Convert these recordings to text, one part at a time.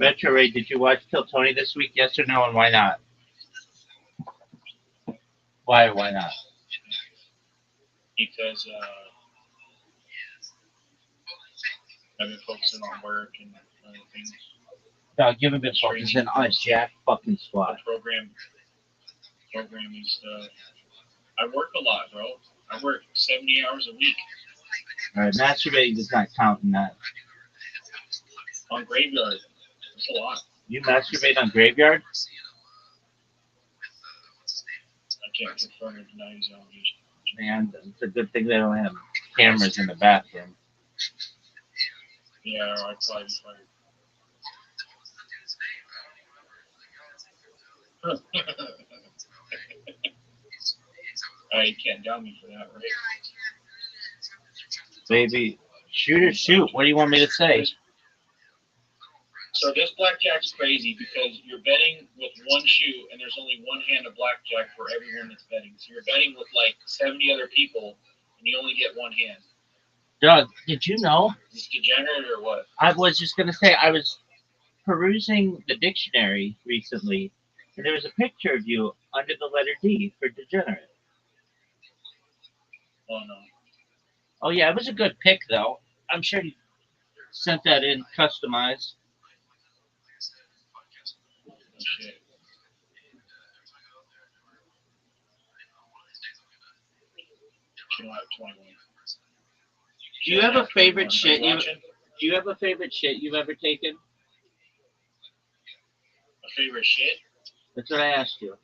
Metro Ray, did you watch Kill Tony this week? Yes or no, and why not? Why not? Because I've been focusing on work and other things. No, you haven't been focusing on a jack fucking The squat. programming stuff. I work a lot, bro. I work 70 hours a week. Alright, masturbating does not count in that. On Graveyard. That's a lot. You masturbate on Graveyard? I can't confirm or deny his allegation. Man, it's a good thing they don't have cameras in the bathroom. Yeah, I'd probably be fired. You can't down me for that, right? Baby, shoot or shoot. What do you want me to say? So this blackjack's crazy because you're betting with one shoe and there's only one hand of blackjack for everyone that's betting. So you're betting with like 70 other people and you only get one hand. Doug, did you know? Is this degenerate or what? I was just going to say, I was perusing the dictionary recently, and there was a picture of you under the letter D for degenerate. Oh, no. Oh, yeah, it was a good pick, though. I'm sure you sent that in customized. Oh, shit. You don't have 21. Do you have a favorite 21. shit? Are you watching? Do you have a favorite shit you've ever taken? A favorite shit? That's what I asked you.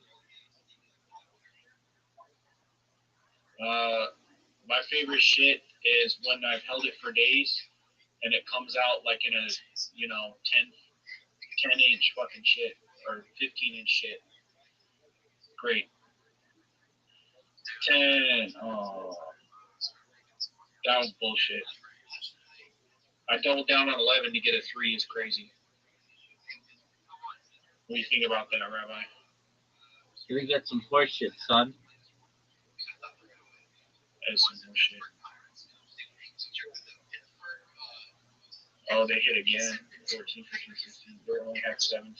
My favorite shit is when I've held it for days and it comes out like in a, 10-inch fucking shit or 15-inch shit. Great. 10. Oh. That was bullshit. I doubled down on 11 to get a 3 is crazy. What do you think about that, Rabbi? You're gonna get some horse shit, son. That is some bullshit. Oh, they hit again. 14, 15, 16. They only had 17.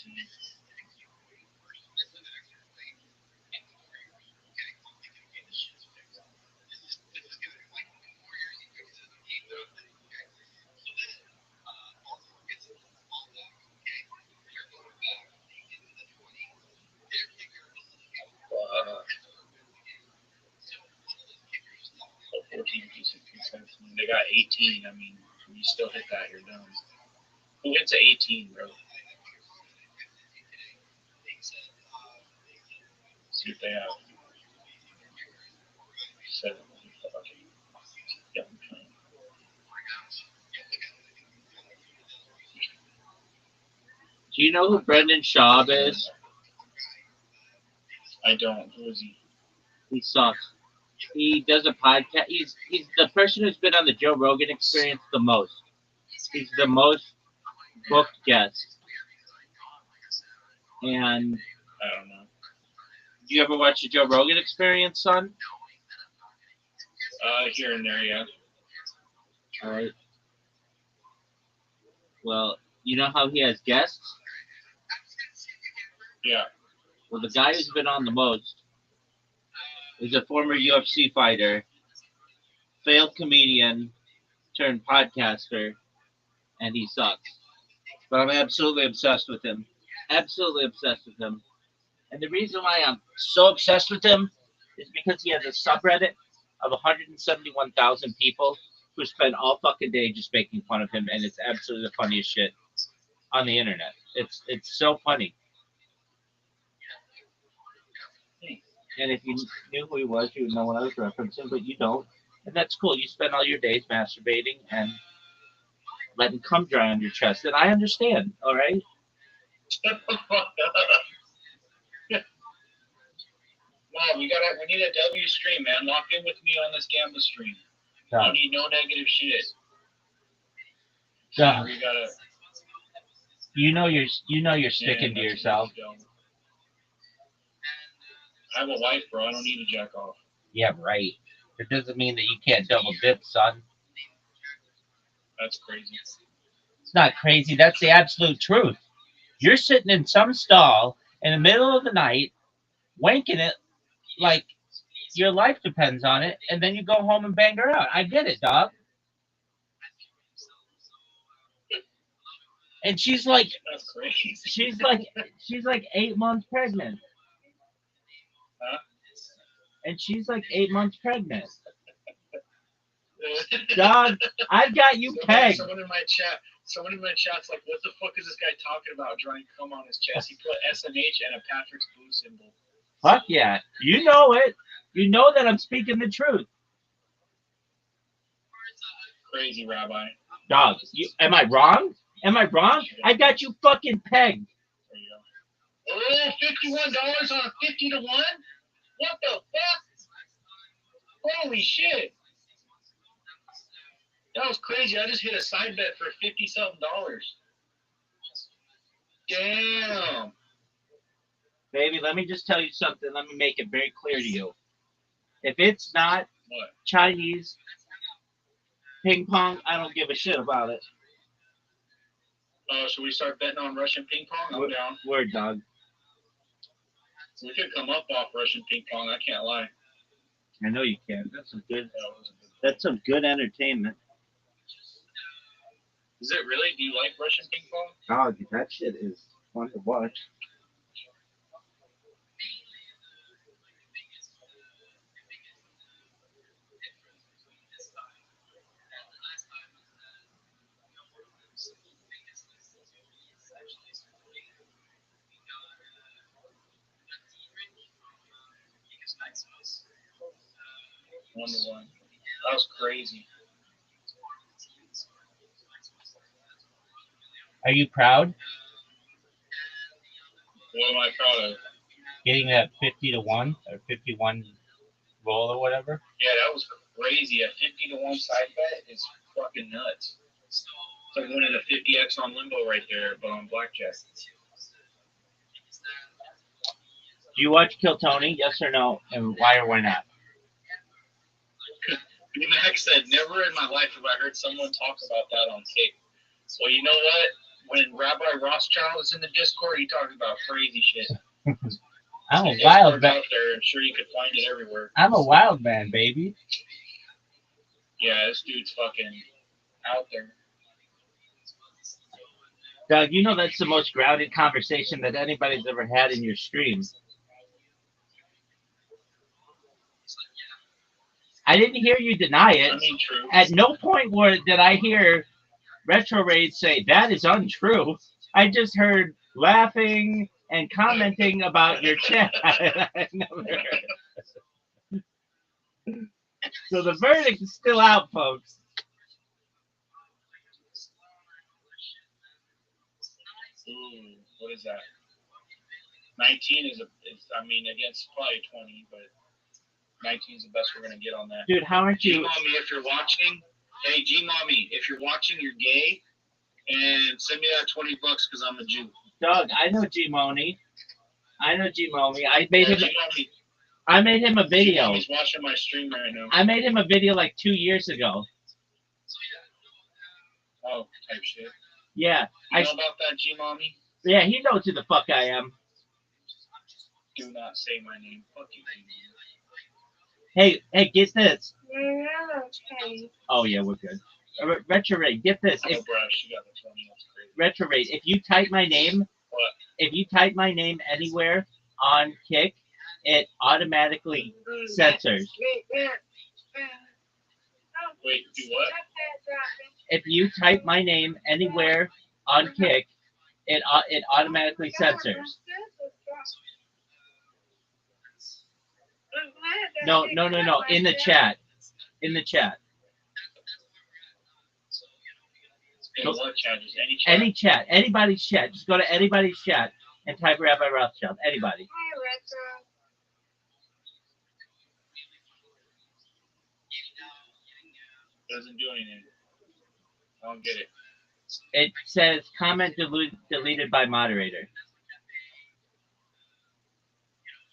Uh, 14, 15, 16, 17. They got 18. I mean, when you still hit that, you're done. Who hits an 18, bro? See if they have 7. Yeah. Do you know who Brendan Schaub is? I don't. Who is he? He sucks. He does a podcast. He's the person who's been on the Joe Rogan Experience the most. He's the most booked guest. And I don't know. do you ever watch the Joe Rogan Experience, son? Here and there, yeah. All right. Well, you know how he has guests? Yeah. Well, the guy who's been on the most is a former UFC fighter, failed comedian, turned podcaster, and he sucks. But I'm absolutely obsessed with him. Absolutely obsessed with him. And the reason why I'm so obsessed with him is because he has a subreddit of 171,000 people who spend all fucking day just making fun of him, and it's absolutely the funniest shit on the internet. It's so funny. And if you knew who he was, you would know what I was referencing, but you don't. And that's cool. You spend all your days masturbating and letting cum dry on your chest. And I understand, all right? Wow, we need a W stream, man. Lock in with me on this Gamma stream. No. I need no negative shit. No. We gotta. You know you're sticking to yourself. I have a wife, bro. I don't need to jack off. Yeah, right. It doesn't mean that you can't double dip, son. That's crazy. It's not crazy. That's the absolute truth. You're sitting in some stall in the middle of the night, wanking it like your life depends on it, and then you go home and bang her out. I get it, dog. And she's like, That's crazy. she's like 8 months pregnant. Huh? And she's like 8 months pregnant. Dog, I've got you pegged. Someone in my chat's like, what the fuck is this guy talking about? Drawing cum on his chest. He put SMH and a Patrick's Blue symbol. Fuck yeah. You know it. You know that I'm speaking the truth. Crazy, Rabbi. Dog, am I wrong? Am I wrong? I got you fucking pegged. There you go. Oh, $51 on a 50 to 1? What the fuck? Holy shit. That was crazy. I just hit a side bet for $50-something. Damn. Baby, let me just tell you something. Let me make it very clear to you. If it's not What? Chinese ping pong, I don't give a shit about it. Oh, should we start betting on Russian ping pong? I'm down. Word, dog. We could come up off Russian ping pong. I can't lie. I know you can. That's some good entertainment. Is it really? Do you like Russian ping pong? Dog, that shit is fun to watch. One to one. That was crazy. Are you proud? What am I proud of? Getting that 50 to 1 or 51 roll or whatever? Yeah, that was crazy. A 50 to 1 side bet is fucking nuts. It's like winning a 50x on limbo right there, but on blackjack. Do you watch Kill Tony? Yes or no? And why or why not? B-Max said, never in my life have I heard someone talk about that on tape. Well, you know what? When Rabbi Rothschild was in the Discord, he talked about crazy shit. I'm a wild man. Out there, I'm sure you could find it everywhere. I'm a wild man, baby. Yeah, this dude's fucking out there. Doug, you know that's the most grounded conversation that anybody's ever had in your stream. I didn't hear you deny it. I mean, true. At no point did I hear Retro Raid say that is untrue. I just heard laughing and commenting about your chat. So the verdict is still out, folks. Ooh, what is that? 19 is against probably 20, but 19 is the best we're gonna get on that. Dude, how aren't you? G-Mommy, if you're watching, hey G-Mommy, if you're watching, you're gay, and send me that $20 because I'm a Jew. Doug, I know G-Money. I made him. G-Mommy. I made him a video. He's watching my stream right now. I made him a video like 2 years ago. Oh, type shit. Yeah. You know about that, G-Mommy? Yeah, he knows who the fuck I am. Do not say my name. Fuck you, Hey, get this. Oh, yeah, we're good. Retro Raid, get this. Oh, brush, you got the 20. That's crazy. Retro Raid, if you type my name, anywhere on Kick, it automatically censors. Wait, do what? If you type my name anywhere on Kick, it automatically censors. No. In the chat. In what chat? Just any chat? Any chat. Anybody's chat. Just go to anybody's chat and type Rabbi Rothschild. Anybody. Doesn't do anything. I don't get it. It says comment deleted by moderator.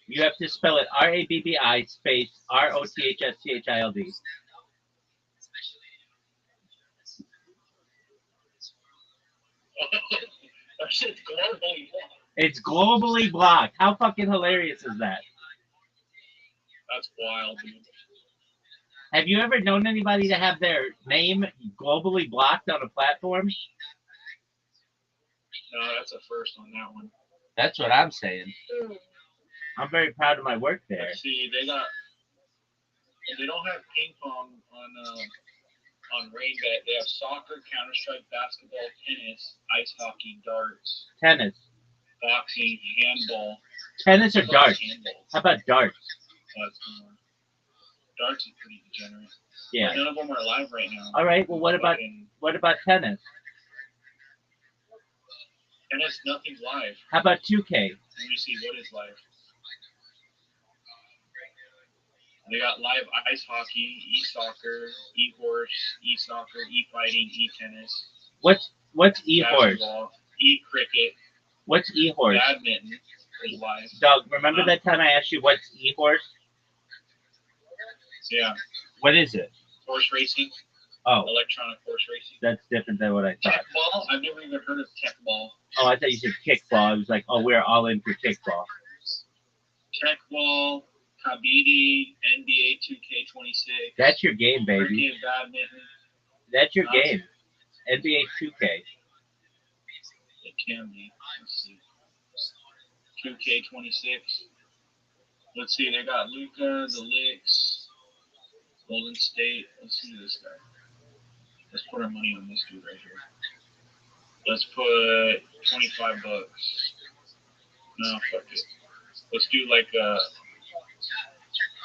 You have to spell it RABBI space ROTHSCHILD. That shit's globally blocked. It's globally blocked. How fucking hilarious is that? That's wild, dude. Have you ever known anybody to have their name globally blocked on a platform? No, that's a first on that one. That's what I'm saying. I'm very proud of my work there. Let's see, they don't have ping pong on Rainbet. They have soccer, Counter-Strike, basketball, tennis, ice hockey, darts, Tennis. boxing, handball. Tennis or darts? Handball. How about darts? That's more. Darts is pretty degenerate. Yeah. But none of them are live right now. All right. Well, what about tennis? Tennis, nothing's live. How about 2K? Let me see what is live. They got live ice hockey, e-soccer, e-horse, e-soccer, e-fighting, e-tennis. What's e-horse? E-cricket. What's e-horse? Badminton is live. Doug, remember that time I asked you what's e-horse? Yeah. What is it? Horse racing. Oh. Electronic horse racing. That's different than what I thought. Kickball? I've never even heard of kickball. Oh, I thought you said kickball. I was like, oh, we're all in for kickball. Kickball, Kabaddi, NBA 2K26. That's your game, baby. Cricket, badminton. That's your game. NBA 2K. It can be. Let's see. 2K26. Let's see. They got Luka, the Licks, Golden State. Let's see this guy. Let's put our money on this dude right here. Let's put $25. No, fuck it. Let's do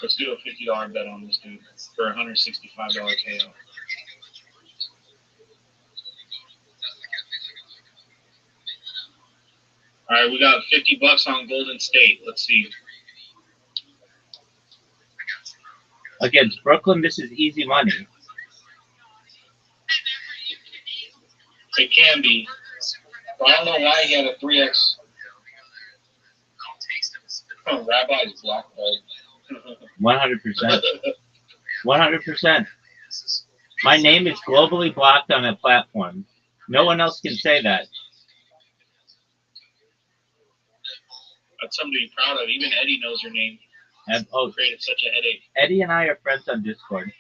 let's do a $50 bet on this dude for a $165 payout. All right, we got $50 on Golden State. Let's see. Against Brooklyn, this is easy money. It can be. But I don't know why he had a 3x. Oh, Rabbi's blackballed. 100%. 100%. My name is globally blocked on a platform. No one else can say that. That's something to be proud of. Even Eddie knows your name. Created such a headache. Eddie and I are friends on Discord.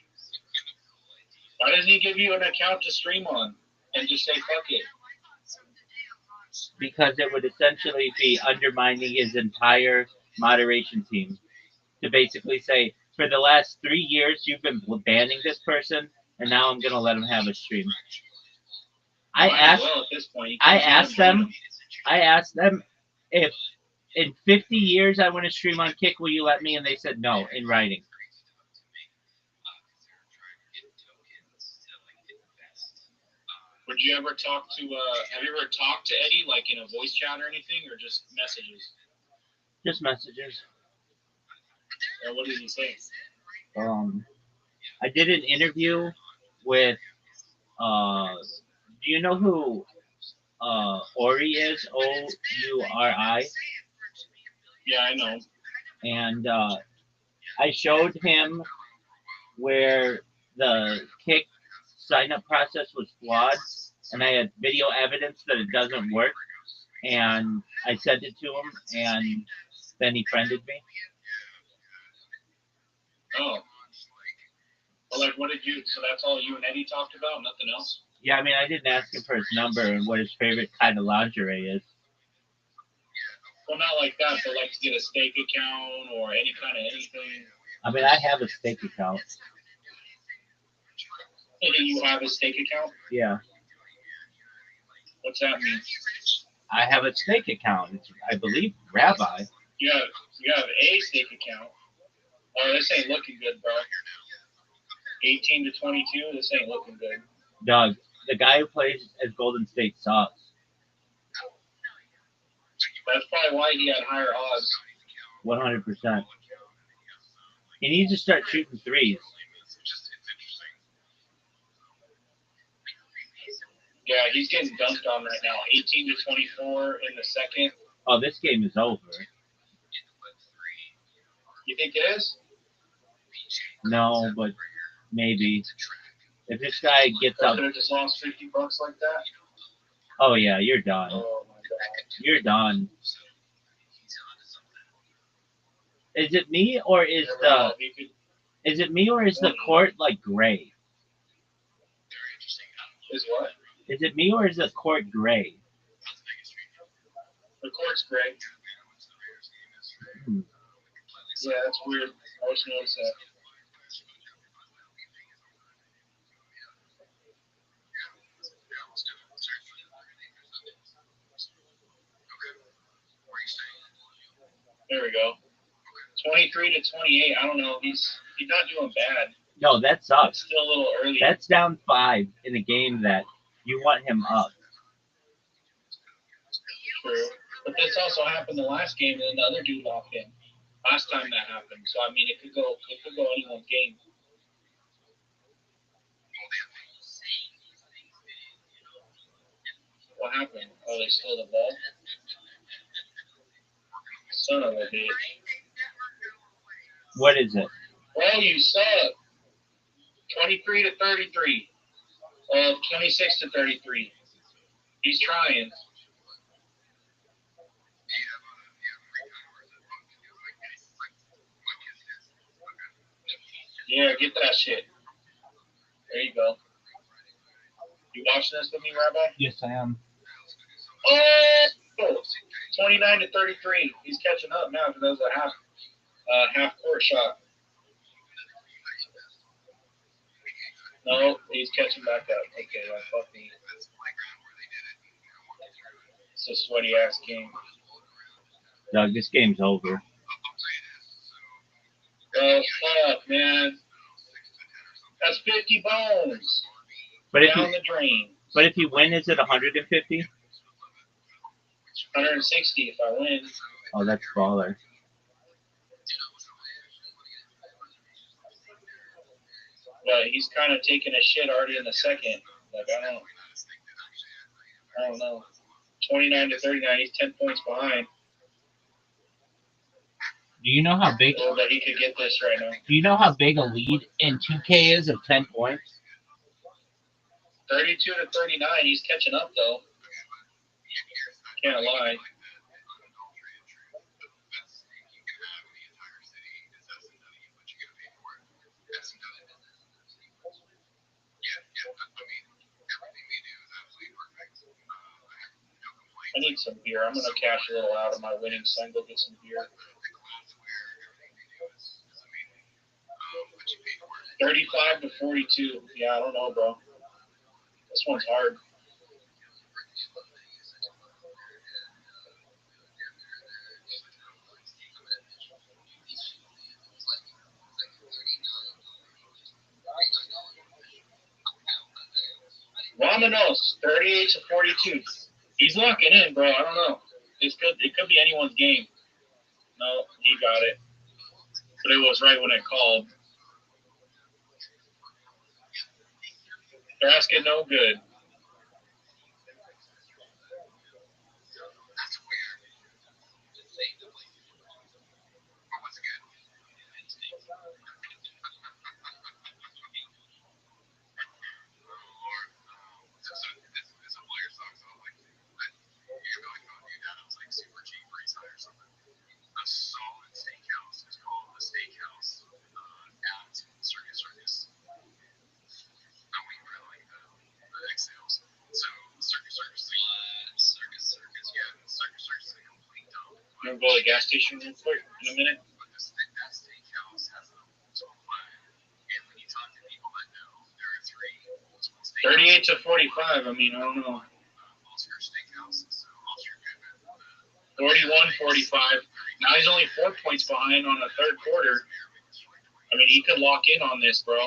Why doesn't he give you an account to stream on and just say fuck it? Because it would essentially be undermining his entire moderation team. To basically say, for the last 3 years, you've been banning this person, and now I'm going to let him have a stream. I asked them if in 50 years I want to stream on Kick, will you let me? And they said no, in writing. Would you ever talk to, have you ever talked to Eddie, like in a voice chat or anything, or just messages? Just messages. And what did he say? I did an interview with, do you know who Ori is? Ouri? Yeah, I know. And I showed him where the Kick sign-up process was flawed, and I had video evidence that it doesn't work, and I sent it to him, and then he friended me. Oh. Well, like, what did you, so that's all you and Eddie talked about, nothing else? Yeah, I mean, I didn't ask him for his number and what his favorite kind of lingerie is. Well, not like that, but like to get a stake account or any kind of anything. I mean, I have a stake account. And you have a stake account? Yeah. What's that mean? I have a stake account. It's, I believe, Rabbi. You have a stake account. Oh, this ain't looking good, bro. 18 to 22, this ain't looking good. Doug, the guy who plays as Golden State sucks. That's probably why he had higher odds. 100%. He needs to start shooting threes. Yeah, he's getting dunked on right now. 18 to 24 in the second. Oh, this game is over. You think it is? No, but maybe. If this guy gets up. Could have just lost $50 like that? Oh, yeah, you're done. Oh, my You're done. Is it me or is the court like gray? Is what? Is it me or is the court gray? The court's gray. Hmm. Yeah, that's weird. I always notice that. There we go. 23 to 28. I don't know. He's not doing bad. No, that It's sucks. still a little early. That's down 5 in a game that you want him up. True. But this also happened the last game, and then the other dude locked in. Last time that happened. So I mean, it could go anyone's game. What happened? Oh, they stole the ball. Son of a bitch. What is it? Well, you suck. 23 to 33. 26 to 33. He's trying. Yeah, get that shit. There you go. You watching this with me, Rabbi? Yes, I am. Oh! 29 to 33. He's catching up now because that was a half court shot. No, he's catching back up. Okay, well, fuck me. It's a sweaty ass game. Doug, this game's over. Oh, fuck, man. That's 50 bones. But if Down you the drain. but if you win, is it 150? 160 if I win. Oh, that's baller. But he's kind of taking a shit already in the second. Like, I don't know. 29 to 39. He's 10 points behind. Do you know how big? Oh, that he could get this right now. Do you know how big a lead in 2K is of 10 points? 32 to 39. He's catching up though. Can't lie. I need some beer. I'm gonna cash a little out of my winnings so I can go get some beer. 35 to 42. Yeah, I don't know, bro. This one's hard. Romanos, 38 to 42. He's locking in, bro. I don't know. It could be anyone's game. No, he got it. But it was right when it called. Basket no good. I'm gonna go to the gas station real quick in a minute. $38 to 45. I mean, I don't know. 41-45. Now he's only 4 points behind on the third quarter. I mean, he could lock in on this, bro.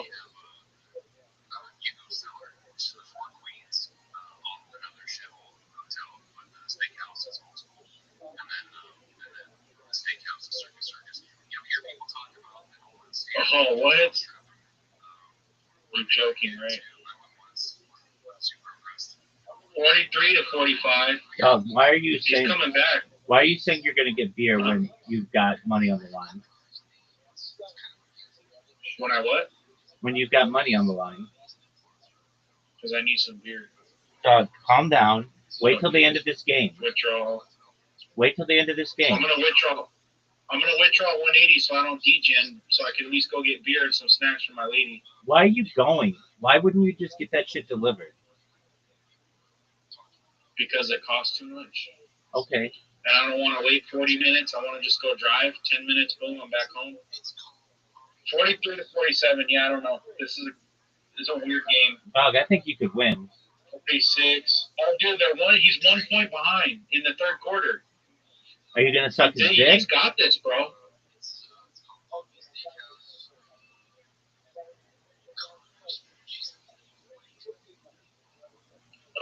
Oh, what? You're joking, right? 43 to 45. Doug, why are you He's saying coming back. why are you saying you're gonna get beer when you've got money on the line? When I what? When you've got money on the line. Because I need some beer. Doug, calm down. Wait till the end of this game. Withdrawal. Wait till the end of this game. I'm gonna withdraw 180 so I don't degen, so I can at least go get beer and some snacks for my lady. Why are you going? Why wouldn't you just get that shit delivered? Because it costs too much. Okay. And I don't want to wait 40 minutes. I want to just go drive 10 minutes. Boom, I'm back home. 43 to 47. Yeah, I don't know. This is a weird game. Dog, I think you could win. 46. Oh, dude, he's 1 point behind in the third quarter. Are you gonna suck his dick? He's got this, bro.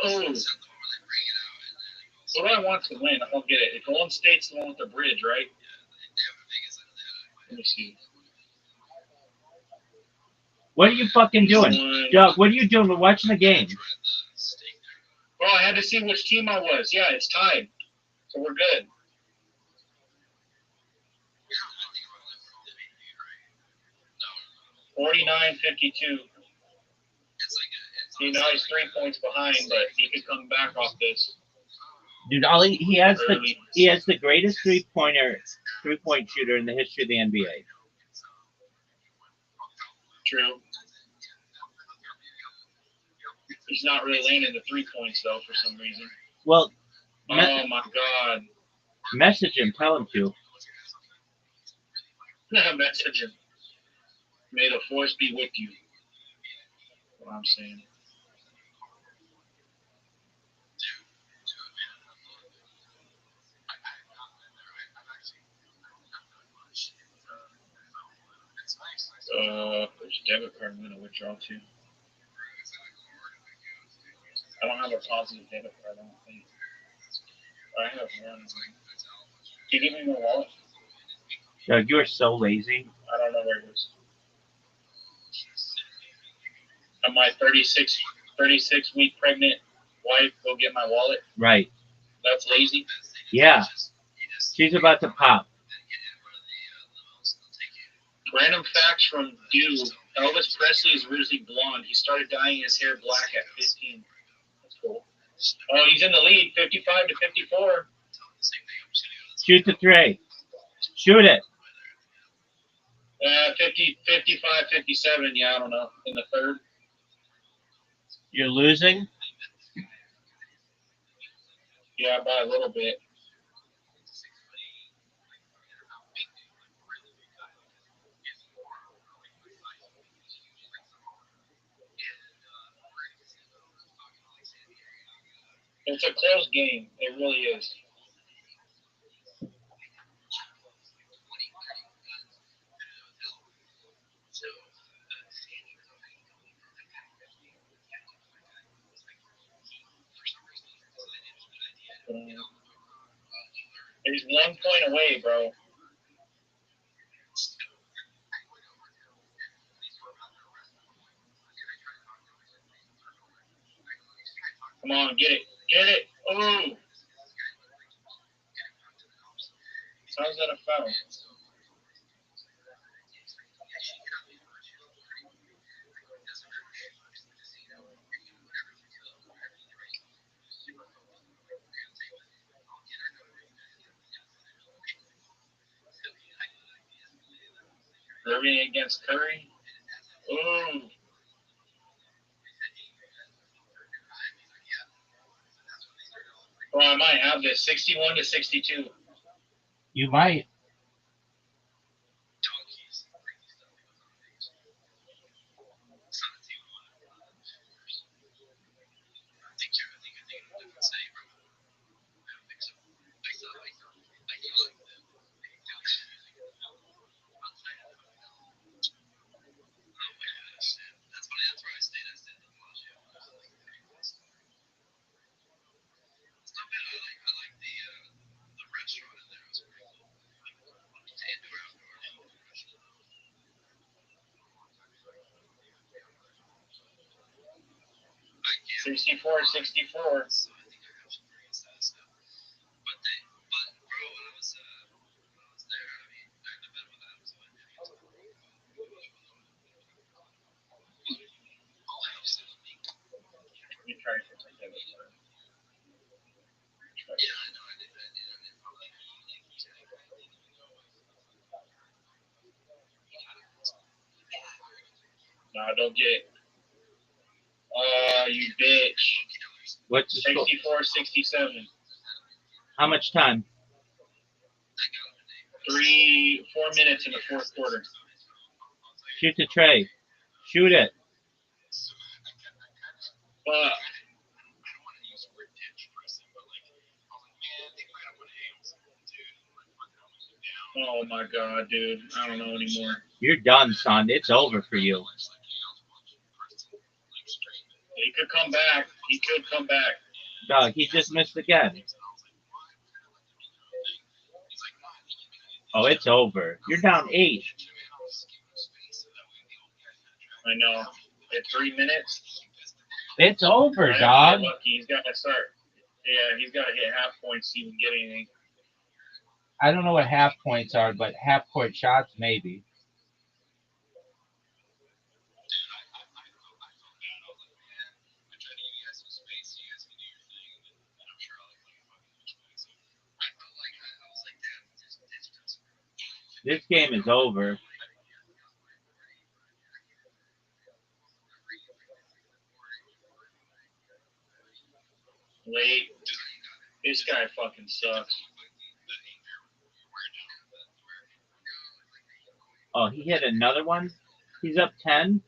Oh. What do I want to win? I don't get it. Golden State's the one with the bridge, right? Let me see. What are you fucking doing? Doug, what are you doing? We're watching the game. Well, I had to see which team I was. Yeah, it's tied. So we're good. $49-52. See, now he's 3 points behind, but he could come back off this. Dude, he has the greatest three-point shooter in the history of the NBA. True. He's not really landing the 3 points though for some reason. Well, oh my God. Message him, tell him to. Message him. May the force be with you. What I'm saying. There's a debit card I'm going to withdraw to. I don't have a positive debit card, I don't think. I have one. Can you give me my wallet? Doug, you are so lazy. I don't know where it is. And my 36-week pregnant wife go get my wallet? Right. That's lazy? Yeah. She's about to pop. Random facts from Dude. Elvis Presley is originally blonde. He started dyeing his hair black at 15. That's cool. Oh, he's in the lead, 55 to 54. Shoot the three. Shoot it. 55, 57. Yeah, I don't know. In the third. You're losing? Yeah, by a little bit. It's a close game. It really is. He's 1 point away, bro. Come on, get it. Get it. Oh. How's that a foul? Irving against Curry. Ooh. Well, I might have this. 61 to 62. You might. Sixty-four. Let me try something. Nah, don't get. You bitch. What's the score? 64-67. How much time? 4 minutes in the fourth quarter. Shoot the tray. Shoot it. Fuck. Oh my god, dude. I don't know anymore. You're done, son. It's over for you. He could come back. He could come back. Dog, he just missed again. Oh, it's over. You're down 8. I know. At 3 minutes. It's over, I dog. lucky. He's got to start. Yeah, he's got to hit half points to even get anything. I don't know what half points are, but half court shots, maybe. This game is over. Late. This guy fucking sucks. Oh, he hit another one? He's up 10?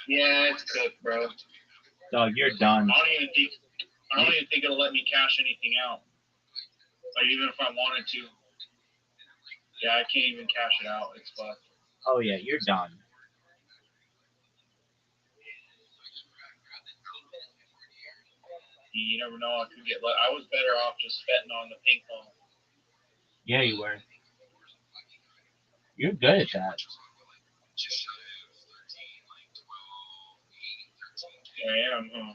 Yeah, it's cooked, bro. Dog, you're done. I don't even think it'll let me cash anything out. Like, even if I wanted to. Yeah, I can't even cash it out. It's fucked. Oh, yeah, you're done. You never know. I could get. I was better off just betting on the ping pong. Yeah, you were. You're good at that. I am, huh?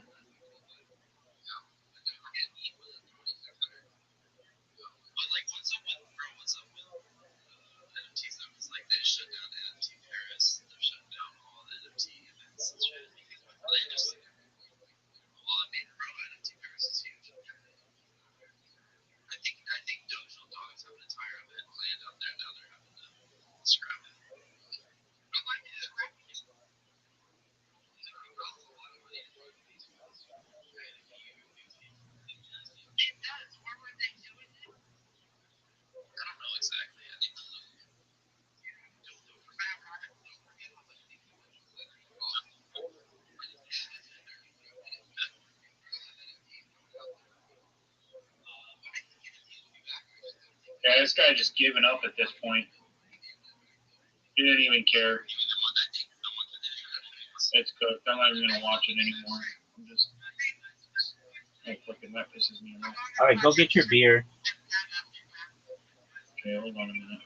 Yeah, this guy just giving up at this point. He didn't even care. It's cooked. I'm not even gonna watch it anymore. I'm just. Oh, fucking that pisses me off. All right, go get your beer. Okay, hold on a minute.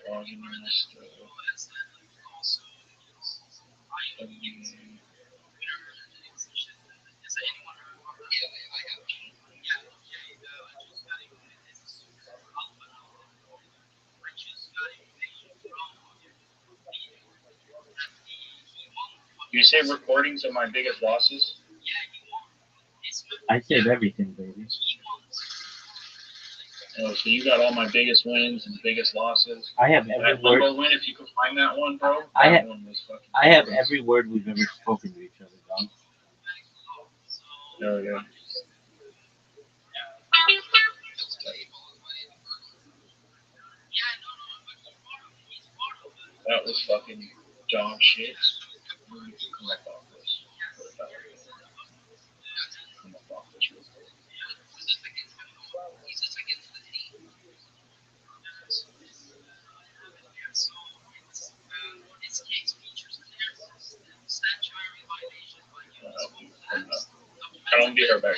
Logging in this stuff. You save recordings of my biggest losses? I save everything, baby. Oh, so you got all my biggest wins and biggest losses. I have every That word. Limbo win, if you could find that one, bro. I one was fucking. I have every word we've ever spoken to each other, dog. Oh yeah. That was fucking dog shit. Come up off this. Come up off this real quick. I don't get her back.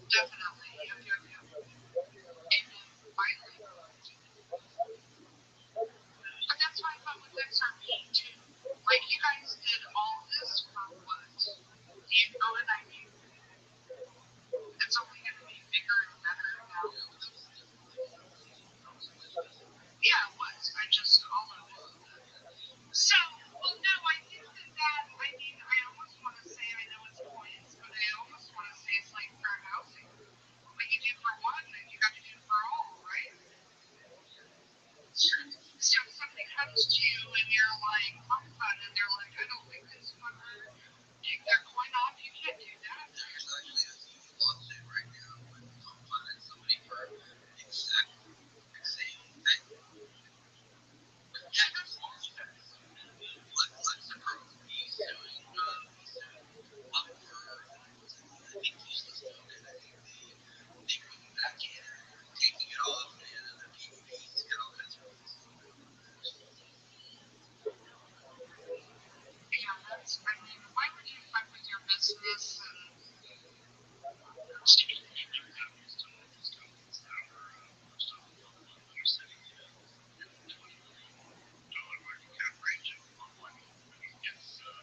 Definitely. Yep, yep, yep. And finally, but that's what I thought with XRP too. Like you guys did all this for what? You know what I mean? It's only going to be bigger and better now. Yeah, it was. I just followed it. So, well, no, I think that, I mean, I almost want to say, I know it's points, but I almost want to say it's like fair housing. What you do for one, then you got to do for all, right? So if somebody comes to you and you're like, fun, and they're like, I don't think this fucker take their coin off, you can't do that. There's actually a lawsuit right now with somebody for exactly the same thing. Yeah, that's awesome. Lexapro, he's suing Upward. I think he's just doing it. I think they couldn't back in taking it off and the PPPs got all kinds of rules. Yeah, that's, I mean, why would you fuck with your business and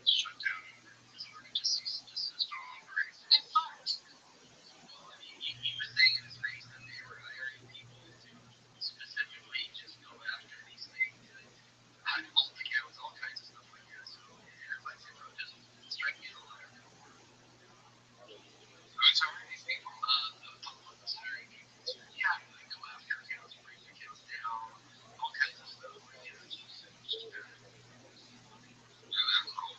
Shut down his order to cease and desist all operations. in fact, Well, I mean, he was saying in his face that they were hiring people to specifically just go after these things. I don't think it was all kinds of stuff like that. So, as I said, bro, just strike me a letter. Who's hiring these people? The ones hiring people to like, go after accounts, bring accounts down, all kinds of stuff. Like, you know, just that's cool.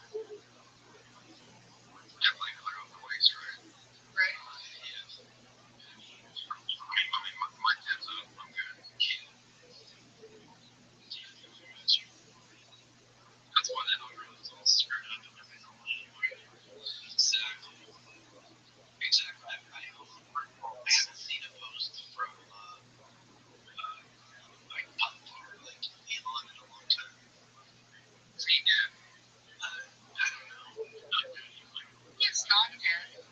Definitely not our voice, right? right? Yeah. I mean, my dad's up. I'm good. That's why that algorithm is all screwed up and everything on it. Exactly. Exactly. I haven't seen a post from like Pop or like Elon in a long time. Saying that I don't know. Not good. It's not good.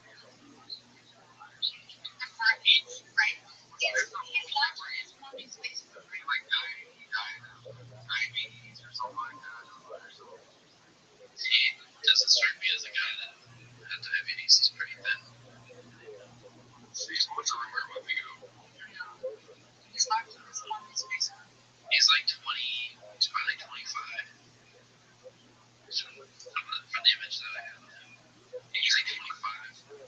It's right. It's not where it's more space. He like died of diabetes or something like that. He doesn't strike me as a guy that had diabetes. He's pretty thin. See, what's the rumor about me go? He's not in this more space. He's like 20, he's probably 25. From the image that I have of him. He's like 25.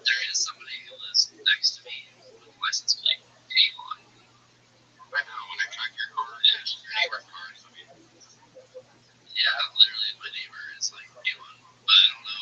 There is somebody who lives next to me with license plate Avon. I know, when I track your car, your neighbor's cars, I mean. Yeah, literally my neighbor is like Avon. But I don't know.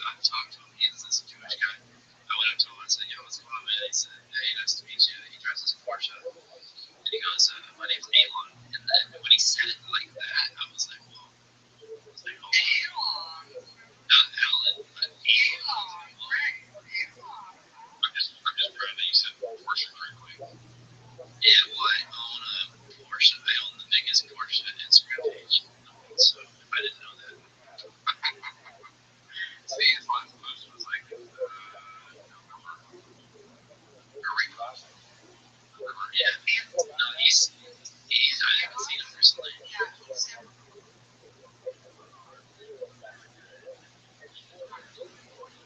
I've talked to him. He's this Jewish guy. I went up to him and said, yo, what's going on, man? He said, hey, nice to meet you. He drives this Porsche. And he goes, my name's Elon. And then when he said it like that, I was like, whoa. I was like, oh, Elon. not Alan, but Elon. Right. Elon. I'm just proud that you said Porsche correctly. Yeah, well, I own a Porsche. I own the biggest Porsche Instagram page. So if I didn't know that. See, his last post was like November. Or repost. Yeah. No, he's I haven't seen him recently. Yeah, he's him.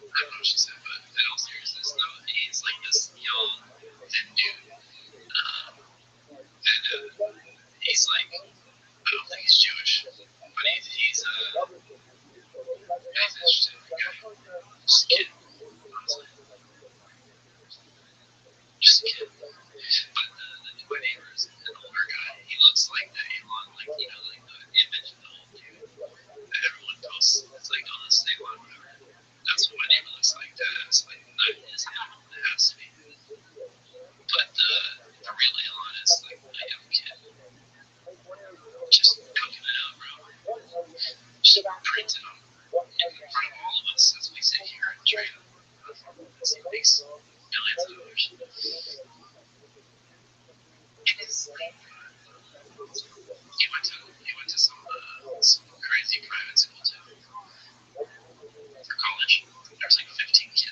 I don't know what she said, but in all seriousness, though, he's like this young, thin dude. And he's like, I don't think he's Jewish, but he's interesting guy. Just a kid, honestly. Just a kid. But my neighbor is an older guy. He looks like the Elon, like, you know, like the image of the old dude that everyone posts. It's like, oh, this is Elon, whatever. That's what my neighbor looks like. It's like, not his him. It has to be. But the real Elon is like a young kid. Just cooking it out, bro. Just printing on in front of all of us as we sit here and trade as he makes millions of dollars. It is like, He went to some crazy private school too. For college. There's like 15 kids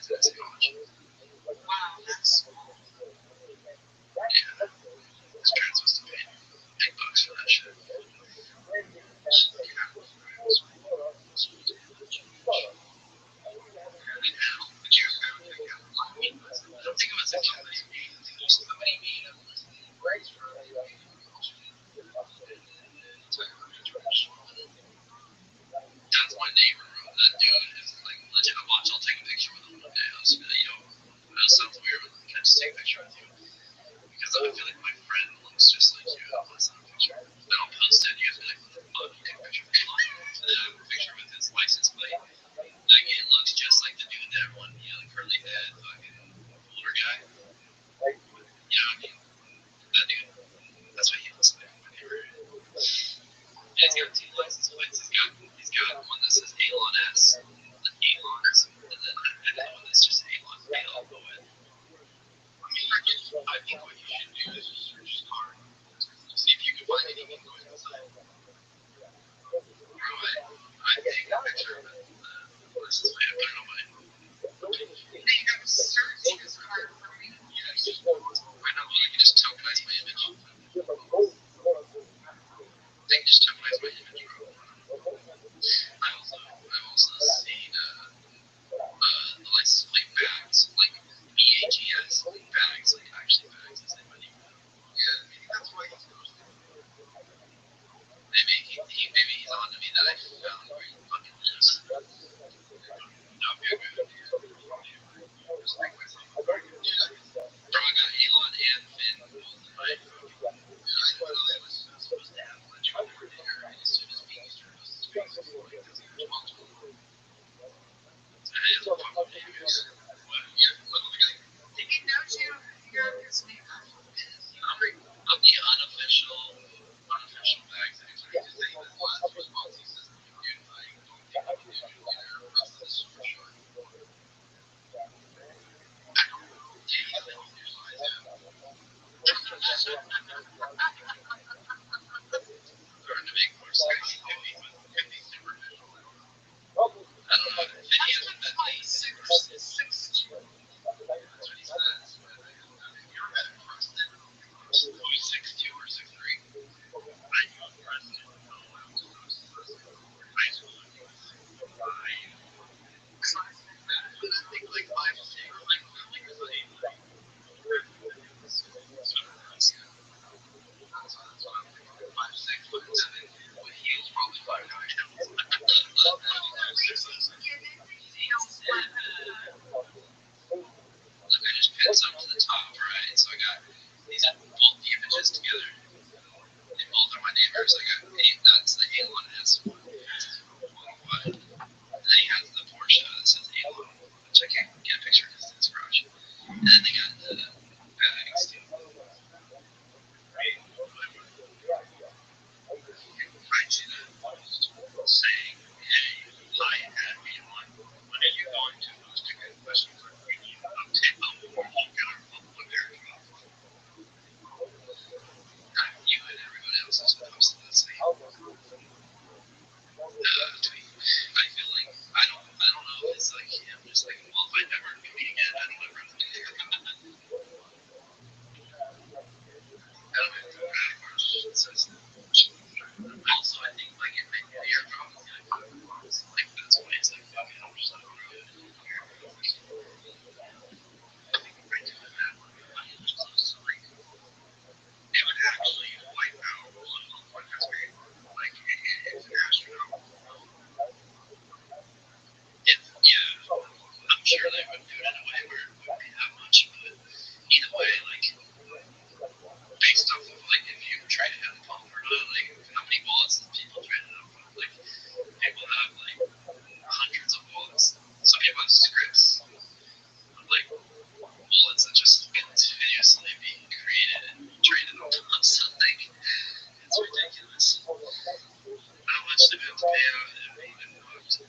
everyone, the curly head, fucking older guy. You know what I mean? That dude. That's what he looks like. And he's got two license plates. He's got one that says Elon S. Elon or something, and then one that's just Elon Bale. I mean, I think what you should do is just search his car. See if you can find anything going inside. I take a picture of it. License plate. I put it on my. They have a search his card for me. Yes. I know. You can just tokenize my image. They can just tokenize my image, bro. I've also seen the license plate bags, like BAGS bags, like actually bags that say money. Yeah, maybe that's why he's ghosted. Maybe he's on to me that I found where he fucking lives. That'd be a good idea. Just make myself a target. Bro, I got Elon and Finn both in my phone. I literally was supposed to have lunch with her there, and as soon as we used her, I was like, because he was responsible. I didn't fuck with you guys. What? Yeah, what do we got? Did he know you're his neighbor? I'm the unofficial bags expert. His name is last response. He says, dude, I don't think I can do it either. Rest of this is for sure. I don't know. Yeah, he's the only reason I do. Starting to make more sense. Could be superficial. I don't know. If he hasn't been late, 6'2". That's what he says. You're better Preston. Who's 6'2" or 6'3"? I knew Preston. No, I was supposed to high school. I think it was 5. But I think like 5'6", like I think it was like 8. That's what I'm thinking. 5'6", 5'7". But he was probably 5'9". Look, I just pinned some to the top, right? So I got these both the images together. They both are my neighbors. I got that's the Elon S one. And then he has the Porsche that says Elon, which I can't get a picture because it's garage. And then they got the bags too. I see that saying, hey, hi, Elon, when are you going to host a good question for me? You and everyone else is supposed to say tweet. I feel like I don't know if it's like him just like, well, if I never tweet again, I don't ever have to do it. I don't know. Also, I think like if they airdrop is gonna go like that's why it's like fucking I'm just like I think if I do that, I'm just close to like it would actually wipe out one country. Like it's an astronomical. Yeah, I'm sure they would do it in a way where it wouldn't be that much, but either way, like based off of like if you try to have fun or not, like how many bullets does people try to have fun? Like people have like hundreds of bullets. Some people have scripts with like bullets that just continuously being created and traded on something. It's ridiculous. How much do we have to pay out if we even know how to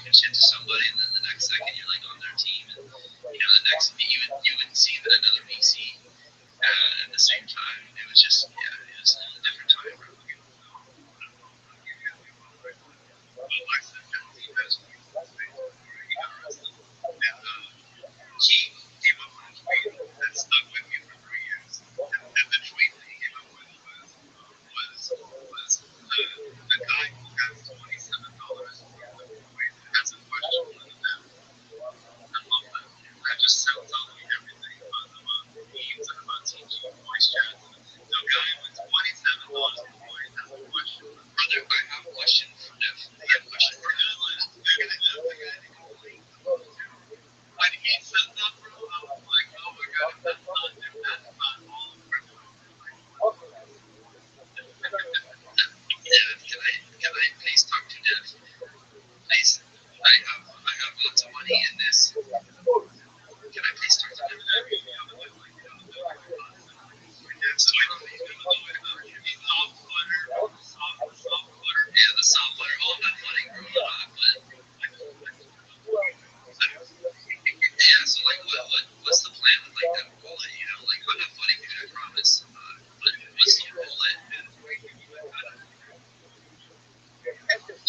talking shit to somebody, and then the next second you're like on their team, and the next week you would see that another VC at the same time. It was just it was a different time, bro. He came up with a tweet that stuck with me for 3 years. And the tweet that he came up with was the guy who has $27 has a question for the man. I love that. That just sounds out like everything about memes and about teaching voice chat. So a guy with $27 has a question. Brother, I have a question for Nev. I have a question for Nev. When he said that, bro, I was like, oh my god, if that's not him, that's not all of crypto. Can I please talk to Nev? Please. I have lots of money in this. Can I please talk to Nev? So I know he's gonna do it. He's soft butter. Yeah, the soft butter. Oh, I'm not flooding, bro. I'm not yeah, so like what's the plan with like that wallet, like I'm not flooding, dude, I promise. But what's the wallet?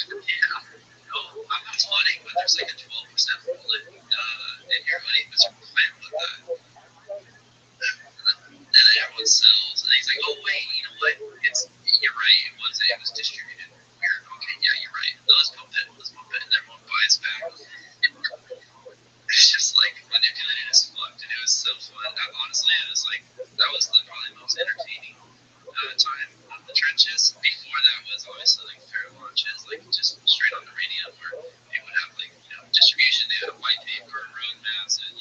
Yeah. No, I'm not flooding, but there's like a 12% wallet in your money. What's your plan with that? And then everyone sells, and he's like, oh wait, you know what? You're right. It was distributed weird. Okay, yeah, you're right. No, let's pump it, and everyone buys back. It's just like manipulated as fuck, and it was so fun. Honestly, it was like that was probably the most entertaining time of the trenches. Before that was obviously like fair launches, like just straight on the radio, where they would have like distribution, they had a white paper, roadmaps, and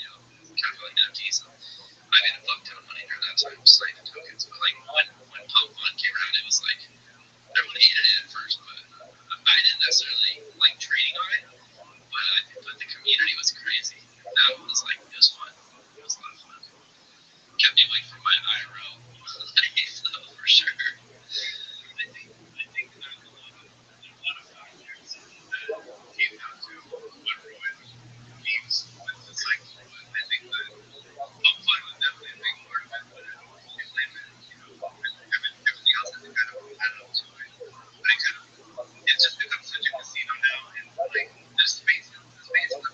kind of like NFTs. I made a fuck ton of money during that time selling the tokens. But like when Pump One came around, it was like everyone hated it at first, but I didn't necessarily like trading on it. But the community was crazy. That was like it was fun. It was a lot of fun. Kept me away from my IRO life though, for sure. I think there's a lot of factors that came down to what ruined memes with the cycle. I think that Upfund was definitely a big part of it, but I don't really blame it. Everything else has kind of added up to it. But it's just become such a casino now, and like there's space for the business.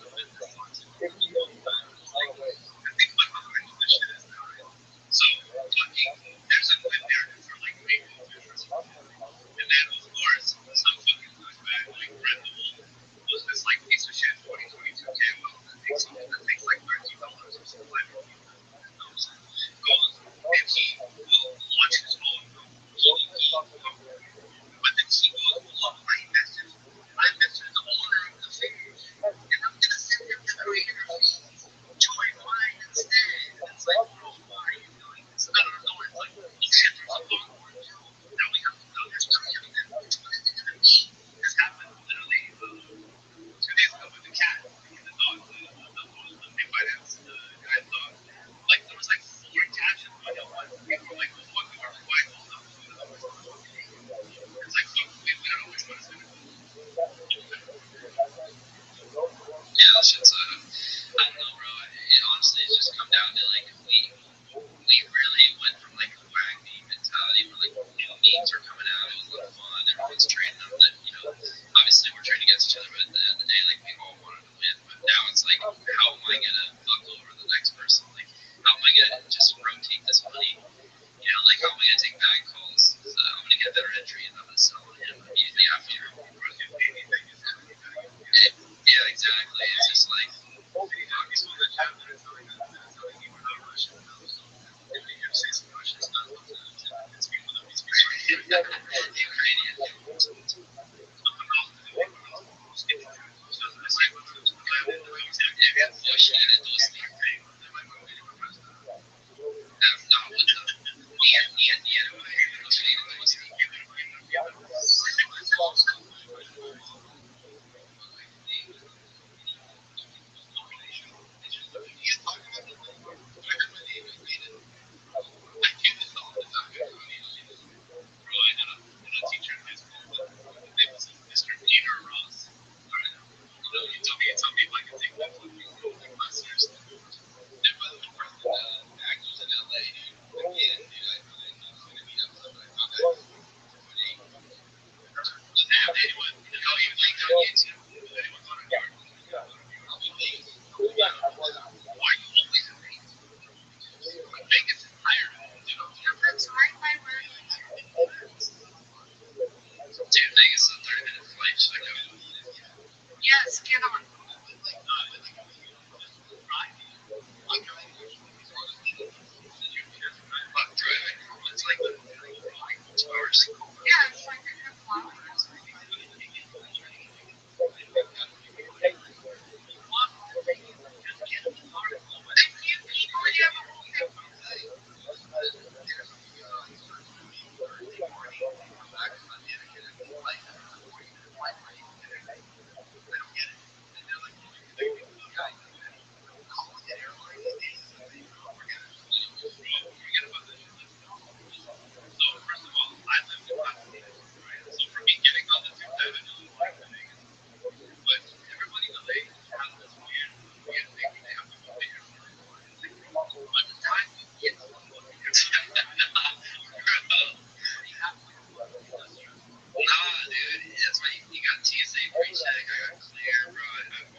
TSA pre-check. I got cleared, bro. I've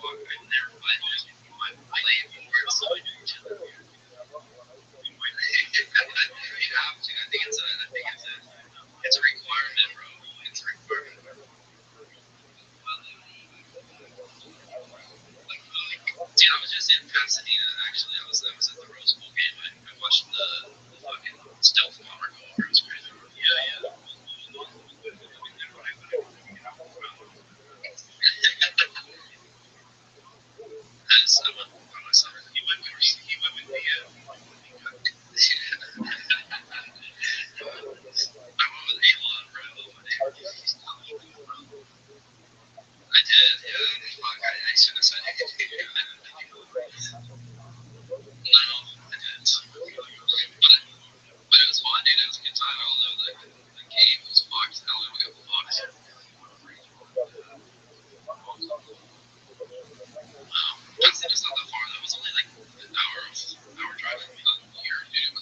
never flight just before. I played before, so I knew each other. You have to. I think it's a requirement, bro. It's a requirement. Dude, I was just in Pasadena, actually. I was at the Rose Bowl game. I watched the fucking stealth bomber go over. It was crazy. Yeah. I went by myself. He went with me. I went with Elon, bro. I did, yeah. Fuck, I shouldn't have said anything. No, I didn't. But it was fun, dude. It was a good time. I don't know, the game was fucked. I only got the box. Pasadena's not that far. That was only like an hour driving from here, dude.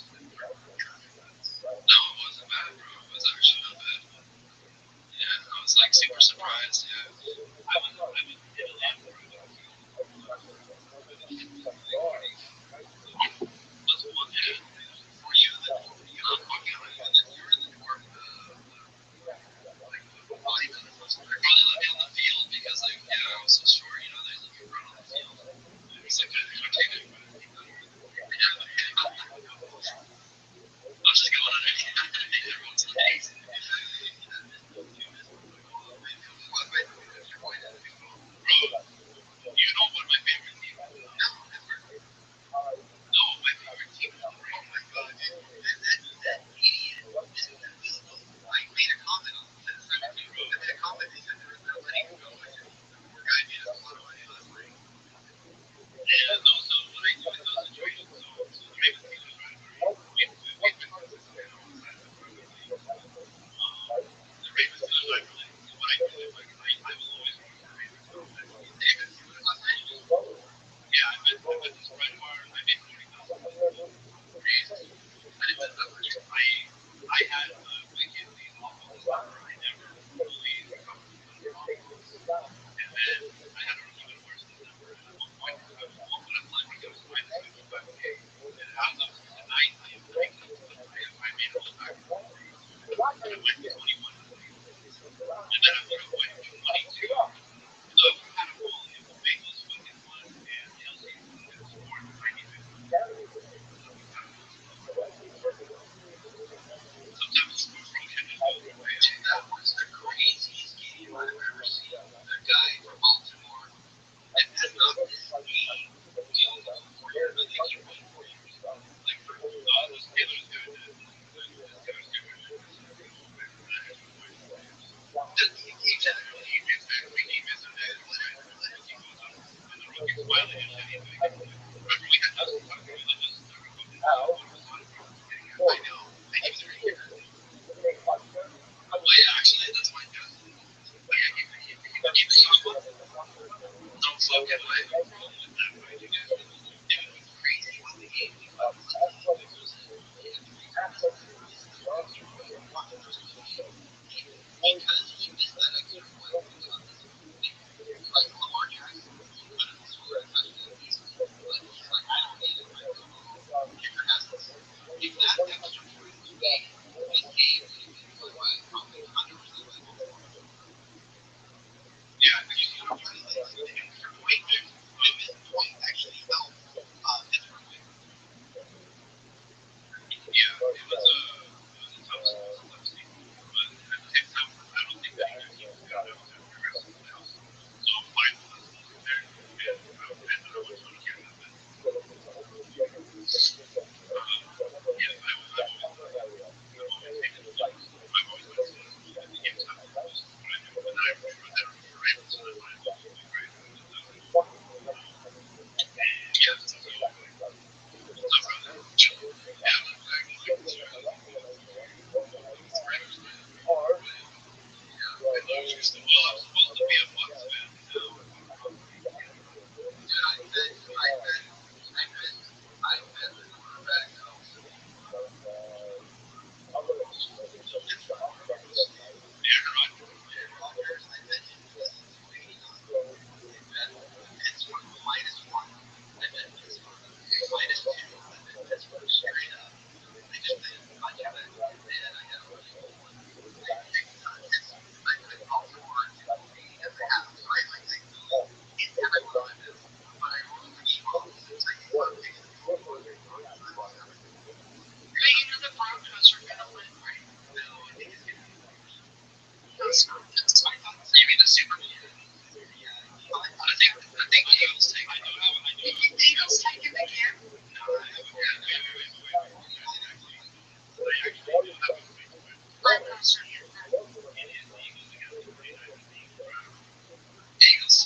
No, it wasn't bad, bro. It was actually not bad. Yeah, I was like super surprised. Yeah. I was so short, you know, they let me run on the field. It's like, okay, I'll just go on it. Everyone's like, you know what my favorite team is? No, my favorite team is, oh my god, dude. That idiot. I made a comment on this. I made a comment because they're letting him go. Poor guy made us a lot of money last night. Yeah, no, so what I do in those situations, so the Ravens team is right. We've been consistent all the time. The Ravens team is right. So what I do is, like, I will always root for the Ravens. David, you were last night? Yeah, I bet this red bar, I made $40,000. Crazy. I didn't bet that much. I had a wicked lead off of this number. I never fully recovered from the problem. And then I had a little bit worse than number. And at one point, I was walking up line because I was minus 55K. And as I was in the 9th, I made it all back. And I went to 21. And then I would have went to 22. So if we had a ball, if the Bengals fucking won and Kelsey fucking scored 90 minutes, sometimes it's more broken than over. Dude, that was the craziest game I've ever seen. The guy from Baltimore and not this game deals for you, but they keep going for you. Like, for was Taylor's good. Actually, that's my guess. Don't fucking way. It was crazy when the game because he missed that extra point. Like Lamar Jackson, he could have scored a touchdown. But he's like, I don't need it. Kicker has this. If that extra point was made, this game would have been won by probably 100% by Baltimore. Yeah, I think he's going to play like the extra point.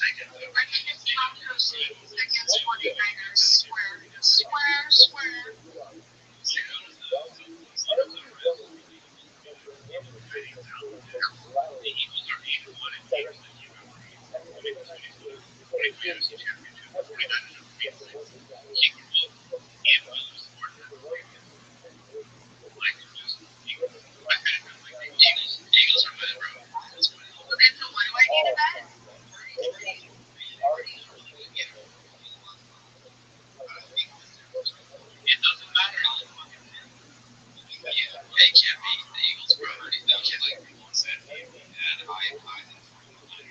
I think it's Broncos against 49ers. Swear. Eagles are winning, bro. Okay, so what do I need to bet? It doesn't matter. Yeah, they can't beat the Eagles, bro. They can like 170 and I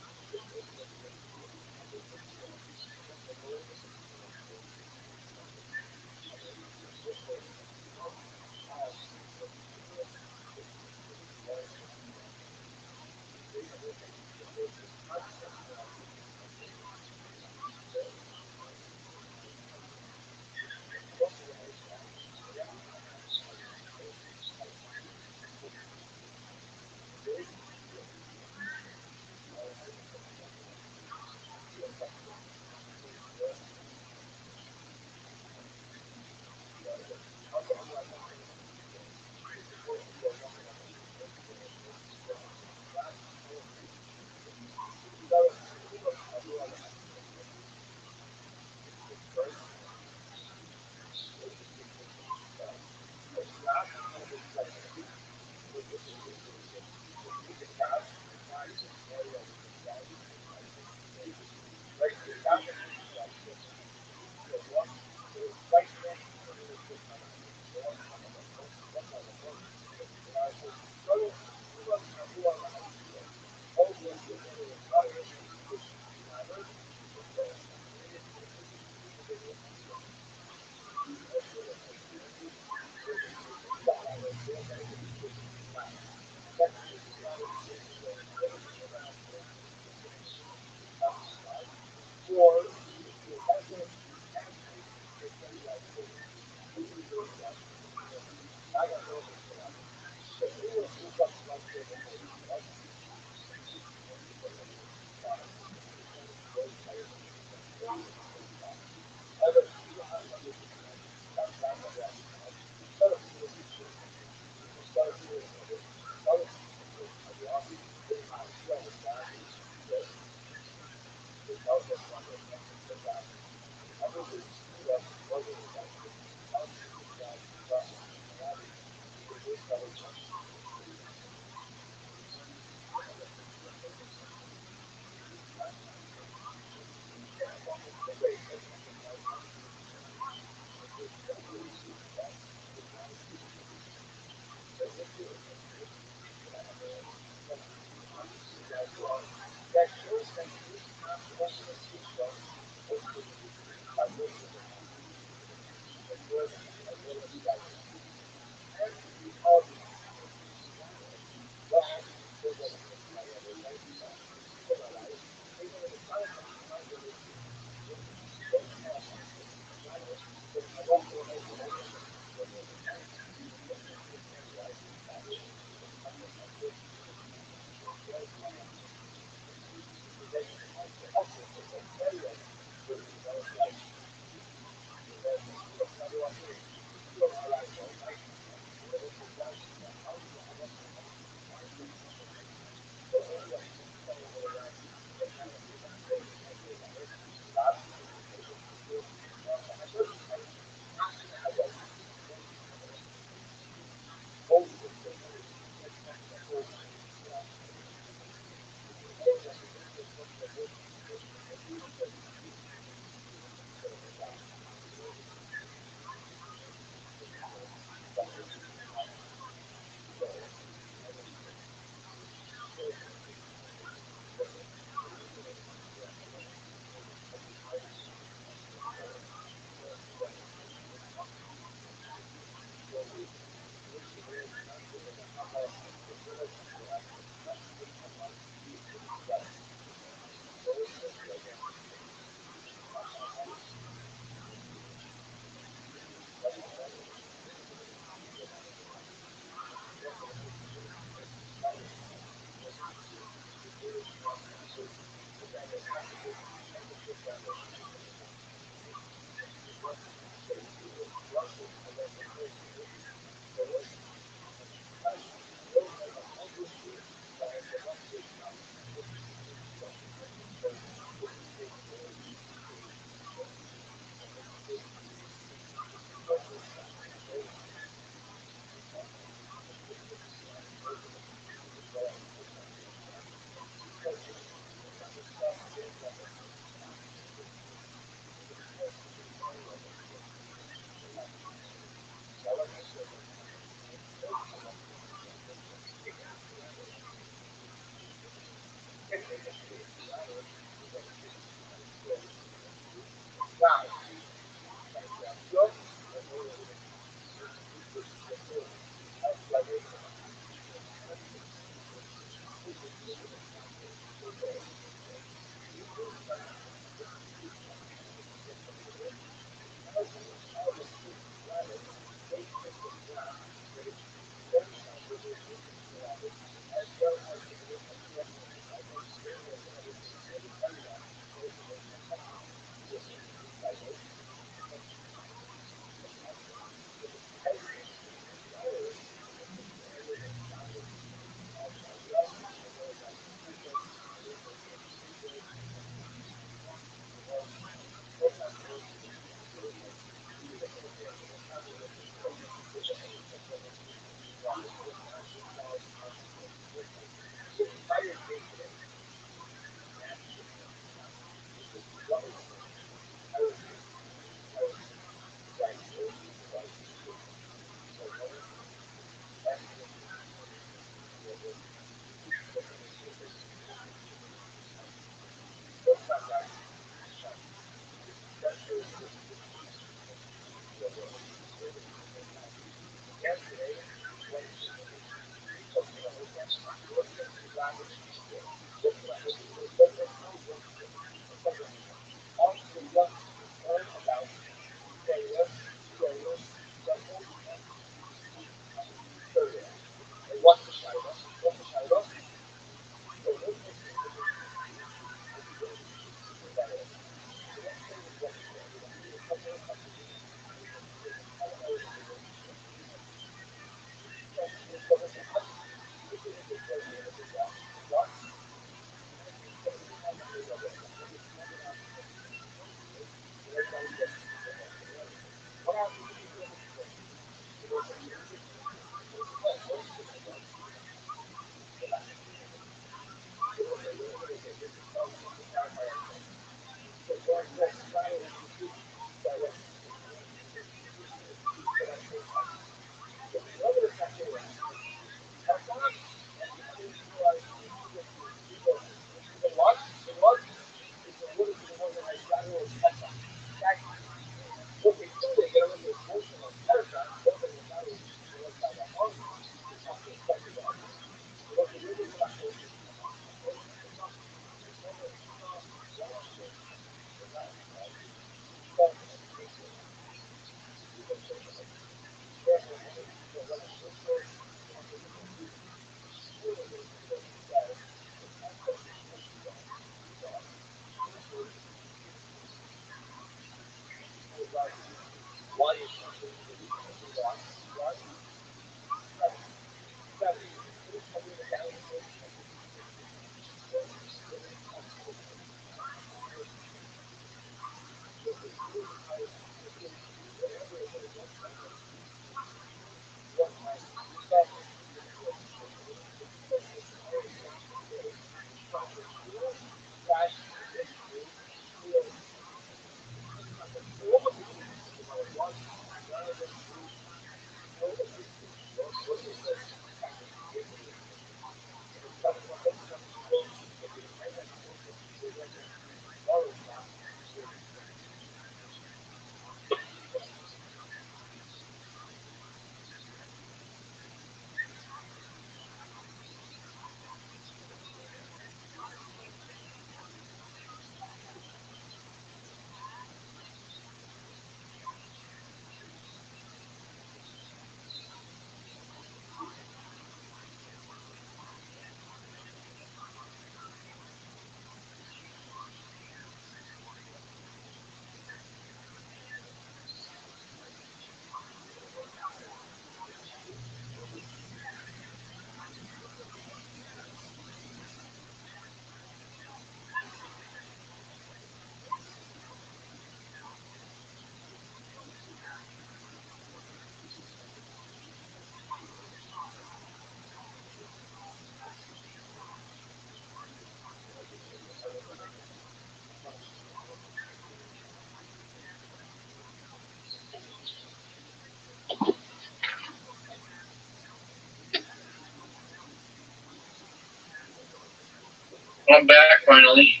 I'm back finally.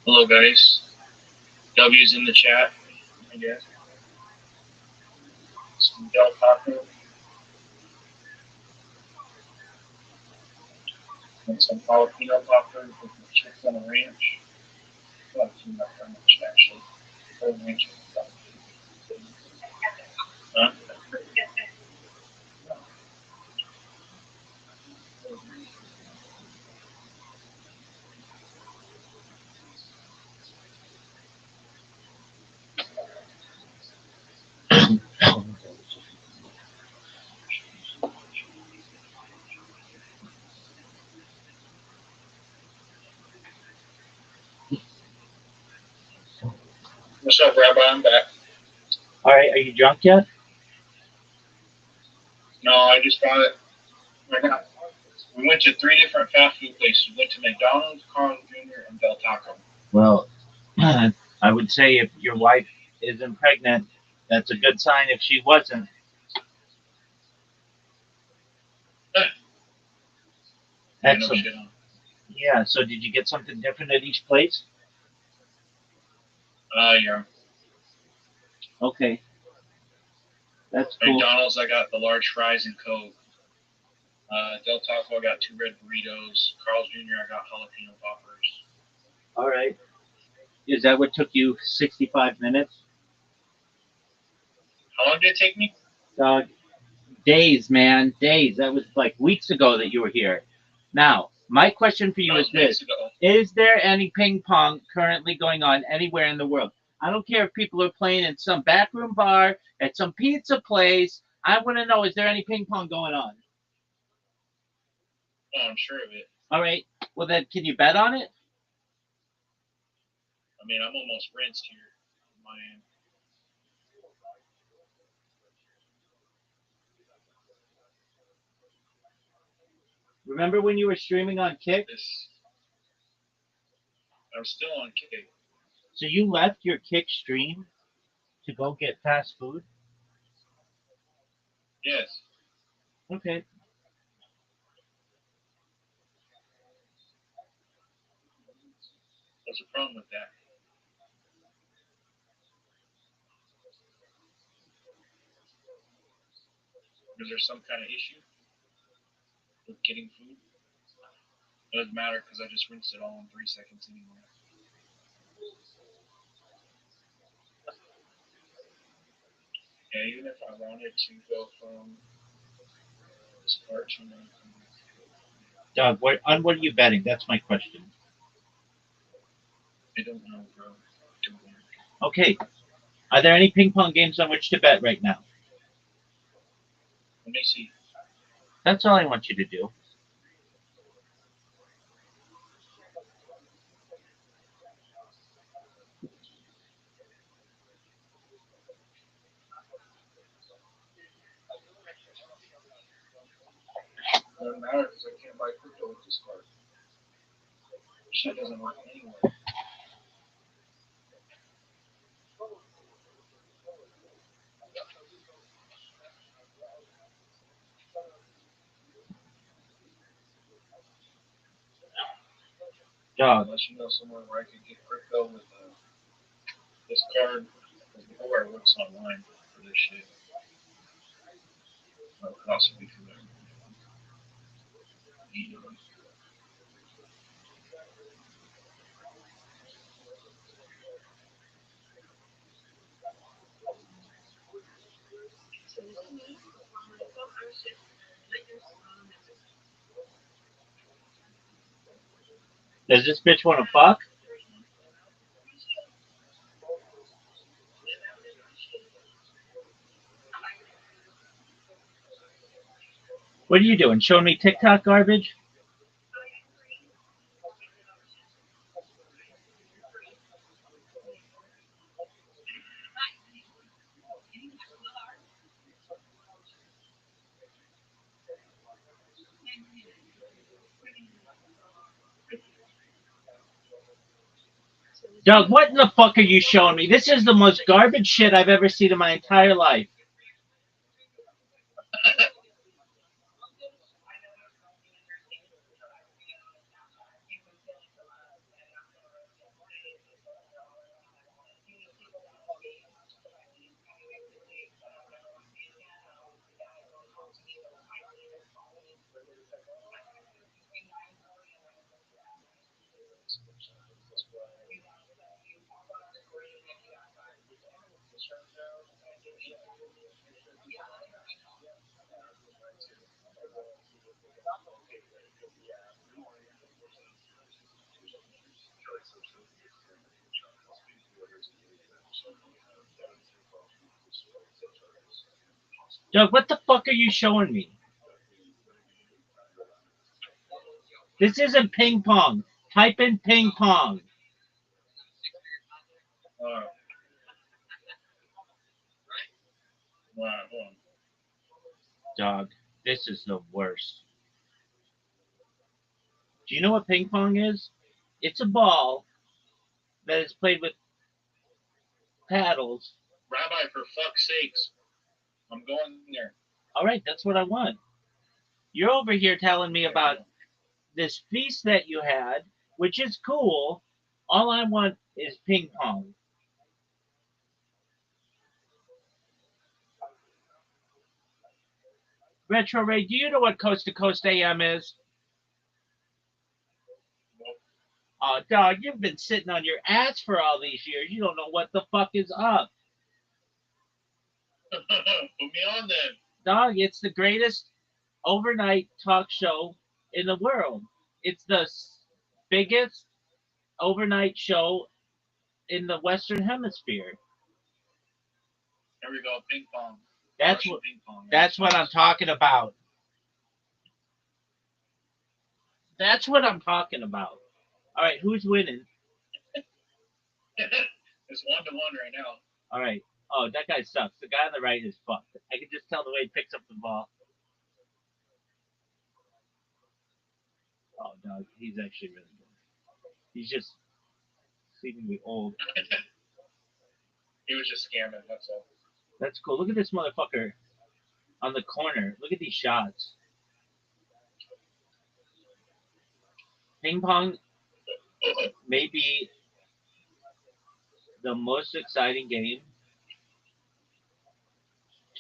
Hello, guys. W's in the chat, I guess. Some Del Taco. And some jalapeno poppers with the chips on a ranch. Well, it's not very much, actually. Whole ranch and stuff. Huh? What's up, Rabbi? I'm back. All right, are you drunk yet? No, I just got it. We went to 3 different fast food places. We went to McDonald's, Carl's Jr., and Del Taco. Well, I would say if your wife isn't pregnant, that's a good sign. If she wasn't, Yeah, no excellent. shit on. Yeah. So did you get something different at each place? Yeah. Okay, that's cool. McDonald's, I got the large fries and Coke. Del Taco, I got 2 red burritos. Carl's Jr., I got jalapeno poppers. All right. Is that what took you 65 minutes? How long did it take me? Days, man, days. That was like weeks ago that you were here. Now, my question for you That is was this: weeks ago. is there any ping pong currently going on anywhere in the world? I don't care if people are playing in some backroom bar, at some pizza place. I want to know, is there any ping pong going on? Oh, I'm sure of it. All right. Well, then, can you bet on it? I mean, I'm almost rinsed here on my end. Remember when you were streaming on Kick? I'm still on Kick. So you left your Kick stream to go get fast food? Yes. Okay. What's the problem with that? Is there some kind of issue with getting food? It doesn't matter because I just rinsed it all in 3 seconds anyway. Yeah, even if I wanted to go from this part to my. Doug, what are you betting? That's my question. I don't know, bro. Don't know. Okay. Are there any ping pong games on which to bet right now? Let me see. That's all I want you to do. It doesn't matter because I can't buy crypto with this card. Shit doesn't work anyway. Dog. Unless you know somewhere where I could get crypto with this card. Because before I works online for this shit. That would also be for them. Does this bitch want to fuck? What are you doing? Showing me TikTok garbage? Doug, what in the fuck are you showing me? This is the most garbage shit I've ever seen in my entire life. Doug, what the fuck are you showing me? This isn't ping pong. Type in ping pong. Wow, hold on. Dog, this is the worst. Do you know what ping pong is? It's a ball that is played with paddles. Rabbi, for fuck's sakes, I'm going there. All right, that's what I want. You're over here telling me about this feast that you had, which is cool. All I want is ping pong. Retro Ray, do you know what Coast to Coast AM is? Oh, dog, you've been sitting on your ass for all these years. You don't know what the fuck is up. Put me on then. Dog, it's the greatest overnight talk show in the world. It's the biggest overnight show in the Western Hemisphere. Here we go, ping pong. That's Russian what ping pong. that's what I'm talking about. That's what I'm talking about. All right, who's winning? It's 1-1 right now. All right. Oh, that guy sucks. The guy on the right is fucked. I can just tell the way he picks up the ball. Oh, no, he's actually really good. He's just seemingly old. He was just scamming, that's all. That's cool. Look at this motherfucker on the corner. Look at these shots. Ping pong may be the most exciting game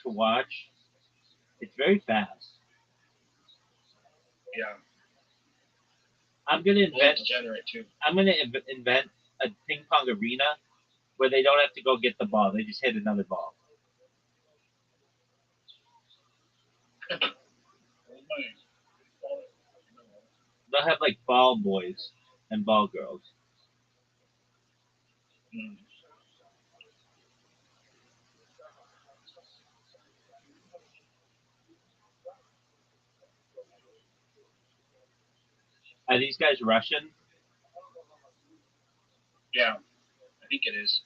to watch. It's very fast. Yeah. I'm gonna invent. Degenerate too. I'm gonna invent a ping pong arena where they don't have to go get the ball. They just hit another ball. They'll have like ball boys and ball girls. Mm. Are these guys Russian? Yeah, I think it is.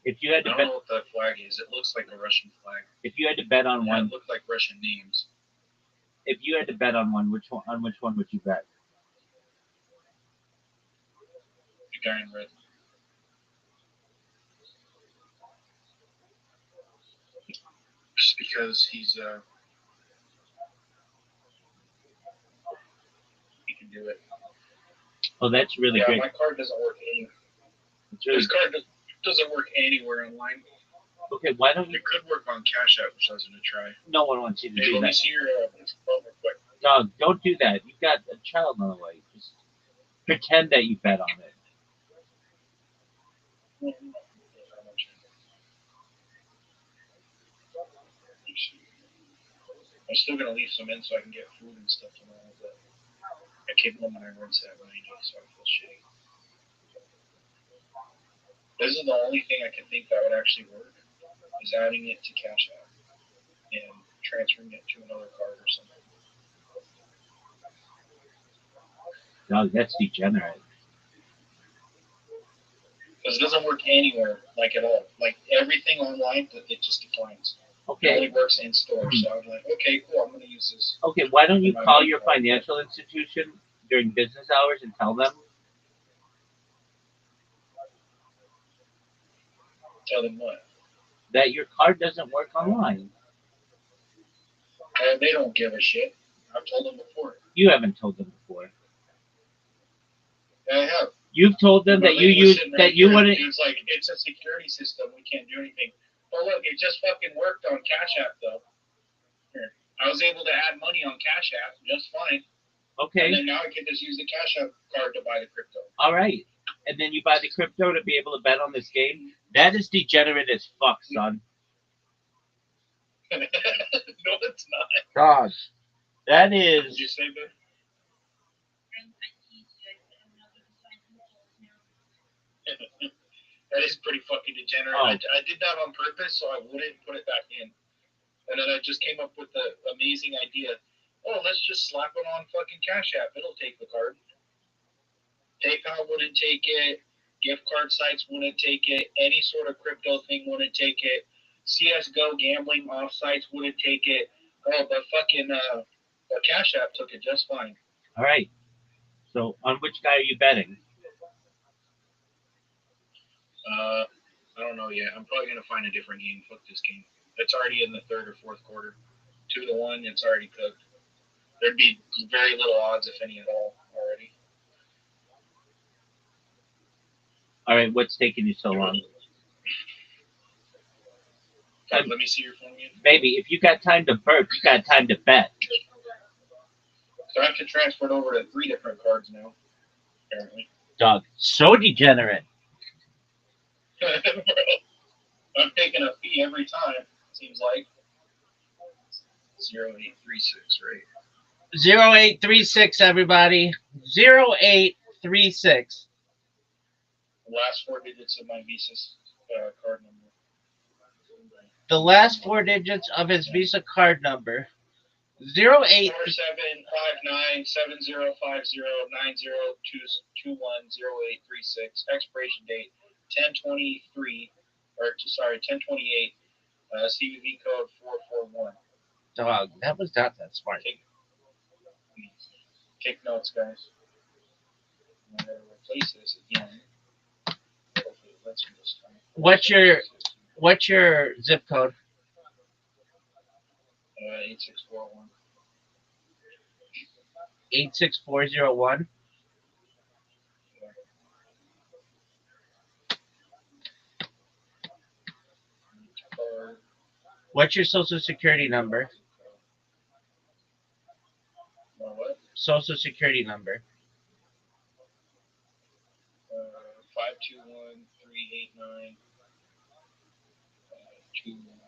If you had I to don't bet, know what that flag is. It looks like a Russian flag. if you had to bet on Yeah, one, it looked like Russian names. if you had to bet on one, which one would you bet? The guy in red. Just because he can do it. Oh, that's really Yeah, great. my card doesn't work anywhere. It's really This card doesn't work anywhere online. okay. Why don't you? It could work on Cash App, which I was going to try. No one wants you to Hey, do let me that. see your phone real quick. Dog, don't do that. You've got a child on the way. Just pretend that you bet on it. I'm still going to leave some in so I can get food and stuff tomorrow, but I came home and I rinsed that money, so I feel shitty. This is the only thing I can think that would actually work, is adding it to Cash App and transferring it to another card or something. Dog, that's degenerate. Because it doesn't work anywhere, like at all. Like everything online, it just declines. It Okay. only works in store. So I'm like, okay, cool, I'm going to use this. Okay. Why don't you call your financial institution during business hours and tell them Tell them what? that your card doesn't work online? They don't give a shit. I've told them before. You haven't told them before. Yeah, I have. You've told them that you use that you want to. It's like, it's a security system. We can't do anything. But look, it just fucking worked on Cash App, though. Here. I was able to add money on Cash App just fine. Okay. And then now I can just use the Cash App card to buy the crypto. All right. and then you buy the crypto to be able to bet on this game. That is degenerate as fuck, son. No, it's not. God, that Did is. you say that? That is pretty fucking degenerate. Oh. I did that on purpose so I wouldn't put it back in. And then I just came up with the amazing idea. Oh, let's just slap it on fucking Cash App. It'll take the card. PayPal wouldn't take it. Gift card sites wouldn't take it. Any sort of crypto thing wouldn't take it. CSGO gambling off sites wouldn't take it. Oh, but fucking the Cash App took it just fine. All right. So, on which guy are you betting? I don't know yet. I'm probably gonna find a different game. Fuck this game. It's already in the third or fourth quarter. 2-1. It's already cooked. There'd be very little odds, if any at all, already. All right. What's taking you so long? Let me see your phone again. Baby, if you got time to burp, you got time to bet. So I have to transfer it over to 3 different cards now, apparently. Dog, so degenerate. I'm taking a fee every time, seems like. 0836, right? 0836, everybody. 0836. The last 4 digits of my Visa card number. The last 4 digits of his Visa card number. 08. 4759705090210836. Expiration date 10/23, or sorry, 10/28. CVV code 441. Dog, that was not that smart. Take notes, guys. I'm gonna replace this again. Hopefully it lets me this time. What's your zip code? 8641. 86401. What's your social security number? What? Social security number. 521-389-21.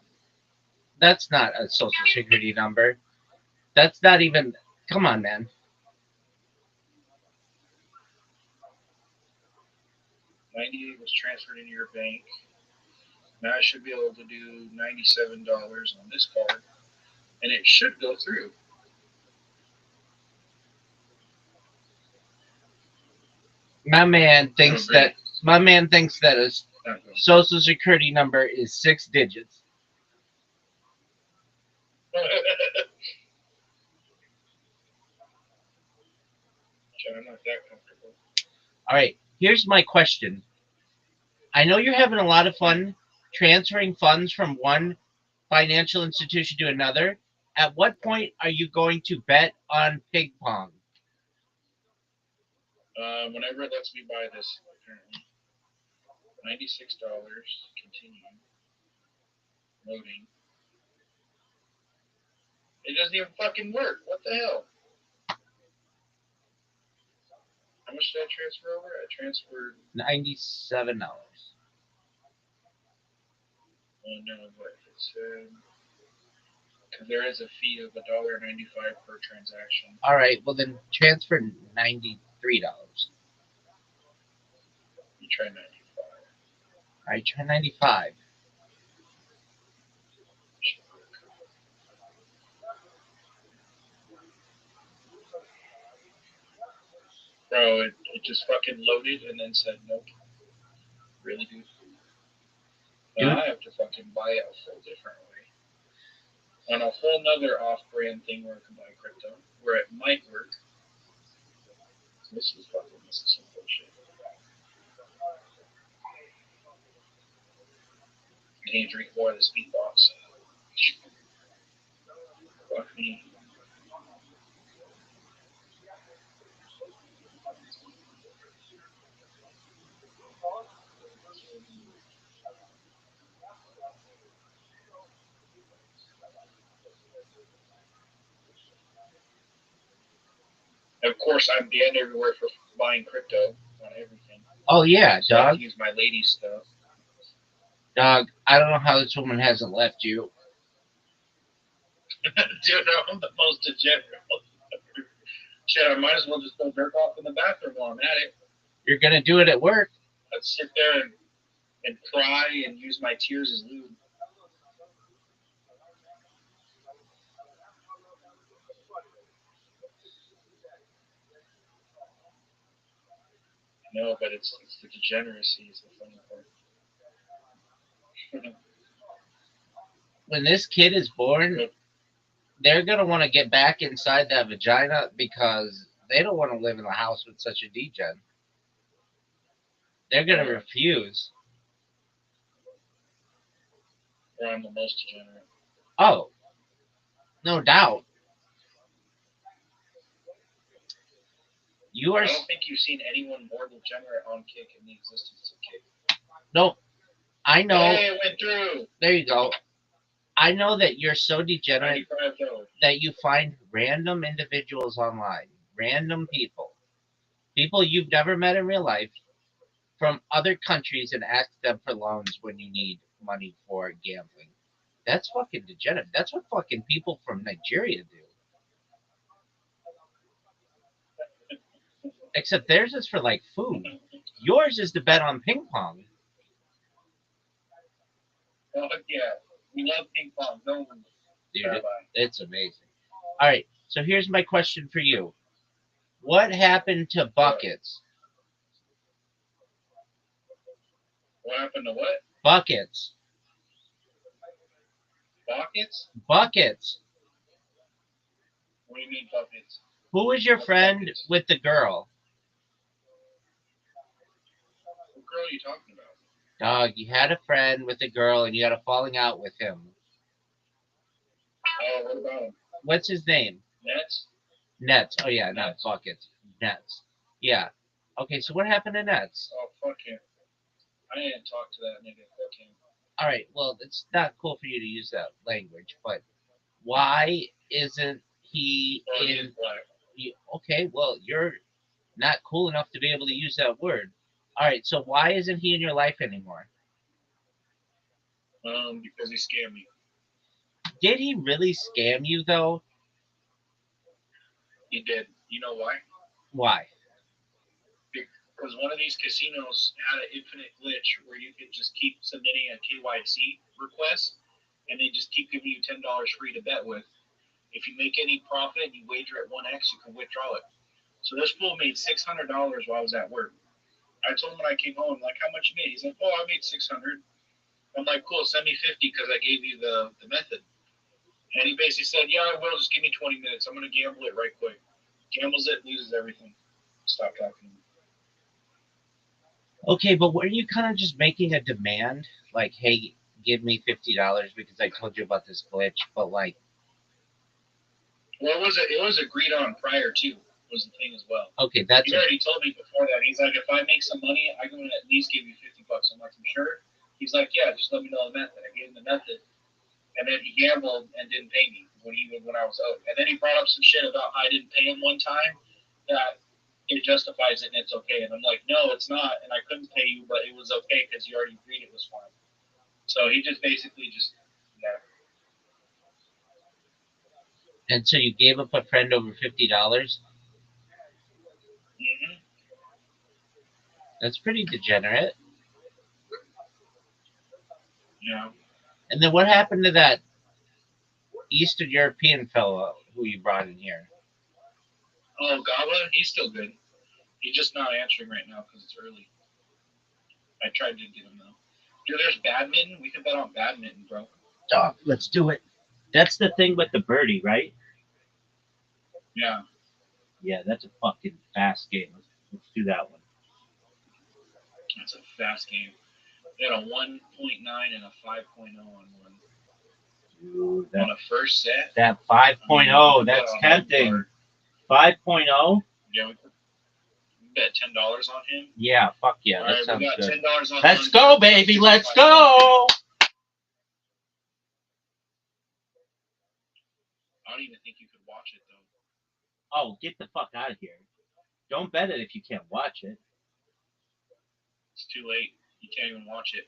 That's not a social security number. That's not even. Come on, man. 98 was transferred into your bank. Now I should be able to do $97 on this card, and it should go through. My man thinks that a social security number is 6 digits. I'm not that comfortable. All right, here's my question. I know you're having a lot of fun transferring funds from one financial institution to another. At what point are you going to bet on ping pong? Whenever it lets me buy this, apparently. $96. Continue. Loading. It doesn't even fucking work. What the hell? How much did I transfer over? I transferred $97. Oh no, what it said. Because there is a fee of $1.95 per transaction. All right, well then transfer $93. You try 95. All right, try 95. Bro, it just fucking loaded and then said nope. Really, dude? Now I have to fucking buy it a whole different way. On a whole nother off-brand thing where I can buy crypto, where it might work. This is some bullshit. Can you drink more of this beatbox? Fuck me. Of course, I'm banned everywhere for buying crypto on everything. Oh yeah, So I dog. can use my lady stuff. Dog, I don't know how this woman hasn't left you. Dude, I'm the most degenerate. Shit, I might as well just go jerk off in the bathroom while I'm at it. You're gonna do it at work. I'd sit there and cry and use my tears as lube. No, but it's the degeneracy is the funny part. When this kid is born, they're gonna want to get back inside that vagina because they don't want to live in a house with such a degen. They're gonna refuse. Or I'm the most degenerate. Oh, no doubt. You are. I don't think you've seen anyone more degenerate on Kick in the existence of Kick. No, I know. Hey, it went through. There you go. I know that you're so degenerate 95 though. that you find random individuals online, random people you've never met in real life from other countries and ask them for loans when you need money for gambling. That's fucking degenerate. That's what fucking people from Nigeria do. Except theirs is for like food. Yours is to bet on ping pong. Oh yeah, we love ping pong. No, Dude, it's amazing. All right, so here's my question for you. What happened to buckets? What happened to what? Buckets. Buckets? Buckets. What do you mean buckets? Who was your friend with the girl? What girl are you talking about? Dog, you had a friend with a girl and you had a falling out with him. Oh, what about him? What's his name? Nets? Nets. Oh yeah, not buckets. Nets. Yeah. Okay, so what happened to Nets? Oh, fuck him. I didn't talk to that nigga. Fuck him. All right, well, it's not cool for you to use that language, but why isn't he Oh, he in? is black. Okay, well, you're not cool enough to be able to use that word. All right, so why isn't he in your life anymore? Because he scammed me. Did he really scam you though? He did. You know why? Why? Because one of these casinos had an infinite glitch where you could just keep submitting a KYC request, and they just keep giving you $10 free to bet with. If you make any profit and you wager at 1x, you can withdraw it. So this fool made $600 while I was at work. I told him when I came home, like, how much you made? He's like, oh, I made 600. I'm like, cool, send me 50 because I gave you the method. And he basically said, yeah, I will. Just give me 20 minutes. I'm going to gamble it right quick. Gambles it, loses everything. Stop talking to me. Okay, but weren't you kind of just making a demand? Like, hey, give me $50 because I told you about this glitch, but like. Well, it was agreed on prior to, was the thing as well. Okay, that's. He already told me before that. He's like, if I make some money, I'm going to at least give you $50. I'm like, I'm sure. He's like, yeah, just let me know the method. I gave him the method, and then he gambled and didn't pay me when I was owed. And then he brought up some shit about I didn't pay him one time that it justifies it and it's okay. And I'm like, no, it's not. And I couldn't pay you, but it was okay because you already agreed it was fine. So he just basically just yeah. And so you gave up a friend over $50? Mm-hmm. That's pretty degenerate. Yeah. And then what happened to that Eastern European fellow who you brought in here? Oh, Gaba, he's still good. He's just not answering right now because it's early. I tried to get him though. Dude, there's badminton. We could bet on badminton, bro. Dog, let's do it. That's the thing with the birdie, right? Yeah. Yeah, that's a fucking fast game. Let's do that one. That's a fast game. They had a 1.9 and a 5.0 on one. Dude, on a first set? That 5.0, that's tempting. 5.0? Yeah, we bet $10 on him. Yeah, fuck yeah. All That right, sounds we got good. $10 on Let's go, baby. Let's go. I don't even think you could watch it, though. Oh, get the fuck out of here. Don't bet it if you can't watch it. too late. You can't even watch it.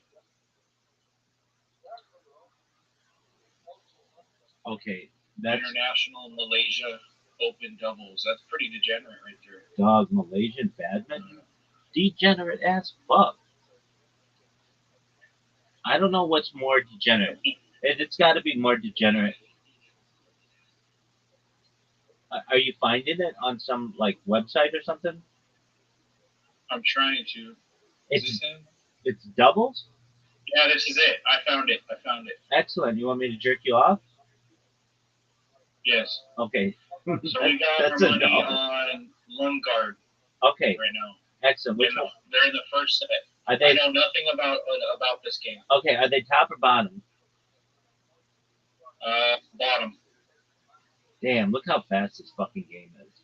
Okay, that's International Malaysia Open doubles. That's pretty degenerate right there. dog Malaysian badminton. Degenerate as fuck. I don't know what's more degenerate. It's got to be more degenerate. Are you finding it on some like website or something? I'm trying to. Is It's this him? it's doubles. Yeah, this is it. I found it. Excellent. You want me to jerk you off? Yes. Okay. So we got That's our a money no. on Lundgaard Okay. right now. Excellent. Which one? They're in the first set. Are I they know nothing about this game. okay? Are they top or bottom? Bottom. Damn! Look how fast this fucking game is.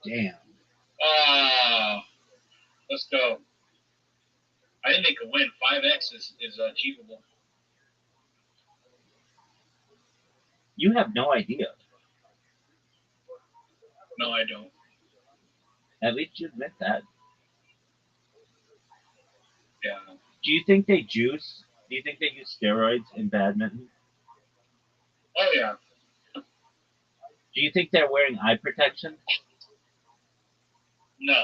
Damn. Let's go. I think they could win. 5x is achievable. You have no idea. No, I don't. At least you admit that. Yeah. Do you think they juice? Do you think they use steroids in badminton? Oh yeah. Do you think they're wearing eye protection? No.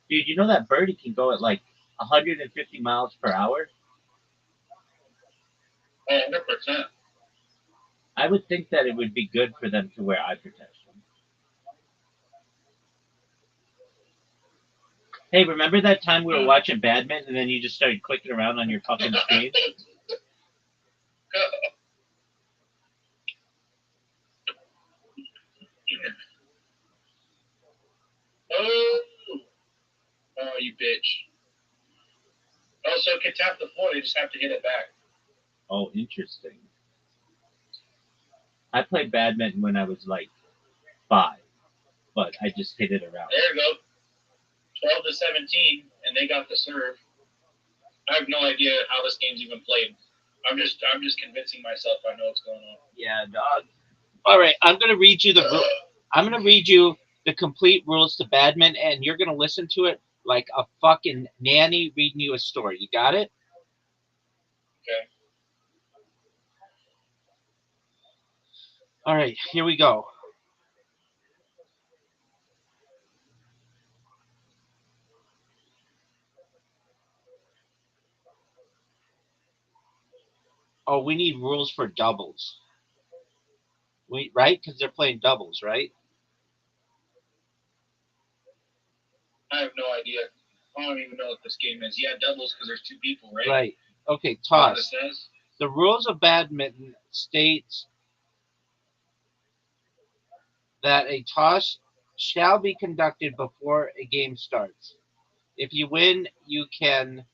Dude, you know that birdie can go at like 150 miles per hour? Oh, 100%. I would think that it would be good for them to wear eye protection. Hey, remember that time we were watching badminton and then you just started clicking around on your fucking screen? Oh, you bitch. Oh, so it can tap the floor. You just have to hit it back. Oh, interesting. I played badminton when I was like 5, but I just hit it around. There you go. 12 to 17, and they got the serve. I have no idea how this game's even played. I'm just convincing myself I know what's going on. Yeah, dog. All right, I'm gonna read you the complete rules to badminton, and you're gonna listen to it like a fucking nanny reading you a story. You got it? Okay. All right, here we go. Oh, we need rules for doubles. Right? Because they're playing doubles, right? I have no idea. I don't even know what this game is. Yeah, doubles because there's 2 people, right? Right. Okay, That's what it toss. says. The rules of badminton states that a toss shall be conducted before a game starts. If you win, you can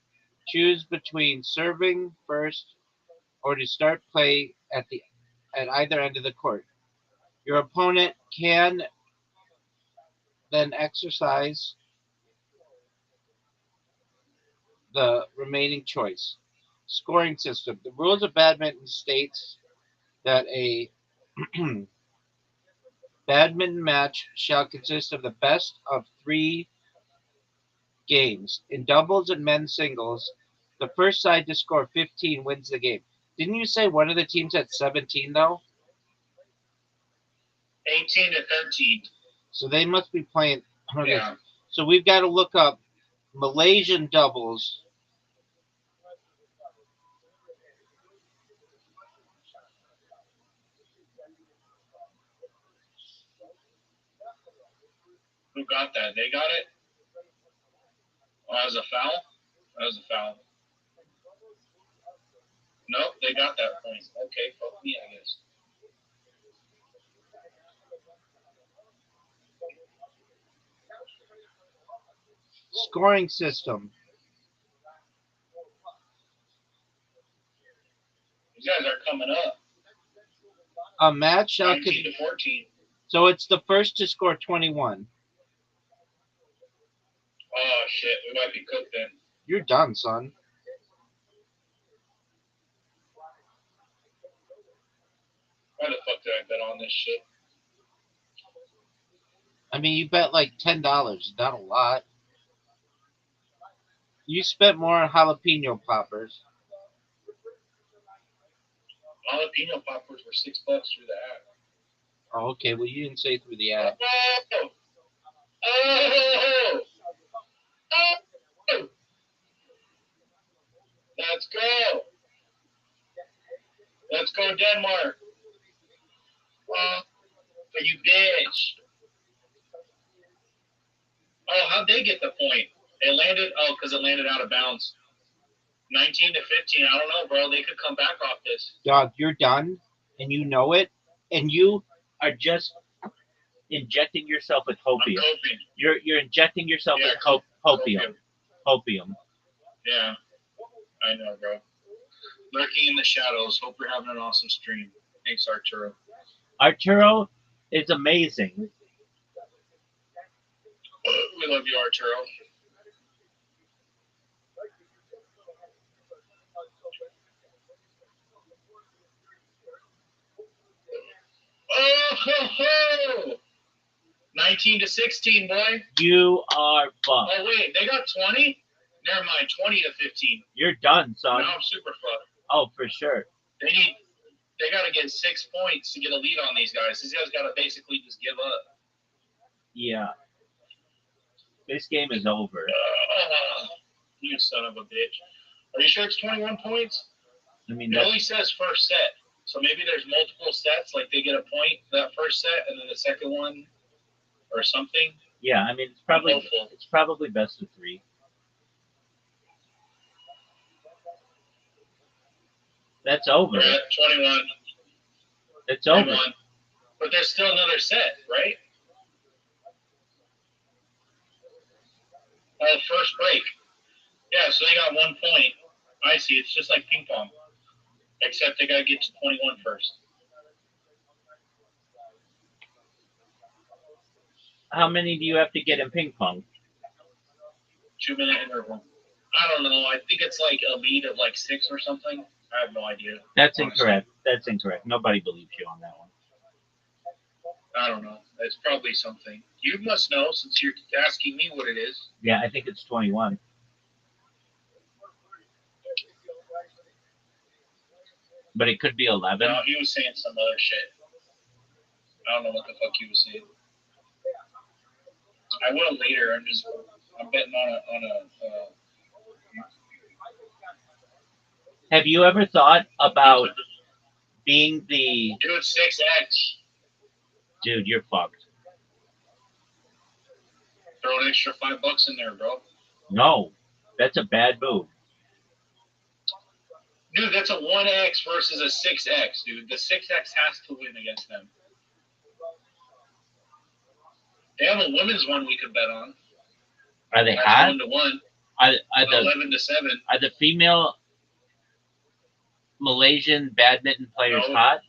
choose between serving first or to start play at either end of the court. Your opponent can then exercise the remaining choice. Scoring system. The rules of badminton states that a badminton match shall consist of the best of 3 games. In doubles and men's singles, the first side to score 15 wins the game. Didn't you say one of the teams had 17 though? 18 to 13. So they must be playing. Okay. Yeah. So we've got to look up Malaysian doubles. Who got that? They got it? Oh, that was a foul? That was a foul. Nope, they got that point. Okay, fuck me, I guess. Scoring system. These guys are coming up. A match shall 19 to 14. So it's the first to score 21. Oh, shit. We might be cooked then. You're done, son. Why the fuck did I bet on this shit? I mean, you bet like $10, not a lot. You spent more on jalapeno poppers. Jalapeno poppers were $6 through the app. Oh, okay. Well, you didn't say through the app. Oh! Oh! Oh! Let's go! Let's go, Denmark! Oh, you bitch! Oh, how'd they get the point? It landed, because it landed out of bounds. 19 to 15. I don't know, bro. They could come back off this. Dog, you're done, and you know it, and you are just injecting yourself with I'm hopium. coping. You're injecting yourself Yeah, with hopium. Hopium. Yeah, I know, bro. Lurking in the shadows. Hope you're having an awesome stream. Thanks, Arturo. Arturo is amazing. We love you, Arturo. Oh, ho, ho! 19 to 16, boy. You are fucked. Oh, wait. They got 20? Never mind. 20 to 15. You're done, son. Now I'm super fucked. Oh, for sure. They got to get 6 points to get a lead on these guys. These guys got to basically just give up. Yeah. This game is over. You son of a bitch. Are you sure it's 21 points? I mean, It only says first set. So maybe there's multiple sets. Like they get a point that first set and then the second one or something. yeah. I mean, it's probably best of 3. That's over. We're at 21. It's over. 21. But there's still another set, right? Oh, first break. Yeah, so they got 1 point. I see. It's just like ping pong. Except they got to get to 21 first. How many do you have to get in ping pong? 2-minute interval. I don't know. I think it's like a lead of like 6 or something. I have no idea. That's honestly. incorrect. That's incorrect. Nobody believes you on that one. I don't know. It's probably something. You must know since you're asking me what it is. Yeah, I think it's 21. But it could be 11. No, he was saying some other shit. I don't know what the fuck he was saying. I will later. I'm betting on a Have you ever thought about being the dude 6x. dude? You're fucked. Throw an extra $5 in there, bro. No, that's a bad move. Dude, that's a 1x versus a 6x, dude. The 6x has to win against them. They have a women's one we could bet on. Are they That's hot? 1 to 1. Are the 11 to 7. are the female Malaysian badminton players No. hot?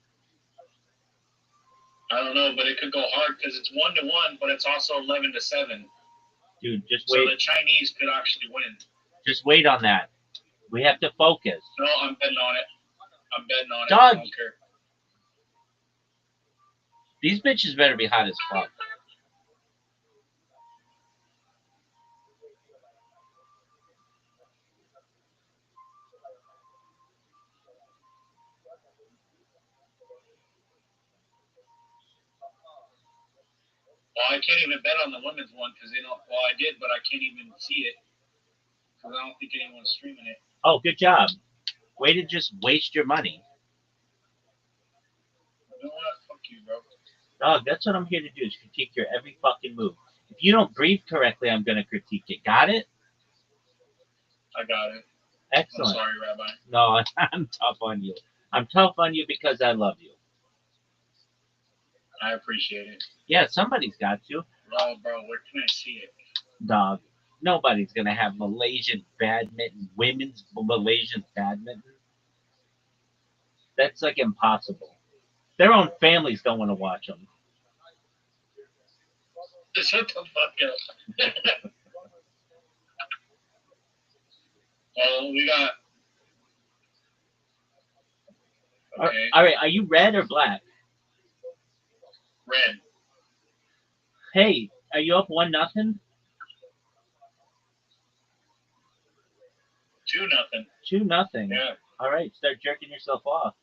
I don't know, but it could go hard because it's 1 to 1, but it's also 11 to 7. Dude, just So wait. the Chinese could actually win. Just wait on that. We have to focus. No, I'm betting on it. I'm betting on it. Dog. I don't care. These bitches better be hot as fuck. Well, I can't even bet on the women's one because they don't. Well, I did, but I can't even see it because I don't think anyone's streaming it. Oh, good job. Way to just waste your money. You know what? Fuck you, bro. Dog, that's what I'm here to do, is critique your every fucking move. If you don't breathe correctly, I'm going to critique it. Got it? I got it. Excellent. I'm sorry, Rabbi. No, I'm tough on you. I'm tough on you because I love you. I appreciate it. Yeah, somebody's got to. Well, bro, where can I see it? Dog, nobody's going to have Malaysian badminton, women's Malaysian badminton. That's like impossible. Their own families don't want to watch them. Shut the fuck up. Well, we got. Okay. All right, are you red or black? Red. Hey, are you up 1-0? 2-0. 2-0. Yeah. All right, start jerking yourself off.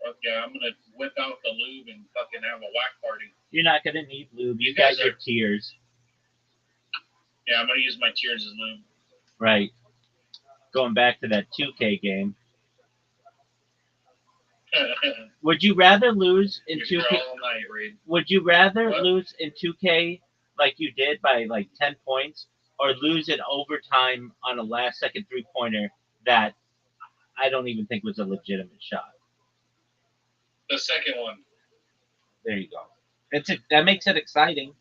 Okay, I'm gonna whip out the lube and fucking have a whack party. You're not gonna need lube. You You got guys your are- tears. Yeah, I'm gonna use my tears as lube. Right. Going back to that 2K game. Would you rather lose in You're 2K? all night, Reed. Would you rather What? lose in 2K like you did by like 10 points, or lose in overtime on a last-second three-pointer that I don't even think was a legitimate shot? The second one. There you go. That makes it exciting.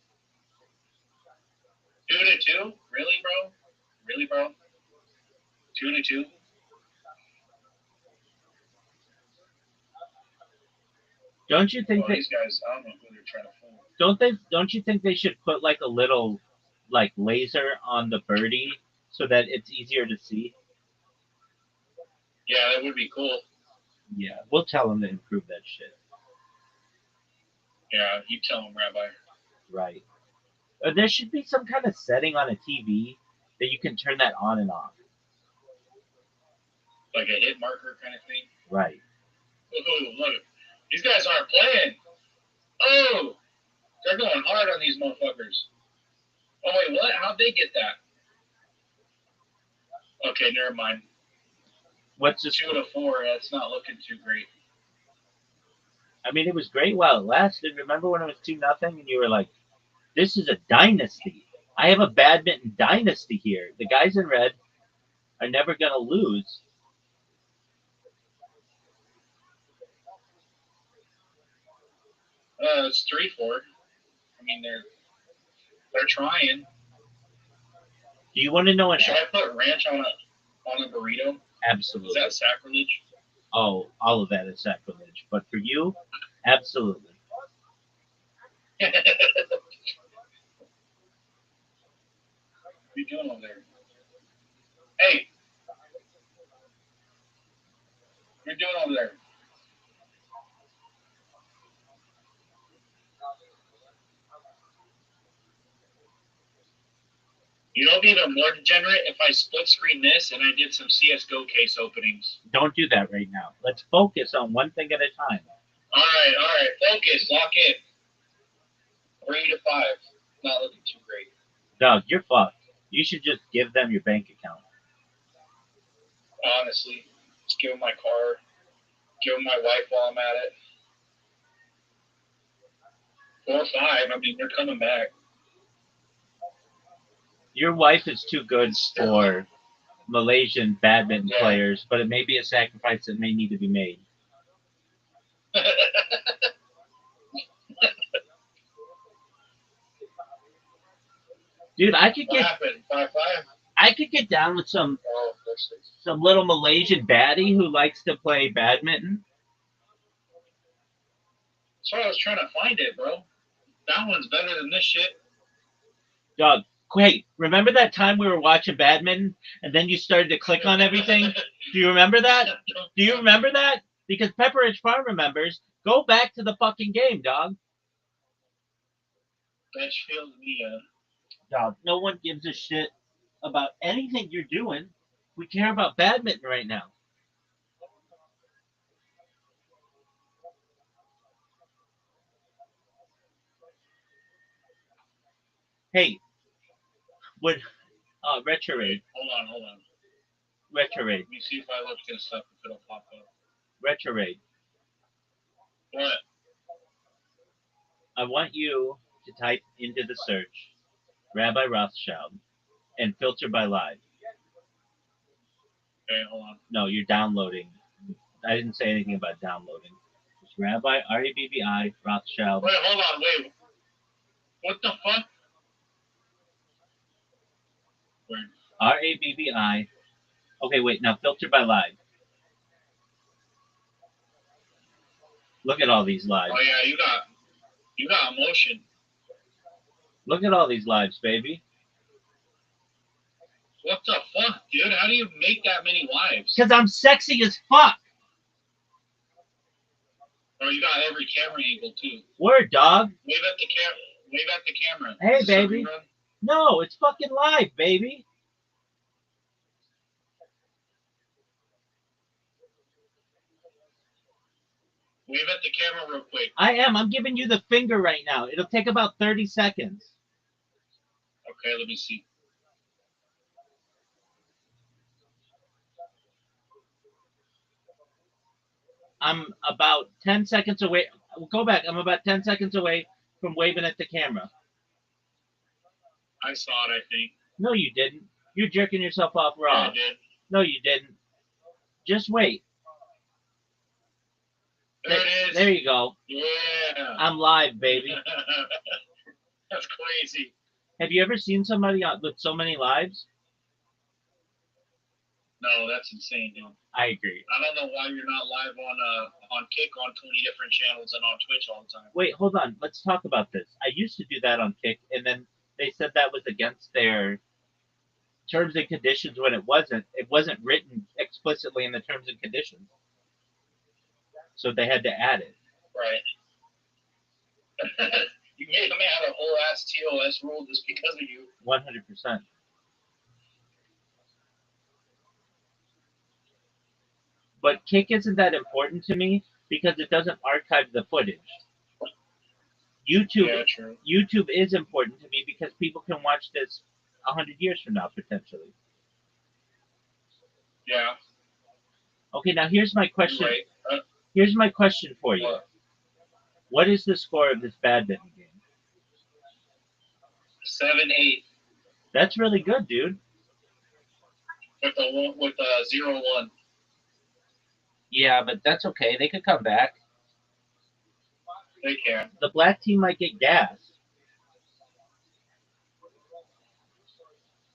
2-2? Really, bro? Really, bro? 2-2? Don't you think Well, that? these guys, I don't know who they're trying to fool. Don't you think they should put like a little like laser on the birdie so that it's easier to see? Yeah, that would be cool. Yeah, we'll tell them to improve that shit. Yeah, you tell them, Rabbi. Right. There should be some kind of setting on a TV that you can turn that on and off. Like a hit marker kind of thing. Right. Oh, look. These guys aren't playing. Oh! They're going hard on these motherfuckers. Oh, wait, what? How'd they get that? Okay, never mind. What's this? 2-4. That's not looking too great. I mean, it was great while it lasted. Remember when it was 2-0 and you were like, "This is a dynasty. I have a badminton dynasty here. The guys in red are never gonna lose." It's 3-4. I mean, they're trying. Do you want to know an Should I put ranch on a burrito? Is absolutely? that sacrilege? Oh, all of that is sacrilege. But for you, absolutely. What are you doing over there? Hey! What are you doing over there? You know, it'd be even more degenerate if I split screen this and I did some CSGO case openings. Don't do that right now. Let's focus on one thing at a time. All right. Focus. Lock in. 3-5. Not looking too great. Doug, you're fucked. You should just give them your bank account. Honestly. Just give them my car. Give them my wife while I'm at it. 4-5. I mean, they're coming back. Your wife is too good for Malaysian badminton Yeah. players, but it may be a sacrifice that may need to be made. Dude, I could What get happened? 5-5? I could get down with some Oh, that's it. little Malaysian baddie who likes to play badminton. That's why I was trying to find it, bro. That one's better than this shit. Doug, wait, remember that time we were watching badminton and then you started to click on everything? Do you remember that? Do you remember that? Because Pepperidge Farm remembers. Go back to the fucking game, dog. That fills me up. Dog, no one gives a shit about anything you're doing. We care about badminton right now. Hey, would Retrograde. Hold on. Retrograde. Let me see if I look this up, if it'll pop up. Retrograde. What? I want you to type into the search Rabbi Rothschild and filter by live. Okay, hold on. No, you're downloading. I didn't say anything about downloading. It's Rabbi Rabbi Rothschild. Wait, hold on, wait. What the fuck? Wait. Rabbi. Okay, wait. Now filter by live. Look at all these lives. Oh yeah, you got emotion. Look at all these lives, baby. What the fuck, dude? How do you make that many lives? Because I'm sexy as fuck. Oh, you got every camera angle too. Word, dog. Wave at the camera. Wave at the camera. Hey, Is this a baby. rerun? No, it's fucking live, baby. Wave at the camera real quick. I am. I'm giving you the finger right now. It'll take about 30 seconds. Okay, let me see. I'm about 10 seconds away. Go back. I'm about 10 seconds away from waving at the camera. I saw it, I think. No, you didn't. You're jerking yourself off Yeah, raw. I did. No, you didn't. Just wait. There it is. There you go. Yeah. I'm live, baby. That's crazy. Have you ever seen somebody with so many lives? No, that's insane, dude. I agree. I don't know why you're not live on Kick on 20 different channels and on Twitch all the time. Wait, hold on. Let's talk about this. I used to do that on Kick, and then they said that was against their terms and conditions when it wasn't. It wasn't written explicitly in the terms and conditions. So they had to add it. Right. You made them add a whole ass TOS rule just because of you. 100%. But Kick isn't that important to me because it doesn't archive the footage. YouTube is important to me because people can watch this 100 years from now, potentially. Yeah. Okay, now here's my question. Right. Here's my question for you. What is the score of this badminton game? 7-8. That's really good, dude. With a 0-1. Yeah, but that's okay. They could come back. They can. The black team might get gassed.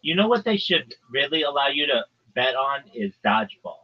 You know what they should really allow you to bet on is dodgeball.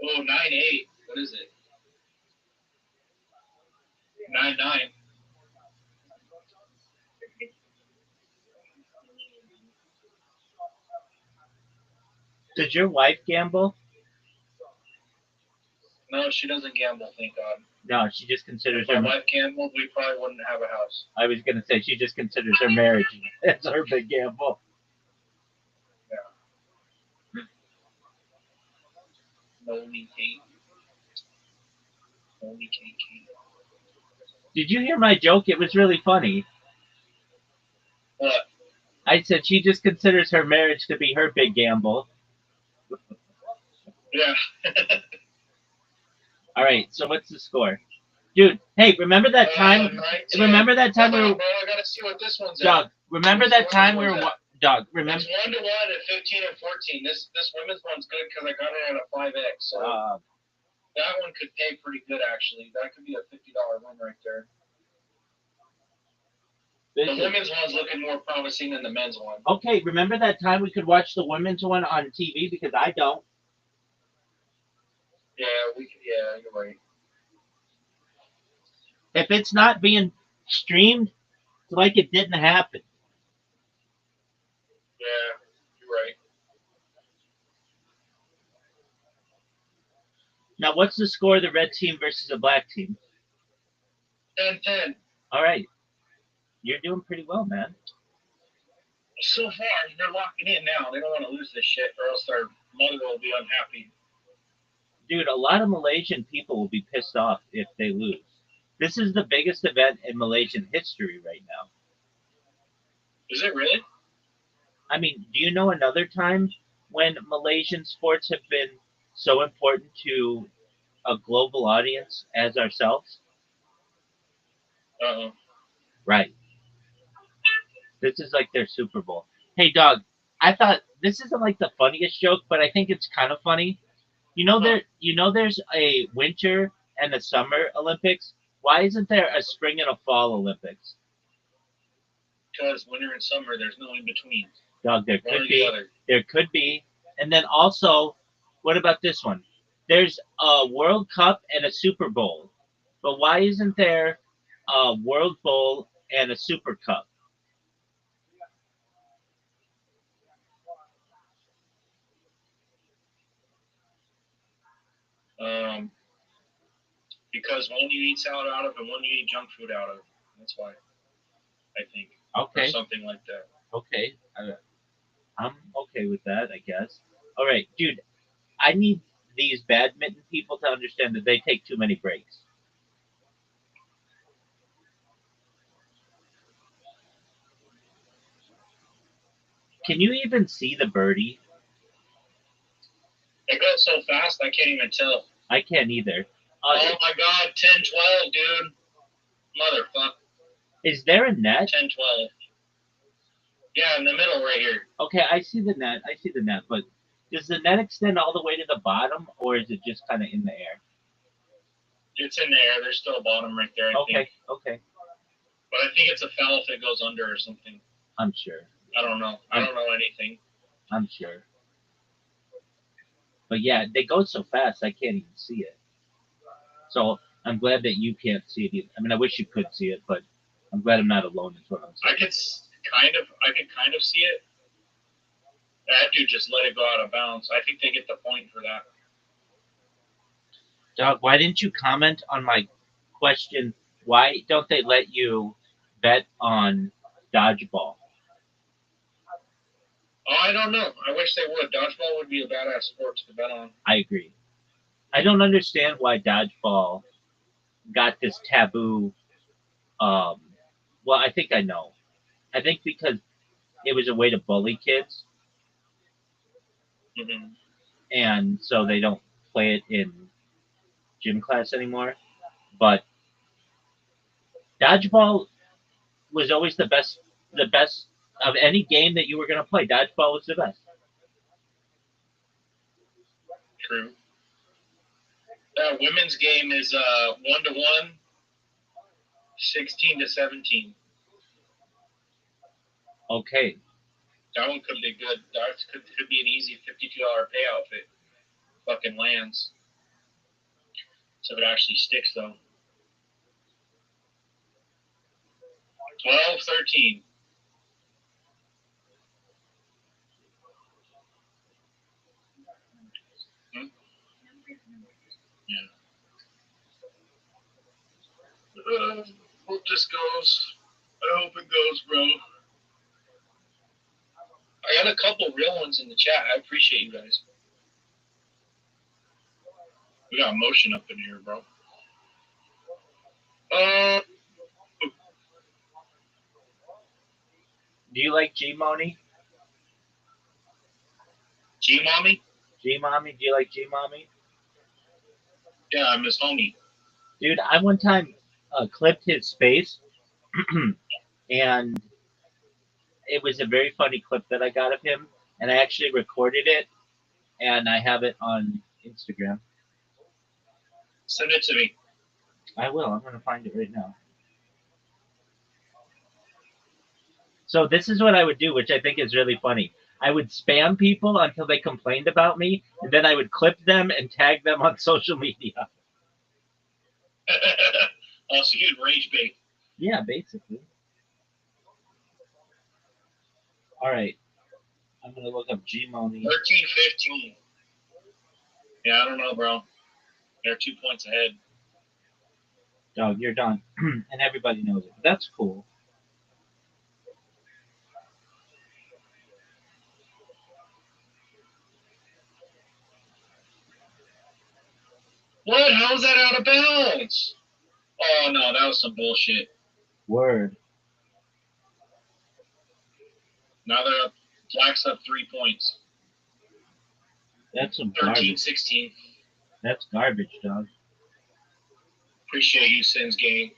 Oh, 9-8. What is it? 9-9. Does your wife gamble? No, she doesn't gamble, thank God. No, she just considers If her. my wife gambled, we probably wouldn't have a house. I was gonna say she just considers her marriage as her big gamble. Yeah. Holy Kate. Holy Kate. Did you hear my joke? It was really funny. What? I said she just considers her marriage to be her big gamble. Yeah. All right, so what's the score? Dude, hey, remember that time? 19. Remember that time Hold we on, were. bro, I gotta see what this one's Doug, at. remember that time we were. Doug, remember. It's 1-1 at 15 and 14. This women's one's good because I got it at a 5x. So that one could pay pretty good, actually. That could be a $50 win right there. The women's one's looking more promising than the men's one. Okay, remember that time we could watch the women's one on TV because I don't. Yeah, yeah, you're right. If it's not being streamed, it's like it didn't happen. Yeah, you're right. Now, what's the score of the red team versus the black team? 10-10. All right. You're doing pretty well, man. So far, they're locking in now. They don't want to lose this shit, or else their mother will be unhappy. Dude, a lot of Malaysian people will be pissed off if they lose. This is the biggest event in Malaysian history right now. Is it really? I mean, do you know another time when Malaysian sports have been so important to a global audience as ourselves? Uh-oh. Right. This is like their Super Bowl. Hey, dog. I thought this isn't like the funniest joke, but I think it's kind of funny. There's a winter and a summer Olympics. Why isn't there a spring and a fall Olympics? Because winter and summer, there's no in between. Dog, there One or could the be. other. There could be. And then also, what about this one? There's a World Cup and a Super Bowl. But why isn't there a World Bowl and a Super Cup? Because one you eat salad out of and one you eat junk food out of. That's why, I think. Okay. Or something like that. Okay. I'm okay with that, I guess. All right, dude. I need these badminton people to understand that they take too many breaks. Can you even see the birdie? It goes so fast, I can't even tell. I can't either. Oh my god, 10-12, dude. Motherfucker. Is there a net? 10-12. Yeah, in the middle right here. Okay, I see the net. But does the net extend all the way to the bottom, or is it just kind of in the air? It's in the air. There's still a bottom right there, I think. Okay. But I think it's a foul if it goes under or something. I'm sure. I don't know. I don't know anything. I'm sure. But yeah, they go so fast, I can't even see it. So I'm glad that you can't see it either. I mean, I wish you could see it, but I'm glad I'm not alone. Is what I'm saying. I could kind of see it. That dude just let it go out of bounds. I think they get the point for that. Doug, why didn't you comment on my question? Why don't they let you bet on dodgeball? Oh, I don't know. I wish they would. Dodgeball would be a badass sport to bet on. I agree. I don't understand why dodgeball got this taboo. Well, I think I know. I think because it was a way to bully kids, Mm-hmm. and so they don't play it in gym class anymore. But dodgeball was always the best of any game that you were going to play. Dodgeball was the best. True. That women's game is 1-1, 16-17. Okay. That one could be good. That could be an easy $52 payout if it fucking lands. So if it actually sticks, though. 12-13. Yeah. Hope this goes. I hope it goes, bro. I got a couple real ones in the chat. I appreciate you guys. We got motion up in here, bro. Do you like G-Money? G-Mommy? G-Mommy? Do you like G-Mommy? Yeah, I miss homie. Dude, I one time clipped his face, and it was a very funny clip that I got of him, and I actually recorded it, and I have it on Instagram. Send it to me. I will. I'm going to find it right now. So this is what I would do, which I think is really funny. I would spam people until they complained about me, and then I would clip them and tag them on social media. Oh, so you'd rage bait. Yeah, basically. All right. I'm going to look up G-Money. 13-15. Yeah, I don't know, bro. They're 2 points ahead. Dog, you're done. And everybody knows it. That's cool. What? How's that out of bounds? Oh, no, that was some bullshit. Word. Now they're up. Black's up 3 points. That's some 13, garbage. 16. That's garbage, dog. Appreciate you, Sins Gang.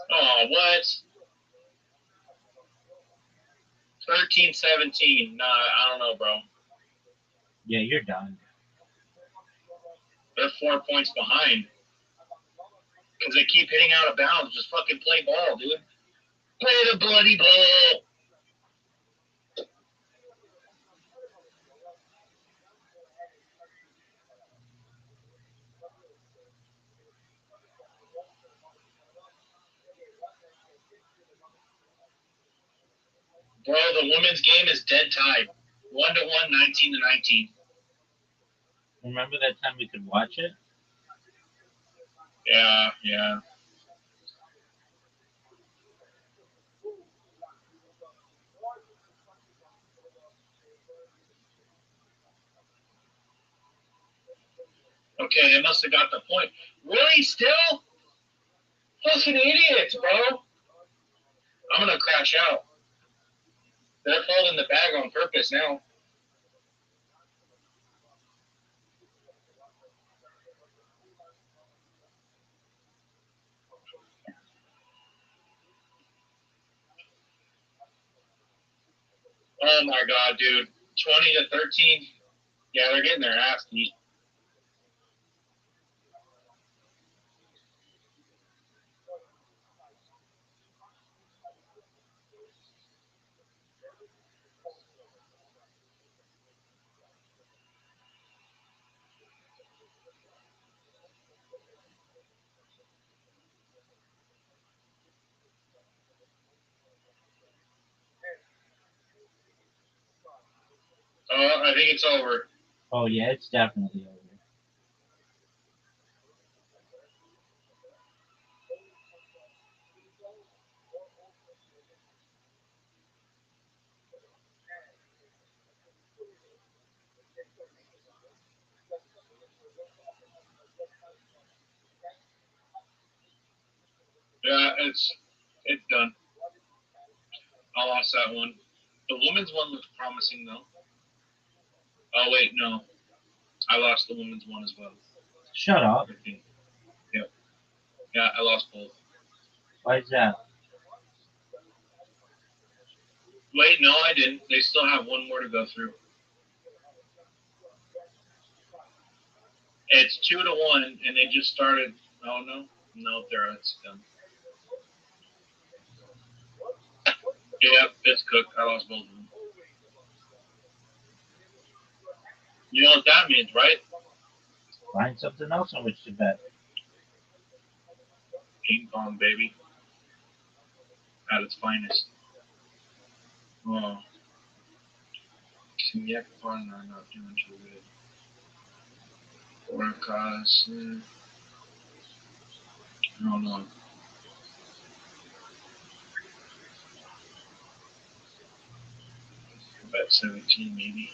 Oh, what? 13, 17. Nah, I don't know, bro. Yeah, you're done. They're 4 points behind. Because they keep hitting out of bounds. Just fucking play ball, dude. Play the bloody ball. Bro, the women's game is dead tied. 1-1, 19-19. Remember that time we could watch it? Yeah, yeah. Okay, they must have got the point. Really, still? Fucking idiots, bro. I'm gonna crash out. They're holding the bag on purpose now. Oh my god, dude. 20-13. Yeah, they're getting their ass beat. I think it's over. Oh yeah, it's definitely over. Yeah, it's done. I lost that one. The women's one looks promising though. Oh wait, no. I lost the women's one as well. Shut up. Yep. Yeah, I lost both. Why is that? Wait, no, I didn't. They still have one more to go through. It's 2-1, and they just started. Oh no, it's done. Yep, it's cooked. I lost both of them. You know what that means, right? Find something else on which to bet. Ping pong, baby, at its finest. Oh, Kinyak fun are not doing too good. Orcas, I don't know. Bet 17 maybe.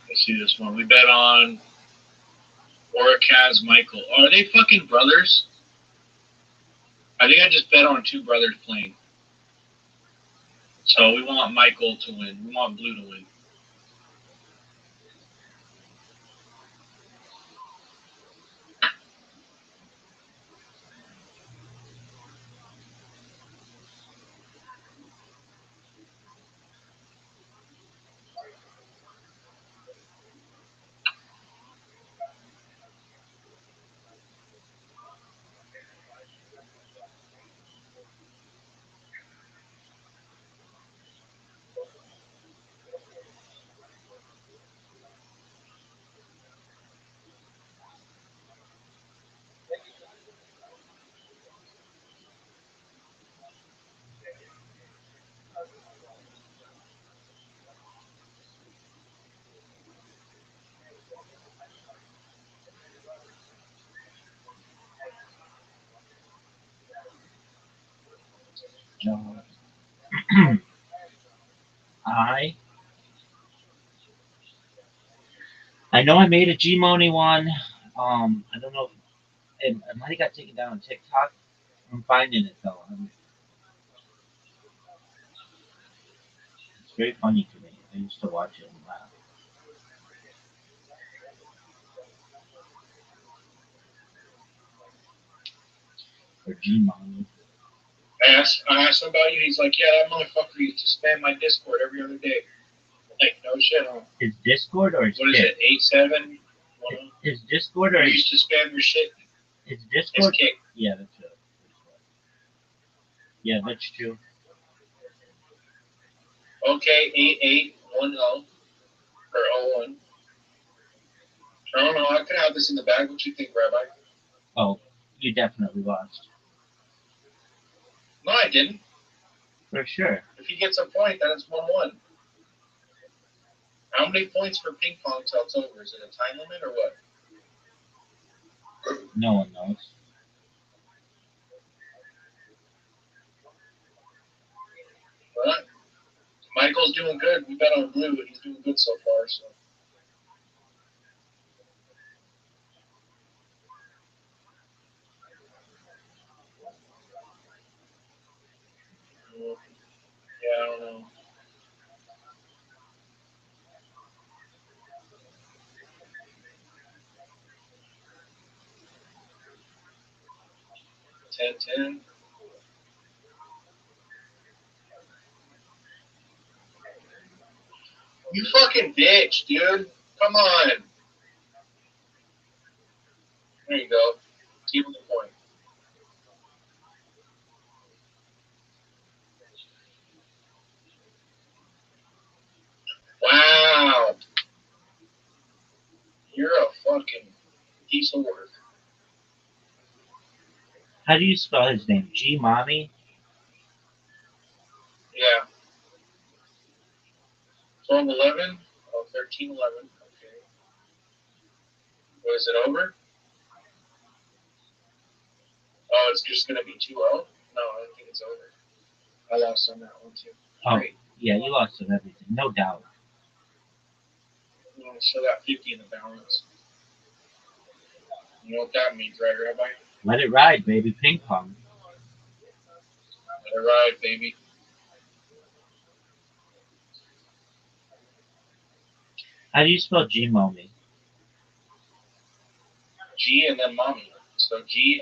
Let's see this one. We bet on Orcas Michael. Oh, are they fucking brothers? I think I just bet on two brothers playing. So we want Michael to win. We want Blue to win. I I know I made a Gmoney one. I don't know if it might have got taken down on TikTok. I'm finding it though. It's very funny to me. I used to watch it and laugh. Or Gmoney. I asked him about you. He's like, yeah, that motherfucker used to spam my Discord every other day. Like, no shit, huh? His Discord or his What is kick? it? 8-7? His Discord or He his, used to spam your shit. his His Discord? kick. Yeah, that's it. Yeah, that's true. Okay, 8810 or 01. I don't know. I could have this in the bag. What you think, Rabbi? Oh, you definitely lost. No, I didn't. For sure. If he gets a point, then it's 1-1. How many points for ping pong till it's over? Is it a time limit or what? No one knows. But Michael's doing good. We bet on blue, and he's doing good so far. So. Yeah, I don't know. Ten. You fucking bitch, dude. Come on. There you go. Keep the point. Wow. You're a fucking piece of work. How do you spell his name? Gmoney? Yeah. 12-11? Oh, 13-11. Okay. Was it over? Oh, it's just going to be 2-0? No, I don't think it's over. I lost on that one, too. Oh, Great. yeah, you lost on everything. No doubt. You know, still got 50 in the balance. You know what that means, right, Rabbi? Let it ride, baby. Ping pong. Let it ride, baby. How do you spell Gmoney? G and then mommy. So Gmommey.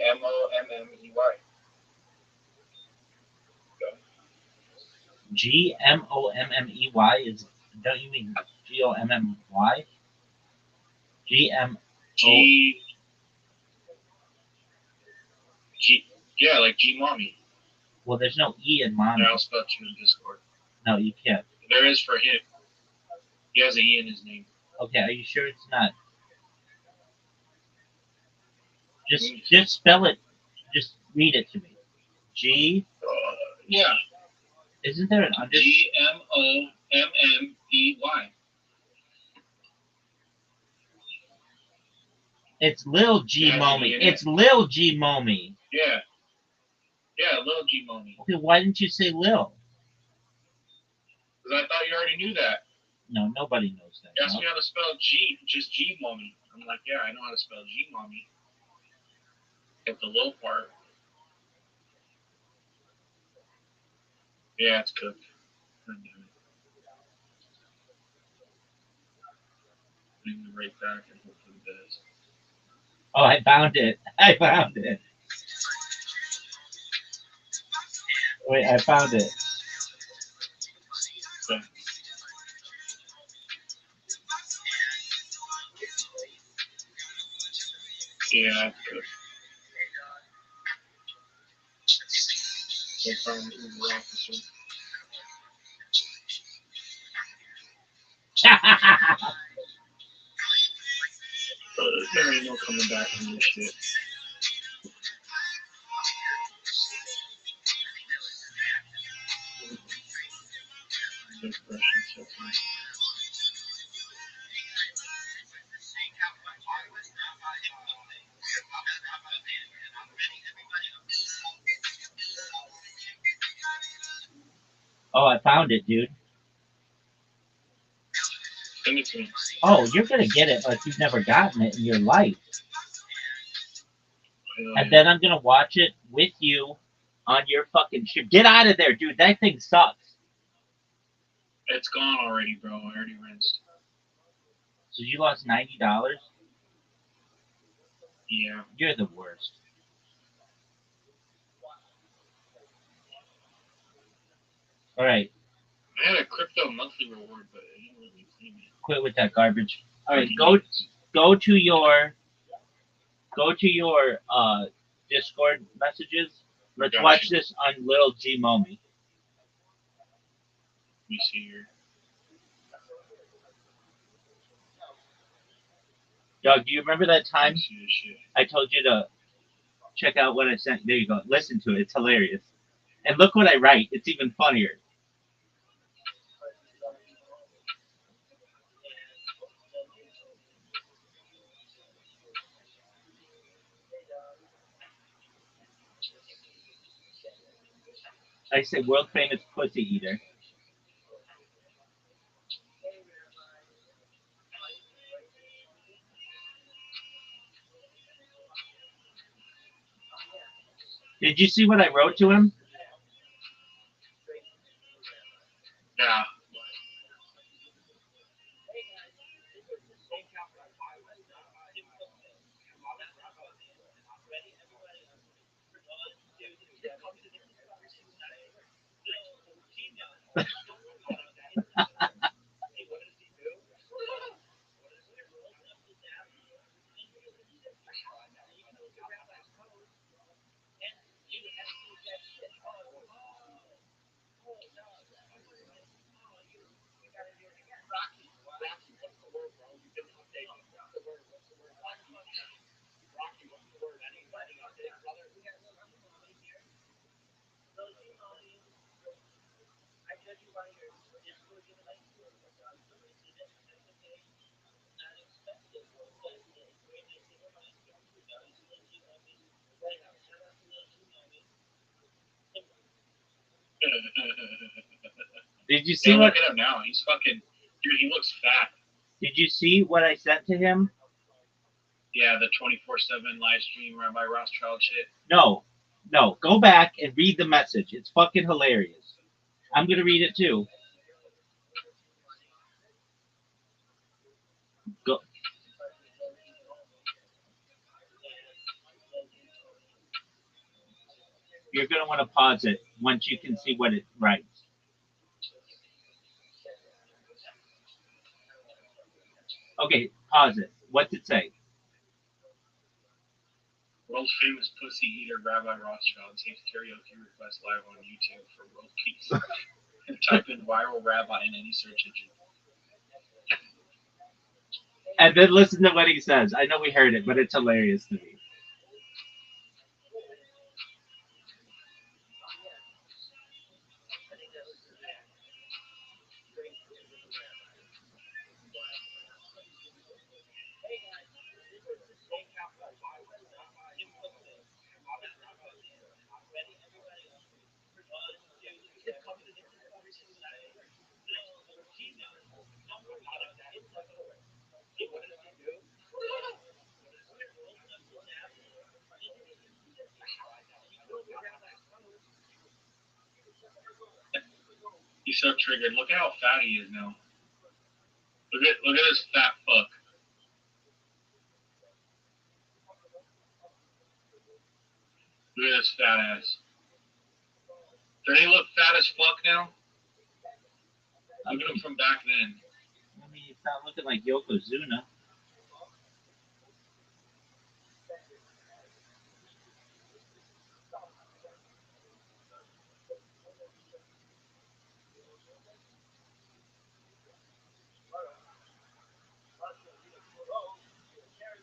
Gmommey is, don't you mean Gommy? Gm. G. Yeah, like G mommy. Well, there's no E in mommy. Yeah, I'll spell it to you in Discord. No, you can't. There is for him. He has an E in his name. Okay, are you sure it's not? Just spell it. Just read it to me. G. Yeah. Isn't there an under? Gmommey. It's Lil Gmoney. It's Lil Gmoney. Yeah. Yeah, Lil Gmoney. Okay, why didn't you say Lil? Because I thought you already knew that. No, nobody knows that. You asked me how to spell G, just G mommy. I'm like, yeah, I know how to spell G mommy. Get the low part. Yeah, it's cooked. Bring it right back and hope for the best. Oh, I found it. I found it. Wait, I found it. So, yeah, that's good. They found the Uber officer. There ain't no coming back from this shit. Oh, I found it, dude. Send it to me. Oh, you're gonna get it like you've never gotten it in your life. And then I'm gonna watch it with you on your fucking ship. Get out of there, dude. That thing sucks. It's gone already, bro. I already rinsed. So you lost $90? Yeah. You're the worst. All right, I had a crypto monthly reward, but I didn't really claim it. quit with that garbage. All right, go to your Discord messages. Let's watch this on Little G Mommy. Let me see here. Dog, do you remember that Let time me see this shit. I told you to check out what I sent? There you go. Listen to it. It's hilarious. And look what I write. It's even funnier. I say world famous pussy eater. Did you see what I wrote to him? Yeah. Did you see Yeah, what? look at him now. He's fucking. Dude, he looks fat. Did you see what I sent to him? Yeah, the 24/7 live stream Rabbi Rothschild shit. No. Go back and read the message. It's fucking hilarious. I'm gonna read it too. Go. You're gonna want to pause it once you can see what it writes. Okay, pause it. What's it say? World famous pussy eater Rabbi Rothschild takes karaoke request live on YouTube for world peace. And type in viral rabbi in any search engine. And then listen to what he says. I know we heard it, but it's hilarious to me. He's so triggered. Look at how fat he is now. Look at this fat fuck. Look at this fat ass. Doesn't he look fat as fuck now? Look at him from back then. I mean, he's not looking like Yokozuna.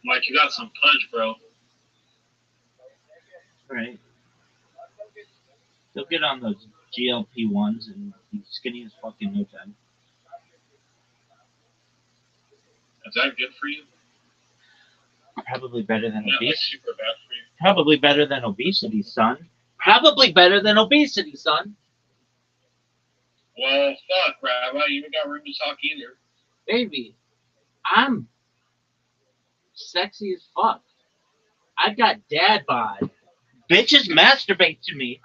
Mike, you got some punch, bro. Right. He'll get on those GLP-1s and be skinny as fuck in no time. Is that good for you? Probably better than Not like obesity. super bad for you. Probably better than obesity, son. Probably better than obesity, son. Well, fuck, Rabbi. You ain't got room to talk either. Baby, I'm sexy as fuck. I got dad bod. Bitches masturbate to me.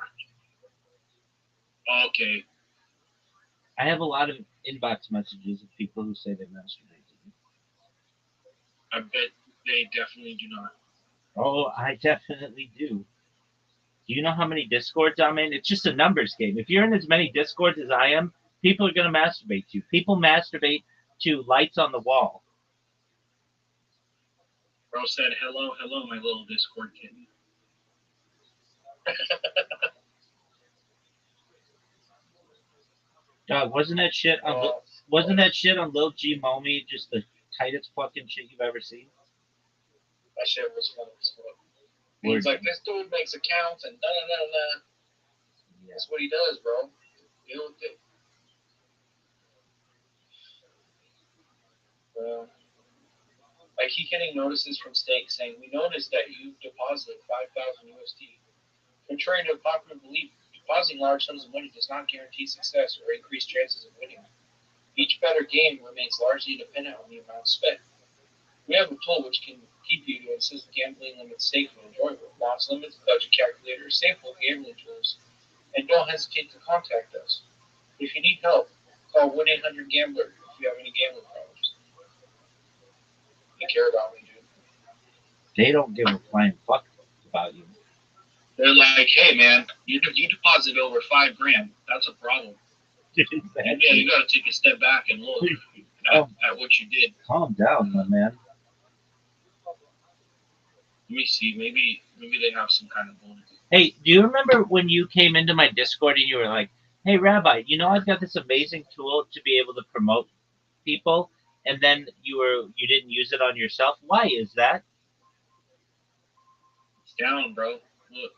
Okay. I have a lot of inbox messages of people who say they masturbate to me. I bet they definitely do not. Oh, I definitely do. Do you know how many discords I'm in? It's just a numbers game. If you're in as many discords as I am, people are going to masturbate to you. People masturbate to lights on the wall. Bro said, hello, hello, my little Discord kitten. Dog, wasn't that shit on Lil G Mommy just the tightest fucking shit you've ever seen? That shit was fun as fuck. Word. He's like, this dude makes accounts and da-da-da-da. Yeah. That's what he does, bro. Deal with it. Like, he getting notices from stakes saying, we noticed that you deposited 5,000 USD. Contrary to popular belief, depositing large sums of money does not guarantee success or increase chances of winning. Each bet or game remains largely dependent on the amount spent. We have a tool which can keep you to insist gambling limits safe and enjoyable. Loss limits, budget calculator, sample gambling tools, and don't hesitate to contact us. If you need help, call 1-800-GAMBLER if you have any gambling problems. They care about me, dude. They don't give a flying fuck about you. They're like, hey, man, you deposit over $5,000. That's a problem. Exactly. Yeah, you got to take a step back and look at what you did. Calm down, my man. Let me see. Maybe they have some kind of bonus. Hey, do you remember when you came into my Discord and you were like, hey, Rabbi, you know I've got this amazing tool to be able to promote people, and then you didn't use it on yourself? Why is that? It's down, bro. Look.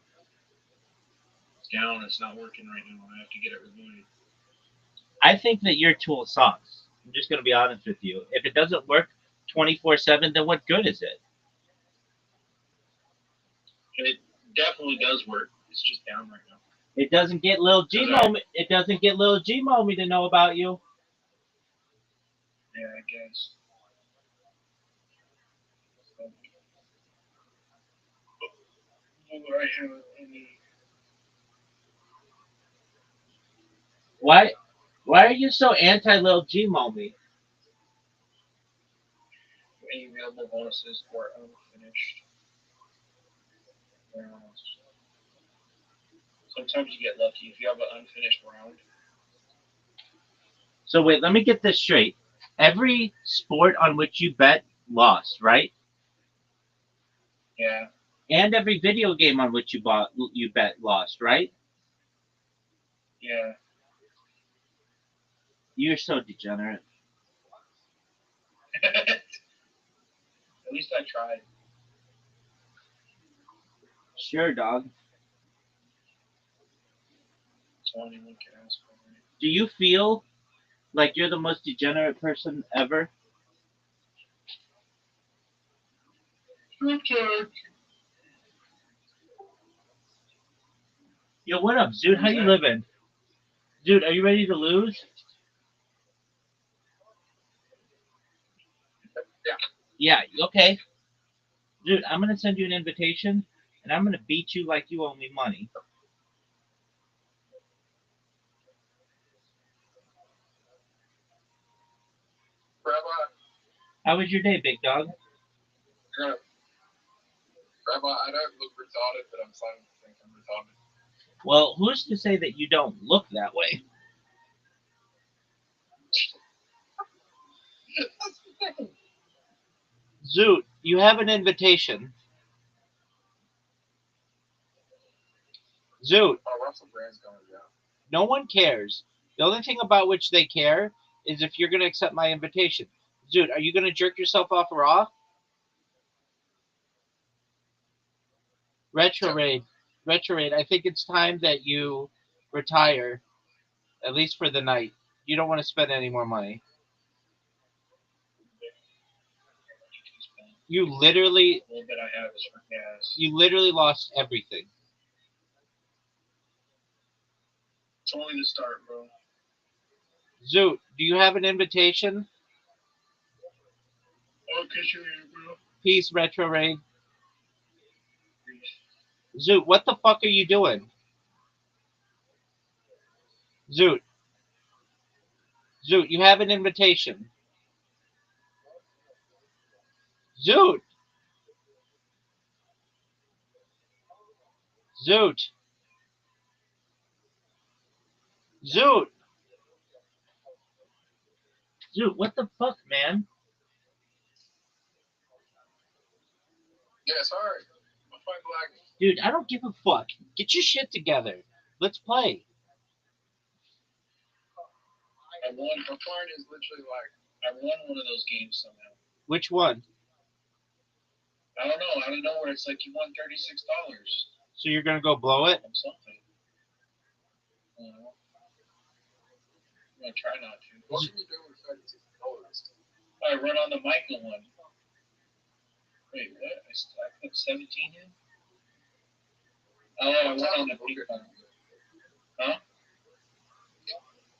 It's down. It's not working right now. I have to get it rebooted. I think that your tool sucks. I'm just going to be honest with you. If it doesn't work 24/7, then what good is it? It definitely does work. It's just down right now. It doesn't get Lil G Mommy. It doesn't get Lil G Mommy to know about you. Yeah, I guess. Will I have any? Why are you so anti Lil G Mommy? Any available bonuses for unfinished rounds? Sometimes you get lucky if you have an unfinished round. So wait, let me get this straight. Every sport on which you bet lost, right? Yeah. And every video game on which you bet lost, right? Yeah. You're so degenerate. At least I tried. Sure, dog. That's all anyone can ask for. Right? Do you feel like you're the most degenerate person ever? Okay. Yo, what up, dude? How you living? Dude, are you ready to lose? Yeah, okay. Dude, I'm going to send you an invitation, and I'm going to beat you like you owe me money. Rabbi, How was your day, big dog? Rabbi, I don't look retarded, but I'm starting to think I'm retarded. Well, who's to say that you don't look that way? Zoot, you have an invitation. Zoot. Oh, Russell Brand's going down. No one cares. The only thing about which they care is if you're going to accept my invitation. Zoot, are you going to jerk yourself off Raw? Retrograde, I think it's time that you retire, at least for the night. You don't want to spend any more money. You literally, The little bit I have is for gas. you literally lost everything. It's only the start, bro. Zoot, do you have an invitation? Oh, kiss your ear, bro. Peace, Retro Raid. Zoot, what the fuck are you doing? Zoot. Zoot, you have an invitation. Zoot. Zoot. Zoot. Zoot, what the fuck, man? Yeah, sorry. My phone's lagging. Dude, I don't give a fuck. Get your shit together. Let's play. I won. My phone is literally like. I won one of those games somehow. Which one? I don't know. Out of nowhere, it's like you won $36 So you're gonna go blow it? from something. I don't know. I'm gonna try not to. What can you do with $36? I run on the Michael one. Wait, what? I put 17 in? Oh, I went on the big one. Huh?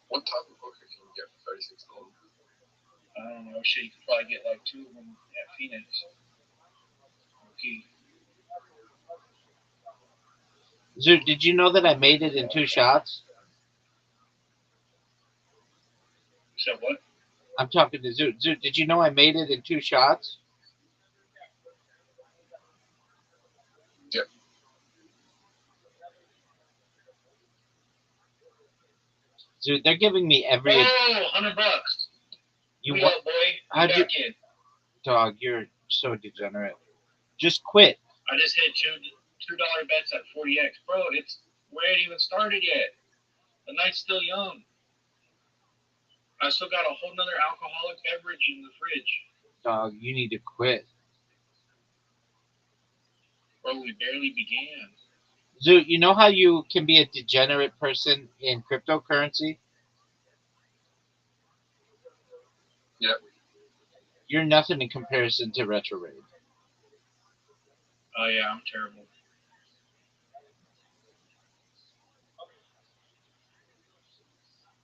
What type of hooker can you get for $36? I don't know. Shit, you could probably get like 2 of them at Phoenix. Okay. Zoot, did you know that I made it in 2 shots? So what? I'm talking to Zoot. Zoot, did you know I made it in 2 shots? Yep. Zoot, they're giving me every. Oh, $100. You We what? up, boy. How'd you, Back in. dog? You're so degenerate. Just quit. I just hit $2 bets at 40x. Bro, we ain't even started yet. The night's still young. I still got a whole nother alcoholic beverage in the fridge. Dog, you need to quit. Bro, we barely began. Zoot, you know how you can be a degenerate person in cryptocurrency? Yep. You're nothing in comparison to Retro Raid. Oh, yeah, I'm terrible.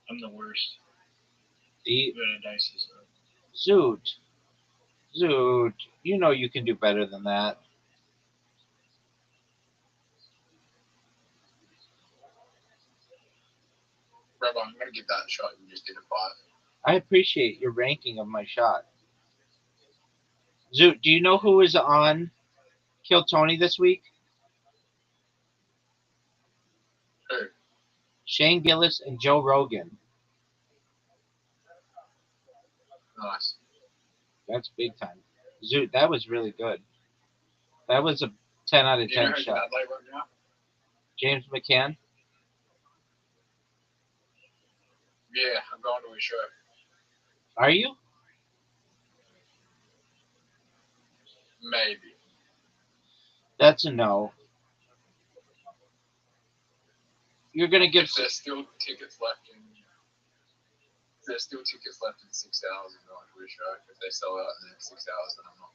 I'm the worst. The I'm gonna dice this up. Zoot, you know you can do better than that. Rabbi, I'm going to give that a shot. You just did a 5. I appreciate your ranking of my shot. Zoot, do you know who is on Kill Tony this week? Who? Shane Gillis and Joe Rogan. Nice. That's big time. Zoot, that was really good. That was a 10 out of Do you know 10 who's shot. in Adelaide right now? James McCann. Yeah, I'm going to his show. Are you? Maybe. That's a no. You're going to give... If there's still tickets left in... If there's still tickets left in 6 hours, I'm going to his show. If they sell out in the next 6 hours, then I'm not.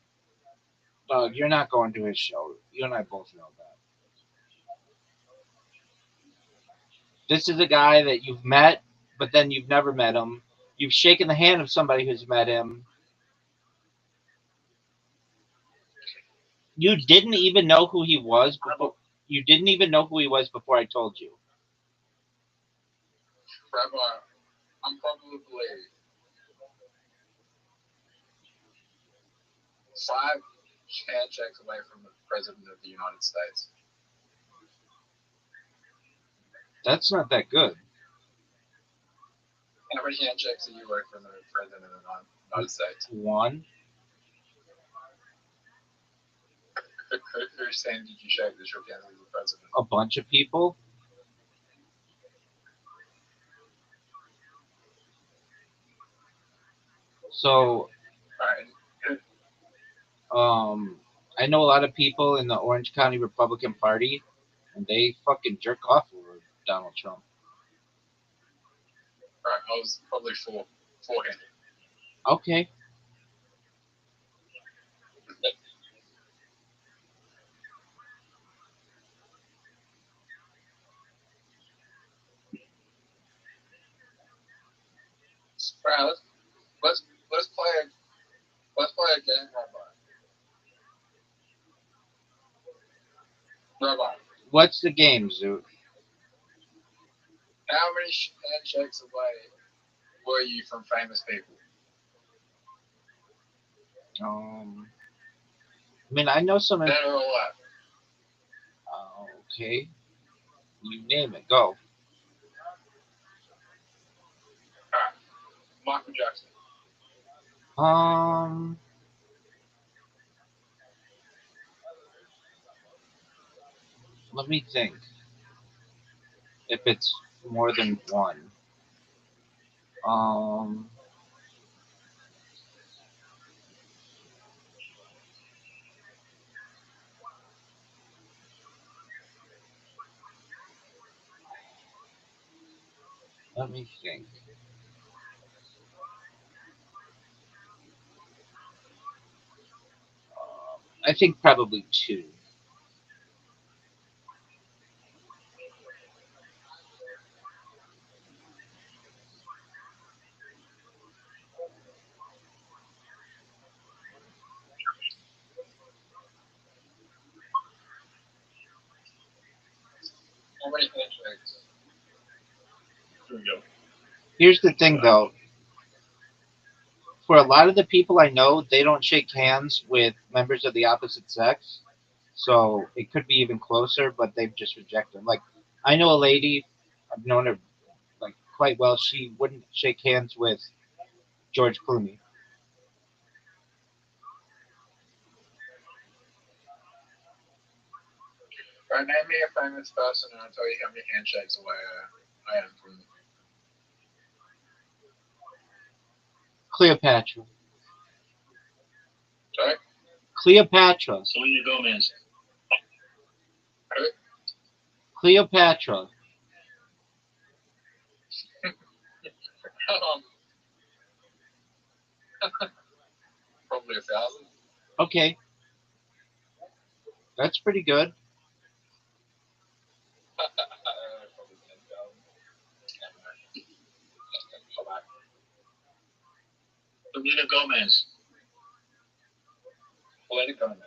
Doug, you're not going to his show. You and I both know that. This is a guy that you've met, but then you've never met him. You've shaken the hand of somebody who's met him. You didn't even know who he was before. You didn't even know who he was before I told you. Rabbi, I'm probably 5 handshakes away from the President of the United States. That's not that good. How many handshakes are you away from the President of the United States? 1. Whose hand did you shake that shook hands with the President? A bunch of people. So, I know a lot of people in the Orange County Republican Party, and they fucking jerk off over Donald Trump. Right, I was probably 4-handed. Okay. What's the game, Zoot? How many handshakes away were you from famous people? I mean, I know some. Dead or alive? Okay, you name it. Go. Alright. Michael Jackson. Um, Let me think. If it's more than one. Um, Let me think. I think probably two. How many handshakes? Here we go. Here's the thing, though. For a lot of the people I know, they don't shake hands with members of the opposite sex. So it could be even closer, but they've just rejected them. Like, I know a lady, I've known her like quite well. She wouldn't shake hands with George Clooney. Alright, name me a famous person and I'll tell you how many handshakes away I am from them. Cleopatra. Sorry? Cleopatra. Selena Gomez. Who? Cleopatra. Um, probably 1,000. Okay, that's pretty good. Probably 10,000. Selena Gomez. Selena Gomez.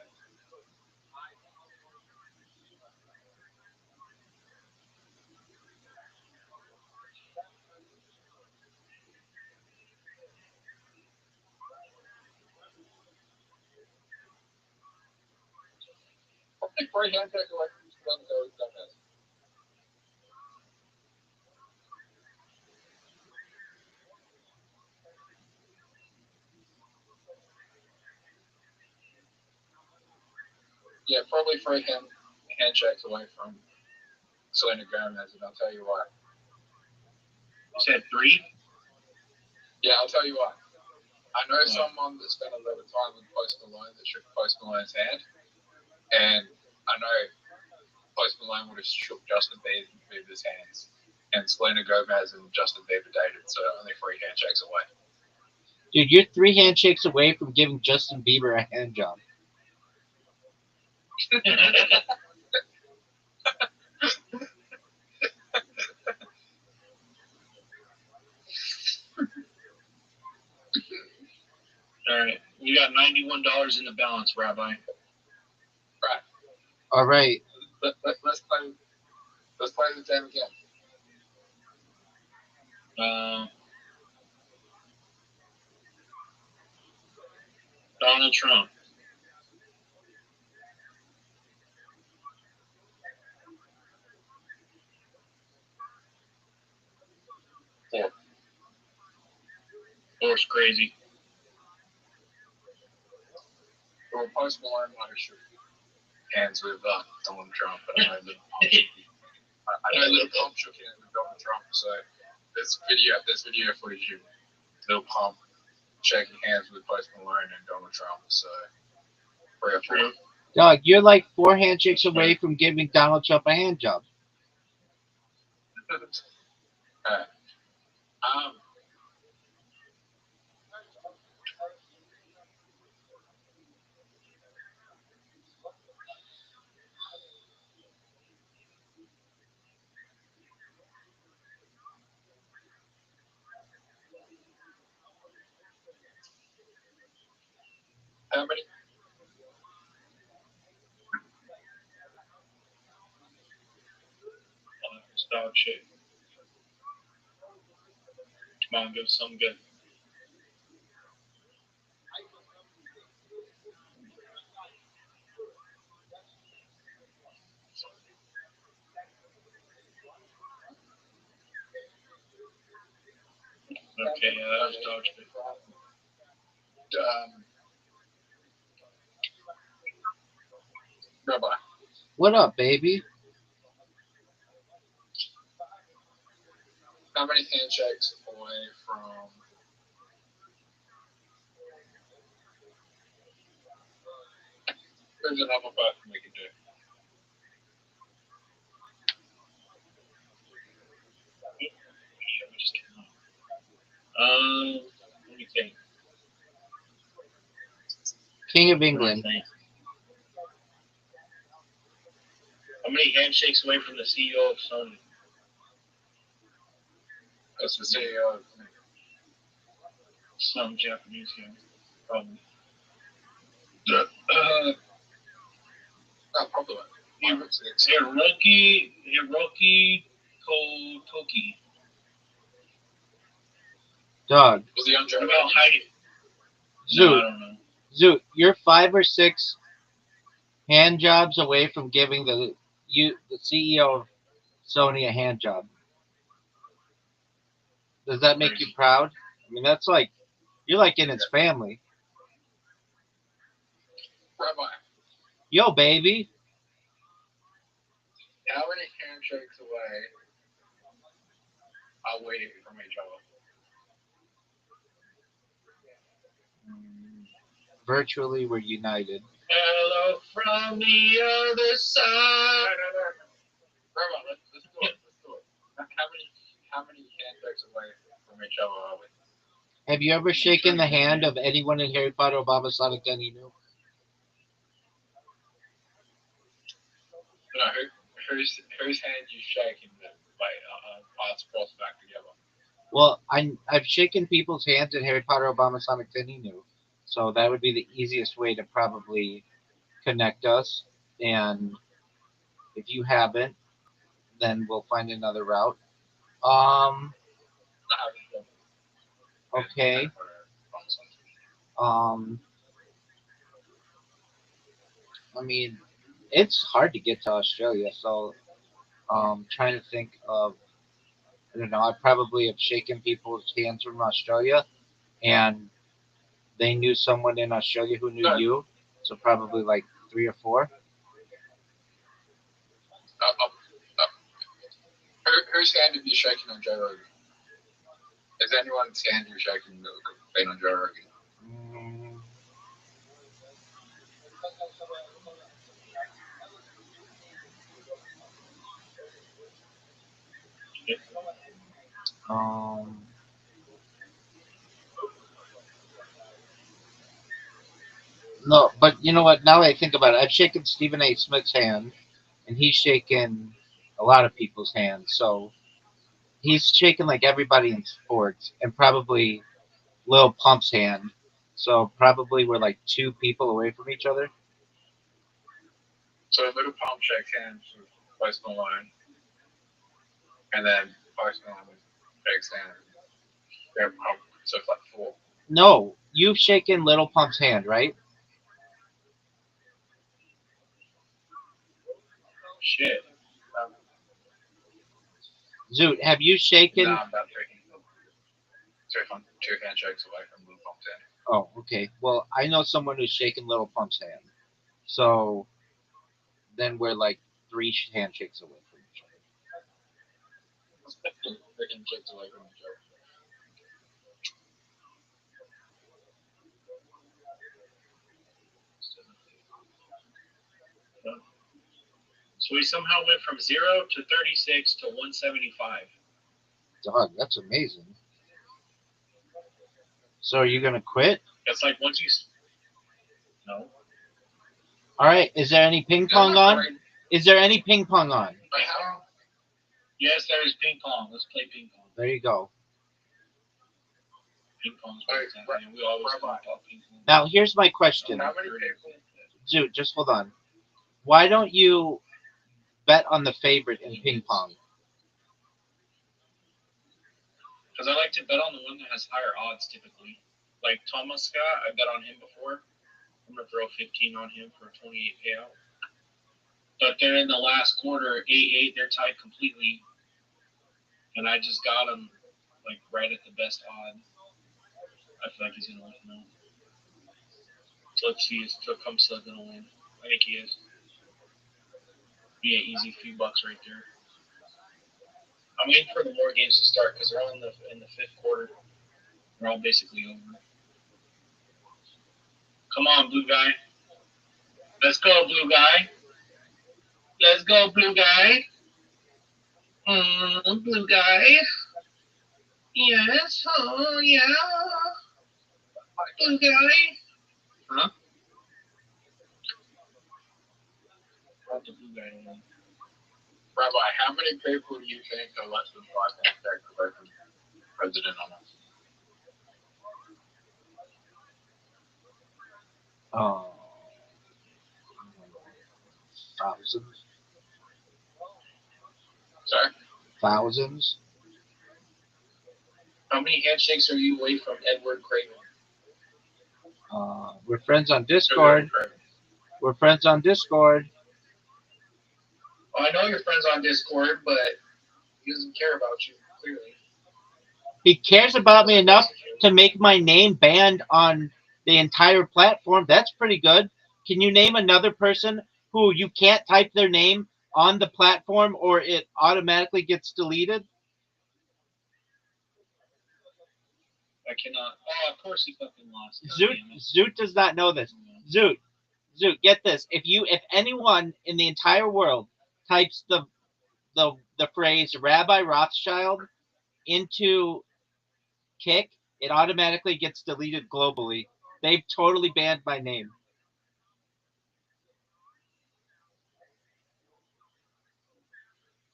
Probably 3 handshakes away from Selena Gomez. Yeah, probably 3 handshakes away from Selena Gomez, and I'll tell you why. You said 3? Yeah, I'll tell you why. I know someone that spent a lot of time with Post Malone that shook Post Malone's hand, and I know Post Malone would have shook Justin Bieber's hands, and Selena Gomez and Justin Bieber dated, so only 3 handshakes away. Dude, you're 3 handshakes away from giving Justin Bieber a hand job. All right. You got $91 in the balance, Rabbi. Right. All right. Let's play the game again. Donald Trump. Horse crazy. Well, Post Malone might have shook hands with Donald Trump, but I know Little Pump shook hands with Donald Trump, so there's video footage of Little Pump shaking hands with Post Malone and Donald Trump, so 3 or 4. Dog, you're like 4 handshakes away from giving Donald Trump a hand job. How many? Dog shit. Come on, give us something good. Okay, yeah, that was dog shit. Rabbi, What up, baby? how many handshakes away from there's another person we can do? Yeah, we just came out. Let me think. King of Let me England. think. How many handshakes away from the CEO of Sony? That's the CEO. Some Japanese guy. Probably. Not probably. Hiroki Kotoki. Dog. Was he on Joe What Rogan? about Heidi? Zoot. No, I don't know. Zoot, you're 5 or 6 hand jobs away from giving the CEO of Sony a hand job. Does that make you proud? I mean, that's like you're like in his family. Rabbi, Yo, baby. how many handshakes away are we from each other? Virtually, we're united. Hello from the other side. Rabbi, let's do it. Let's do it. How many handshakes away from each other are we? Have you ever shaken the hand of anyone in Harry Potter or Baba Sonic that you knew? No, whose hand you shaking that paths cross back together? Well, I've shaken people's hands in Harry Potter, Obama, Sonic, that he knew. So that would be the easiest way to probably connect us. And if you haven't, then we'll find another route. Okay. I mean, it's hard to get to Australia, so trying to think of, I don't know, I probably have shaken people's hands from Australia, and they knew someone in Australia who knew you, so probably like 3 or 4. Whose hand have you shaken on Joe Rogan? Is anyone's hand you're shaking been on Joe Rogan? No, but you know what? Now that I think about it, I've shaken Stephen A. Smith's hand, and he's shaken a lot of people's hands. So he's shaken like everybody in sports, and probably Lil Pump's hand. So probably we're like 2 people away from each other. So Little Pump shakes hands with Post Malone, and then Post Malone shakes hands. So it's like 4. No, you've shaken Little Pump's hand, right? Shit. Zoot, have you shaken? No, I'm about 2 handshakes away from Little Pump's hand. Oh, okay. Well, I know someone who's shaken Little Pump's hand. So then we're like 3 handshakes away from each other. They can shake away from each other. So we somehow went from 0 to 36 to 175. Dog, that's amazing. So are you gonna quit? That's like once you. No. All right. Is there any ping pong on? Is there any ping pong on? Yes, there is ping pong. Let's play ping pong. There you go. Ping pong's where it's at, man. We always talk about ping pong. Now here's my question. How many people? Zoot, just hold on. Why don't you bet on the favorite in ping pong? Because I like to bet on the one that has higher odds typically. Like Thomas Scott, I bet on him before. I'm gonna throw 15 on him for a 28 payout. But they're in the last quarter, 8-8. They're tied completely, and I just got him like right at the best odd. I feel like he's gonna win now. So let's see if Tecumseh's gonna win. I think he is. Be an easy few bucks right there. I'm waiting for the more games to start because they're all in the fifth quarter. They're all basically over. Come on, blue guy. Let's go, blue guy. Let's go, blue guy. Blue guy. Yes. Oh, yeah. Blue guy. Huh? Not the blue guy one. Rabbi, how many people do you think are less than 5 hashtags away from president on us? Oh, thousands. Sorry? Thousands. How many handshakes are you away from Edward Craven? We're friends on Discord. We're friends on Discord. Oh, I know you're friends on Discord, but he doesn't care about you, clearly. He cares about me enough to make my name banned on the entire platform. That's pretty good. Can you name another person who you can't type their name on the platform or it automatically gets deleted? I cannot. Oh, of course he fucking lost. Zoot does not know this. Zoot, get this. If anyone in the entire world types the phrase Rabbi Rothschild into Kick, it automatically gets deleted globally. They've totally banned my name.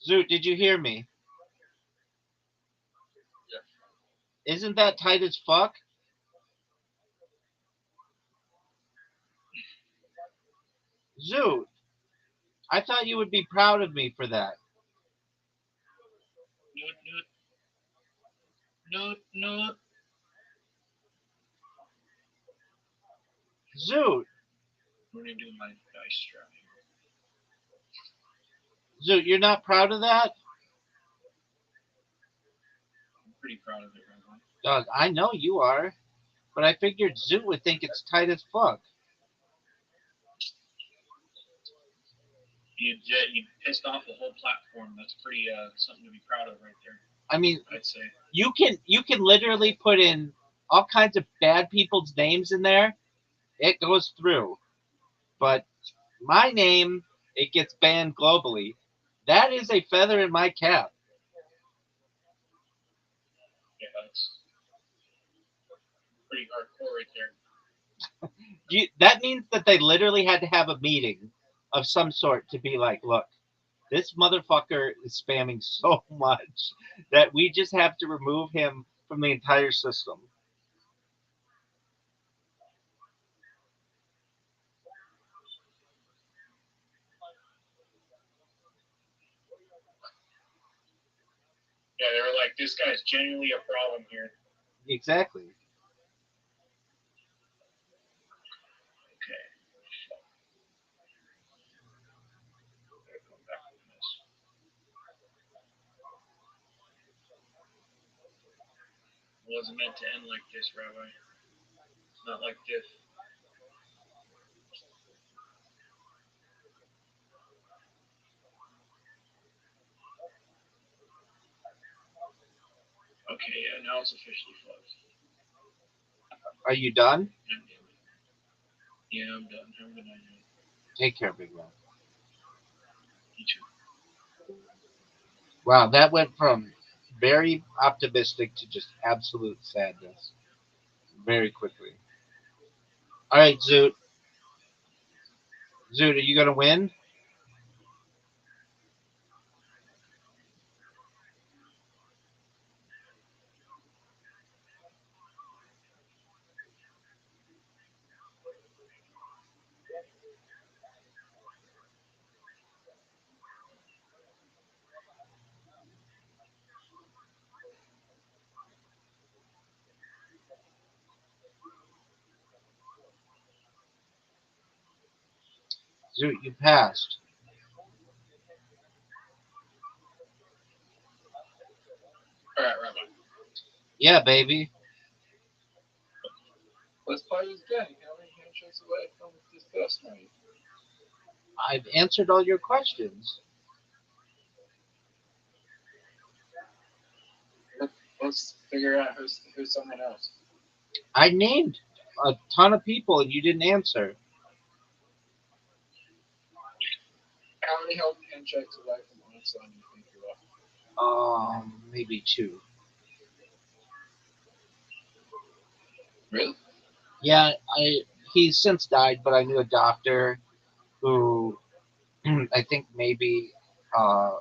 Zoot, did you hear me? Yeah. Isn't that tight as fuck? Zoot, I thought you would be proud of me for that. Noot. Zoot, I'm gonna do my dice strap here. Zoot, you're not proud of that? I'm pretty proud of it, Rabbi. Dog, I know you are, but I figured Zoot would think it's tight as fuck. You pissed off the whole platform. That's pretty something to be proud of right there. I mean, I'd say. you can literally put in all kinds of bad people's names in there. It goes through. But my name, it gets banned globally. That is a feather in my cap. Yeah, that's pretty hardcore right there. That means that they literally had to have a meeting of some sort to be like, look, this motherfucker is spamming so much that we just have to remove him from the entire system. Yeah, they were like, this guy's genuinely a problem here. Exactly. Okay. Gotta come back from this. It wasn't meant to end like this, Rabbi. It's not like this. Okay, yeah, now it's officially closed. Are you done? Yeah, I'm done. Have a good night. Take care, big man. You too. Wow, that went from very optimistic to just absolute sadness very quickly. All right, Zoot. Zoot, are you going to win? Zoot, you passed. All right, Rabbi. Yeah, baby. Let's play this game. How many handshakes away from this person are you? I've answered all your questions. Let's figure out who's someone else. I named a ton of people and you didn't answer. How many handshakes away from Einstein do you think you are? Maybe two. Really? Yeah, he's since died, but I knew a doctor who I think maybe uh,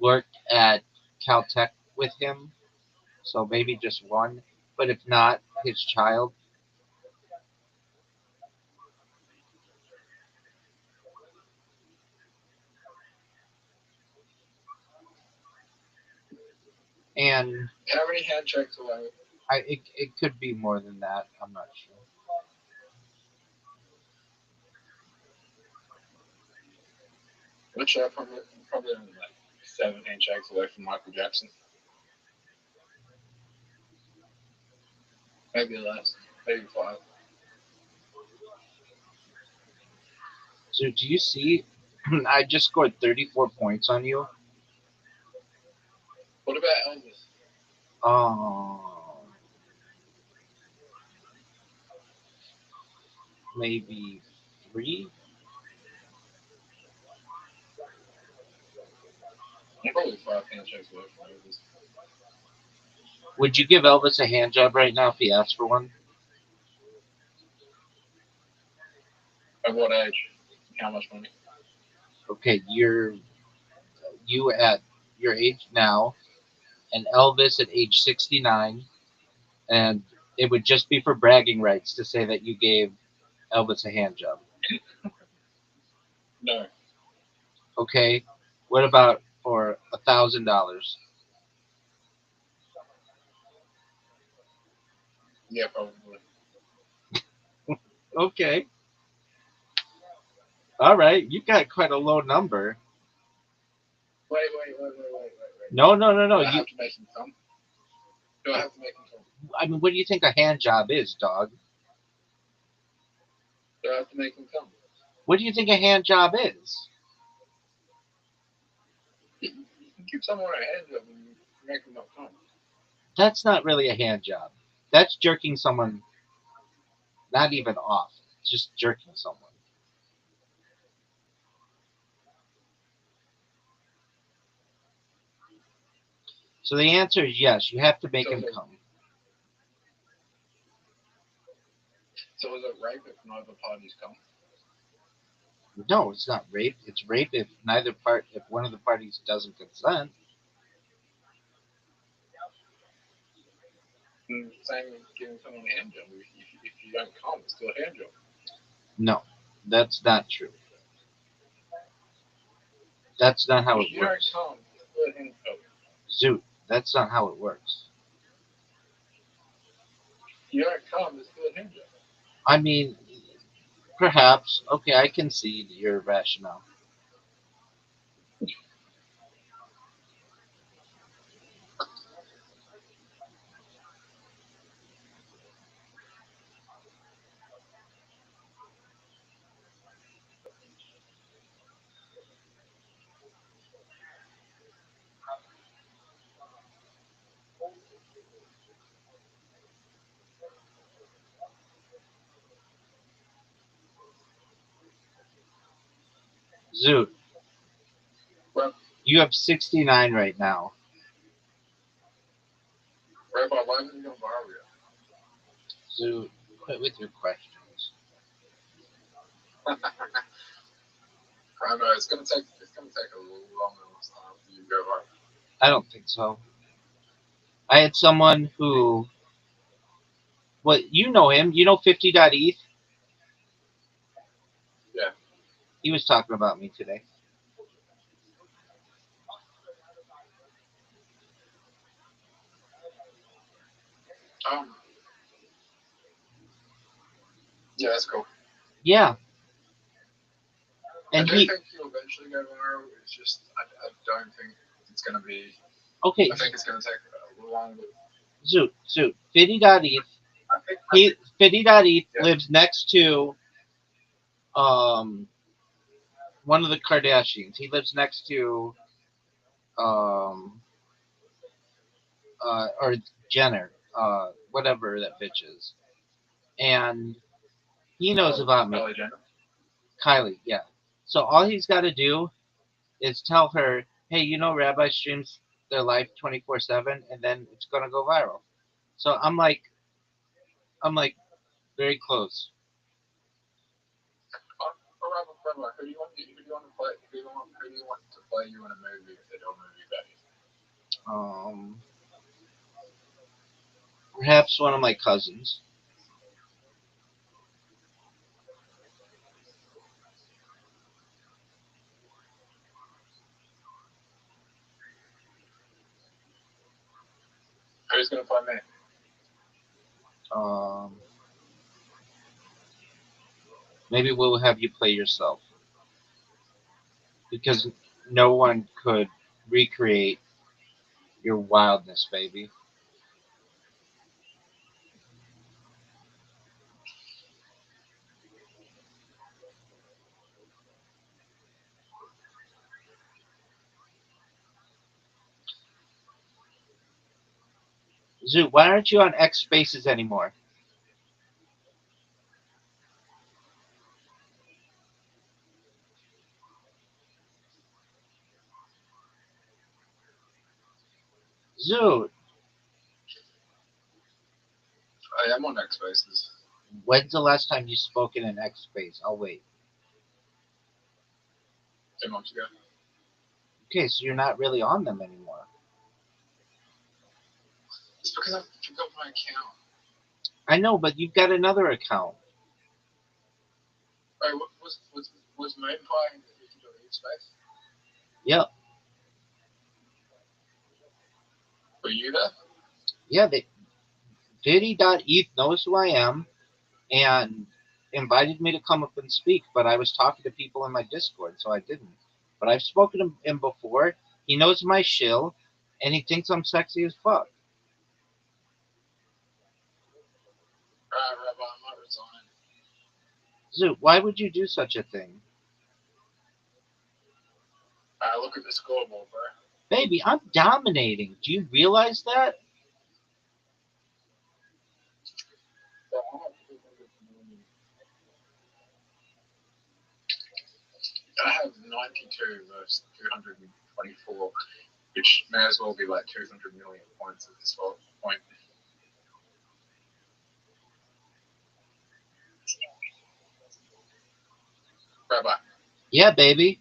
worked at Caltech with him, so maybe just one. But if not, his child. And How many handshakes away? it could be more than that. I'm not sure. Which are probably only like 7 handshakes away from Michael Jackson. Maybe less. Maybe 5. So do you see? I just scored 34 points on you. What about Elvis? Um, maybe 3. I'm probably 5 handshakes away from Elvis. Would you give Elvis a hand job right now if he asked for one? At what age? How much money? Okay, you at your age now, and Elvis at age 69, and it would just be for bragging rights to say that you gave Elvis a hand job. No. Okay, what about for $1,000? Yeah, probably. Okay, all right, you got quite a low number. Wait. No, no, no, Do no. I You, have to make him come? Do I have to make him come? I mean, what do you think a hand job is, dog? Do I have to make him come? What do you think a hand job is? You can give someone a hand job and make them not come. That's not really a hand job. That's jerking someone not even off, just jerking someone. So the answer is yes, you have to make him come. So is it rape if neither parties come? No, it's not rape. It's rape if if one of the parties doesn't consent. And same with giving someone a hand job. If you don't come, it's still a hand job. No, that's not true. That's not how If it you don't works. come, it's still a hand job. Zoot, that's not how it works. If you don't come, it's still a hand job. I mean, perhaps. Okay, I concede your rationale. Zoot, Well, you have 69 right now. Rabbi, why haven't you gone viral yet? Zoot, quit with your questions. Rabbi, it's gonna take a little longer this time for you to go viral. I don't think so. I had someone who, what, you know him. You know 50.eth? Yeah. He was talking about me today. Yeah, that's cool. Yeah. And I do think he'll eventually go viral. It's just I don't think it's going to be. okay, I think it's going to take a little longer. Zoot, Fiddy.eth, Fiddy.eth Yeah. lives next to one of the Kardashians. He lives next to or Jenner, whatever that bitch is, and he knows about me. Kylie Jenner. Kylie, yeah. So all he's got to do is tell her, hey, Rabbi streams their life 24/7, and then it's gonna go viral. So I'm like very close. Rabbi, who do you want to play? Who do you want to play you in a movie if they do a movie about you? Perhaps one of my cousins. Who's going to play me? Maybe we'll have you play yourself because no one could recreate your wildness, baby. Zoo, why aren't you on X Spaces anymore? Zoo, I am on X Spaces. when's the last time you spoke in an X Space? I'll wait. 2 months ago. Okay, so you're not really on them anymore. It's because I forgot my account. I know, but you've got another account. Wait, was Moon Pie in the 50.E space? Yep. Were you there? Yeah, Diddy.eth knows who I am and invited me to come up and speak, but I was talking to people in my Discord, so I didn't. But I've spoken to him before. He knows my shill, and he thinks I'm sexy as fuck. Right, Rabbi, I might resign. Zoo, why would you do such a thing? Look at the scoreboard, bro. Baby, I'm dominating. Do you realize that? I have 92 versus 224, which may as well be like 200 million points at this point. Rabbi, Yeah, baby.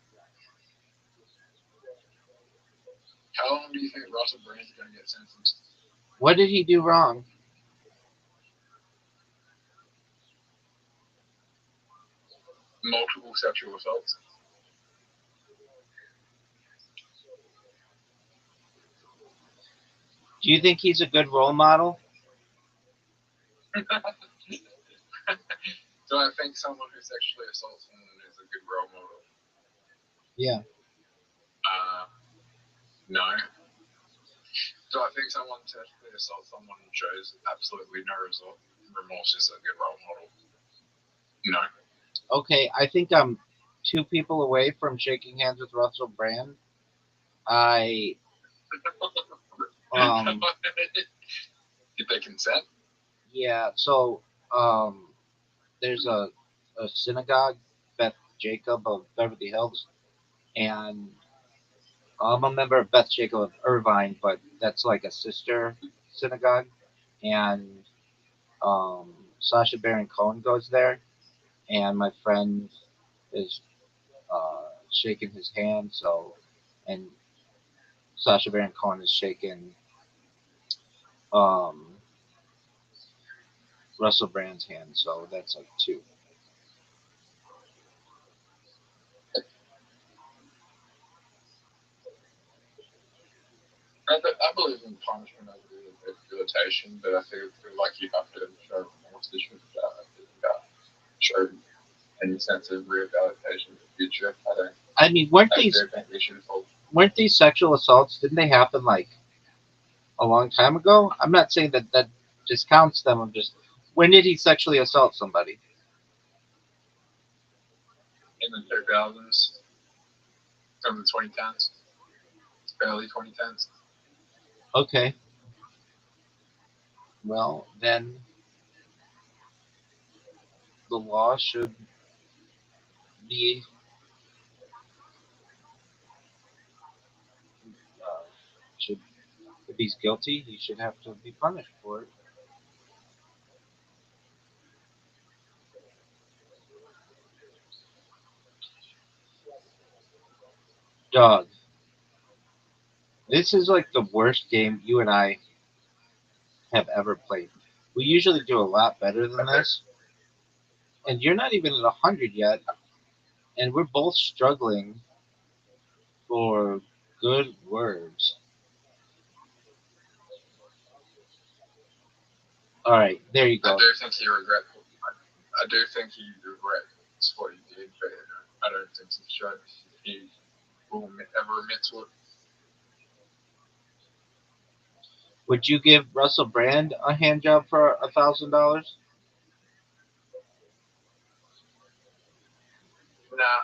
how long do you think Russell Brand's going to get sentenced? What did he do wrong? Multiple sexual assaults. Do you think he's a good role model? Do I think someone who sexually assaults someone is a good role model? Yeah. No. Do I think someone sexually assaults someone and shows absolutely no remorse is a good role model? No. Okay, I think I'm 2 people away from shaking hands with Russell Brand. I Did they consent? Yeah, so there's a synagogue, Beth Jacob of Beverly Hills, and I'm a member of Beth Jacob of Irvine, but that's like a sister synagogue, and Sasha Baron Cohen goes there, and my friend is shaking his hand, so, and Sasha Baron Cohen is shaking um, Russell Brand's hand, so that's like 2. I believe in punishment over rehabilitation, but I feel like you have to show remorse. They should show any sense of rehabilitation in the future. I don't. I mean, I do think they should fall. weren't these sexual assaults? Didn't they happen like a long time ago? I'm not saying that that discounts them. I'm just, when did he sexually assault somebody? In the 2000s, from the 2010s, early 2010s. Okay, well then the law be uh, should, if he's guilty, he should have to be punished for it. Dog, this is like the worst game you and I have ever played. We usually do a lot better than this, and you're not even at 100 yet, and we're both struggling for good words. All right, there you I go. do think he regret. I do think he regrets what he did, but I don't think he will ever admit to it. Would you give Russell Brand a hand job for $1,000? Nah,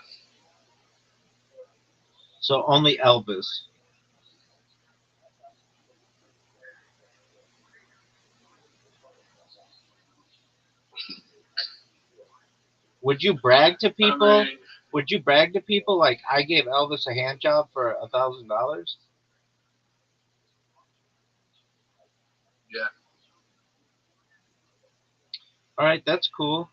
So only Elvis. Would you brag to people? I mean, Would you brag to people like I gave Elvis a hand job for $1,000? yeah, All right, that's cool.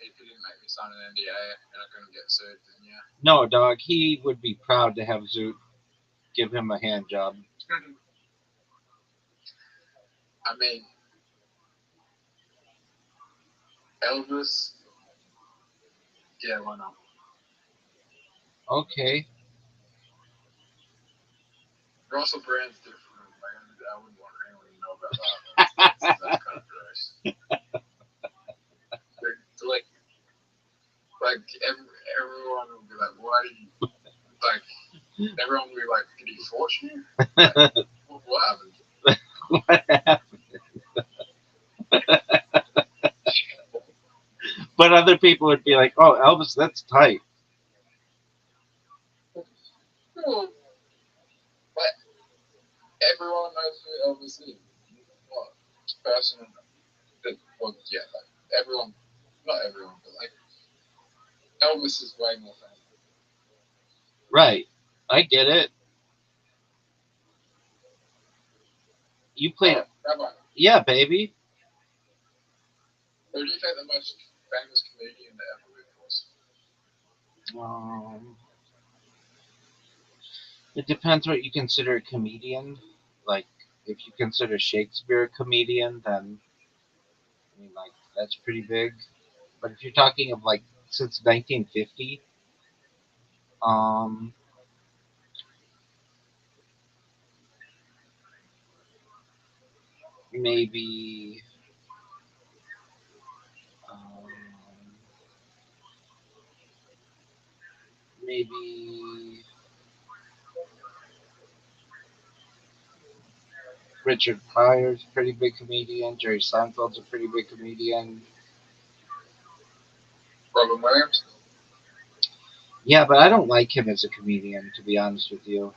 if he didn't make me sign an NDA and I couldn't get sued, then yeah. No, dog. He would be proud to have Zoot give him a hand job. I mean, Elvis, yeah, why not? Okay. Russell Brand's different, man. I wouldn't want anyone to know about that. That's kind of gross. Like everyone will be like, why do you, like, everyone will be like, did he force you? Like, what happened? What happened? But other people would be like, "Oh, Elvis, that's tight." Hmm. But everyone knows who Elvis is. What person? Well, yeah, like everyone, not everyone, but like Elvis is way more famous. Right. I get it. You played. Oh, Rabbi, Yeah, baby. who do you think the most famous comedian that ever lived was? Um, it depends what you consider a comedian. Like, if you consider Shakespeare a comedian, then I mean, like, that's pretty big. But if you're talking of like since 1950, um, maybe, um, maybe Richard Pryor's a pretty big comedian. Jerry Seinfeld's a pretty big comedian. Robin Williams? Yeah, but I don't like him as a comedian, to be honest with you.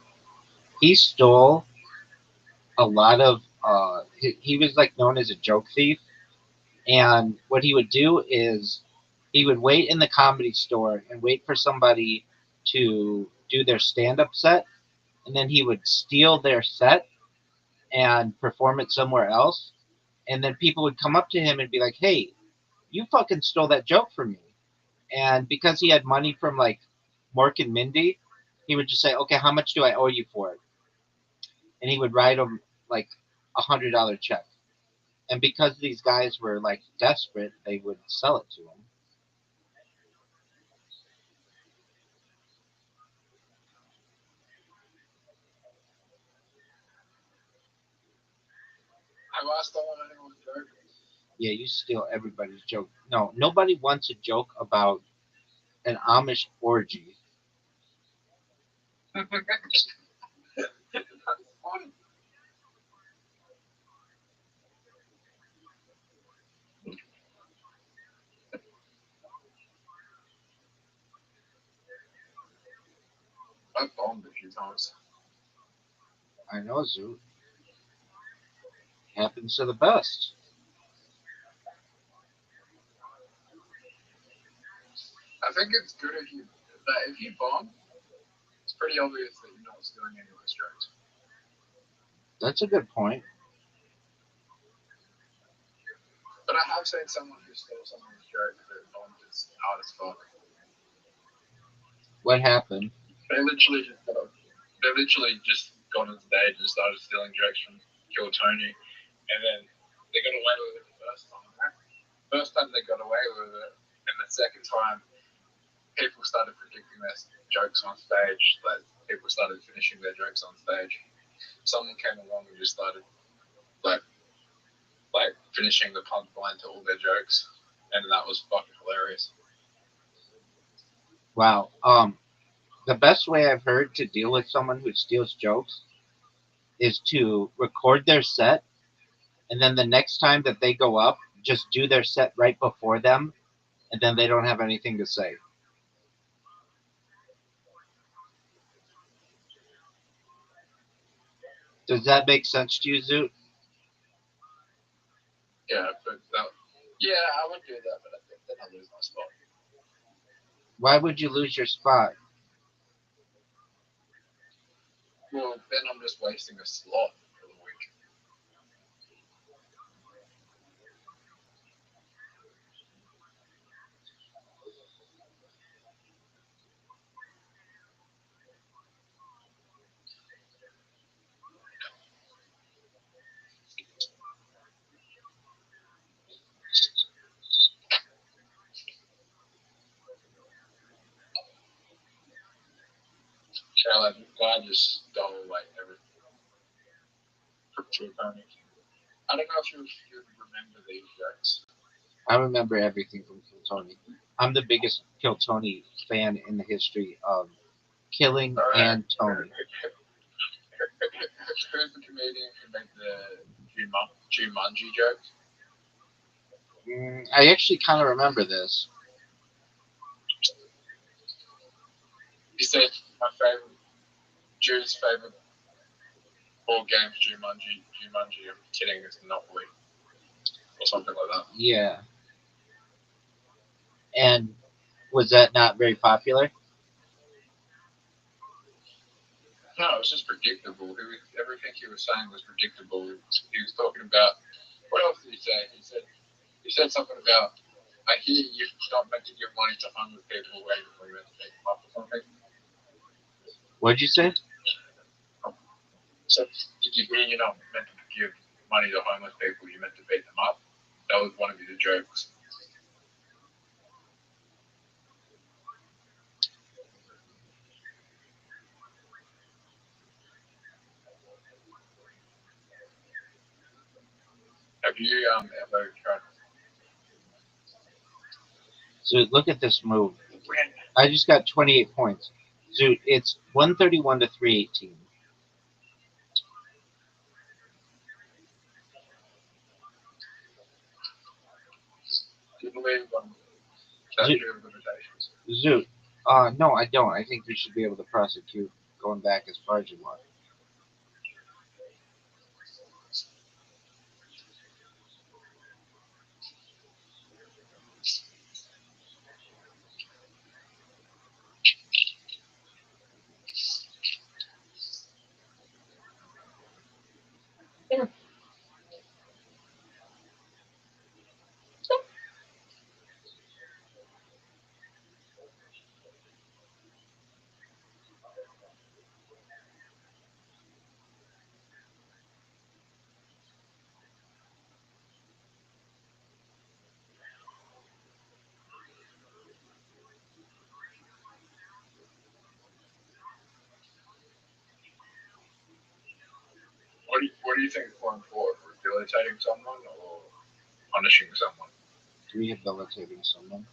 He stole a lot of. He was like known as a joke thief, and what he would do is he would wait in the comedy store and wait for somebody to do their stand-up set, and then he would steal their set and perform it somewhere else, and then people would come up to him and be like, "Hey, you fucking stole that joke from me." And because he had money from like Mork and Mindy, he would just say, "Okay, how much do I owe you for it?" And he would write them like $100 check. And because these guys were like desperate, they would sell it to him. I stole anyone's joke. Yeah, you steal everybody's joke. No, nobody wants a joke about an Amish orgy. That's funny. I bombed a few times. I know, Zoo. Happens to the best. I think it's good if you bomb, it's pretty obvious that you're not stealing anyone's jokes. That's a good point. But I have seen someone who stole someone's joke that bombed is hard as fuck. What happened? They literally just got on stage and started stealing jokes from Kill Tony, and then they got away with it the first time. Right? First time they got away with it, and the second time people started predicting their jokes on stage. Like people started finishing their jokes on stage. Someone came along and just started like finishing the punchline to all their jokes, and that was fucking hilarious. Wow. The best way I've heard to deal with someone who steals jokes is to record their set, and then the next time that they go up, just do their set right before them, and then they don't have anything to say. Does that make sense to you, Zoot? Yeah, but I would do that, but I think then I lose my spot. Why would you lose your spot? Well, then I'm just wasting a slot for the week. Yeah, like guy just stole like everything from True Pony. I don't know if you remember these jokes. I remember everything from Kill Tony. I'm the biggest Kill Tony fan in the history of killing Alright. and Tony. Who's the comedian who made the Jumanji joke? I actually kind of remember this. He said my favorite, Drew's favorite board game is Jumanji. Jumanji, I'm kidding, it's Monopoly. Or something like that. Yeah. And was that not very popular? No, it was just predictable. Everything he was saying was predictable. He was talking about, what else did he say? He said something about, I hear you're not meant to give money to homeless people away before you meant to pick them up or something. What'd you say? So did you hear you're not meant to give money to homeless people, you're meant to beat them up? That was one of his jokes. Have you ever tried So look at this move. win? I just got 28 points. Zoot, it's 131 to 318. Do you believe statute of limitations? Zoot, no, I don't. I think you should be able to prosecute going back as far as you want. What do you think is going forward for rehabilitating someone or punishing someone. Rehabilitating someone.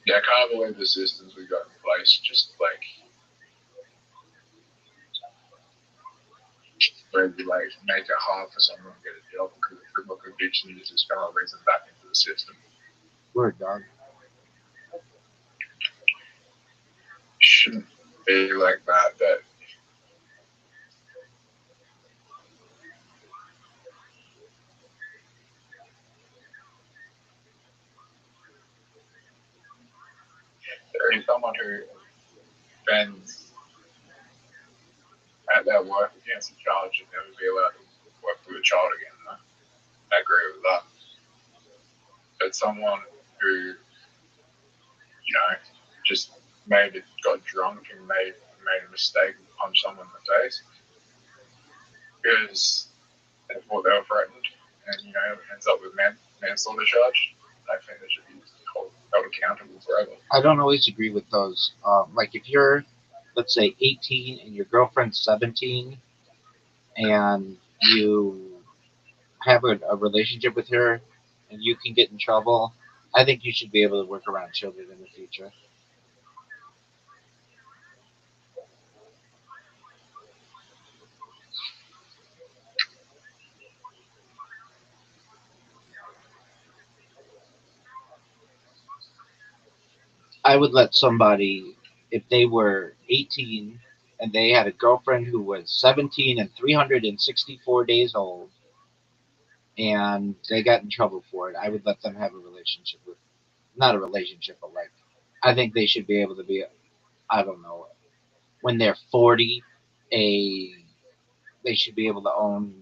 Yeah, I can't believe the systems we got in place just like regulate, make it hard for someone to get a job because of criminal conviction is just going to lead them back into the system. Word, dog. Shouldn't be like that. But there is someone who bends at their work against a child should never be allowed to work with a child again. No? I agree with that. But someone who, you know, just got drunk and made a mistake and punched someone in the face because they thought they were threatened and, you know, ends up with manslaughter charge. I think they should be held accountable forever. I don't always agree with those. Like if you're, let's say, 18 and your girlfriend's 17, and you have a relationship with her, and you can get in trouble, I think you should be able to work around children in the future. I would let somebody, if they were 18 and they had a girlfriend who was 17 and 364 days old, and they got in trouble for it, I would let them have a relationship with, not a relationship, but like, I think they should be able to be, I don't know, when they're 40, a, they should be able to own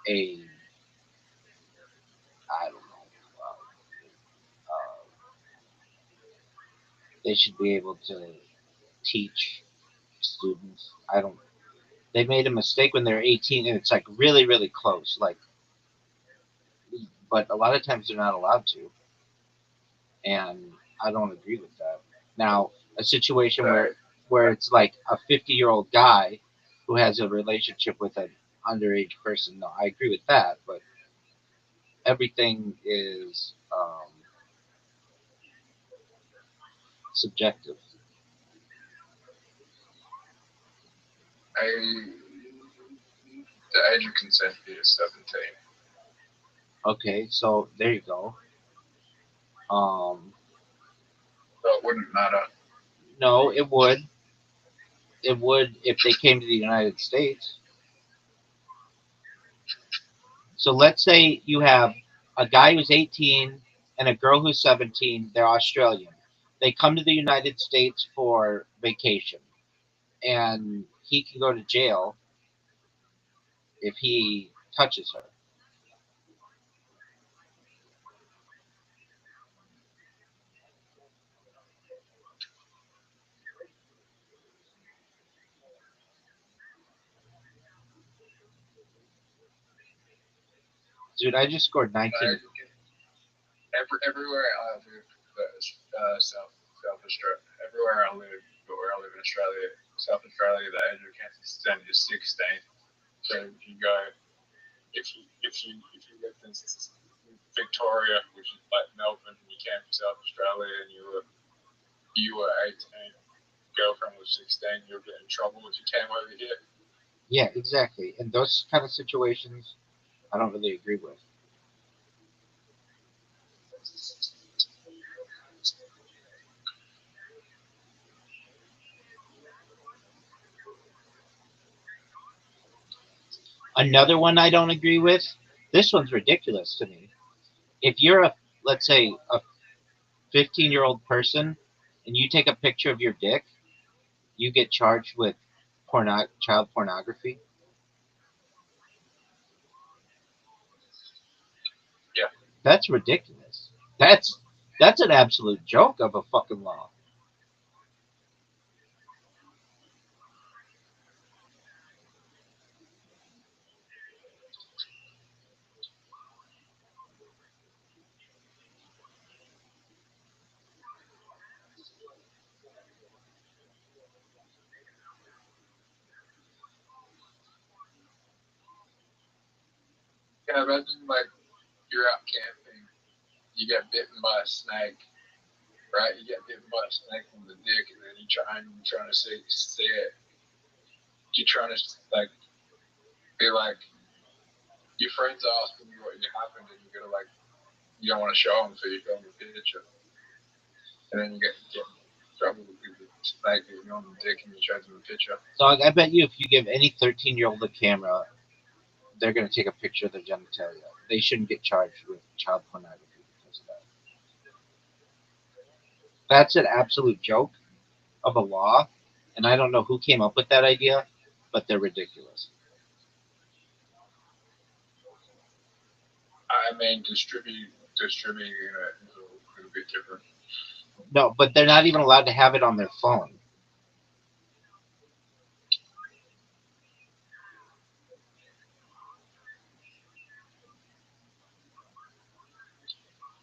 a, I don't know, they should be able to teach students. I don't, they made a mistake when they're 18 and it's like really, really close. Like, but a lot of times they're not allowed to. And I don't agree with that. Now, a situation where it's like a 50-year-old guy who has a relationship with an underage person, no, I agree with that. But everything is subjective. The age of consent is 17. Okay, so there you go. So it wouldn't matter. No, it would. It would if they came to the United States. So let's say you have a guy who's 18 and a girl who's 17. They're Australian. They come to the United States for vacation, and he can go to jail if he touches her. Dude, I just scored 19. Everywhere I live, South Australia, everywhere I live, but where I live in Australia, South Australia, the age of consent is 16. So if you go, if you lived in Victoria, which is like Melbourne, and you came from South Australia and you were 18, girlfriend was 16, you'll get in trouble if you came over here. Yeah, exactly. And those kind of situations, I don't really agree with. Another one I don't agree with. This one's ridiculous to me. If you're a, let's say, a 15-year-old person and you take a picture of your dick, you get charged with child pornography. Yeah. That's ridiculous. That's an absolute joke of a fucking law. can imagine like you're out camping, you get bitten by a snake, right? You get bitten by a snake on the dick, and then you're trying to see it. You're trying to like be like your friends asking you what happened, and you're gonna like you don't want to show them, so you film a picture, and then you get in trouble because the snake is on the dick, and you show them a picture. Dog, I bet you if you give any 13-year-old a camera, they're going to take a picture of their genitalia. They shouldn't get charged with child pornography because of that. That's an absolute joke of a law, and I don't know who came up with that idea, but they're ridiculous. I mean, distributing it is a little bit different. No, but they're not even allowed to have it on their phone.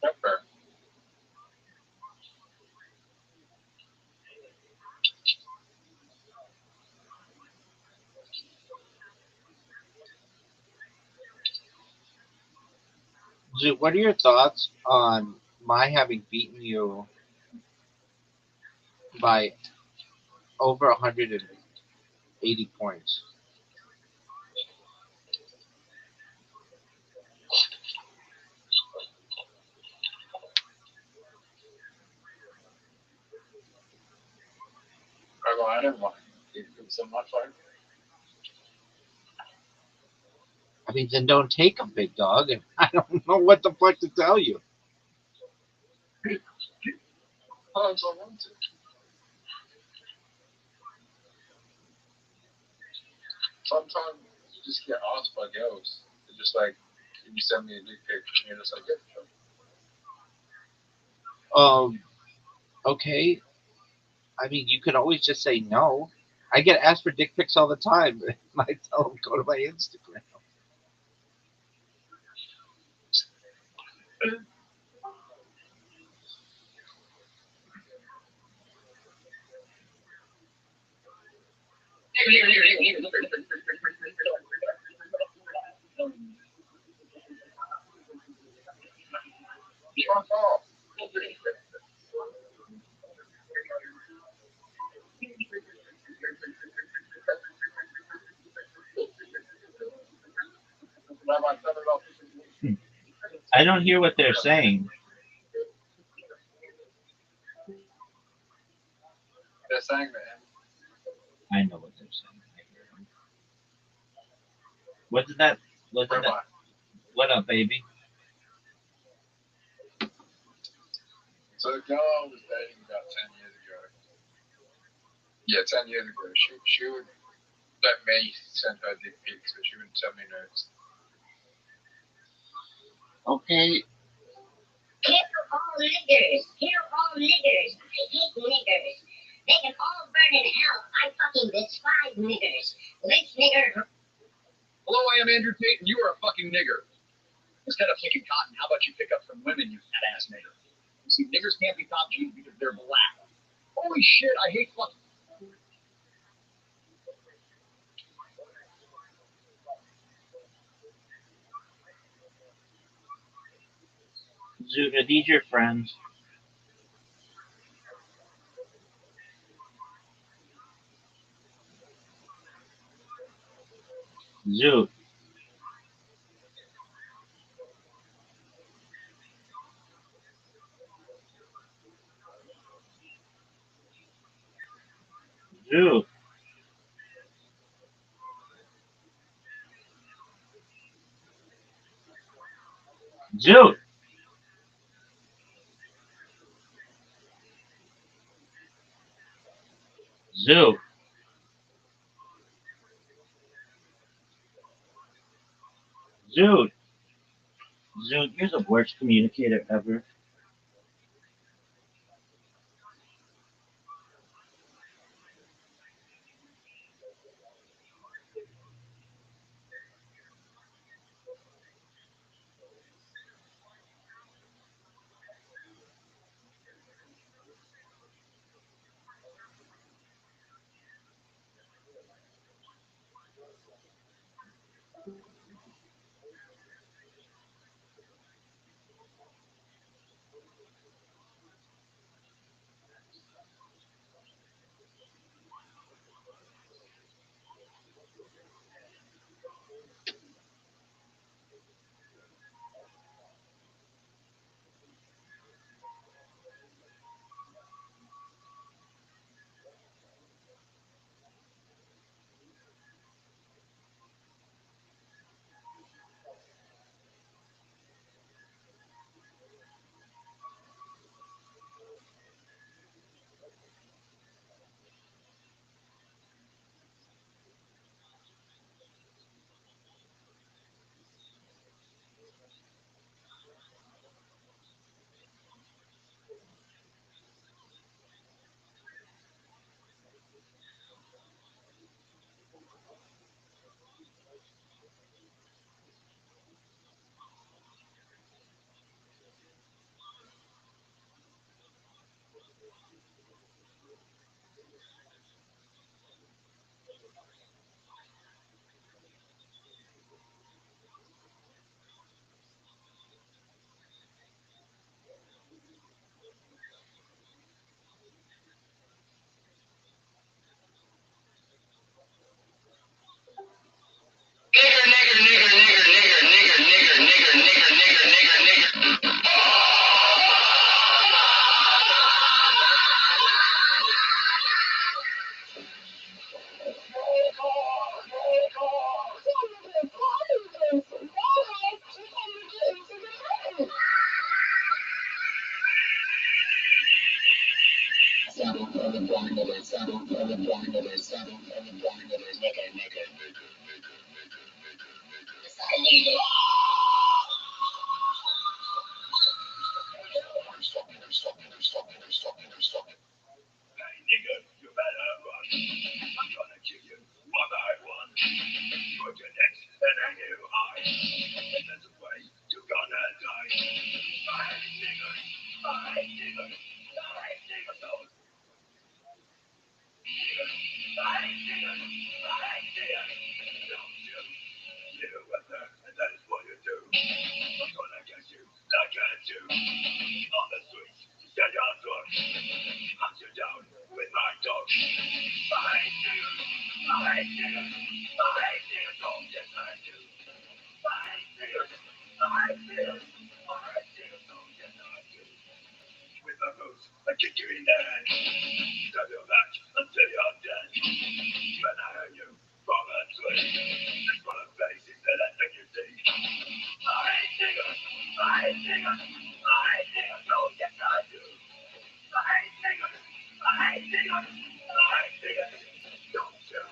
Not fair. Dude, what are your thoughts on my having beaten you by over 180 points? I didn't want it so much like. I mean, then don't take them, big dog. And I don't know what the fuck to tell you. Oh, so I wanted to. Sometimes you just get asked by girls. They're just like, can you send me a dick pic? And you're just like, yeah, sure. Um, okay. I mean, you can always just say no. I get asked for dick pics all the time. I tell them go to my Instagram. Fuck off. Rabbi, turn it off. I don't hear what they're saying. They're saying that. I know what they're saying. I hear them. What did that? What did that? Rabbi. What up, baby? So the girl I was dating about 10 years ago. Yeah, 10 years ago. She would let me send her dick pics, so she wouldn't send me nudes. Okay. Kill all niggers. Kill all niggers. I hate niggers. They can all burn in hell. I fucking despise niggers. Lynch niggers. Hello, I am Andrew Tate, and you are a fucking nigger. Instead of picking cotton, how about you pick up some women, you fat ass nigger? You see, niggers can't be top G's because they're black. Holy shit, I hate fucking. Zoot, are these your friends? Zoot. Zoot. Zoot. Zoot. Zoot. Zoot, you're the worst communicator ever. nigga, you better run. I'm gonna kill you one by one. Put your necks and hang you high. And that's the way you're gonna die. Five niggas, five niggas, five niggas, those. Five niggas, five niggas. Don't you? You with her, and that is what you do. I'm gonna get you, like I do. On the streets, you said you're drunk. Hunt you down with my dog. Five niggas, five niggas, five niggas, oh yes I do. Five niggas, five niggas, five niggas, oh yes I do. With my boots, I kick you in the head. Stab your back until you're dead. When I hear you from a tree, it's one of the faces that I think you see. Five niggas, five niggas, five niggas, oh yes I do. Five niggas, five niggas, five niggas, don't you?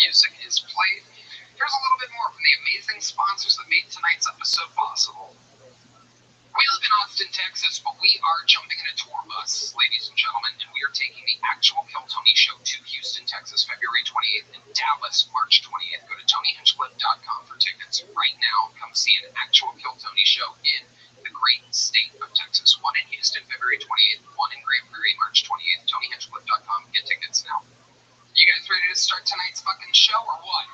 Music is played. Here's a little bit more from the amazing sponsors that made tonight's episode possible. We live in Austin, Texas, but we are jumping in a tour bus, ladies and gentlemen, and we are taking the actual Kill Tony show to Houston, Texas, February 28th, and Dallas, March 28th. Go to TonyHinchcliffe.com for tickets right now. Come see an actual Kill Tony show in the great state of Texas. One in Houston, February 28th, one in Grand Prairie, March 28th. TonyHinchcliffe.com. Get tickets now. You guys ready to start tonight's fucking show or what?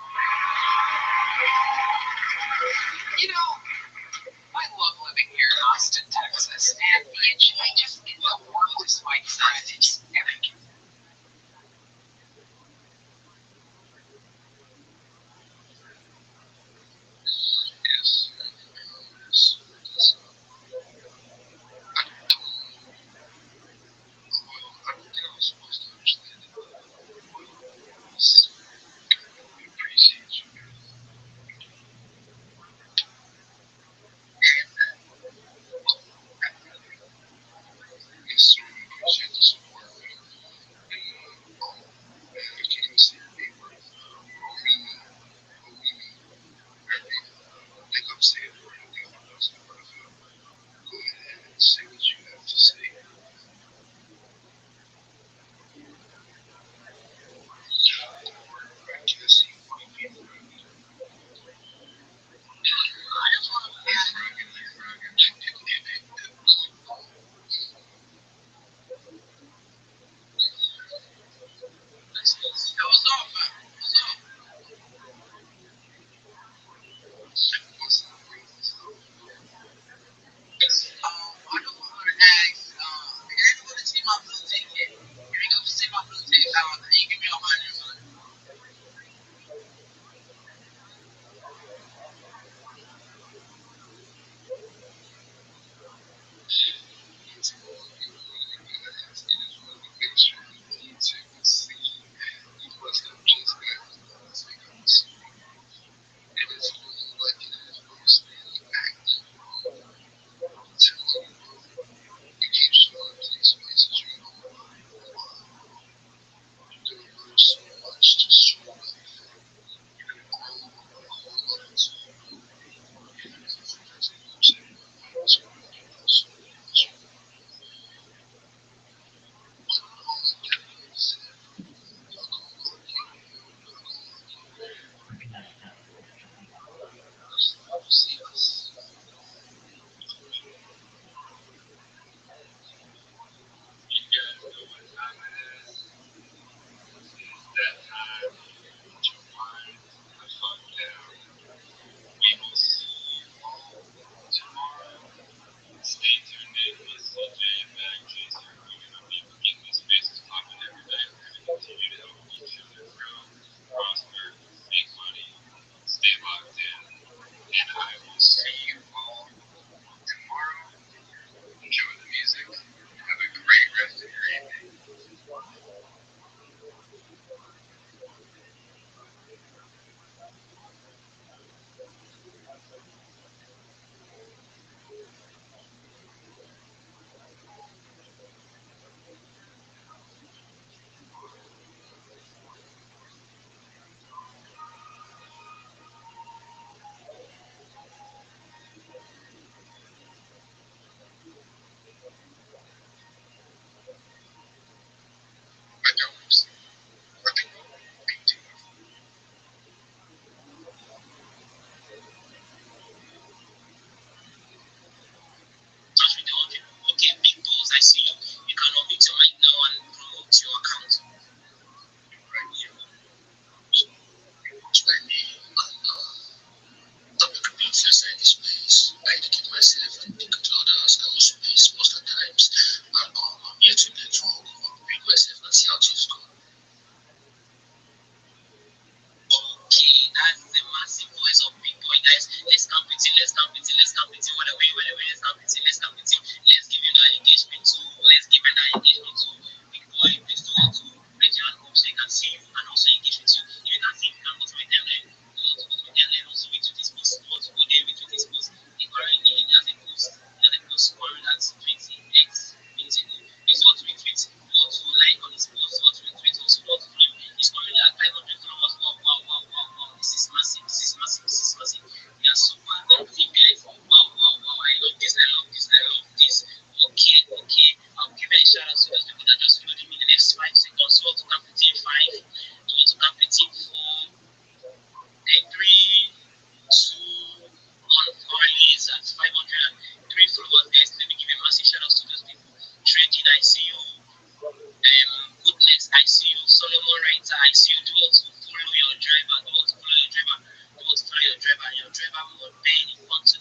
You know, I love living here in Austin, Texas, and I just get to work with my friends.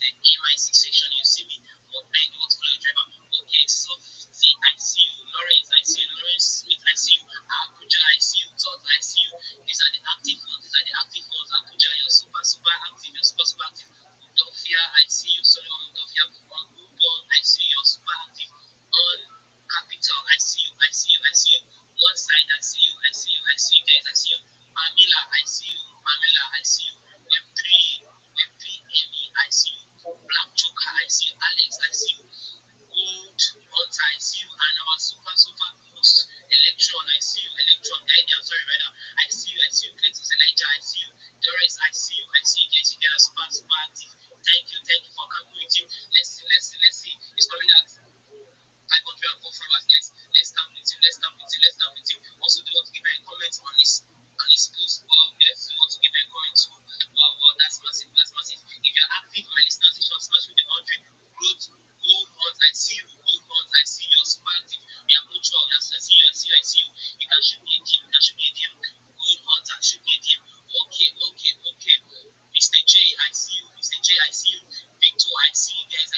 the AMI6 section, you see me. What man, what follow driver? Okay, so see, I see you, Lawrence, I see you, Lawrence Smith, I see you, Abuja, I see you, Todd, I see you. These are the active ones, these are the active ones. Abuja, you're super, super active, you're super, super active. Udofia, I see you, Solomon Udofia. On Google, I see you, you're super active. On Capital, I see you, I see you, I see you. One side, I see you, I see you, I see you guys, I see you. Pamela, I see you, Pamela, I see you. Web3, Amy, I see you. Black Joker, I see you. Alex, I see you. Gold Hunter, I see you. And our super, super host, Electron, I see you. Electron, I'm sorry, brother. I see you, I see you. Cletus Elijah, I see you. Doris, I see you, I see you guys. You guys are super, super active. Thank you for coming with you. Let's see. It's coming out. 504 followers, guys. Let's come with you. Also, do want to give a comment on his post. Wow, yes, do want to give a comment to. Wow, that's massive. If you're active, my listeners, you should smash with the 100. Gold hunt, I see you. I see you. You're super active. We are mutual. I see you. You can shoot me a DM. Gold hunter, shoot me a DM. Okay. Mr. J, I see you. Victor, I see you guys.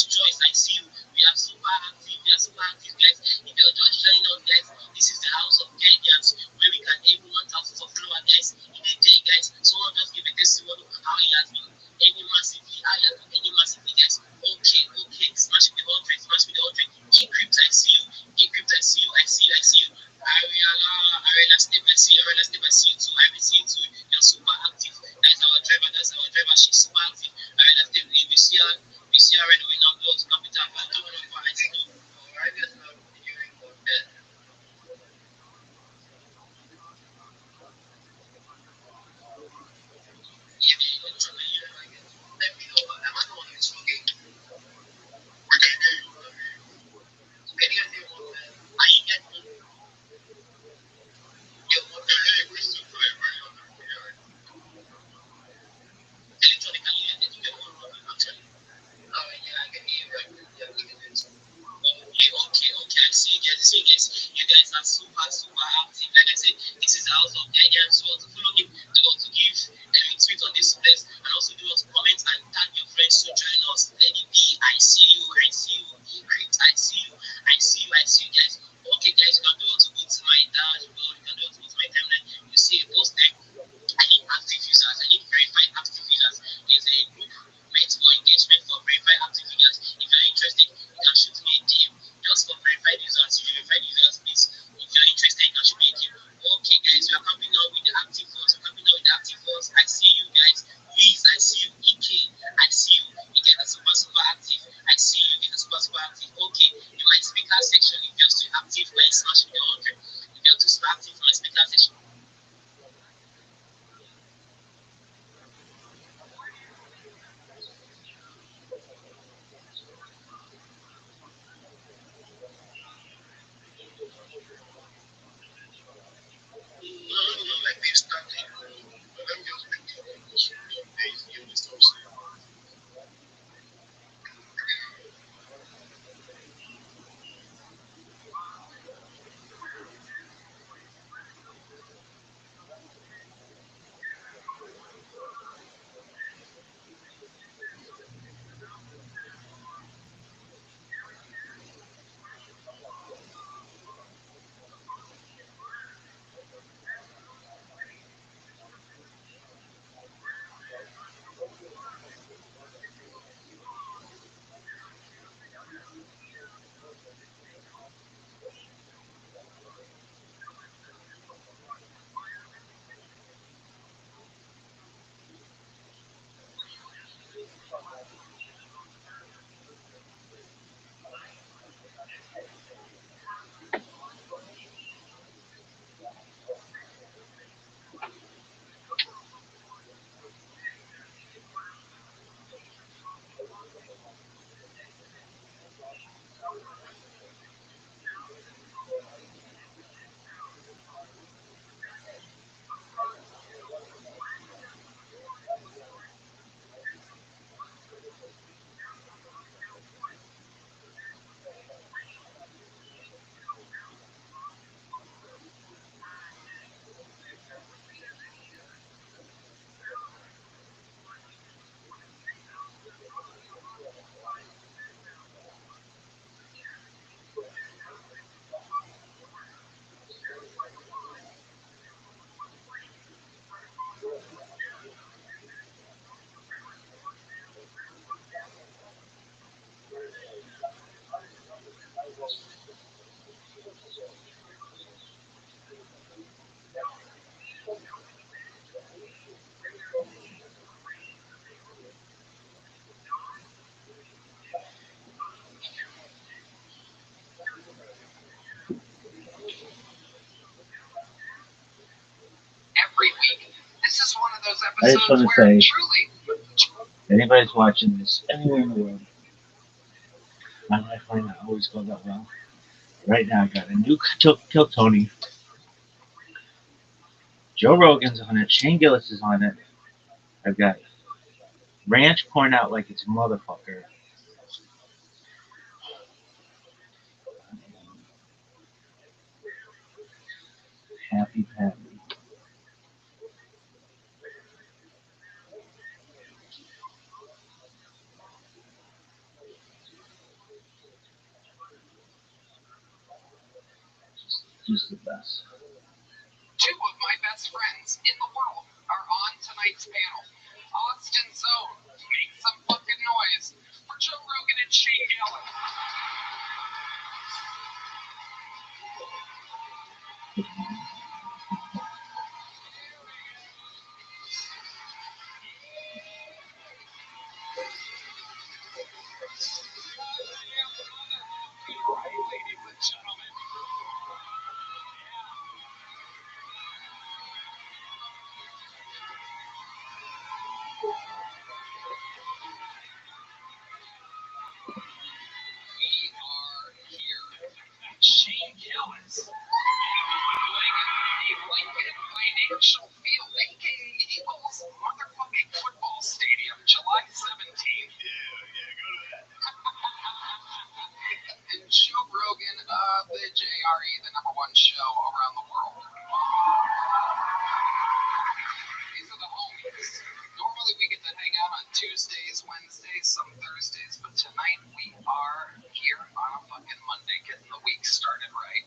Joyce, I see you. We are super active, guys. If you're just joining us, guys, this is the house of guidance where we can aim 1,000 of followers, guys, in a day, guys. Someone just give a testimony of how he has been aiming massively, guys. Okay, smash with the 100. Encrypt, I see you. Ariella, step, I see you too. I will see you too. You're super active. That's our driver. She's super active. Ariella, step, if you see her right away now, go to Capital. I don't know if I see you. Alright, that's not doing good. Let me know. Am I the one who's talking? We're gonna do. Can you guys hear me? Are you getting me? We're super right. Electronic, can you get me? Actually. Oh, yeah, I can hear you right. Yeah, we can do this. Okay. I see you guys. You guys are super, super active. Like I said, this is the house of guidance. You want to follow him, you want to give a tweet on this place, and also do want to comment and tag your friends to join us. Lady B, I see you. Great, I see you, guys. Okay, guys, you can do want to go to my dashboard, you can do want to go to my timeline. You see a post there. I need active users, I need verified active users. There's a group meant for engagement for verified active users. If you're interested, you can shoot me a DM. Just for verified users, please. If you're interested, you can shoot me a DM. Okay, guys, we are camping out with the active ones. I see you guys. Liz, I see you. Ike, I see you. You get a super, super active. I see you get a super, super active. Okay, in my speaker section, if you're still active, like smash with the 100. If you're too super active in my speaker section, like they've started. Let me just pick up I just want episodes to where say, truly anybody's watching this anywhere in the world, my life might not always go that well. Right now, I got a new Kill Tony. Joe Rogan's on it. Shane Gillis is on it. I've got Ranch pouring out like it's a motherfucker. Happy Patty. Just the best. two of my best friends in the world are on tonight's panel. Austin's own, make some fucking noise for Joe Rogan and Shane Gillis. Right, ladies and gentlemen. We are here. Shane Gillis doing the Lincoln Financial Field, aka Eagles motherfucking football stadium, July 17th. Yeah, go to that. And Joe Rogan of the JRE, the #1 show around the world. These are the homies. Normally we get to hang out on Tuesdays, Wednesdays, some Thursdays, but tonight we are here on a fucking Monday, getting the week started right.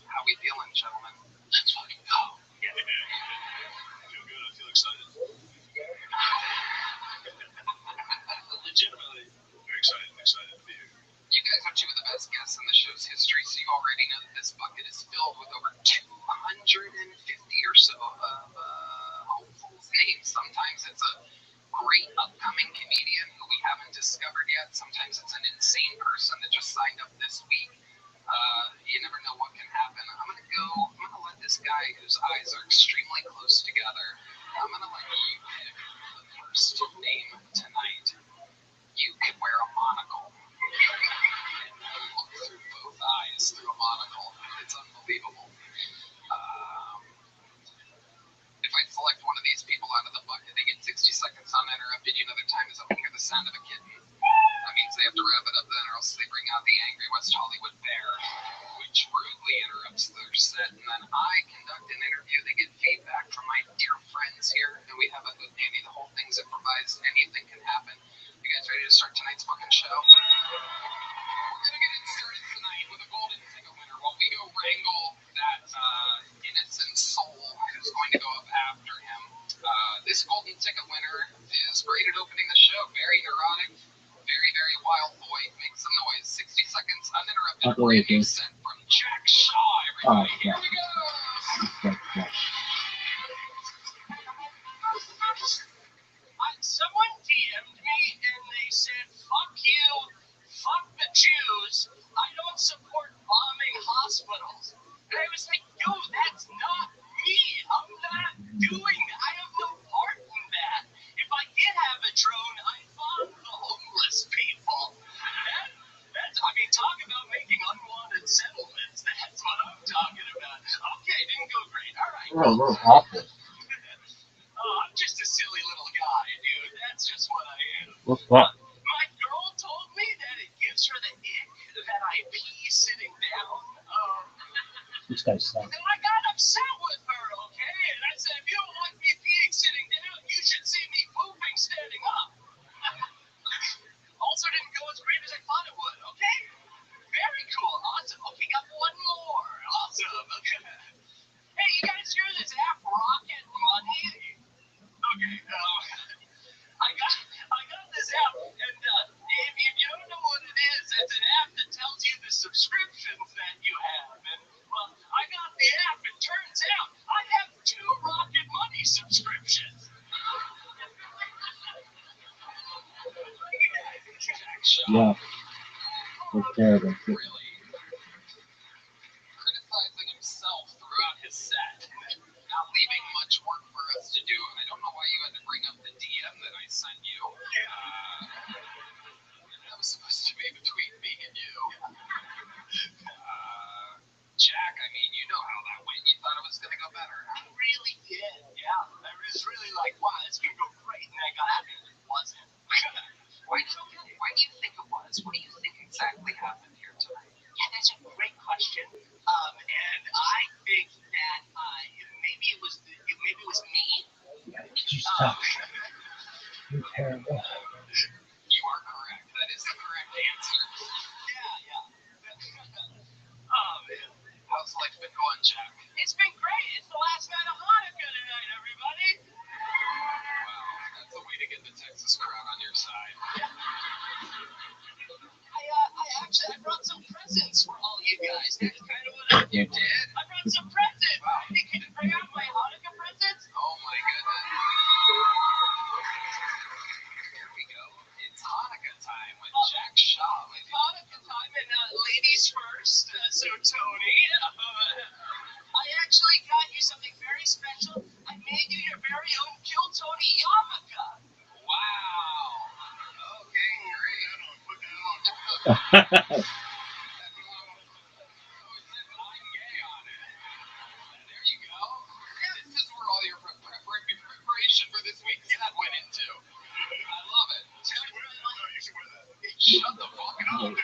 How we feeling, gentlemen? Let's fucking go. Yeah. I feel good. I feel excited. Legitimately very excited to be here. You guys are two of the best guests in the show's history, so you already know that this bucket is filled with over 250 or so of hopefuls' names. Sometimes it's a great upcoming comedian who we haven't discovered yet. Sometimes it's an insane person that just signed up this week. You never know what can happen. I'm gonna let this guy whose eyes are extremely close together, I'm gonna let you pick the first name tonight. You could wear a monocle. Look through both eyes through a monocle. It's unbelievable. If I select one of these people out of the bucket, they get 60 seconds uninterrupted. You know their time is up. You hear the sound of a kitten. That means they have to wrap it up then, or else they bring out the angry West Hollywood bear, which rudely interrupts their set. And then I conduct an interview. They get feedback from my dear friends here, and we have a good nanny. The whole thing's improvised. Anything can happen. You guys ready to start tonight's fucking show? We're gonna get it started tonight with a golden ticket winner while we go wrangle that innocent soul who's going to go up after him. This golden ticket winner is great at opening the show. Very neurotic, very, very wild boy. Make some noise. 60 seconds uninterrupted. Brand new set from Jack Shaw, everybody. Here we go. Someone DM'd me and they said, fuck you, fuck the Jews, I don't support bombing hospitals. And I was like, dude, that's not me. I'm not doing that. I have no part in that. If I did have a drone, I'd bomb the homeless people. Talk about making unwanted settlements. That's what I'm talking about. Okay, didn't go great. All right. Oh, that's awful. I'm just a silly little guy, dude. That's just what I am. What's that? My girl told me that it gives her the ick that I pee sitting down. This guy sucks. And I got upset with her, okay? And I said, if you don't like me peeing sitting down, you should see me pooping standing up. Also didn't go as great as I thought it would, okay? Very cool. Awesome. Okay, got one more. Awesome. Okay. Hey, you guys hear this app, Rocket Money? Okay, I got this app, and if you don't know what it is, it's an app that tells you the subscriptions that you have. And, well, I got the app, and turns out I have 2 Rocket Money subscriptions. Yeah. It's terrible. Really criticizing himself throughout his set, not leaving much work for us to do. I don't know why you Go on, Jack. It's been great. It's the last night of Hanukkah tonight, everybody. Wow, that's a way to get the Texas crowd on your side. I brought some presents for all you guys. That's kind of what I You did? I brought some presents. Hey, can you bring out my Hanukkah presents? Oh my goodness. Here we go. It's Hanukkah time with Jack Shaw. It's Hanukkah time and ladies first. So Tony, I actually got you something very special. I made you your very own Kill Tony yarmulke. Wow. Okay, great. Put that on. There you go. This is where all your preparation for this week's set went into. I love it. You should wear that. Shut the fuck up.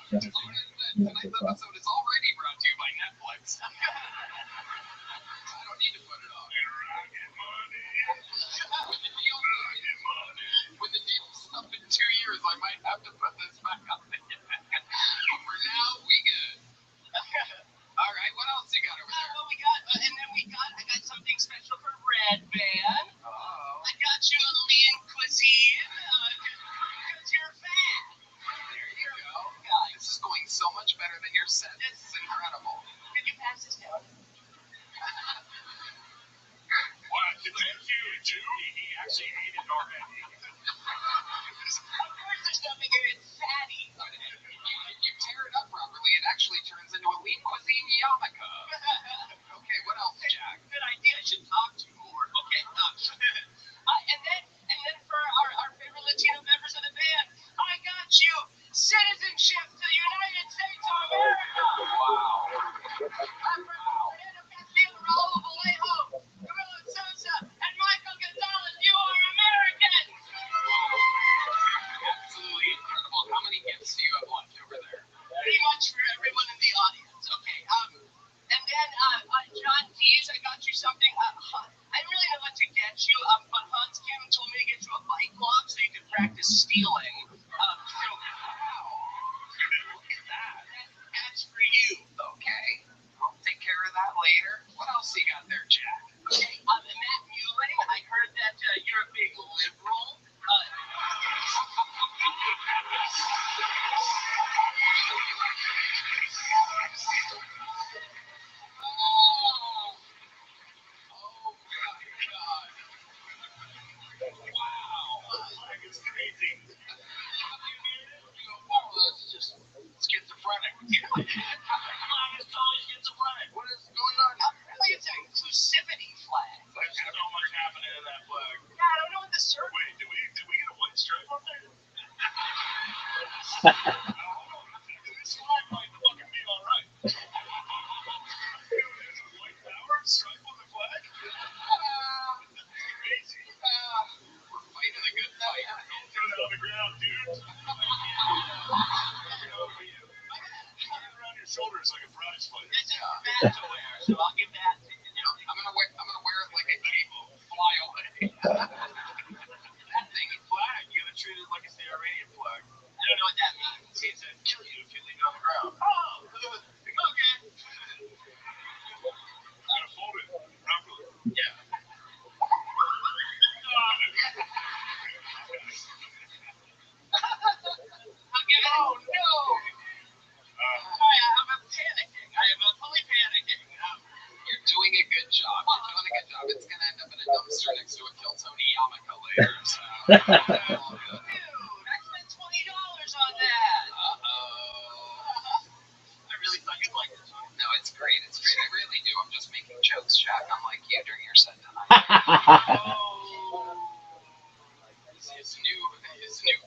Tonight's episode is already brought to you by Netflix. I don't need to put it on. When the deal's up in 2 years, I might have to put this back on. For now, we good. All right, what else you got over there? I got something special for Red Band. Oh. I got you a lean cuisine because you're fat. There you go. This is going so much better than your set. This is incredible. Could you pass this down? What? Did you too? He actually hated Normandy. Of course there's nothing in it fatty. If you tear it up properly, it actually turns into a lean cuisine yarmulke. Okay, what else, Jack? Good idea. I should talk to you more. Okay. And then for our favorite Latino members of the band, I got you citizenship to the United States of America. Wow. Fernando Castillo, Raul Vallejo, Camilo Sosa, and Michael Gonzalez, you are Americans. Absolutely incredible. How many gifts do you have left over there? Pretty much for everyone in the audience. Okay. And then John Dees, I got you something. I didn't really know what to get you, but Hans Kim told me to get you a bike lock so you could practice stealing. Wow. Look at that. That's for you. Okay. I'll take care of that later. What else you got there, Jack? Okay. Matt Mueller, I heard that you're a big liberal. Oh my God. Wow. Flag is crazy. Well, that's just schizophrenic. Flag is totally schizophrenic. What is going on? Really, it's an inclusivity flag. There's so much happening in that flag. Yeah, I don't know what the circle. Wait, did we get a white stripe up there? This flag might fucking be alright. There's a white power stripe on the flag? Crazy. We're fighting a good fight. Don't throw that on the ground, dude. Get it around your shoulders like a prize fighter. This is bad to wear, so I'll give that to you. I'm gonna wear it like a cape. Fly away. That thing is flag. You gotta treat it like it's the Iranian flag. I don't know what that means. It means it'd kill you if you leave it on the ground. Oh, okay. You gotta fold it properly. Yeah. I'll give it. Oh no! Sorry, I'm panicking. I am fully panicking. You're doing a good job. It's gonna end up in a dumpster next to a Kill Tony yarmulke later. So. All good. Dude, I spent $20 on that. I really thought you'd like this one. No, it's great. It's great. I really do. I'm just making jokes, Jack, unlike you during your set tonight. His new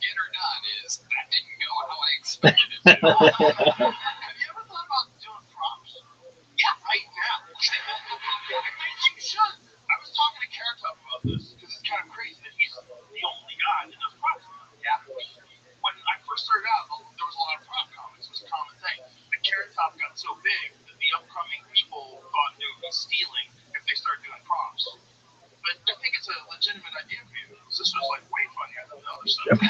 get her done is that didn't go how I expected it to. Have you ever thought about doing props? Yeah, right now. I think you should. I was talking to Carrot Top about this because it's kind of crazy that he's the only guy that does props. Yeah. When I first started out, there was a lot of prop comics. It was a common thing. The Carrot Top got so big that the upcoming people thought they would be stealing if they started doing props. But I think it's a legitimate idea for you because this was like way funnier than the other stuff.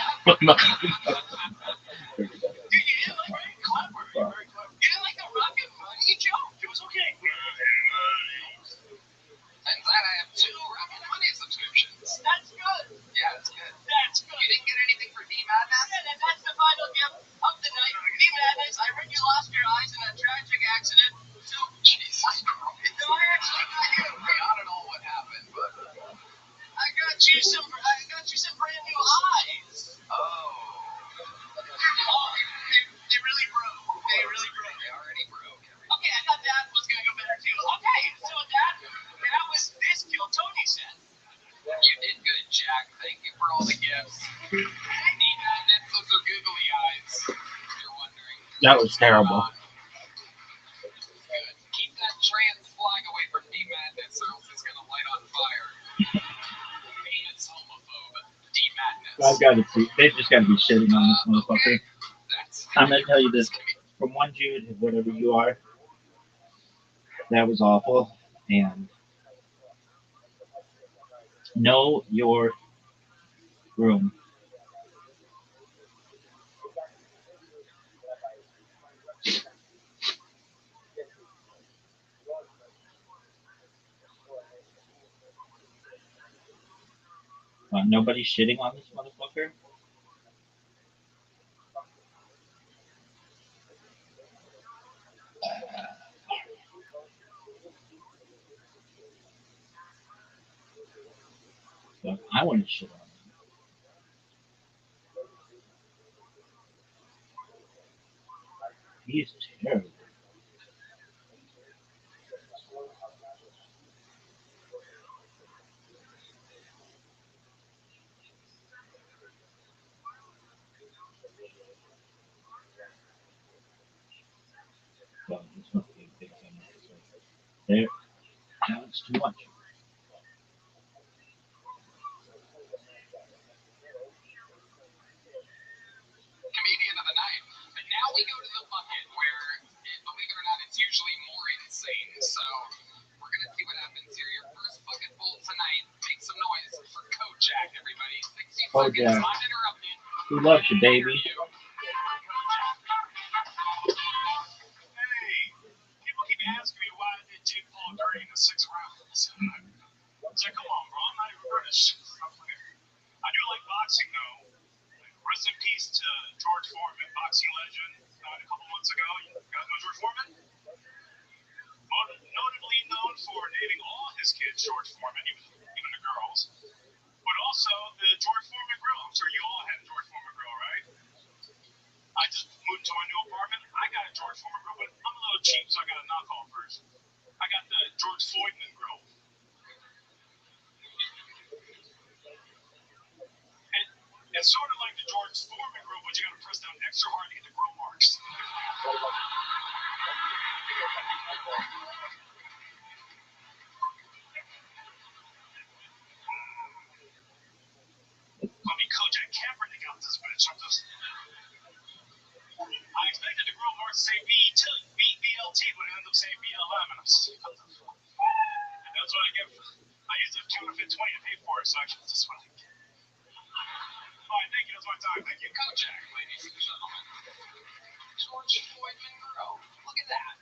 Dude, you didn't like Very clever. Very clever. You didn't like the Rocket Money joke? That was terrible. Keep that trans flag away from D Madness, or else it's gonna light on fire. Famous homophobe, D Madness. I've got to see. They've just got to be shitting on this motherfucker. I'm gonna tell you this from one Jew to whatever you are. That was awful. And know your room. Nobody's shitting on this motherfucker. So I want to shit on him. He's terrible. Well, this must be a big thing. There. Now it's too much. Comedian of the night. And now we go to the bucket where, believe it or not, it's usually more insane. So we're gonna see what happens here. Your first bucket full tonight. Make some noise for Kojak, everybody. 60 seconds Kojak. uninterrupted. Who loves you, baby? Hey, people keep asking me why I did Jake Paul dirty in the 6th round. So it's like, come on, bro, I'm not even British. I do like boxing, though. Rest in peace to George Foreman, boxing legend, died a couple months ago. You guys know George Foreman? Notably known for naming all his kids George Foreman, even the girls. But also the George Foreman grill. I'm sure you all had a George Foreman grill, right? I just moved to my new apartment. I got a George Foreman grill, but I'm a little cheap, so I got a knockoff version. I got the George Foreman grill. And it's sort of like the George Foreman grill, but you got to press down extra hard to get the grill marks. I mean, Kojak Kaepernick got this bitch. I expected the grill marks to say BLT, but it ended up saying BLM, and I'm just like, what the fuck? And that's what I get. I used a counterfeit 20 to pay for it, so I guess that's what I get. All right, thank you. That's my time. Thank you. Kojak, ladies and gentlemen. George Foreman grill. Look at that.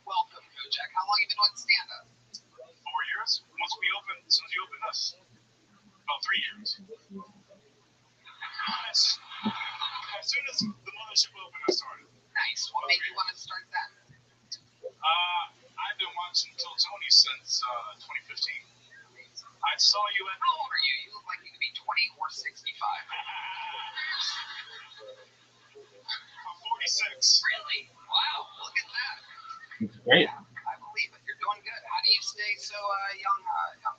Welcome, Kojak. How long have you been on stand-up? 4 years. Once we open, as soon as you open this. About 3 years. As soon as the mothership opened, I started. Nice. What made you want to start that? I've been watching Kill Tony since 2015. I saw you at. How old are you? You look like you could be 20 or 65. I'm 46. Really? Wow. Look at that. It's great. I believe it. You're doing good. How do you stay so young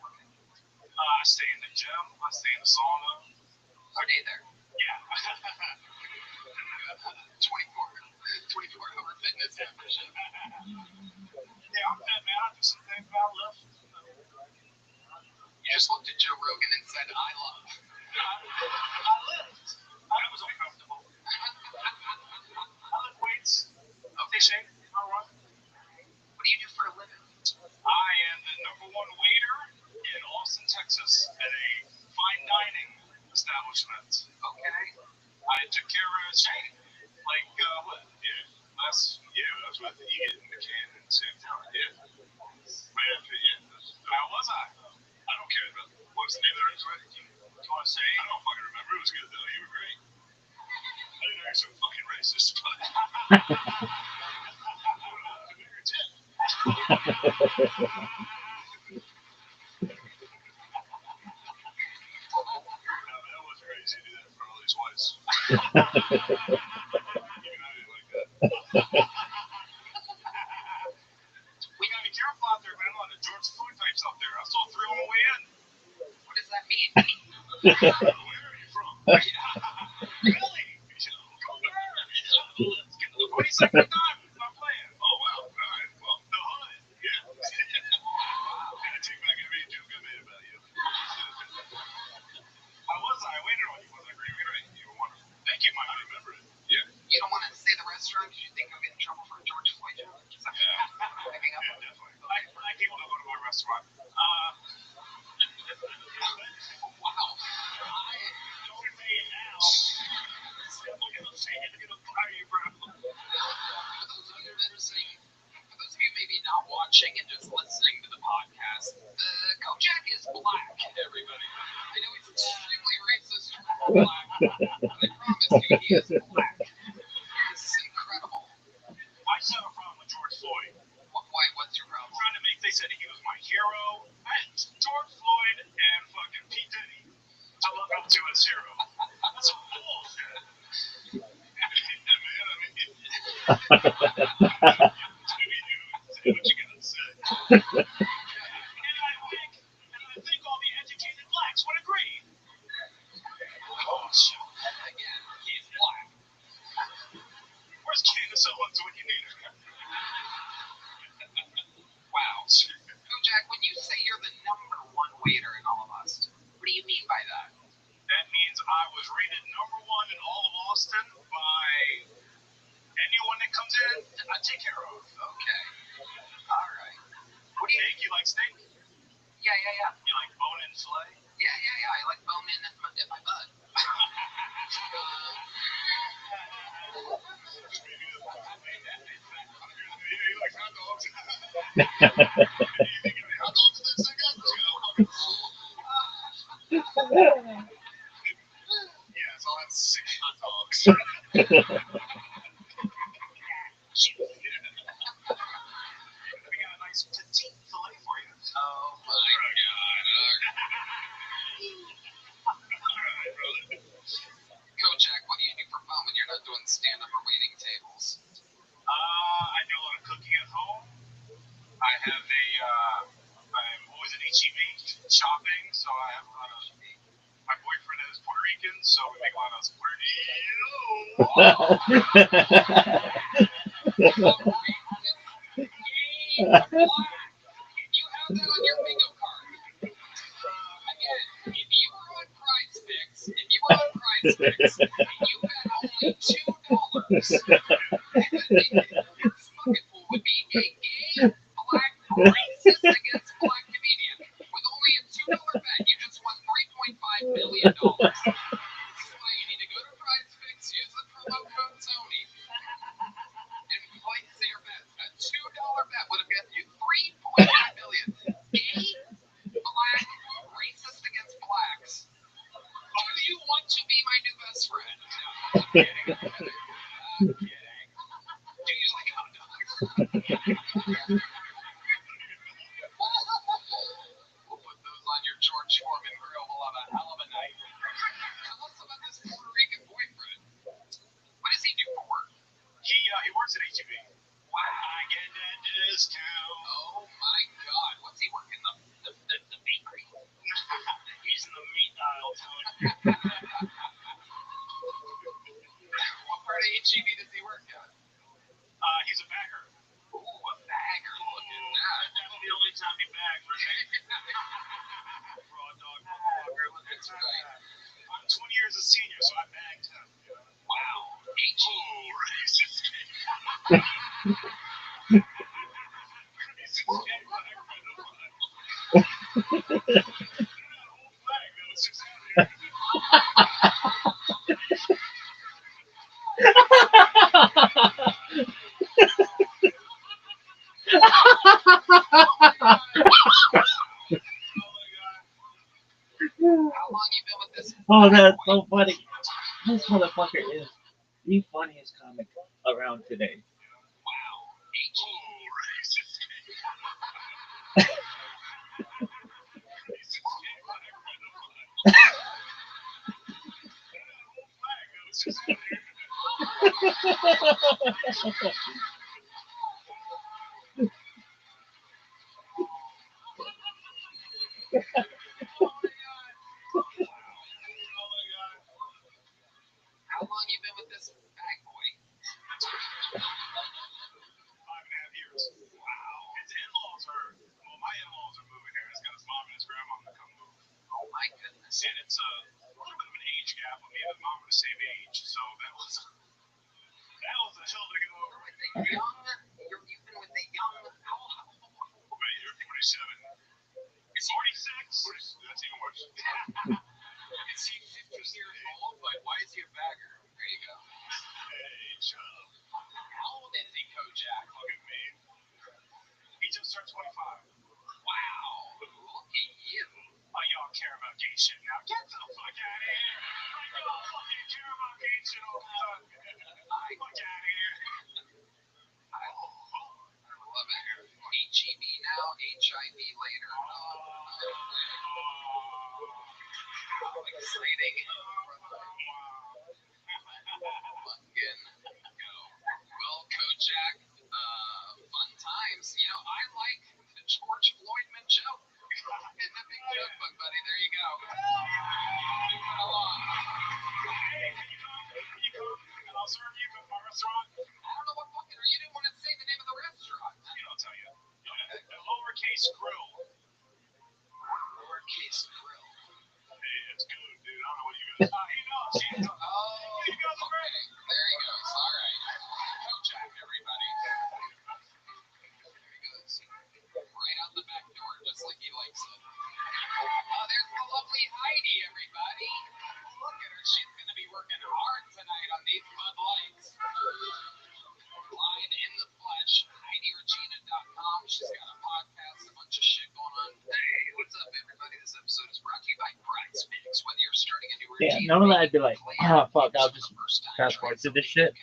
looking? I stay in the gym. I stay in the sauna. Stay there. Yeah. 24-hour fitness ambition. Yeah, I'm fit, man. I do some things I lift. You just looked at Joe Rogan and said, I love. I lift. I was uncomfortable. I lift weights. Okay, Shane. All right. What do you do for a living? I am the #1 waiter in Austin, Texas, at a fine dining establishment. Okay. I took care of Shane. Like, what? Yeah. Last year, I was with Ian McCann and Sam Tower. Yeah. How was I? I don't care. What's the name of the restaurant? Do you want to say? I don't fucking remember. It was good, though. You were great. I didn't know you're so fucking racist, but. You're a tip. That was crazy to do that in front of all these whites. Even I didn't like that. We gotta be careful out there, man. A lot of George Floyd types out there. I saw 3 on the way in. What does that mean? Where are you from? Really? Go there. Let's get to the 46. He's like, no, I'm not playing. Oh, wow. All right. Well, the hood. Yeah. I take back every joke I made about you. I waited on you. Was I great? You were wonderful. Thank you, Mike. I remember it. Yeah. You don't want to say the restaurant because you think you'll get in trouble for a George Floyd joke? Yeah. Picking up. Yeah, definitely. Black people don't go to my restaurant. Wow. Don't say it now. Someone gonna say it. They're gonna fire you, bro. For those of you maybe not watching and just listening to the podcast, Kojak is black, everybody. I know he's extremely racist toward black, but I promise you, he is black. This is incredible. I just have a problem with George Floyd. Why? What's your problem? They said he was my hero. George Floyd and fucking P. Diddy, I look up to as hero. That's bullshit. Yeah, man, I mean, say what you gotta say. And I think all the educated blacks would agree. Oh, shit. Again, he's black. Where's Candace Owens when you need her? Wow. Kojak, when you say you're the #1 waiter in all of us, what do you mean by that? That means I was rated #1 in all of Austin by anyone that comes in, I take care of. Okay. All right. What do you Steak? You like steak? Yeah. You like bone and filet? Yeah. I like bone in my butt. He likes hot dogs. You think any hot dogs in that steak house? Yes, I'll have 6 hot dogs. We got a nice petite filet for you. Oh my God. Alright, brother. Kojak, what do you do for fun when you're not doing stand-up or waiting tables? I do a lot of cooking at home. I have I'm always at HEB shopping, so I have a lot of, my boyfriend is Puerto Rican, so we make a lot of You have that on your bingo card. Again, if you were on Prize Picks, and you bet only $2, your bucket pool would be a gay, black, racist against black comedian. With only a $2 bet, you just won $3.5 million. This is why you need to go to Prize Picks, use the promo code Tony, and place your bets. A $2 bet would have gotten you $3.5 million. Gay, black, racist against blacks. Do you want to be my new best friend? No, I'm kidding. Do you like hot dogs? We'll put those on your George Foreman grill. We'll have a hell of a night. Tell us about this Puerto Rican boyfriend. What does he do for work? He works at HEB. Wow. I get that discount. Oh my God. What's he working the bakery? He's in the meat aisle, Tony. What part of HEB does he work at? He's a bagger. Ooh, a bagger. Look at that. That's the only time he bags, right? Raw dog motherfucker. That's right. I'm 20 years a senior, so I bagged him. Wow. HEB. Oh, racist. How long you been with this? Oh, that's so funny. This motherfucker is the funniest comic around today. Wow. How long you been with this bag boy? So that was a hell to go. You've been with the young. Wait, you're 47. You're 46. That's even worse. Is he 50 years old? Like, why is he a bagger? There you go. Hey, shut up. How old is he, Kojak? Look at me. He just turned 25. Wow. Look at you. Oh, y'all care about gay shit now. Get the fuck out of here. Like, y'all fucking care about gay shit all the time. Fuck out of here. I love it. HEB now, HIV later. How exciting. Fucking go. Well, Kojak, fun times. You know, I like the George Floydman joke. In the big joke book, buddy. There you go. Come on. Hey, can you come? And I'll serve you at my restaurant. I don't know what fucking. You didn't want to say the name of the restaurant. I'll tell you. The Lowercase Grill. Lowercase Grill. Hey, it's good, dude. I don't know what you guys. He knows. He knows. Oh, he goes okay. There he goes. All right. Kojak, everybody. There he goes. Right out the back door, just like he likes it. Oh, there's the lovely Heidi, everybody. Look at her. She's going to be working hard tonight on these Bud Lights. Live in the flesh, HeidiRegina.com. She's got a podcast, a bunch of shit going on. Hey, what's up, everybody? This episode is brought to you by Prize Picks. Whether you're starting a new routine, normally I'd be like, oh fuck, I'll just fast forward to this shit.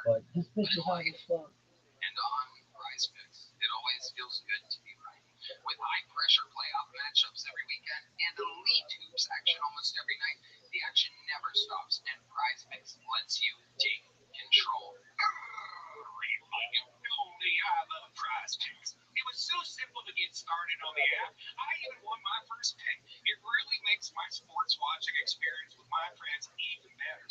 But this bitch is hard as fuck. And on Prize Picks, it always feels good to be right. With high-pressure playoff matchups every weekend and elite hoops action almost every night, the action never stops, and Prize Picks lets you take control. You know me, I love Prize Picks. It was so simple to get started on the app. I even won my first pick. It really makes my sports watching experience with my friends even better.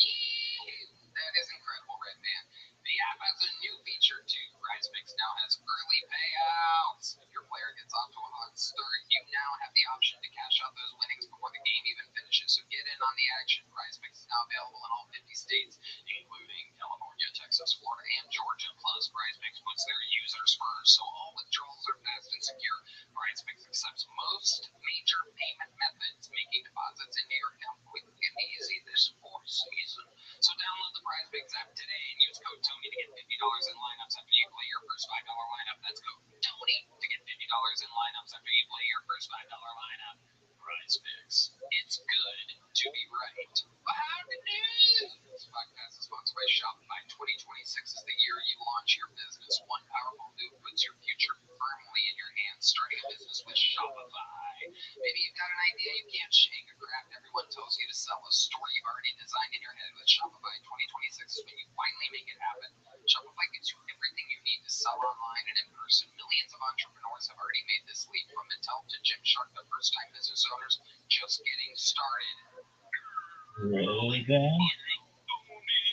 That is incredible, Red Man. The app has a new feature too. Prize Picks now has early payouts. If your player gets off to a hot start, you now have the option to cash out those winnings before the game even finishes. So get in on the action. Prize Picks is now available in all 50 states, including California, Texas, Florida, and Georgia. Plus, Prize Picks puts their users first, so all withdrawals are fast and secure. Prize Picks accepts most major payment methods, making deposits into your account quick and easy this sports season. So download the Prize Picks app today and use code Tony to get $50 in lineups after you play your first $5 lineup. That's code Tony to get $50 in lineups after you play your first $5 lineup. Prize Picks. It's good to be right. How to do? This podcast is sponsored by Shopify. 2026 is the year you launch your business. One powerful move puts your future firmly in your hands. Starting a business with Shopify. Maybe you've got an idea you can't shake, a craft everyone tells you to sell, a story you've already designed in your head. With Shopify, 2026 is when you finally make it happen. Shopify gives you everything you need to sell online and in person. Millions of entrepreneurs have already made this leap, from Mattel to Gymshark, the first-time business owners just getting started. Really good.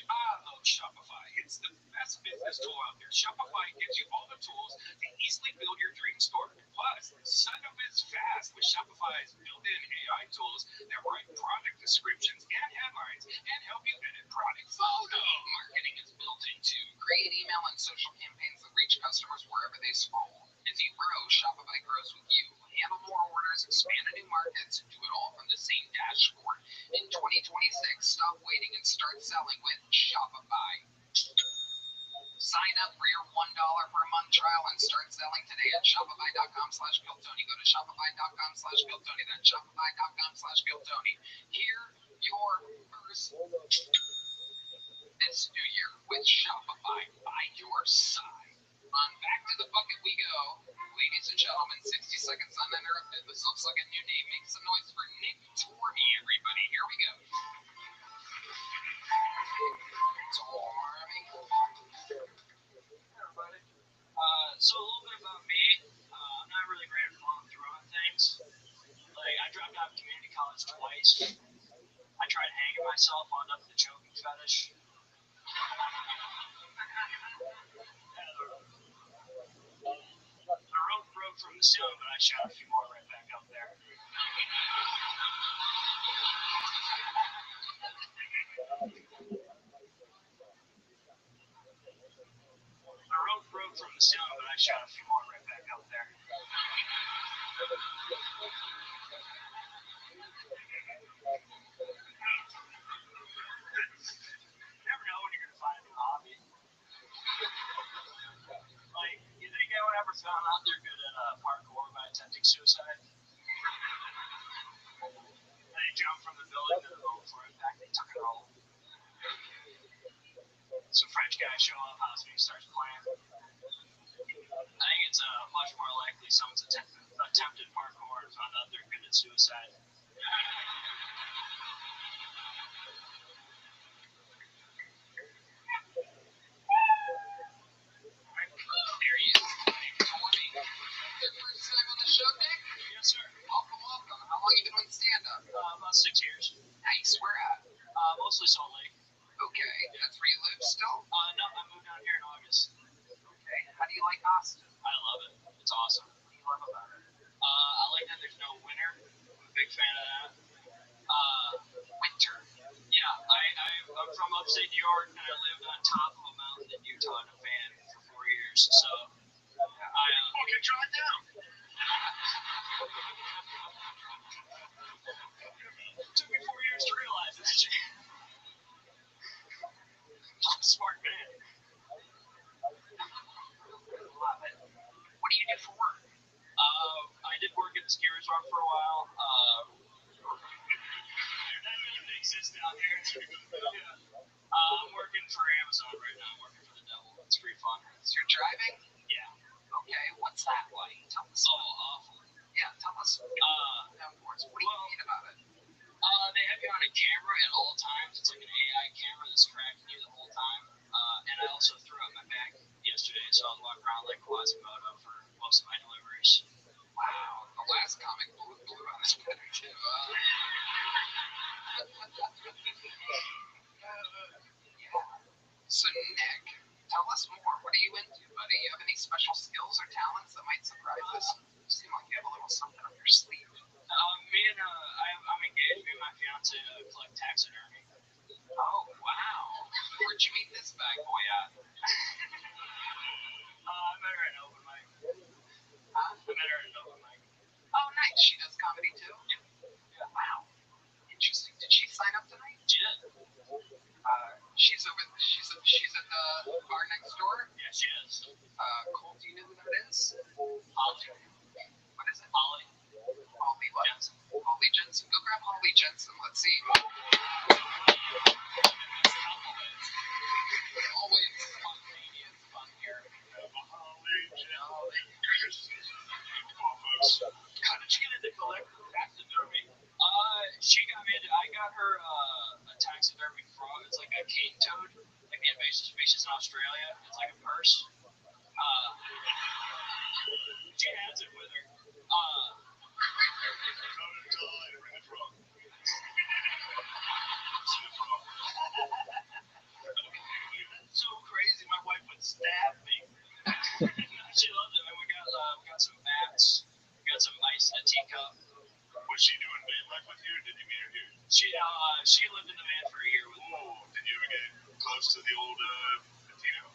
I love Shopify. It's the best business tool out there. Shopify gives you all the tools to easily build your dream store. Plus, sign up is fast with Shopify's built-in AI tools that write product descriptions and headlines and help you edit product photo. Marketing is built into. Create email and social campaigns that reach customers wherever they scroll. As you grow, Shopify grows with you. Handle more orders, expand to new markets, and do it all from the same dashboard. In 2026, stop waiting and start selling with Shopify. Sign up for your $1 per month trial and start selling today at shopify.com/BillTony. Go to shopify.com/BillTony. That's shopify.com/BillTony. Hear your first this new year with Shopify by your side. On Back to the Bucket we go. Ladies and gentlemen, 60 seconds uninterrupted. This looks like a new name. Make some noise for Nick Tormey, everybody. Here we go. Tormey. Everybody. So a little bit about me. I'm not really great at following through on things. Like, I dropped out of community college twice. I tried hanging myself, wound up with a choking fetish. The rope broke from the ceiling, but I shot a few more right back up there. I wrote from the ceiling, but I shot a few more right back up there. You never know when you're gonna find a new hobby. Like, you think anyone ever found out they're good at parkour by attempting suicide? They jump from the building to the road for impact, they took it all. Some French guy show up, house music starts playing. I think it's much more likely someone's attempted parkour and found out they're good at suicide. There he is. Tony, your first time on the show, Nick? Yes, sir. Welcome, welcome. How long you been doing stand-up? About 6 years. Nice. Where at? Mostly Salt Lake. Okay. That's where you live still? No, I moved down here in August. Okay. How do you like Austin? I love it. It's awesome. What do you love about it? I like that there's no winter. I'm a big fan of that. Winter. Yeah, I'm from upstate New York, and I lived on top of a mountain in Utah in a van for 4 years. So Okay, draw it down. It took me 4 years to realize that. I'm a smart man. Love it. What do you do for work? I did work at a ski resort for a while. That doesn't exist down here. Yeah. I'm working for Amazon right now. I'm working for the devil. It's pretty fun. So you're driving? Yeah. Okay. What's that like? Tell us. Oh, awful. Yeah, tell us. What do you mean about it? They have you on a camera at all times. It's like an AI camera that's tracking you the whole time. And I also threw out my back yesterday, so I was walking around like Quasimodo for most of my deliveries. Wow. The last comic blew on this better too. Yeah. So Nick, tell us more. What are you into, buddy? You have any special skills or talents that might surprise us? You seem like you have a little something up your sleeve. I'm engaged. Me and my fiance collect taxidermy. Oh, wow. Where'd you meet this bad boy at? I met her at an open mic. Oh, nice. She does comedy too? Yeah. Wow. Interesting. Did she sign up tonight? She did. She's at the bar next door? Yeah, she is. Cole, do you know who that is? Holly. What is it? Holly. Holly what? Jensen. Holly Jensen. Go grab Holly Jensen. Let's see. Always spontaneous fun here. Holly Jensen. How did she get into collecting taxidermy? I got her a taxidermy frog. It's like a cane toad, like the invasive species in Australia. It's like a purse. She has it with her. That's so crazy. My wife would stab me. She loves it. And we got some mats. We got some ice in a teacup. Was she doing van life with you, or did you meet her here? She lived in the van for a year with me. Oh, did you ever get close to the old Latino?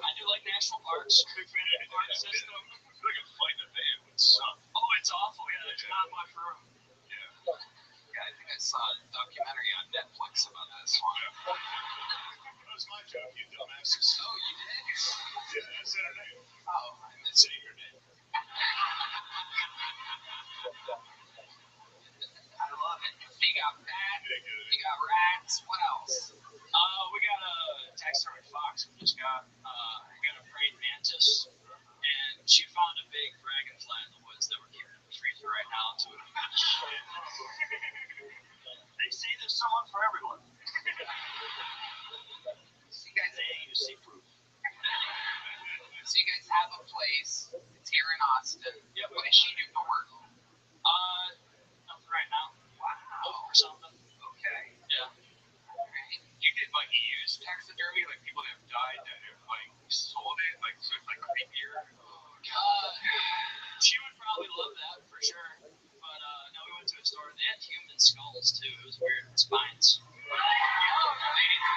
I do like national parks. Big fan of the park system. I feel like a flight in a van would suck. Oh, it's awful. Yeah, there's not much room. Yeah, I think I saw a documentary on Netflix about this one. That was my joke, you dumbasses. Oh, you did? Yeah, I said her name. Oh, I I didn't say your name. I love it. So you got that, you got rats, what else? We got a taxidermy fox. We just got a praying mantis, and she found a big dragonfly in the woods that we're keeping in the freezer right now to They say there's someone for everyone. So you guys, You see proof. so you guys have a place. It's here in Austin. Yeah, What does she do for work? Nothing right now. Wow. Or something. Okay. Yeah. Alright. You did like used taxidermy, like people that have died that have like sold it, like so it's like creepier. She would probably love that for sure. But no, we went to a store. They had human skulls too. It was weird. Spines. They didn't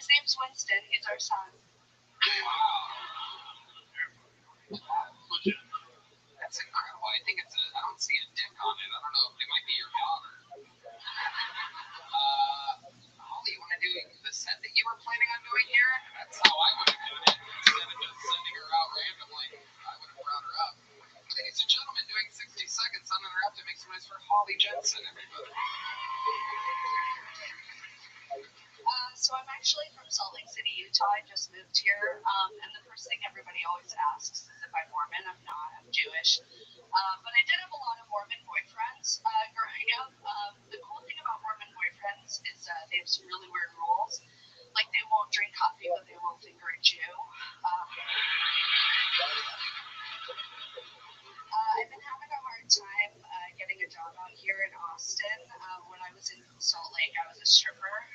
His name's Winston. He's our son. That's incredible. I think it's I don't see a dick on it. I don't know. It might be your daughter. Holly, you want to do the set that you were planning on doing here? That's how I would have done it. Instead of just sending her out randomly, I would have brought her up. Ladies and gentlemen, doing 60 seconds uninterrupted. Make some noise for Holly Jensen, everybody. So I'm actually from Salt Lake City, Utah. I just moved here. And the first thing everybody always asks is if I'm Mormon. I'm not. I'm Jewish. But I did have a lot of Mormon boyfriends growing up. The cool thing about Mormon boyfriends is they have some really weird rules. Like they won't drink coffee, but they will finger a Jew. I've been having a hard time getting a job out here in Austin. When I was in Salt Lake, I was a stripper.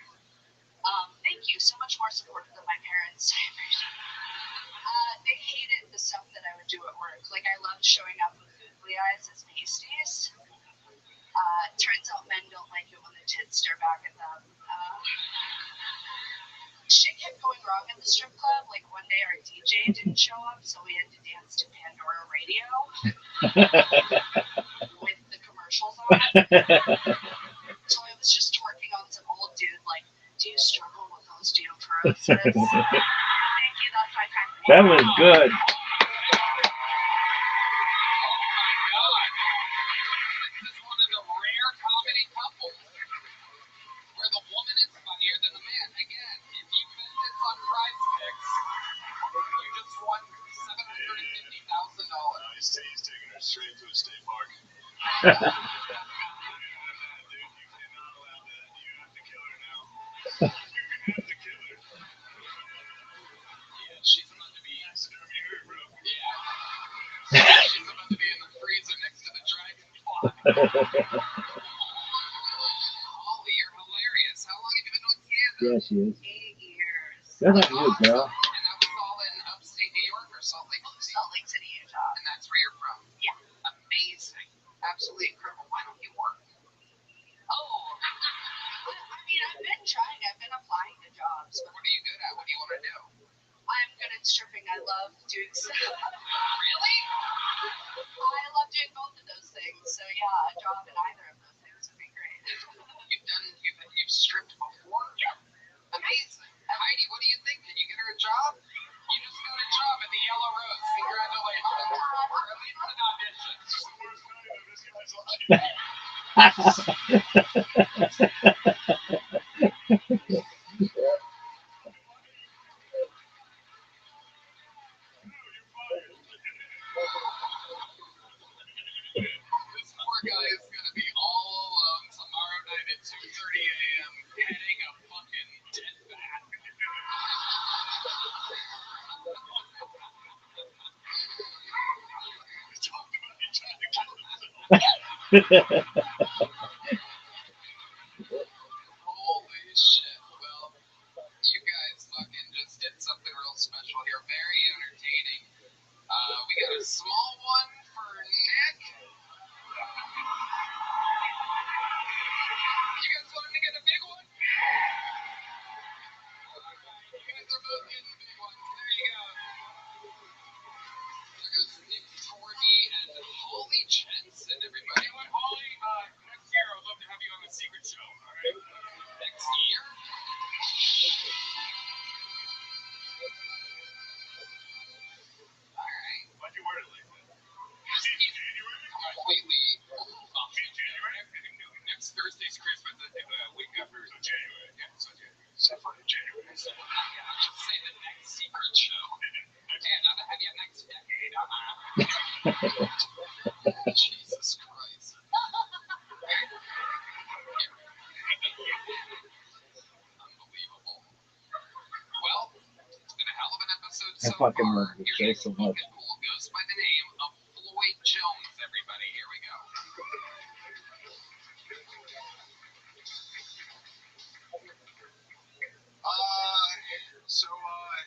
Thank you. So much more supportive than my parents. I appreciate it. They hated the stuff that I would do at work. Like, I loved showing up with googly eyes as pasties. Turns out men don't like it when the tits stare back at them. Shit kept going wrong at the strip club. Like, one day our DJ didn't show up, so we had to dance to Pandora Radio with the commercials on. So I was just twerking on some old dude, like, do you struggle with osteoporosis? Thank you, that's my time. That was good. Oh my God. This is one of the rare comedy couples where the woman is funnier than the man. Again, if you bet this on Prize Picks, you just won $750,000. He's taking her straight to a state park. She's about to be. Yeah. She's about to be in the freezer next to the dragonfly. Holly, you're hilarious. How long have you been doing stand-up? Yeah, she is. 8 years. Good on you, girl. And that was all in upstate New York or Salt Lake City? Salt Lake City, Utah. And that's where you're from? Yeah. Amazing. Absolutely incredible. Why don't you work? Oh, I mean, I've been trying. I've been applying to jobs. But What are you good at? What do you want to do? I'm good at stripping. I love doing stuff. Really? I love doing both of those things. So yeah, a job in either of those things would be great. You've stripped before? Yeah. Amazing. Heidi, what do you think? Can you get her a job? You just got a job at the Yellow Rose. Congratulations. Or at least an audition. This poor guy is going to be all alone tomorrow night at 2:30 a.m. petting a fucking dead bat. Holy shit. Well, you guys fucking just did something real special here. Very entertaining. We got a small one for Nick. You guys wanted to get a big one? You guys are both getting the big ones. There you go. There goes Nick Torby and Holly Jensen, everybody. You know what, Holly? Next year I'd love to have you on the Secret Show, all right? Next year? Alright. Why'd you wear it like that? He's January? completely off. January? Next Thursday's Christmas, the week after. So January. Yeah, so January. So far in January. So, yeah, I should say the next secret show. And I'll have you next decade, Jesus Christ. Unbelievable. Well, it's been a hell of an episode I so fucking far. love this show so much. Cool goes by the name of Floyd Jones, everybody. Here we go.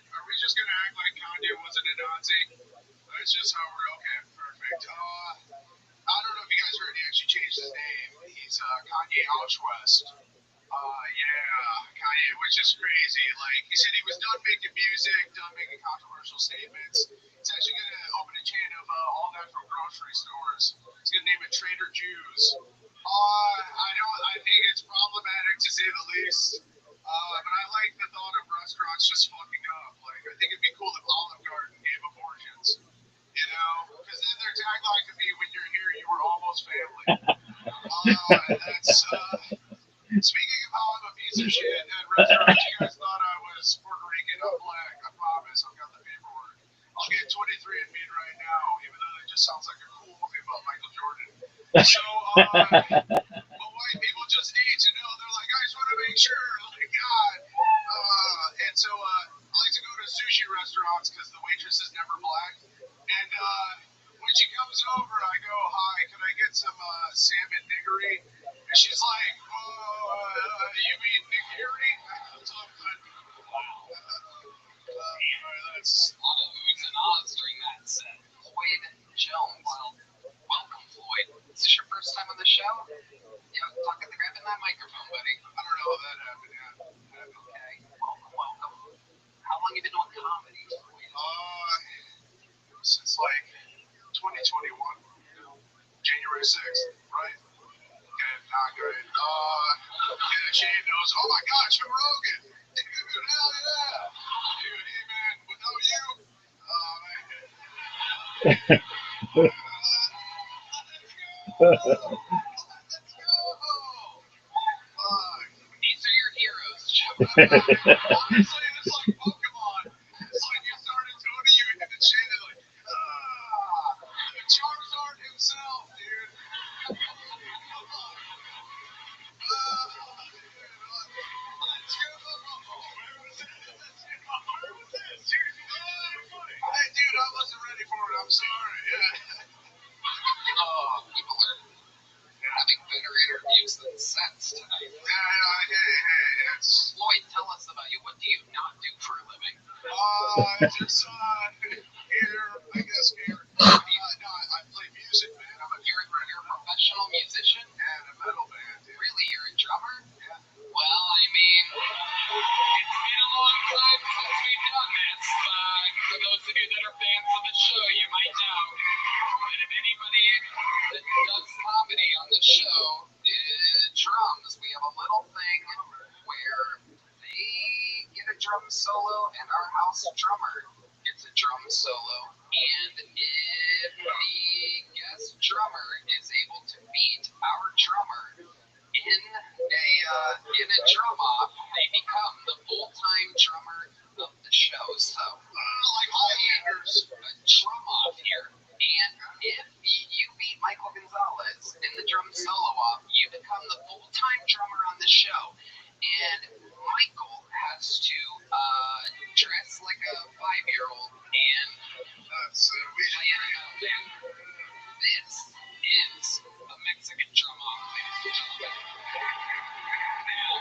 Are we just gonna act like Kanye wasn't a Nazi? That's just how we're okay. Perfect. I don't know if you guys heard, he actually changed his name. He's Kanye West. Yeah, Kanye, which just crazy. Like, he said he was done making music, done making controversial statements. He's actually going to open a chain of all natural grocery stores. He's going to name it Trader Joe's. I think it's problematic to say the least. But I like the thought of restaurants just fucking up. Like, I think it'd be cool if Olive Garden gave abortions. You know? Because then their tagline could be, when you're here, you were almost family. Speaking of how I'm a piece of shit at restaurants, you guys thought I was Puerto Rican. I'm black. I promise. I've got the paperwork. I'll get 23 and me right now, even though it just sounds like a cool movie about Michael Jordan. So, but white people just need to know. They're like, I just want to make sure. Like, God. And so I like to go to sushi restaurants because the waitress is never black. And when she comes over, I go, hi, can I get some salmon nigiri? And she's like, you mean nigiri? That's all good. Wow. That's a lot of oohs and ahs during that set. Floyd Jones. Welcome, Floyd. Is this your first time on the show? Yeah, grab in that microphone, buddy. I don't know how that happened yet. Okay. Welcome. How long have you been doing comedy, Floyd? Since like 2021, January 6th, right? Okay, not great. Yeah, Shane knows. Oh my God, Joe Rogan. Dude, hell yeah. Dude, hey man, without you, let's go. These are your heroes, Joe. Honestly, it's like Pokemon. It's like you started Tony, you hit the Shane and like, Charizard himself, dude. Come on. Let's go. Where was this? Hey, dude, I wasn't ready for it. I'm sorry. Yeah. People are having better interviews than sets tonight. Hey, it's... Floyd, tell us about you. What do you not do for a living? Just, here, I guess here. No, I play music, man. You're a professional musician? And a metal band, dude. Really? You're a drummer? Yeah. Well, I mean, it's been a long time since we've done this. For those of you that are fans of the show, you might know that if anybody that does comedy on the show drums, we have a little thing where they get a drum solo and our house drummer gets a drum solo. And if the guest drummer is able to beat our drummer in a drum off, they become the full-time drummer of the show. So, like Highlanders, a drum off here. And if you beat Michael Gonzalez in the drum solo off, you become the full-time drummer on the show. And Michael has to dress like a 5-year-old and play in a metal band. This is a Mexican drum off, ladies and gentlemen. Now,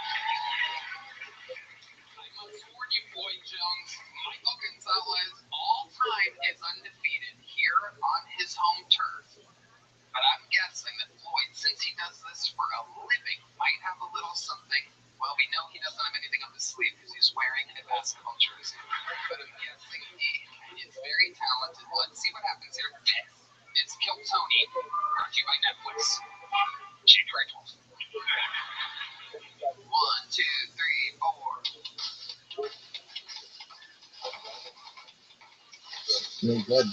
I must warn you, Floyd Jones, Michael Gonzalez all-time is undefeated here on his home turf. But I'm guessing that Floyd, since he does this for a living, might have a little something. Well, we know he doesn't have anything up his sleeve because he's wearing a basketball jersey. But I'm guessing he is very talented. Let's see what happens here. This is Kill Tony, brought to you by Netflix. January 12th. 1, 2, 3, 4. No good.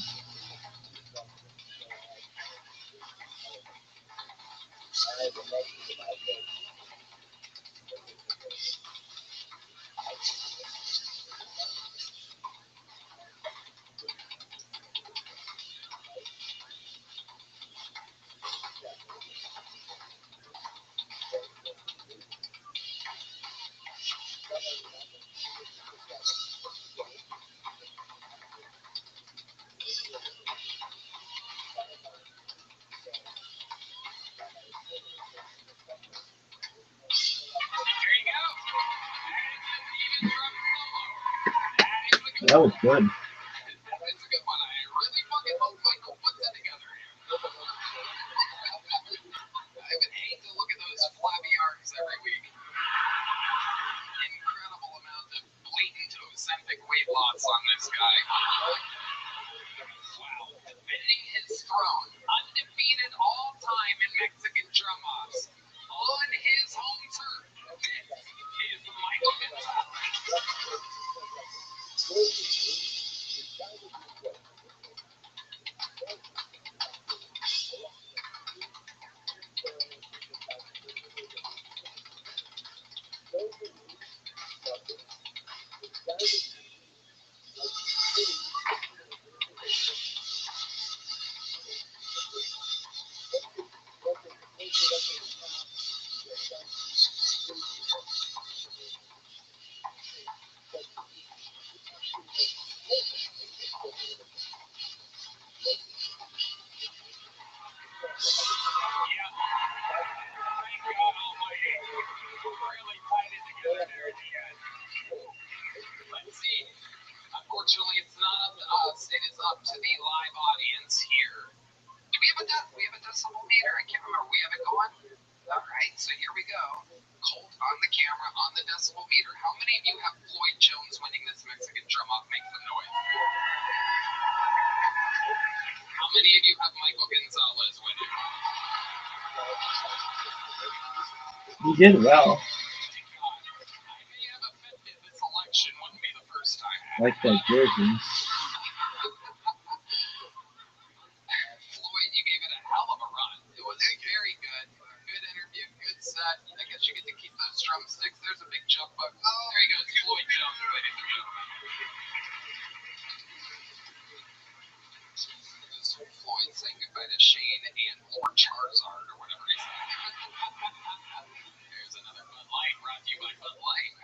That was good. It's a good one. I really fucking hope Michael puts that together. I would hate to look at those flabby arms every week. Incredible weight loss on this guy. Wow. Defending his throne, undefeated all time in Mexican drum-offs, on his home turf. Is Michael Gonzalez. Unfortunately, it's not up to us. It is up to the live audience here. Do we have a decibel meter? I can't remember. We have it going? All right, so here we go. Colt on the camera, on the decibel meter. How many of you have Floyd Jones winning this Mexican drum-off? Make some noise. How many of you have Michael Gonzalez winning? He did well. I may have offended this election. Wouldn't be the first time. Like that jersey. Floyd, you gave it a hell of a run. It was very good. Good interview, good set. I guess you get to keep those drumsticks. There's a big jump bug. There he goes, Floyd Jones, ladies and gentlemen. Floyd saying goodbye to Shane and Lord Charizard or whatever he said. There's another Bud Light brought to you by Bud Light.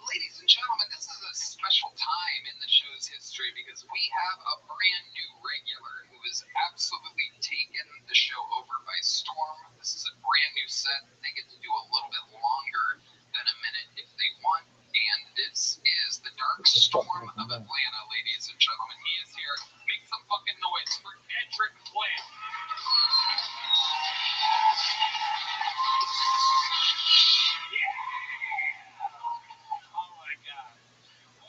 Ladies and gentlemen, this is a special time in the show's history because we have a brand new regular who has absolutely taken the show over by storm. This is a brand new set. They get to do a little bit longer than a minute if they want. And this is the Dark Storm of Atlanta, ladies and gentlemen. He is here. Make some fucking noise for Edric Flynn.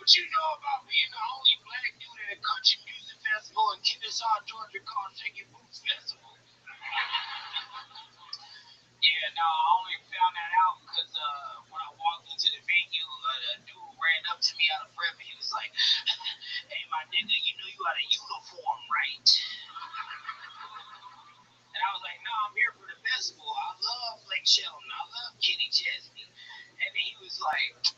What you know about being the only black dude at a country music festival in Kennesaw, Georgia called Take Your Boots Festival? Yeah, no, I only found that out because when I walked into the venue, a dude ran up to me out of breath and he was like, "Hey, my nigga, you know you got a uniform, right?" And I was like, "No, I'm here for the festival. I love Blake Shelton. I love Kenny Chesney." And then he was like,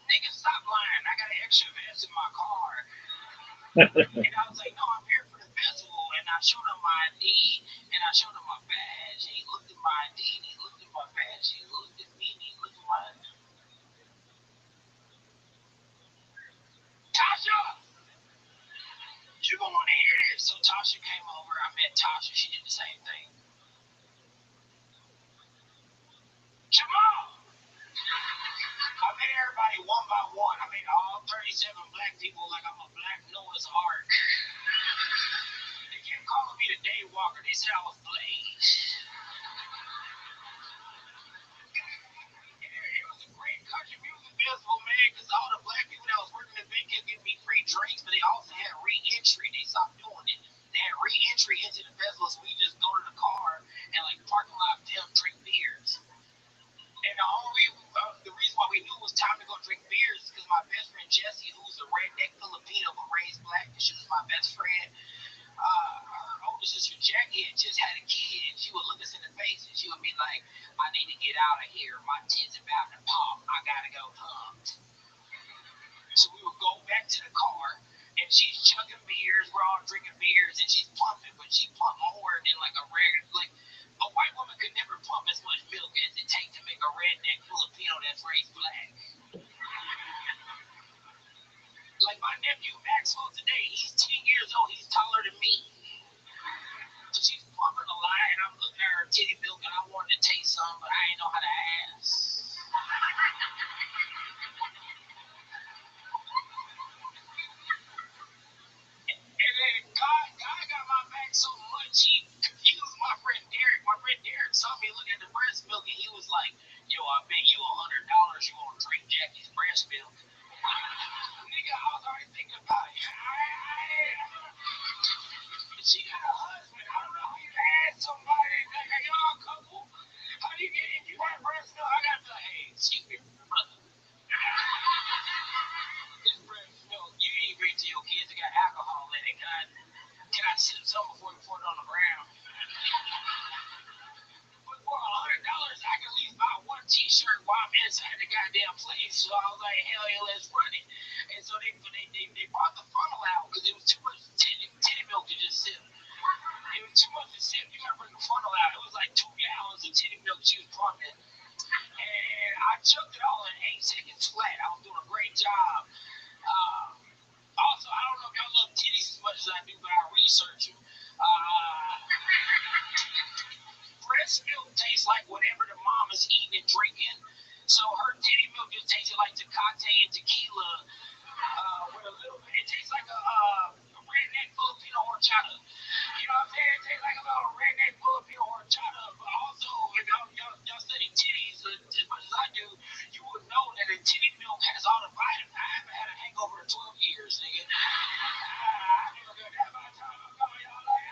"Nigga, stop lying. I got an extra vest in my car." And I was like, "No, I'm here for the festival." And I showed him my ID and I showed him my badge. And he looked at my ID and he looked at my badge. And he looked at me and he looked at my. Tasha! You gonna want to hear this. So Tasha came over. I met Tasha. She did the same thing. Jamal! I met everybody one by one. I met all 37 black people like I'm a black Noah's Ark. They kept calling me the day walker. They said I was Blade. It was a great country music festival, man, because all the black people that was working the event kept giving me free drinks, but they also had re-entry. They stopped doing it. They had re-entry into the festival, so we just go to the car and like parking lot them drink beers. And the reason why we knew it was time to go drink beers is because my best friend Jessie, who's a redneck Filipino but raised black, and she was my best friend. Her older sister Jackie had just had a kid, and she would look us in the face and she would be like, "I need to get out of here. My tit's about to pop. I gotta go pump." So we would go back to the car, and she's chugging beers. We're all drinking beers, and she's pumping, but she pumped more than like a regular, like a white woman could never pump as much milk as it takes to make a redneck Filipino that's raised black. Like my nephew Maxwell today, he's 10 years old. He's taller than me. So she's pumping a lot, and I'm looking at her titty milk, and I wanted to taste some, but I didn't know how to ask. And then God got my back so much, he confused my friend Derek. My friend Derek saw me looking at the breast milk, and he was like, "Yo, I bet I'm inside the goddamn place. So I was like, hell yeah, let's run it. And so they brought the funnel out because it was too much titty milk to just sip. It was too much to sip. You gotta bring the funnel out. It was like 2 gallons of titty milk she was pumping. And I chucked it all in 8 seconds flat. I was doing a great job. Also, I don't know if y'all love titties as much as I do, but I research them. Breast milk tastes like whatever the mom is eating and drinking. So her titty milk just tasted like Tecate and tequila with a little bit. It tastes like a redneck Filipino horchata. You know what I'm saying? It tastes like a little redneck Filipino horchata. But also, if y'all study titties as much as I do, you would know that the titty milk has all the vitamins. I haven't had a hangover in 12 years, nigga. I feel good. That's my time. I'm going, y'all like,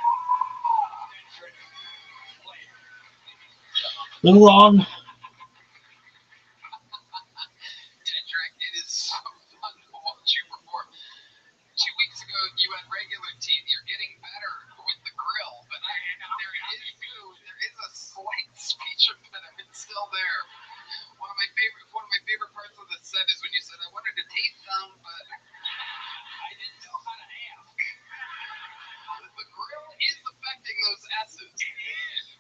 Little wrong. Kendrick, it is so fun to watch you perform. 2 weeks ago, you had regular teeth. You're getting better with the grill, but there is a slight speech impediment still there. One of my favorite parts of the set is when you said, "I wanted to taste some, but I didn't know how to ask." The grill is affecting those S's. It is.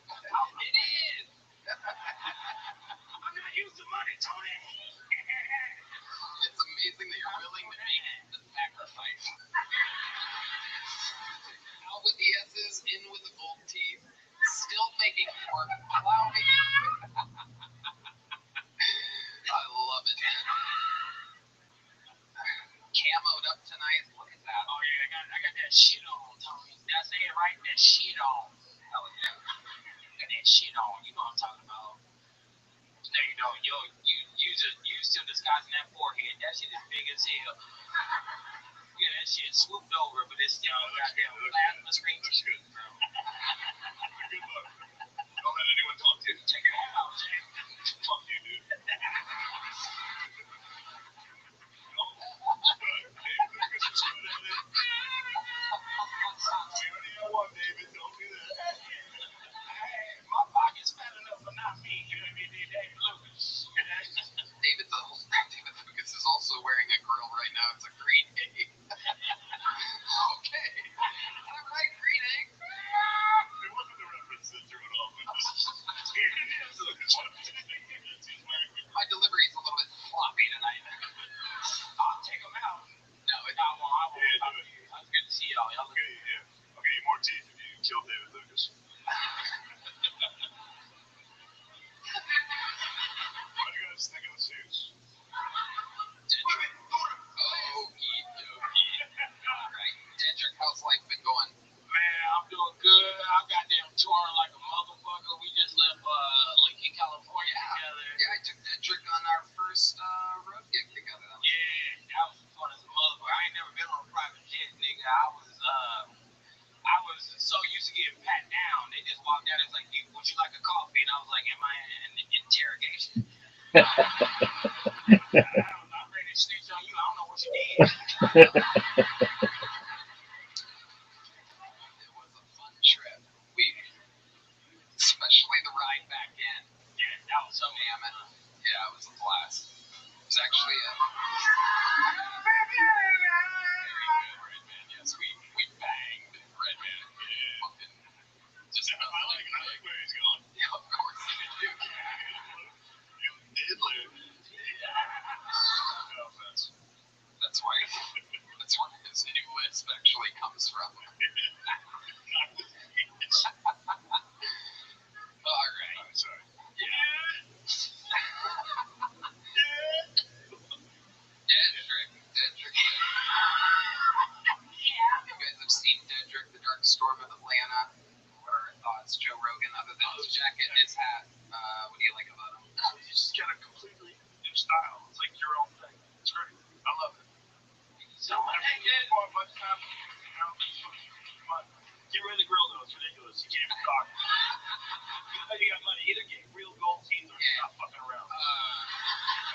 It is. I'm not used to money, Tony. It's amazing that you're willing to make the sacrifice. Out with the S's, in with the gold teeth, still making more cloudy. I love it. Camoed up tonight. Look at that. Oh yeah, I got that shit on, Tony. Did I say it right? That shit on. Hell yeah. Got that shit on. You know what I'm talking about. No, you don't. You still disguising that forehead. That shit is big as hell. Yeah, that shit swooped over, but it's still goddamn plasma screen. Looks good. Good luck. Don't let anyone talk to you. Check your hat out, Jay. Fuck you, dude. David, don't do that. Hey, my pocket's fat enough for not me. You know what I mean? David Lucas. David Lucas is also wearing a grill right now. It's a green egg. Okay. All right, green egg. It wasn't the reference that threw it off. My delivery is a little bit floppy tonight. I'll take them out. No, I won't. Yeah, do it. It's good to see y'all. Y'all look Okay, yeah. I'll get you more teeth if you kill David Lucas. Why do you guys think of the suits? Okie dokie. Right. Kendrick, how's life been going? Man, I'm doing good. I'm goddamn touring like a motherfucker. We just left Lincoln, California together. Yeah, I took Kendrick on our first road gig together. Yeah, that was fun as a motherfucker. I ain't never been on a private jet, nigga. I was so used to getting pat down. They just walked down and was like, would you like a coffee? And I was like, am I in an interrogation? I'm ready to snitch on you. I don't know what you did. It was a fun trip. Especially the ride back in. Yeah, that was so Damn it. Yeah, it was a blast. It was actually a... Yes, we banged Redman. Yeah. Fucking just I like where he's going. Yeah, of course you do. You did live. No offense. That's where his new lisp actually comes from. All right. Sorry. Yeah. Dedrick. You guys have seen Dedrick, The Dark Storm of Atlanta. What are your thoughts, Joe Rogan, other than his jacket and his hat? What do you like about him? You just got a completely new style. It's like your own thing. It's great. I love it. So what they did. Much time, but get rid of the grill though. It's ridiculous. You can't even talk. You know you got money. Either get real gold teeth or stop fucking around.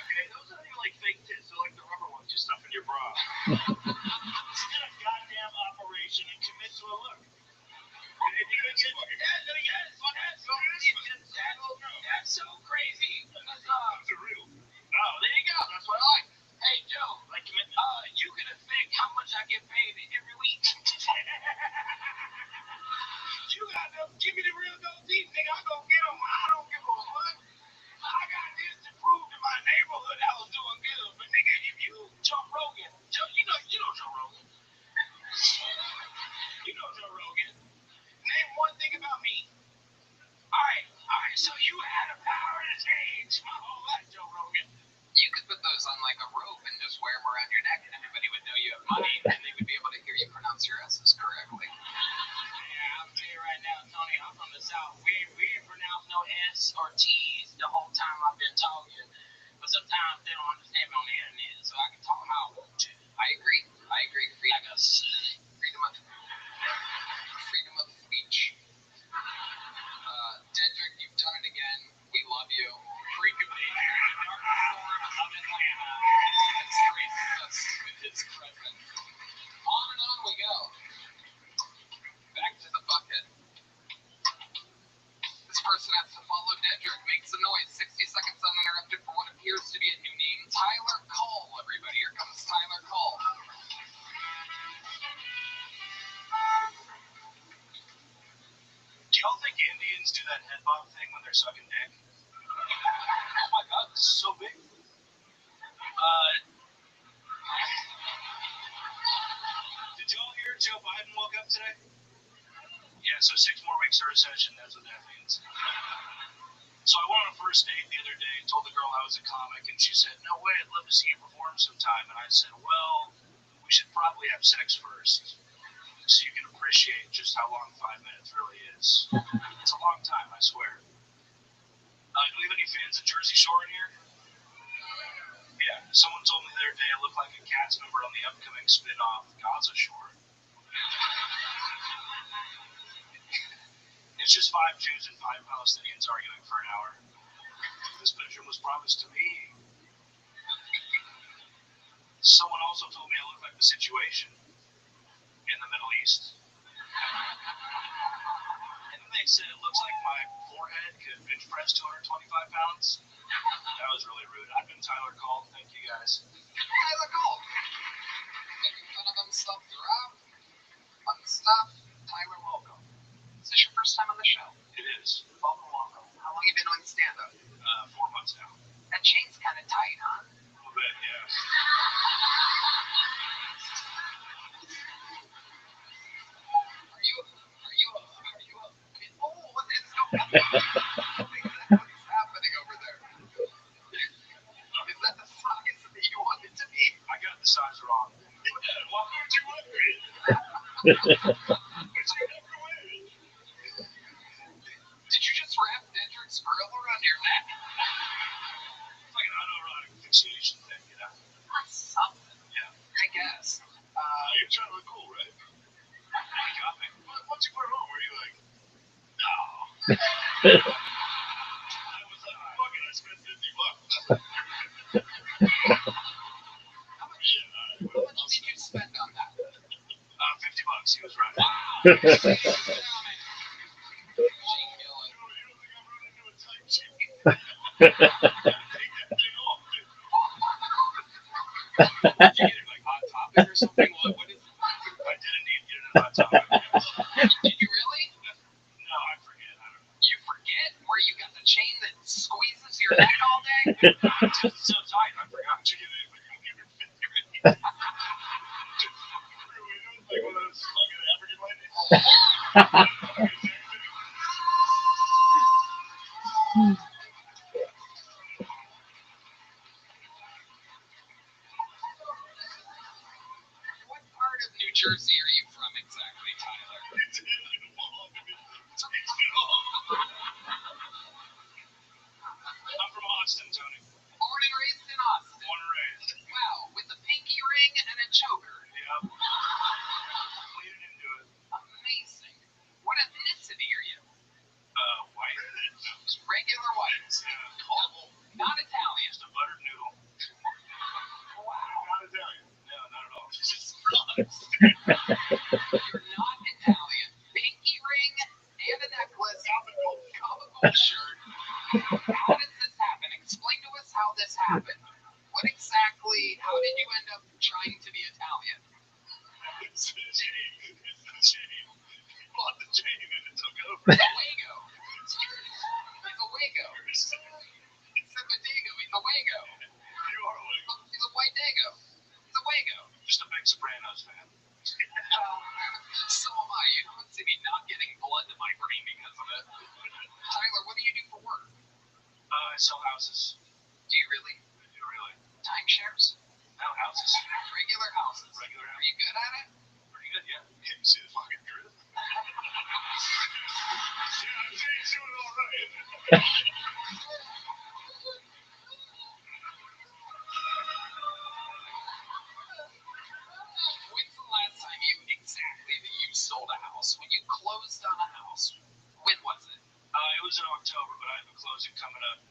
Okay, those aren't even like fake tits. They're like the rubber ones you stuff in your bra. Get a goddamn operation and commit to a look. That's so crazy. Those are real. there sucking dick. Oh my god, this is so big. Did y'all hear Joe Biden woke up today? Yeah, so 6 more weeks of recession, that's what that means. So I went on a first date the other day, told the girl I was a comic, and she said, no way, I'd love to see you perform sometime. And I said, well, we should probably have sex first, so you can appreciate just how long 5 minutes really is. It's a long time, I swear. Do we have any fans of Jersey Shore in here? Yeah, someone told me the other day I look like a cast member on the upcoming spin-off Gaza Shore. It's just 5 Jews and 5 Palestinians arguing for an hour. This bedroom was promised to me. Someone also told me I look like the situation in the Middle East. And then they said it looks like my forehead could bench press 225 pounds. That was really rude. I've been Tyler Called. Thank you guys. Tyler Called. Making fun of himself throughout. Fun stuff. Tyler, welcome. Is this your first time on the show? It is. Welcome. How long have you been doing stand-up? 4 months now. That chain's kind of tight, huh? A little bit, yeah. Are you oh, what is going on? What's happening over there? Is that the size that you want it to be? I got the size wrong. Welcome to my Did you just wrap Dedrick's grill around your neck? It's like an autoerotic fixation thing, you know? That's something. Yeah. I guess. You're trying to look cool, right? You got me. Once you put it on, were you like, no. I was like, fuck it, I spent $50. How much did you spend on that? $50, he was right. Did you get it like Hot Topic or something? What is it? I did indeed get it in Hot Topic. Did you really? No, I forget. I don't know. You forget where you got the chain that squeezes your neck all day? It's so tight, I forgot to get it. Like one of those fucking African ladies. What part of New Jersey are you from exactly, Tyler? I'm from Austin, Tony. Born and raised in Austin. Born and raised. Wow, with a pinky ring and a choker. Yep. Leading into it. Amazing. What ethnicity are you? White. Just regular white. Oh, not Italian. Just a buttered noodle. Wow. Not Italian. No, not at all. Just You're not Italian. Pinky ring and a necklace. Comical shirt. How does this happen? Explain to us how this happened. What exactly, how did you end up trying to be Italian? It's the chain. He bought the chain and it took over. He's a Wago. He's a Wago. He's a Dago. He's a Wago. You are a Wago. He's a white Dago. He's a Wago. Just a big Sopranos fan. So am I. You don't see me not getting blood to my brain because of it. Tyler, what do you do for work? I sell houses. Do you really? I do really. Timeshares? No, houses. Regular houses. Regular Are you good at it? Pretty good, yeah. Can you see the fucking drip? Yeah, I'm doing all right. When's the last time exactly that you sold a house? When you closed on a house? When was it? It was in October, but I have a closing coming up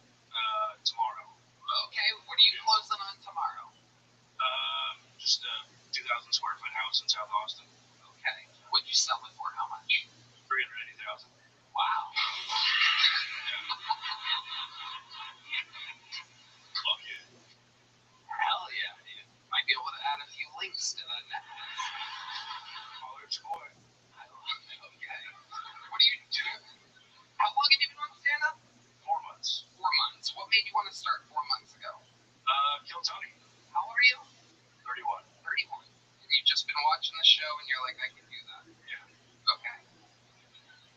tomorrow. Okay, what are you closing on tomorrow? Just a 2,000 square foot house in South Austin. Okay, what'd you sell it for? How much? 380,000. Wow. Fuck yeah. Hell yeah, dude. Might be able to add a few links to that necklace. Holler at your boy. Okay. What do you do? How long have you been on stand-up? like I can do that. Yeah. Okay.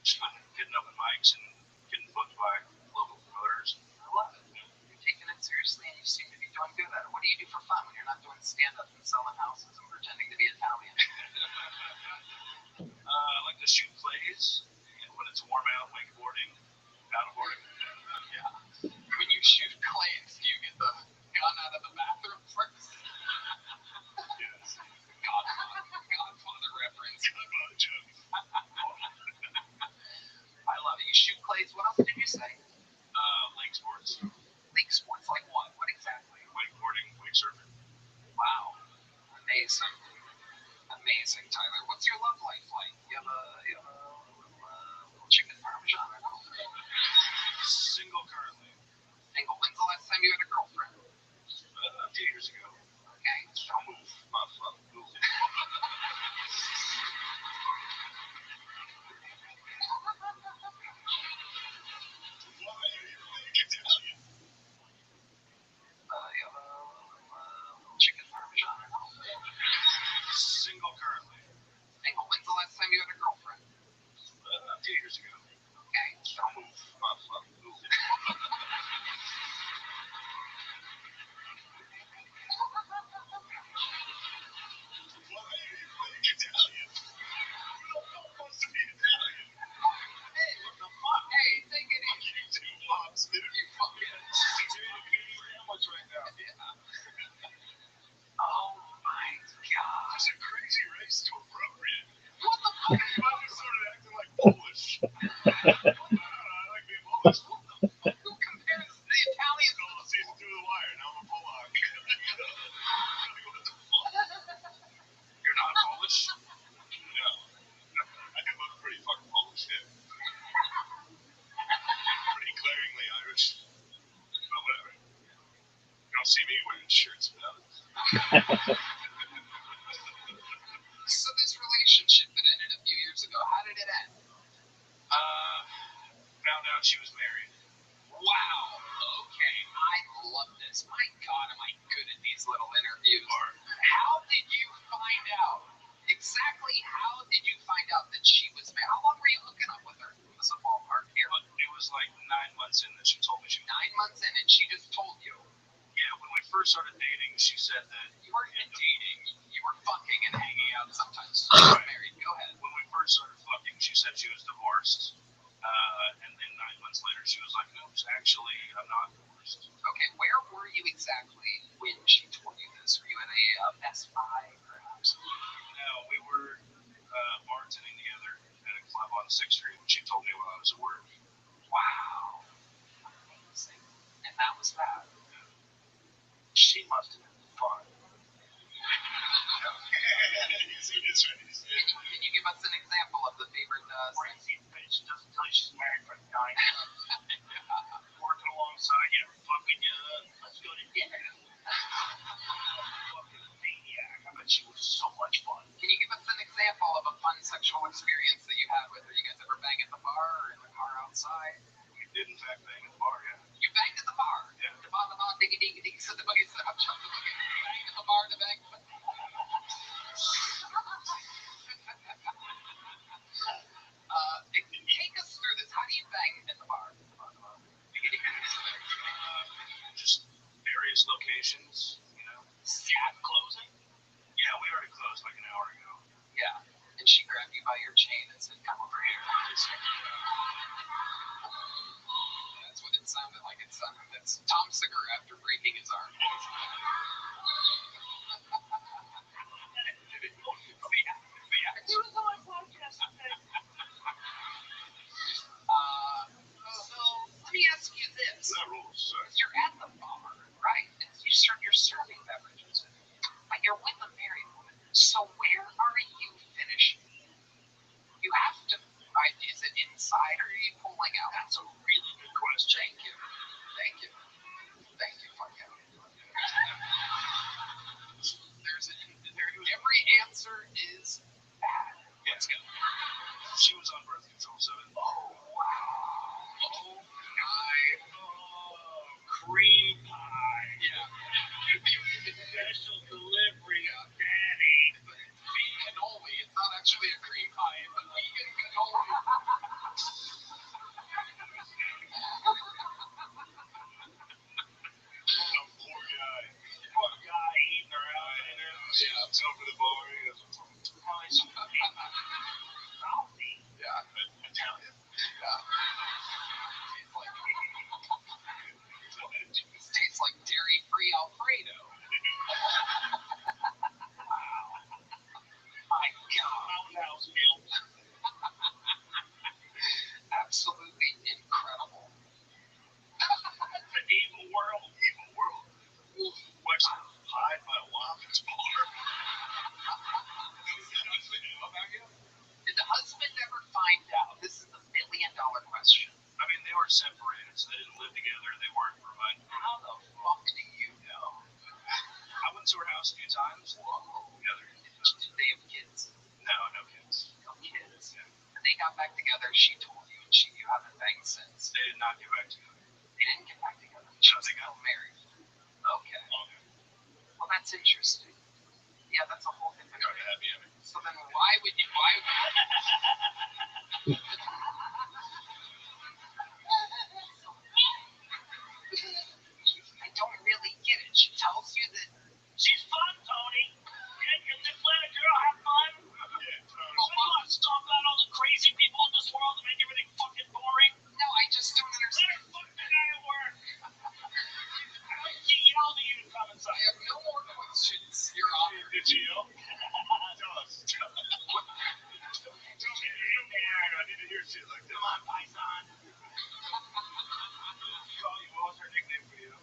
Just been getting up at mics and getting booked by local promoters. I love it. You're taking it seriously and you seem to be doing good at it. What do you do for fun when you're not doing stand-up and selling houses and pretending to be Italian? I like to shoot plays, and when it's warm out, wakeboarding, paddleboarding. Yeah. When you shoot clays, do you get the gun out of the bathroom first? Yes. Godfather reference. Godfather jokes. I love it. You shoot clays. What else did you say? Lake sports. Lake sports, like what? What exactly? Wakeboarding, wake surfing. Wow. Amazing. Amazing, Tyler. What's your love life like? You have a little chicken parmesan at home? Single currently. Single. When's the last time you had a girlfriend? A few years ago. Okay. Don't move. Move. You have a little chicken parmesan at home? Single currently. Single. When's the last time you had a girlfriend? A few years ago. Okay. Don't move. Move. Hey, take it easy. You two moms, dude. You fucking. Sandwich right now. Oh my god. It's a crazy race to appropriate. What the fuck? I just started acting like Polish. I don't know, I like being Polish. Who compares the Italians? All the season 2 of The Wire, now I'm a Polak. You're not Polish? No. I do look pretty fucking Polish, yeah. Pretty glaringly Irish. But whatever. You don't see me wearing shirts without it. So this relationship that ended a few years ago, how did it end? Found out she was married. Wow. Okay, I love this. My God, am I good at these little interviews? How did you find out? Exactly how did you find out that she was married? How long were you hooking up with her? Give us a ballpark here. It was like 9 months in that she told me she was 9 months in, and she just told you. Yeah, when we first started dating, she said that You weren't even dating. You were fucking and hanging out sometimes. You were married. Go ahead. when we first started fucking, she said she was divorced. And then 9 months later, she was like, no, actually, I'm not divorced. Okay, where were you exactly when she told you this? Were you in a Best Buy, perhaps? No, we were bartending together at a club on 6th Street when she told me while I was at work. Wow. Amazing. And that was that. She must have been fun. Can you give us an example of the favorite Crazy bitch doesn't tell you she's married for 9 months. Working alongside you, fucking you. Let's go to dinner. Fucking maniac. I bet she was so much fun. Can you give us an example of a fun sexual experience that you had with her? You guys ever bang at the bar or in the car outside? We did in fact bang at the bar, yeah. You banged at the bar? Yeah. The bar, diggy, diggy, diggy, so the boogie, I'm chuck the boogie. Bang at the bar, the bang. Take us through this. How do you bang at the bar? Just various locations, you know. At closing? Yeah, we already closed like an hour ago. Yeah. And she grabbed you by your chain and said, come over here. That's what it sounded like. It sounded that's Tom Segura after breaking his arm. He was on my podcast today. So let me ask you this. That rules, sir. You're at the bar, right? And you're serving beverages. But you're with a married woman. So where are you finishing? You have to. Is it inside or are you pulling out? That's a really good question. Thank you. Thank you. Thank you. Fuck yeah. she told you and you haven't banged since. They did not get back together. They didn't get back together. She was still married. Okay. Well, that's interesting. Yeah, that's a whole different thing. So then why would you, I don't really get it. She tells you that She's fun, Tony. Yeah, just let a girl have fun. So you want to stomp out all the crazy people in this world and make everything fucking boring? no, I just don't Let understand. her fuck the guy at work. She yelled at you to come I inside. have no more questions, Your Honor. Did she yell? Tell us. Tell me. I need to hear shit like this. Come on, Python. Call you. What was her nickname for you?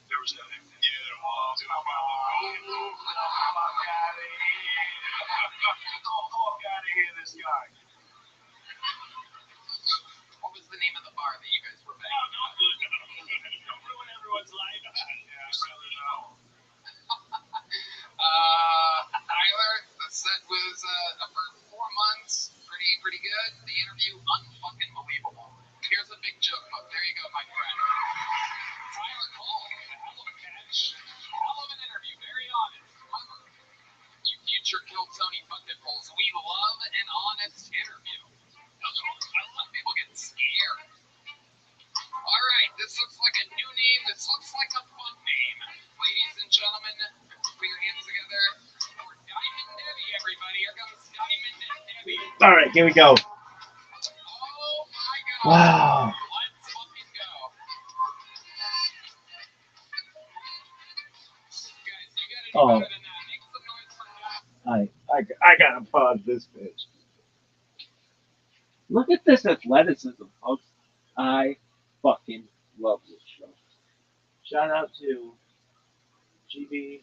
There was no nickname. Yeah, there was. Fuck out of here. Fuck out of here, this guy. What was the name of the bar that you guys were No, banging? don't ruin everyone's life. Yeah, so no. Tyler, the set was for 4 months, pretty good. The interview, unfucking believable. Here's a big joke book. There you go, my friend. Tyler Cole, hell of a catch, hell of an interview, very honest. You future kill Tony fucking Bulls. We love an honest interview. I love people getting scared. All right, this looks like a new name. This looks like a fun name. Ladies and gentlemen, put your hands together for Diamond Debbie, everybody. Here comes Diamond Debbie. All right, here we go. Oh my God. Wow. Let's fucking go. Guys, you gotta do Oh. better than that. Make some noise for that. I gotta pause this bitch. Look at this athleticism, folks. I fucking love this show. Shout out to GB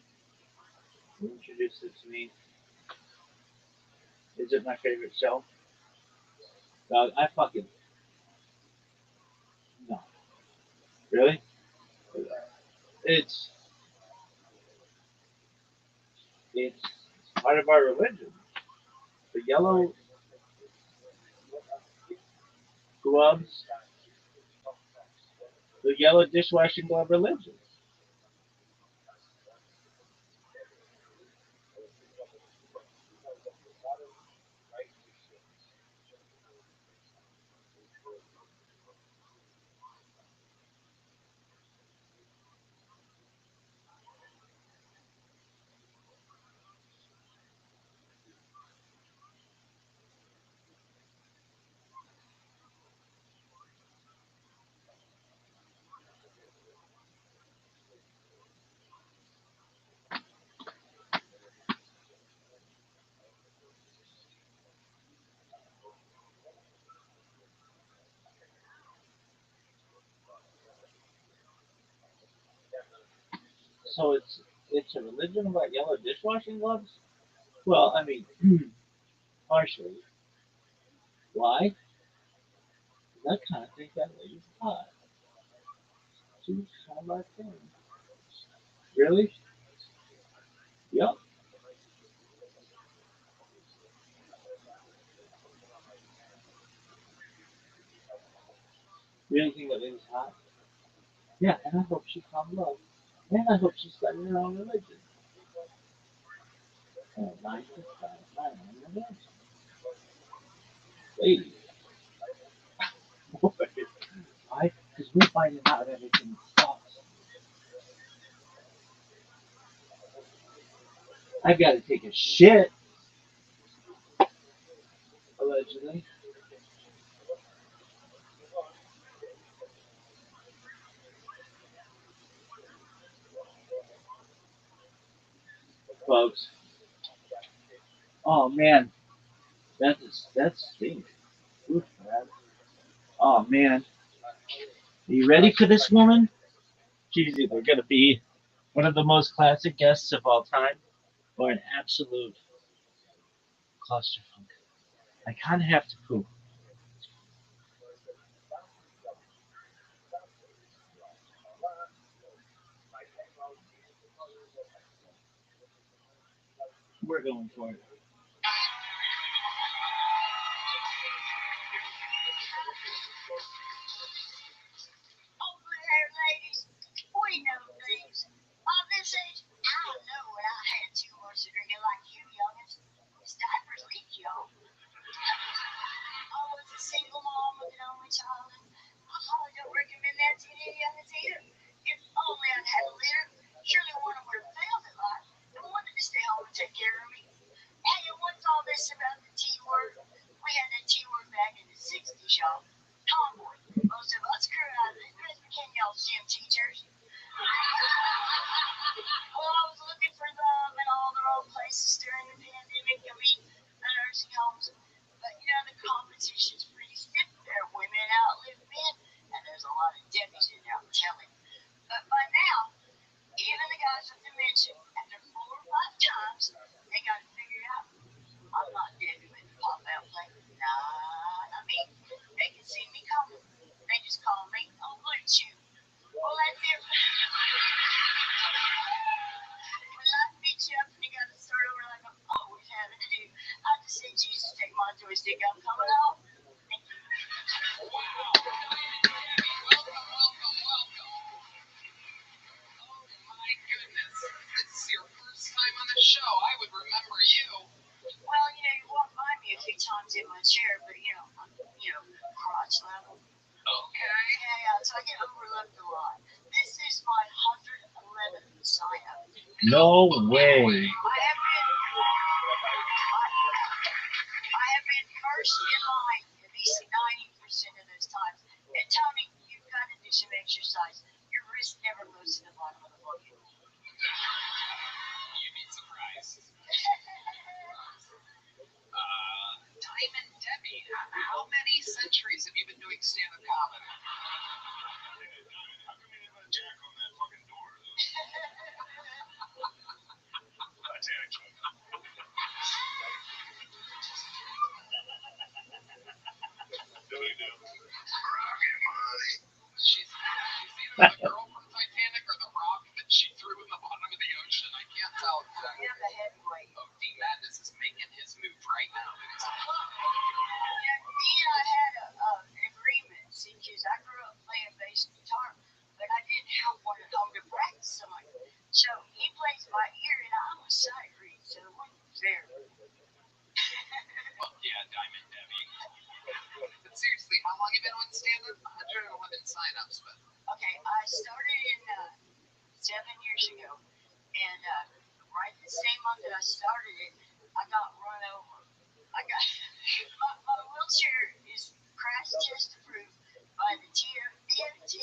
who introduced it to me. Is it my favorite show? Dog, I fucking no. Really? It's part of our religion. The yellow gloves, the yellow dishwashing glove religion. So it's a religion about yellow dishwashing gloves? Well, I mean, partially. Why? That kind of think that lady's hot. She's kind of like him. Really? Yep. Really think that lady's hot? Yeah, and I hope she found love. And I hope she's starting her own religion. Oh, 9 to 5, 9 religion. Lady. Why? Because we're finding out everything sucks. I gotta take a shit, allegedly. Folks. Oh man, that's stinks. Oof, man. Oh man, are you ready for this woman? She's either gonna be one of the most classic guests of all time, or an absolute clusterfuck. I kind of have to poop. We're going for it. guys with dementia, after 4 or 5 times, they got it figured out. I'm not Debbie with the pop out play. Nah, not me. They can see me coming. They just call me on Blue Chew. Well, that's it. When life beats you up and you got to start over like I'm always having to do, I just say, Jesus, take my joystick. I'm coming home. Wow. Welcome, welcome, welcome. Oh my goodness. This is your first time on the show. I would remember you. Well, you walked by me a few times in my chair, but I'm, crotch level. Okay. Yeah, so I get overlooked a lot. This is my 111th sign up. No way. I have been first in line at least 90% of those times. And Tony, you've got to do some exercise. Your wrist never goes to the bottom of the bucket. You'd be surprised. Diamond Debbie, how many centuries have you been doing stand-up comedy? How come you didn't let Jack on that fucking door? That's actually. Do we do? Rocket money. She's either the girl from Titanic or the rock that she threw in the bottom of the ocean. I can't tell exactly. I'm the heavyweight. Oh, D Madness is making his move right now. Me and I had an agreement, because I grew up playing bass guitar, but I didn't have one at home to practice on. So he plays by ear, and I'm a sight read, so it wasn't fair. Yeah, Diamond Debbie. But seriously, how long have you been on stand-up? 111 sign-ups, but. Okay, I started in 7 years ago, and right the same month that I started it, I got run over. My wheelchair is crash test approved by the TMT,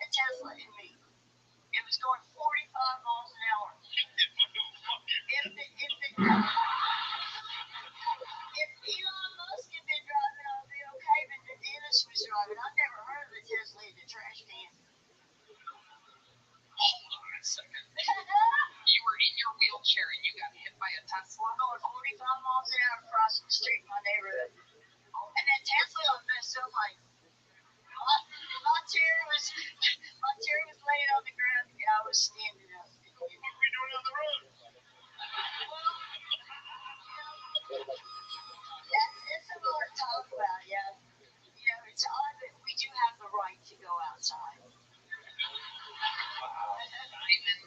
a Tesla, and me. It was going 45 miles an hour. If Elon Musk had been driving, I'd be okay, but the Dennis was driving. I've never heard of a Tesla in the trash can. Hold on a second. You were in your wheelchair and you got hit by a Tesla? Going 45 miles an hour across the street in my neighborhood. And that Tesla was messed up like my chair was laying on the ground and I was standing up. What were we doing on the road? It's a more to talk about, yeah. It's odd that we do have the right to go outside. Wow. Diamond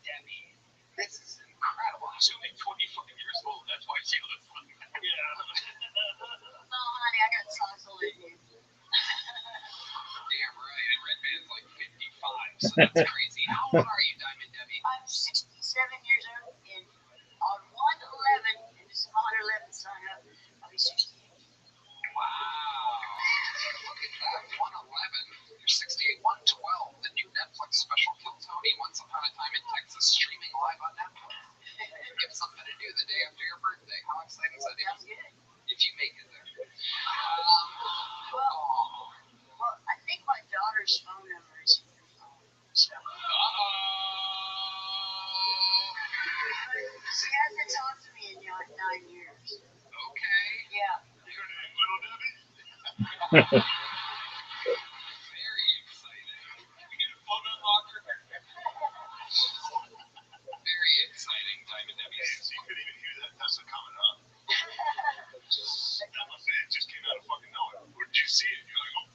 Debbie. This is incredible. She's only 25 years old. That's why she looks like that. Yeah. No, honey, I got sizzle in you. Damn right. And Red Band's like 55, so that's crazy. How old are you, Diamond Debbie? I'm 67 years old, and on 111, and this is my 111th sign up, I'll be 68. Wow. Look at that. 111. You're 68. 112. The new Netflix special, Kill Tony, Once Upon a Time in Texas, streaming live on Netflix. You have something to do the day after your birthday. How exciting is that? Sounds good. If you make it there. Well, I think my daughter's phone number is in your phone. So. She hasn't talked to me in 9 years. Okay. Yeah. Your name, Little Debbie? Very exciting. We get a phone unlocker. Very exciting, Diamond Debbie. So you couldn't even hear that Tesla coming up. I'm a fan. It just came out of fucking nowhere. Where did you see it? You're like, oh.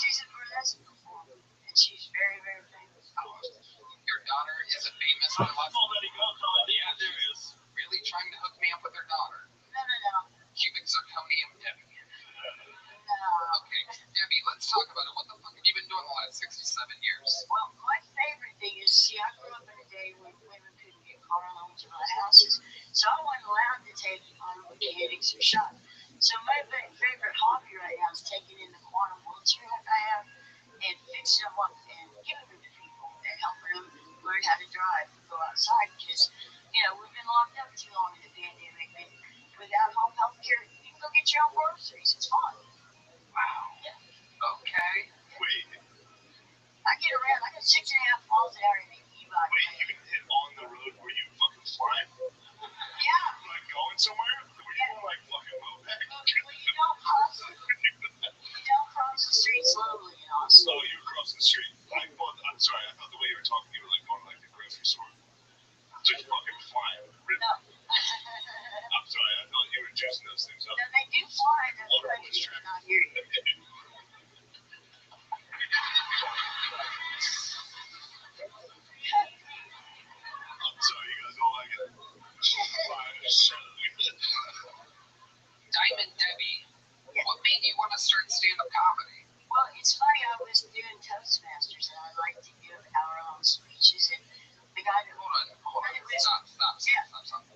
She's a burlesque performer, and she's very, very famous. Your daughter is a famous burlesque. Oh, let it go. Yeah, there is. Really trying to hook me up with her daughter. No. Cubic zirconium Debbie. No. Okay, Debbie, let's talk about it. What the fuck have you been doing the last 67 years? Well, my favorite thing is, I grew up in a day when women couldn't get car loans or buy houses, so I wasn't allowed to take auto mechanics or shop. So my favorite hobby right now is taking in the quantum wheelchair that I have and fixing them up and giving them to people and helping them learn how to drive and go outside because, we've been locked up too long in the pandemic and without home health care, you can go get your own groceries. It's fun. Wow. Yeah. Okay. Wait. I get around. I got 6.5 miles an hour in the e-bike. were talking, you were like going like the grocery store. Just fucking flying. No. I'm sorry, I thought you were juicing those things up. No, they do fly. That's why you did not hear you. I'm sorry, you guys all like it. Diamond Debbie, what made you want to start stand-up comedy? Well, it's funny. I was doing Toastmasters, and I like to give hour-long speeches. And the guy that Hold on. Stop.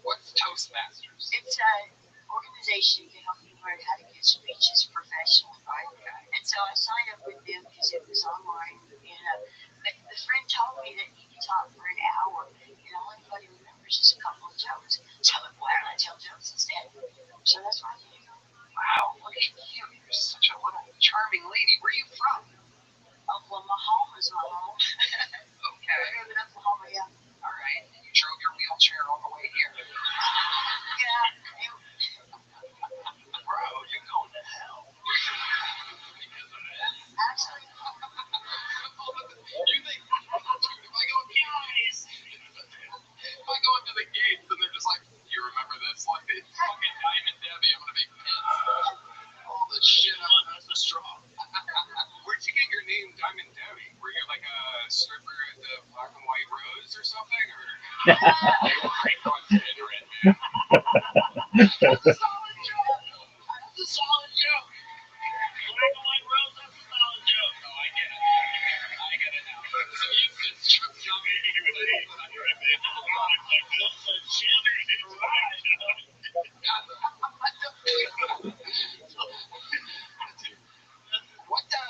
What's Toastmasters? it's an organization to help you learn how to give speeches professionally, right? And so I signed up with them because it was online. And the friend told me that you can talk for an hour, and all anybody remembers is a couple of jokes. So why don't I tell jokes instead? So that's why I did it. Wow, look at you. You're such a little charming lady. Where are you from? Oklahoma home is my home. Okay. I live in Oklahoma, yeah. All right. And you drove your wheelchair all the way here. Yeah. Bro, you're going to hell. Actually, You think, dude, if I go into the gates and they're just like, you remember this? Like, it's fucking Diamond Debbie. I'm going to be pissed. All the shit on that's the straw. Where'd you get your name, Diamond Debbie? Were you like a stripper at the Black and White Rose or something? Or great ignorant, man. That's a solid joke. That's a solid joke. Black and White Rose, that's a solid joke. No, I get it. I get it now. So you just tell me you would hate on your image. Like this, a janitor in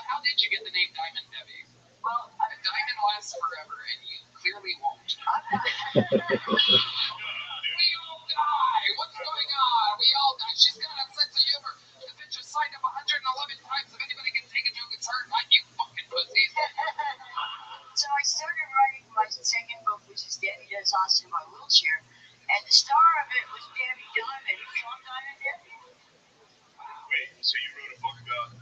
How did you get the name Diamond Debbie? well, A diamond lasts forever, and you clearly won't. We all die. What's going on? We all die. She's got a sense of humor. The bitch has signed up 111 times. If anybody can take a joke, it's her, not you fucking pussies. so I started writing my second book, which is Debbie Does Awesome in My Wheelchair. And the star of it was Debbie Diamond from Diamond Debbie. Wait, so you wrote a book about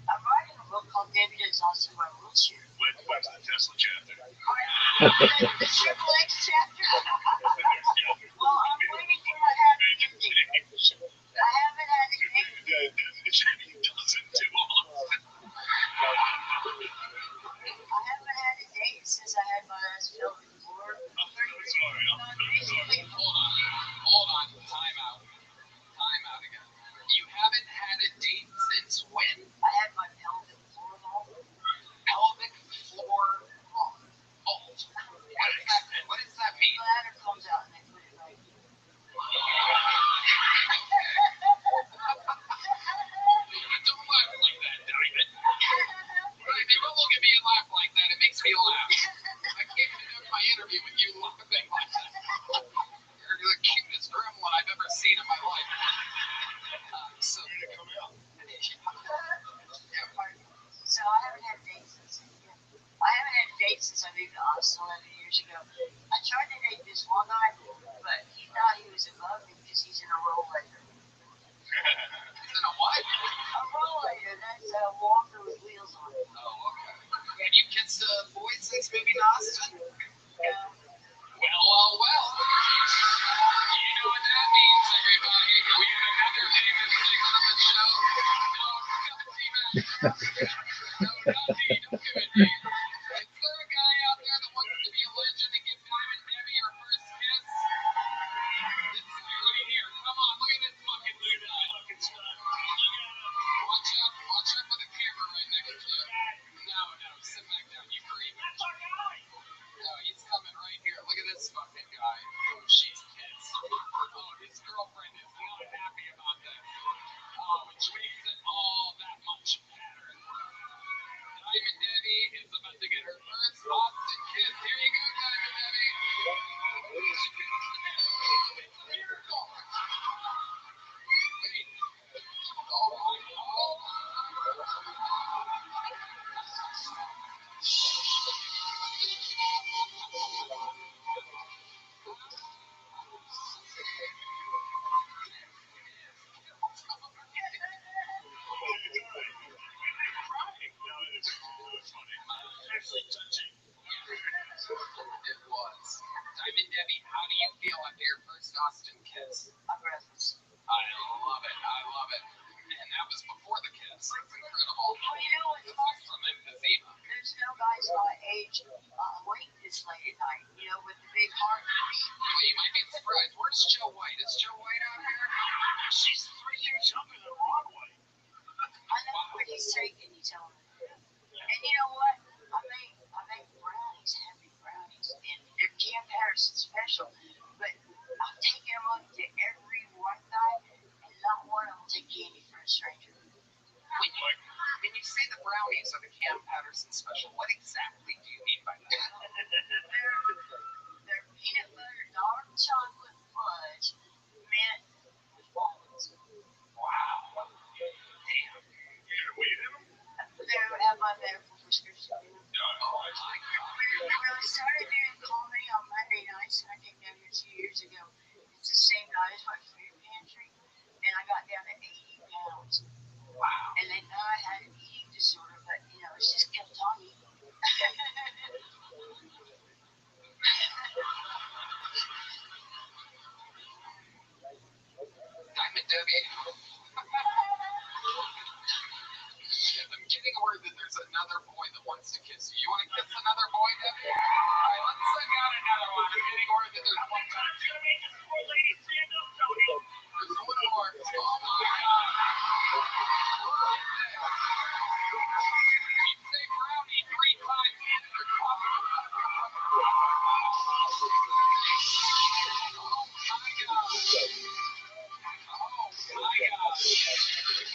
I'm writing a book called Debbie Does Awesome in My Wheelchair. when's the Tesla chapter? The Triple X chapter. Well, I'm waiting for my happy ending. I haven't had it yet. It doesn't do often. I haven't had a date since I had my last pelvic floor. Sorry, I'm sorry. Hold on. Time out again. You haven't had a date since when? I had my pelvic floor vault. Pelvic floor vault. What does that mean? Bladder comes out and they put it right here. Don't laugh like that, Diamond. If you don't look at me and laugh like that, it makes me laugh. I can't conduct my interview with you laughing like that. You're the cutest gremlin I've ever seen in my life. So, So I haven't had a date since I moved to Austin 11 years ago. I tried to date this one guy, but he thought he was above me because he's in a rollator. He's in a what? A rollator, that's a walker with wheels on it. Oh, okay. Have you kissed a boy since moving to Austin? Yeah. Well. You know what that means, everybody. We have another famous figure on the show. No, Dundee, don't give it, Dave. Is there a guy out there that wants to be a legend and give Diamond Debbie her first kiss? This guy right here. Come on, look at this fucking dude. Watch out for the camera right next to you. No, sit back down. You creep. No, he's coming right Diamond Debbie, how do you feel after your first Austin kiss? I'm breathless. I love it. I love it. And that was before the kiss. That's incredible. Well, you know what's This is funny? from emphysema. There's no guys my age wait this late at night, you know, with the big heart. Well, you might be surprised. Where's Joe White? Is Joe White out here? She's 3 years younger than Broadway. I know what he's taking, you tell me. And you know what? I make brownies, heavy brownies, and they're Cam Patterson special. But I've taken them up to every one guy, and not one of them will take candy for a stranger. When you say the brownies are the Cam Patterson special, what exactly do you mean by that? They're peanut butter, dark chocolate fudge, mint with walnuts. Wow. Damn. Wait a minute. They have my medical prescription. Oh, When I started doing comedy on Monday nights, I came down here 2 years ago. It's the same night as my food pantry, and I got down to 80 pounds. wow. And they thought I had an eating disorder, but you know, it's just kept on eating. Diamond Debbie. I'm getting word that there's another boy that wants to kiss you. You want to kiss another boy, Debbie? All right, let's send out another one. I'm getting word that there's one more. Gonna make this poor lady stand up, Tony. There's one more. Oh my God. You say brownie 3 times and you're talking.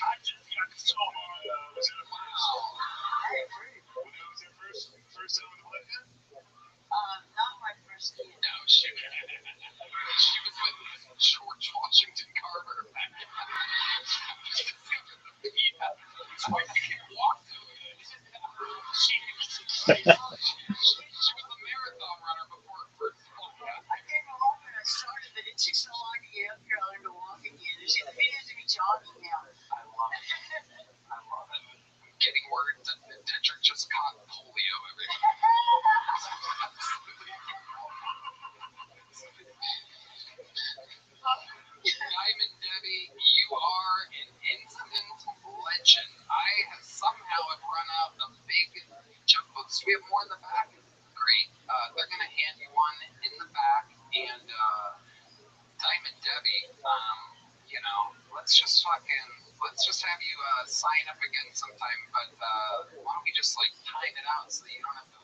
I just got so hard. Was it a wow? When that was your first time with a black guy? Not my first kid. No, she was with George Washington Carter. So I can't walk to it. She was a marathon runner before her first podcast. I came along when I started, but it took so long to get up here. I learned to walk again. There's even videos of me jogging now. I love it. I love it. I'm getting word that Dedrick just caught polio, everybody. Diamond Debbie, you are an instant legend. I have somehow run out of big junk books. We have more in the back. Great. They're gonna hand you one in the back, and Diamond Debbie, you know, let's just have you sign up again sometime. But why don't we just like time it out so that you don't have to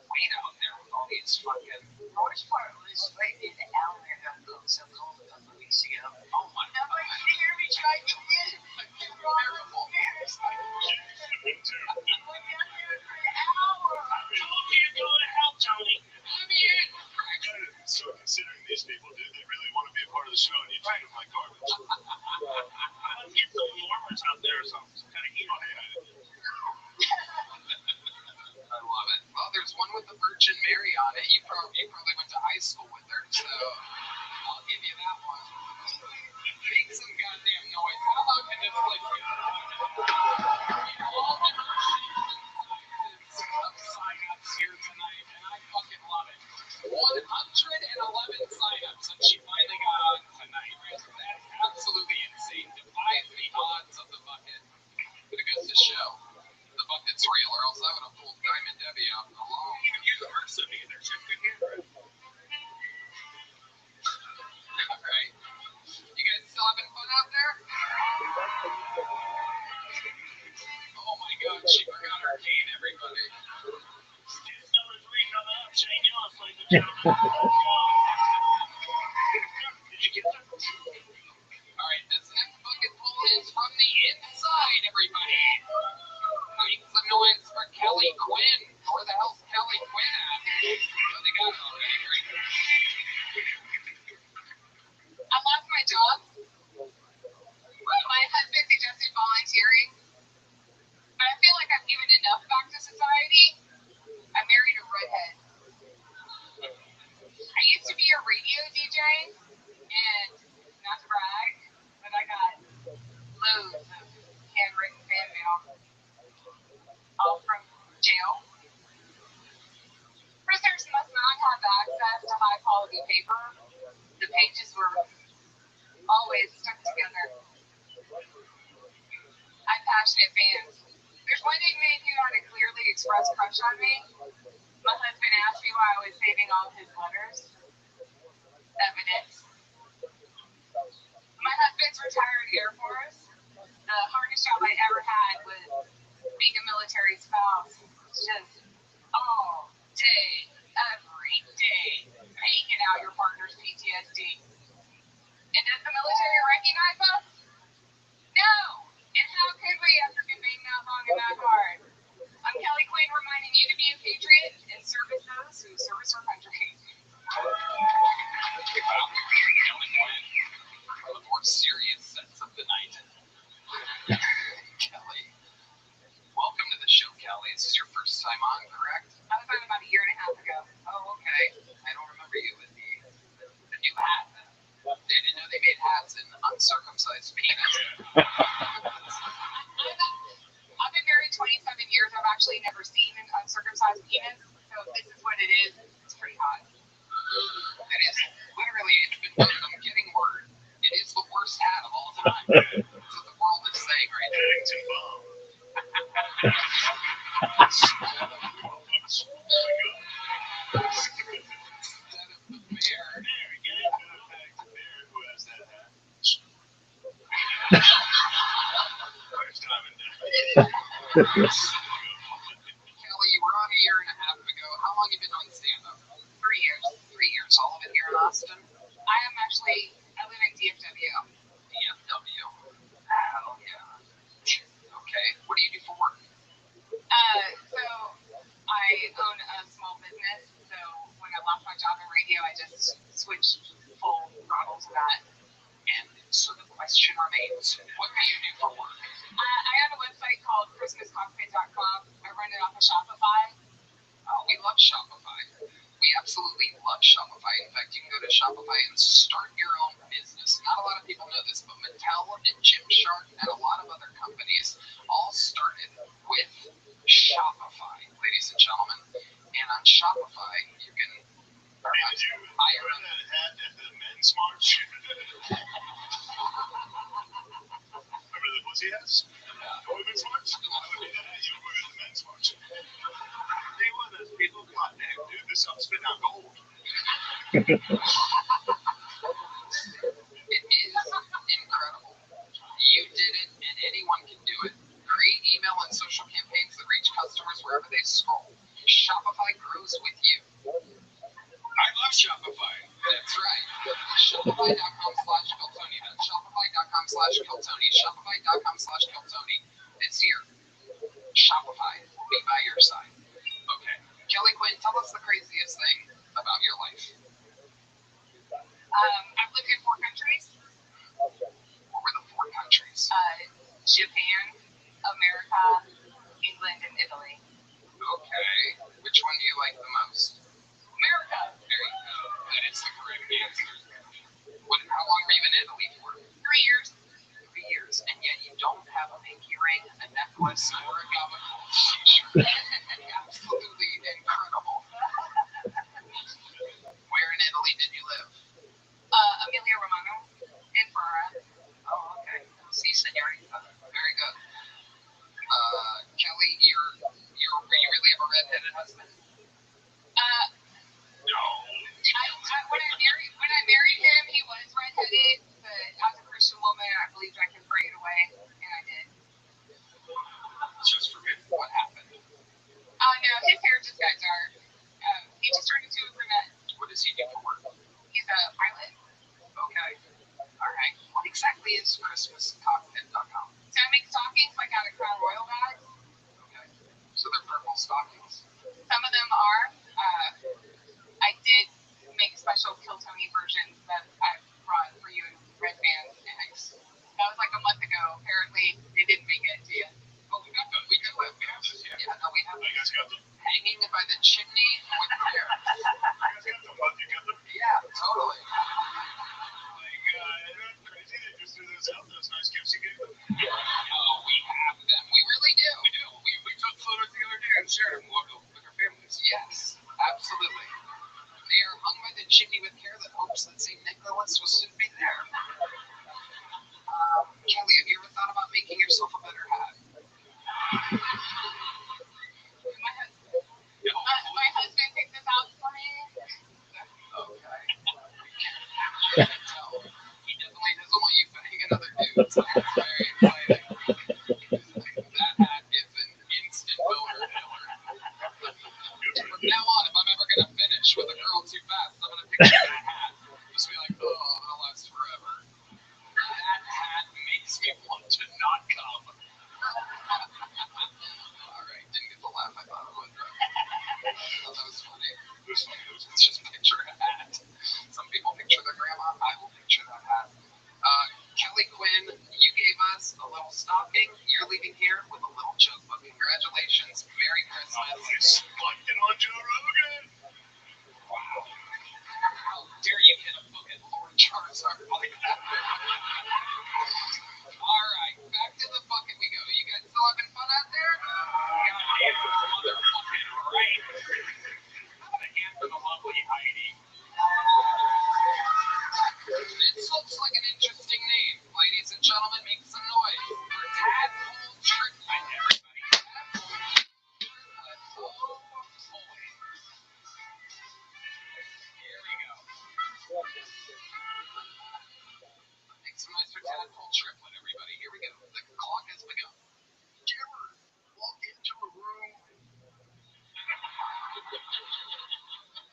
wait out there with all these fucking. The worst part was waiting in the elevator got so cold a couple of weeks ago. Oh my God. Nobody could hear me trying to get in. Terrible. Told you to go to hell, Tony. Let me in. I gotta start considering these people, dude. They really want to be a part of the show, and you treat them like garbage. Let's get some warmers out there or something. Some kind of emo hat. I love it. Well, there's one with the Virgin Mary on it. You probably went to high school with her, so I'll give you that one. Make some goddamn noise. How loud can this place get? All different shapes and sizes of sign-ups here tonight, and I fucking love it. 111 sign-ups, and she finally got on tonight. That's absolutely insane. Defies the odds of the bucket. But it goes to show the bucket's real, or else I would have pulled Diamond Debbie out alone. You can use the rest of me. They're just good handwriting. All right. You guys still having fun out there? Oh my God, she forgot her cane, everybody. Students number 3 coming up. Shane Gillis, ladies and gentlemen. Did you get that? All right, this next bucket pull is from the inside, everybody. Make some noise for Kelly Quinn. Where the hell's Kelly Quinn at? Oh, they got it already. Great. I love my job. My husband suggested volunteering. I feel like I've given enough back to society. I married a redhead. I crush on me. My husband asked me why I was saving all his letters. Evidence. My husband's retired Air Force. The hardest job I ever had was being a military spouse. Just all day, every day, taking out your partner's PTSD. And does the military recognize us? No. And how could we after being that long and that hard? I'm Kelly Quinn reminding you to be a patriot and service those who service our country. Kelly Quinn, for the more serious sense of the night. Kelly, welcome to the show, Kelly. This is your first time on, correct? I was on about a year and a half ago. Oh, okay. I don't remember you with the new hat. They didn't know they made hats in uncircumcised penis. I've been married 27 years. I've actually never seen an uncircumcised penis. So if this is what it is, it's pretty hot. It is literally, I'm getting word. It is the worst hat of all time. That's what the world is saying right now. Kelly, you were on a year and a half ago. How long have you been on stand-up? 3 years. 3 years. All of it here in Austin? I live in DFW. DFW. Hell yeah. Okay. What do you do for work? So I own a small business. So when I lost my job in radio, I just switched full throttle to that. And so the question remains, what do you do for work? I have a website called ChristmasCockpit.com. I run it off of Shopify. Oh, we love Shopify. We absolutely love Shopify. In fact, you can go to Shopify and start your own business. Not a lot of people know this, but Mattel and Gymshark and a lot of other companies all started with Shopify, ladies and gentlemen. And on Shopify, you can hire a hat at the men's march. Remember the pussy hats? The women's march? I would do that. You would go to the men's march. They were those people. Come on, man, dude. This stuff's spitting out gold. It is incredible. You did it, and anyone can do it. Create email and social campaigns that reach customers wherever they scroll. Shopify grows with you. I love Shopify. That's right. Shopify.com/Kiltony. That's Shopify.com/Kiltony. Shopify.com/Kiltony. This year, Shopify will be by your side. Okay. Kelly Quinn, tell us the craziest thing about your life. I've lived in 4 countries. What were the 4 countries? Japan, America, England, and Italy. Okay. Which one do you like the most? America. There you go. That is the correct answer. How long were you in Italy for? 3 years. 3 years. And yet you don't have a pinky ring, a necklace, or a gabagool t-shirt. Absolutely incredible. Where in Italy did you live? Emilia Romagna in Ferrara. Oh, okay. Si, senorita. Very good. Kelly, you really have a redheaded husband? No. When I married him, he was redheaded, but as a Christian woman, I believed I could pray it away, and I did. Just forget what happened. No, his hair just got dark. He just turned into a brunette. What does he do for work? He's a pilot. Okay. All right. What exactly is ChristmasCockpit.com? So I make stockings like out of Crown Royal bags. Okay. So they're purple stockings? Some of them are. I did make special Kiltony versions that I brought for you in red bands. That was like a month ago. Apparently, they didn't make it to you. Oh, we got those. We have those, yeah. Yeah, no, we have them. You guys got them? Hanging by the chimney with the hair. You guys got them? You got them? Yeah, totally. Isn't that crazy? They just threw those out, those nice gifts you gave them? Oh, we have them. We really do. We do. We took photos the other day and shared them with our families. Yes, absolutely. They are hung by the chimney with care that hopes that St. Nicholas will soon be there. Kelly, have you ever thought about making yourself a better hat? Sounds very exciting. That hat is an instant motor killer. From now on, if I'm ever gonna finish with a girl too fast, I'm gonna picture that hat. Just be like, oh, that'll last forever. That hat makes me want to not come. Alright, didn't get the laugh I thought I would. I thought that was funny. It's just picture a hat. Some people picture their grandma. I will picture that hat. Kelly Quinn, you gave us a little stocking. You're leaving here with a little joke book. Congratulations. Merry Christmas. Fucking on Joe Rogan. Wow. How dare you hit a book at Lord Charizard like that? Alright, back to the bucket we go. You guys still having fun out there? Goddamn motherfucking right. Have a hand for the lovely Heidi. This looks like an interesting name. Ladies and gentlemen, make some noise for Tadpole Triplet, everybody. Tadpole Triplet. Here we go. Make some noise for Tadpole Triplet, everybody. Here we go. The clock has begun. Did you ever walk into a room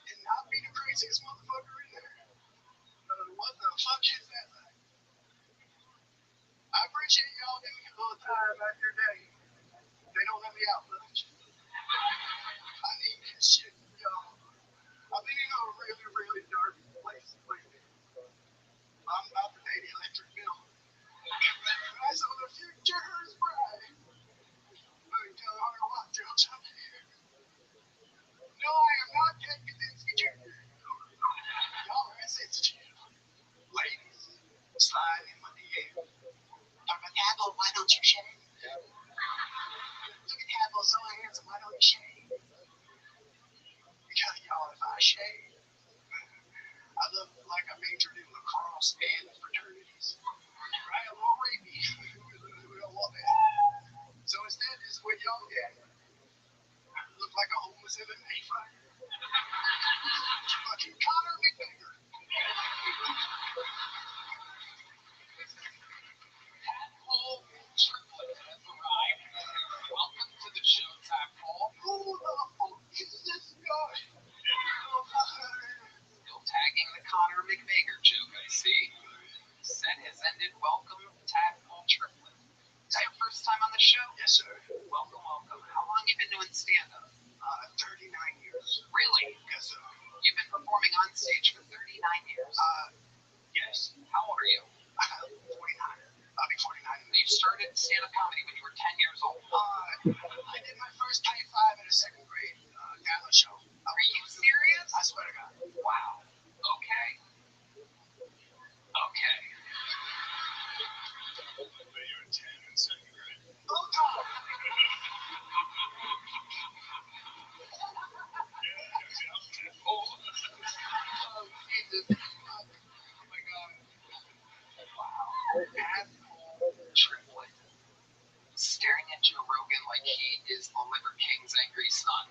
and not be the craziest motherfucker in there? What the fuck is that like? I appreciate y'all giving me a little time out your day. They don't let me out much. I need this shit, y'all. I've been in a really, really dark place lately. I'm about to pay the electric bill. I saw the future is bright. But tell Hunter Rothschild'S up here. No, I am not Ted Kaczynski Jr. Y'all are insensitive. Ladies, slide in my DM. Tadpole, why don't you shave? Look at Tadpole, so handsome, why don't you shave? Because y'all, if I shave, I look like I majored in lacrosse and fraternities. Right? A little rapey. We don't want that. So instead, this is what y'all get. I look like a homeless MMA fighter. Fucking Conor McGregor. Tadpole Triplet has arrived. Welcome to the show, Tadpole. Who the fuck is this guy? Still tagging the Conor McGregor joke, I see. Set has ended. Welcome, Tadpole Triplet. Is that your first time on the show? Yes, sir. Welcome, welcome. How long you been doing stand-up? 39 years. Really? Yes, sir. You've been performing on stage for 39 years? Yes. How old are you? 49. I'll be 49. You started stand-up comedy when you were 10 years old. I did my first Type 5 in the second grade gala show. Are you serious? I swear to God. Wow. Okay. Okay. You were 10 in second grade. Oh, God. Oh, Jesus. Oh, my God. Wow. Tadpole Triplet. Staring at Joe Rogan like he is the Liver King's angry son.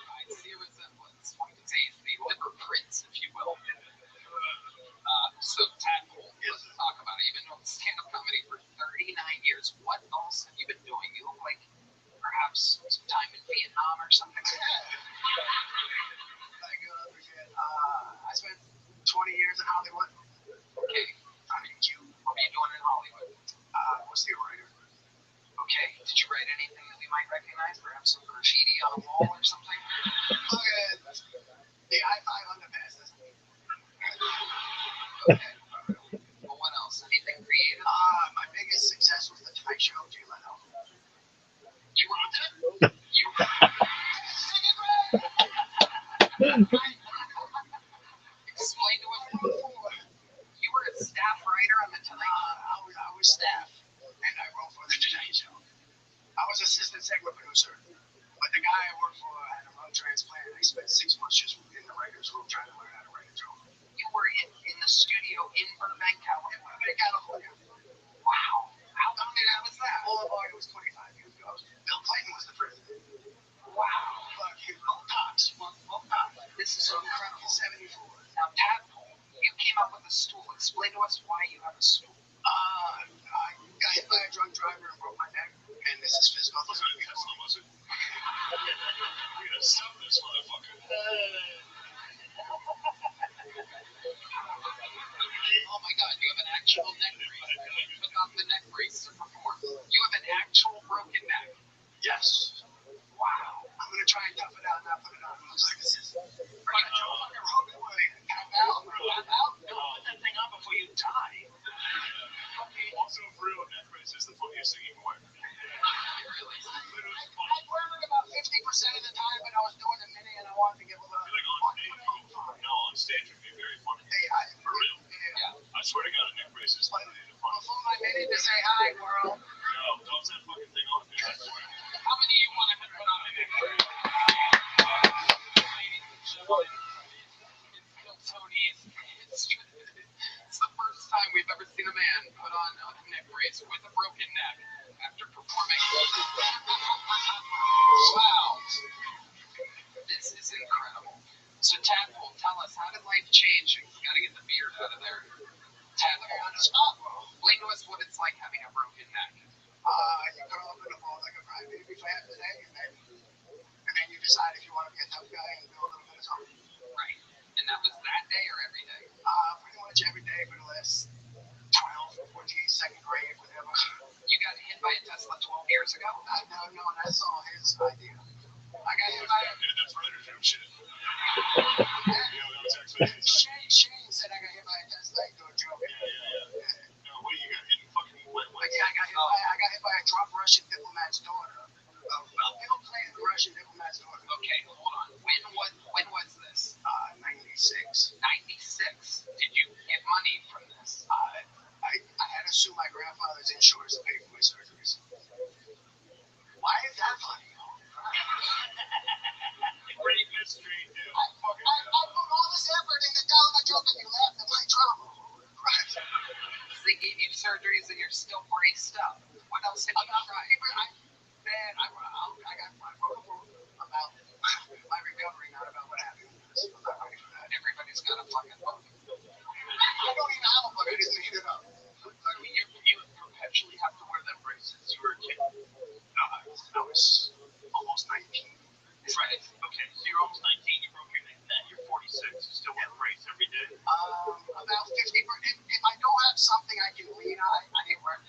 I see a resemblance. One could say he's the Liver Prince, if you will. So, Tadpole, let's talk about it. You've been doing stand-up comedy for 39 years. What else have you been doing? You look like perhaps some time in Vietnam or something. I spent 20 years in Hollywood. Okay. What are you doing in Hollywood? I was the writer. Okay. Did you write anything that we might recognize? Perhaps some graffiti on a wall or something? Look at the I-5 underpasses. Okay. Well, what else? Anything creative? My biggest success was the Tonight Show, Jay Leno. You wrote that? You explain to us before. You were a staff writer on the Tonight Show. I was staff, and I wrote for the Tonight Show. I was assistant segment producer, but the guy I worked for had a lung transplant. I spent 6 months just in the writer's room trying to learn how to write a joke. You were in the studio in Burbank, California. California. Wow. How long ago was that? Boulevard, it was 25 years ago. Bill Clinton was the president. Wow. Fuck you. Roll Knox. This is so incredible. 74. Now, Tadpole, you came up with a stool. Explain to us was? I got hit by a drunk driver and broke my neck, and this is physical therapy. Was it? We gotta stop this motherfucker. Oh my God, you have an actual neck brace. You took off the neck brace to perform. You have an actual broken neck. Yes. Wow. I'm gonna try and tough it out, not put it on. It looks like this is. Are you gonna jump on your road and tap out? Tap out? No, put that thing on before you die. Okay. Also, for real, neck brace is the funniest thing you can wear. Really? I wear it about 50% of the time, but I was doing a minute and I wanted to give a little. I feel like on stage, no, on stage would be very funny. For real. Yeah. I swear to God, a neck brace is literally the funniest. Before my minute to say hi, world. No, toss that fucking thing on, dude. I swear. How many of you want to put on a neck brace? Ladies and gentlemen, it's still Tony. It's the first time we've ever seen a man put on a neck brace with a broken neck after performing. Wow. This is incredible. So, Tadpole, tell us, how did life change? You gotta get the beard out of there. Tadpole, explain to us what it's like having a broken neck. You curl up in a ball like a crybaby for half the day, and then you decide if you want to be a tough guy and do a little bit of something. Right. And that was that day or every day? Pretty much every day for the last 12, 14, second grade, whatever. You got hit by a Tesla 12 years ago? No, that's all his idea. I got hit by Dude, that's writer's room shit. Shane said I got hit by a Tesla. He threw a joke. Yeah. No, wait, you got hit in fucking what? Yeah, I got hit by a drunk Russian diplomat's daughter. A ill-planned Russian diplomat's daughter. Okay, hold on. When was this? 96. 96. Did you get money from this? I had to sue my grandfather's insurance to pay for my surgeries. Why is that funny? Great mystery, dude. I put all this effort into telling a joke and you laughed at my drama. Right. They gave you surgeries and you're still braced up. What else have you tried? I got my protocol about my recovery, not about what happened. Everybody's got a fucking book. I don't even have a book. I just made it up. You perpetually have to wear them braces. You were a kid. I was almost 19. Right. Okay, so you're almost 19, you broke your neck then. You're 46, you still wear a brace every day? About 50%. If I don't have something I can lean on, I can wear it.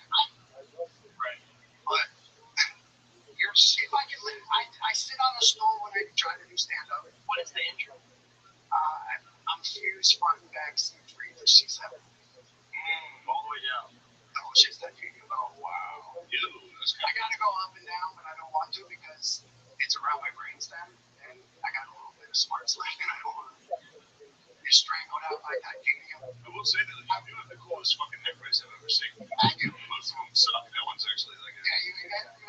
Right. But if I can lean, I sit on a stool when I try to do stand-up. What is the injury? I'm fused front and back, C3 to C7. All the way down. The whole shit's that figure. Oh, wow. I gotta go up and down, but I don't want to because it's around my brainstem, and I got a little bit of smarts left, and I don't want to be strangled out by titanium. I will say that you do have the coolest fucking neck brace I've ever seen. I do. Most of them suck. That one's actually like a You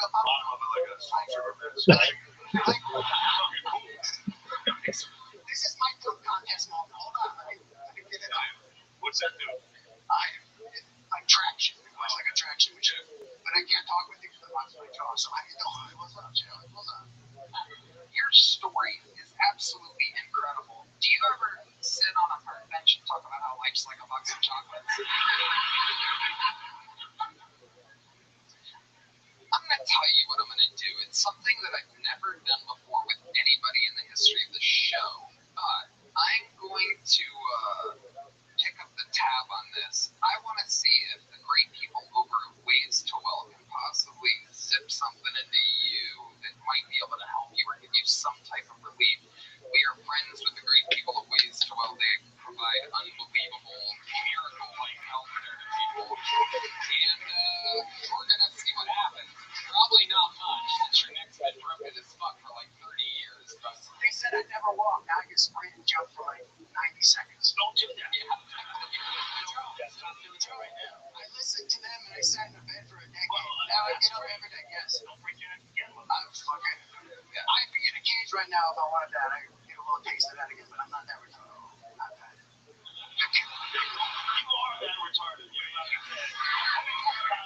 bottom of it like a stormtrooper mask. like, Fucking cool. this is my foot contest moment. Hold on, let me get it up. What's that do? Like traction. It was like a traction machine. But I can't talk with you because I'm on my jaw, so I can go, what's up, Jill? What's up? Your story is absolutely incredible. Do you ever sit on a park bench and talk about how life's like a box of chocolates? I'm going to tell you what I'm going to do. It's something that I've never done before with anybody in the history of the show. But I'm going to pick up the tab on this. I want to see if the great people over at Ways to Well can possibly zip something into you that might be able to help you or give you some type of relief. We are friends with the great people of Ways to Well. They provide unbelievable, miracle-like healthcare to people. And we're going to see what happens. Probably not much, since your neck's been broken as fuck for like 30 years. But they said I'd never walk. Now I can sprint and jump for like 90 seconds. Don't do that. Yeah. Stop doing it right now. I listened to them and I sat in a bed for a decade. Now I get up every day. Yes. Don't break your neck again. I'm fucking. Yeah. I'd be in a cage right now if I wanted that. I get a little taste of that again, but I'm not that retarded. Not that. You are that retarded. You're not that.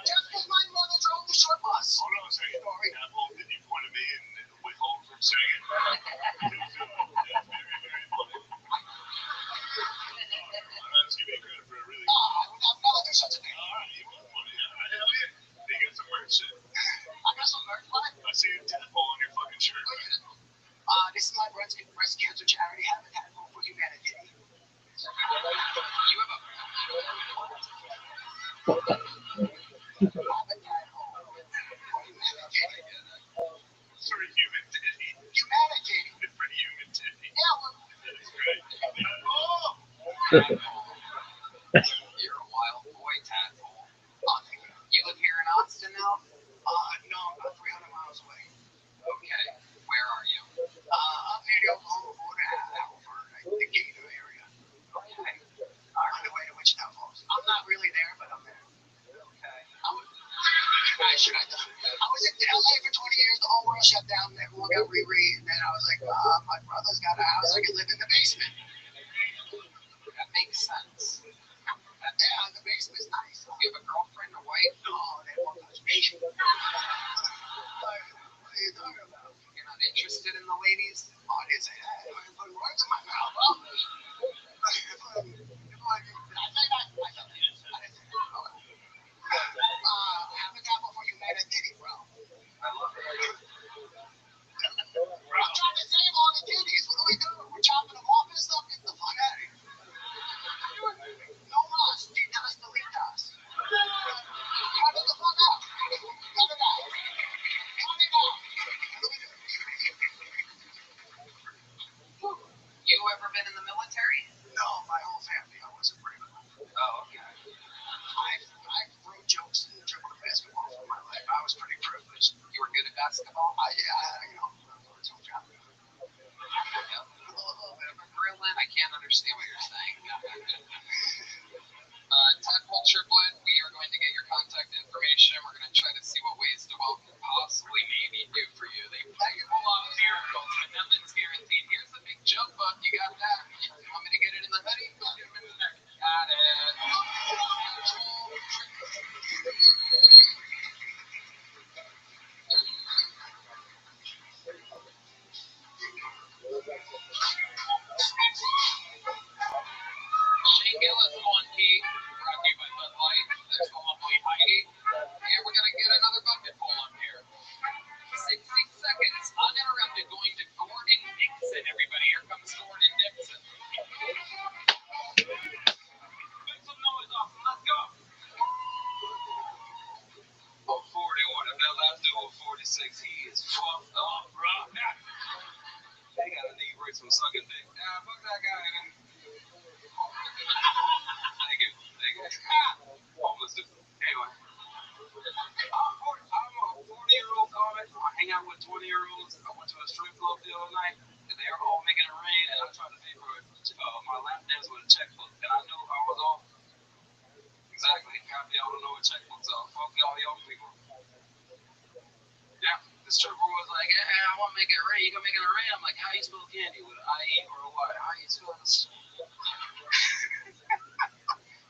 Just because my mother drove the short bus. Hold on a second. Apple, did you point at me and withhold from saying it? That's very, very important. I'm not just giving you credit for a really. I would never do such a thing. You're a wild boy, Tadpole. You live here in Austin now? No, about 300 miles away. Okay. Where are you? Up near the Oklahoma border, Alford, the Gator area. Okay. On the way to Wichita Falls. I'm not really there, but I'm there. Okay. I was in LA for 20 years. The whole world shut down, and everyone got reread. And then I was like, my brother's got a house. I can live in the basement. That makes sense. Yeah, the basement's nice. Do you have a girlfriend, a wife? No, they won't touch me. What are you talking about? You're not interested in the ladies? Oh, I didn't say that. I didn't put words in my mouth. Oh. I say that. I thought you didn't say that. Have a guy before you made a titty, bro. I love it. I'm trying to save all the titties. What are we doing? We're chopping them off and stuff? Get the fuck out of here. No mas. Titas, delitas. Cut it the fuck out. Cut it out. Cut it out. You ever been in the military? No, my whole family. I wasn't brave enough. Oh, okay. I wrote jokes and dribbled a basketball for my life. I was pretty privileged. You were good at basketball? I told you. Yep. A little bit of a grillin'. I can't understand what you're saying. Tadpole Triplet, we are going to get your contact information. We're going to try to see what ways to possibly maybe do for you. They play a lot of miracles, but nothing's guaranteed. Here's the big jump up. You got that? You want me to get it in the hoodie? Get him in the neck. Got it. Shane Gillis, 1P, brought to you by Bud Light. There's the lovely Heidi. And we're going to get another bucket full up here. 60 seconds, uninterrupted, going to Gordon Nixon, everybody. Here comes Gordon Nixon. Make some noise, Austin. Let's go. Oh, 41. If that last dude was 46, he is fucked up, bro. They got a knee brace from sucking dick. Nah, fuck that guy, man. Thank you. Homeless dude. Anyway. I'm a 40-year-old comic. I hang out with 20-year-olds. I went to a strip club the other night, and they were all making it rain, and I tried to pay for my lap dance with a checkbook, and I knew I was off. Exactly. Half y'all don't know what checkbooks are. Fuck y'all young people. Yeah. The stripper was like, hey, I want to make it rain. You gonna make it rain? I'm like, how you spell candy? With an I-E or a Y? How you spell this?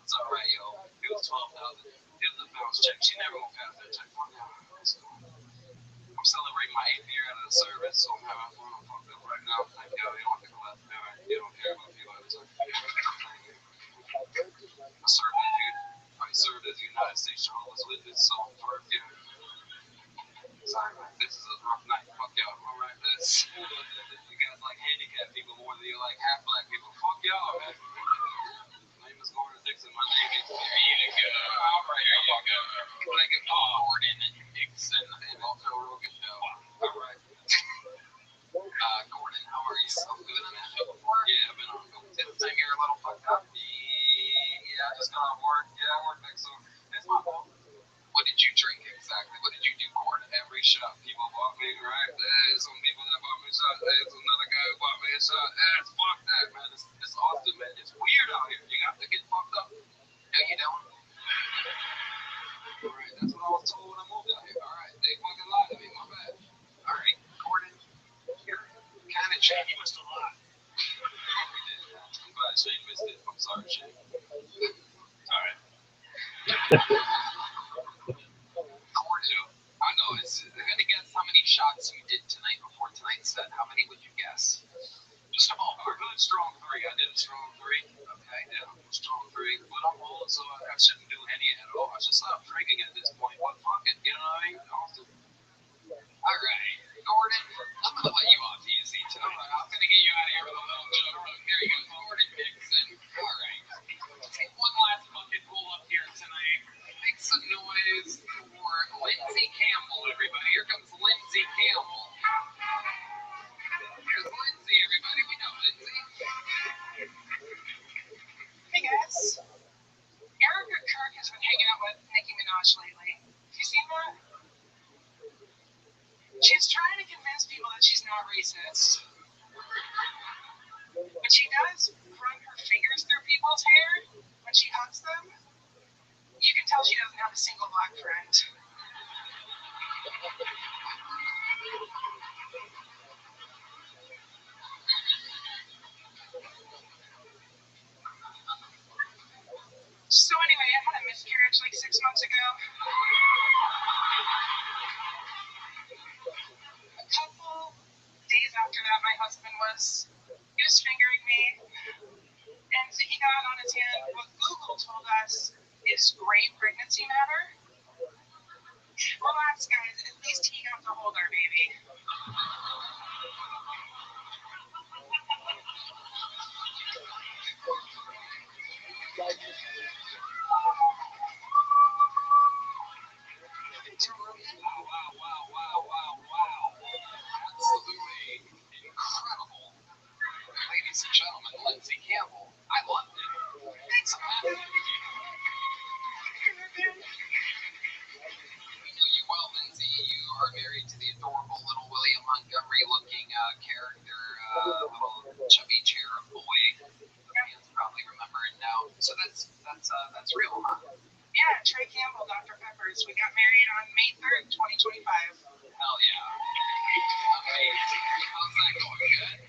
It's alright, yo. It was 12,000. It was a bounce check. She never gonna pass that check. Fuck that. I'm celebrating my 8th year out of the service, so I'm having fun. I'm fucked up right now. Like, yo, you don't have to collect. You don't care about people. It's like, I served as United States Jehovah's Witness, so for you. Sorry, man. This is a rough night. Fuck y'all. Alright, you guys like handicapped people more than you like half black people. Fuck y'all, man. My name is Gordon Dixon. My name is. There you go. Alright, there you go. Like an Gordon Dixon. And also Rogan show. Alright. Gordon, how are you? I'm good on that show before? Yeah, I've been on. This time you're a little fucked up. Yeah, I just got off work. Yeah, I work next door. It's my fault. What did you drink exactly? What did you do, Gordon? Every shot people bought me, right? There's some people that bought me a shot. There's another guy who bought me a shot. There's fuck that, man. It's Austin, man. It's weird out here. You have to get fucked up. No, you don't. Alright, that's what I was told when I moved out here. Alright, they fucking lied to me. My bad. Alright, Gordon, you're kind of changed a lot. I'm glad Shane missed it. I'm sorry, Shane. Alright. Gordon, I know it's. I gotta guess how many shots you did tonight before tonight's set. How many would you guess? Just a ballpark. Good strong 3. I did a strong 3. Okay, yeah, strong 3. But I'm old, so I shouldn't do any at all. I should stop drinking at this point. But fuck it, you know what I mean? Alright, Gordon, I'm gonna let you off easy tonight. I'm gonna get you out of here with a little joke. There you go, Gordon Nixon. Alright, take one last bucket full up here tonight. Make some noise for Lindsay Campbell, everybody. Here comes Lindsay Campbell. Here's Lindsay, everybody. We know Lindsay. not racist. But she does run her fingers through people's hair when she hugs them. You can tell she doesn't have a single black friend. So anyway, I had a miscarriage like 6 months ago. A couple days after that, my husband was fingering me, and he got on his hand what Google told us is gray pregnancy matter. Relax, guys. At least he got to hold our baby. Wow. Absolutely incredible. Ladies and gentlemen, Lindsay Campbell. I loved it. Thanks, Mom. We know you well, Lindsay. You are married to the adorable little William Montgomery-looking character, little chubby cherub boy. The fans probably remember it now. So that's real, huh? Yeah, Trey Campbell, Dr. Peppers. We got married on May 3rd, 2025. Hell yeah. Amazing. How's that going? Good?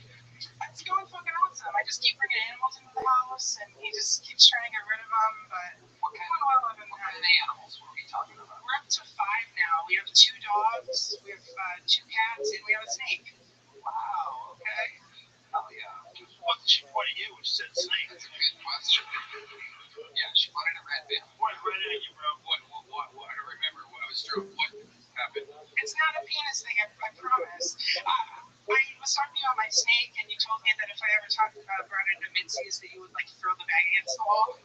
It's going fucking awesome. I just keep bringing animals into the house, and he just keeps trying to get rid of them, but What kind well, other than of that. animals were we talking about? We're up to 5 now. We have 2 dogs, we have 2 cats, and we have a snake. Wow, okay. Hell yeah. What did she point at you when she said snake? That's a good question. Yeah, she pointed at Red Band. Pointed right at you, bro. What? I don't remember what I was doing. What happened? It's not a penis thing, I promise. I was talking about my snake, and you told me that if I ever brought it to Mitzi's, that you would like throw the bag against the wall.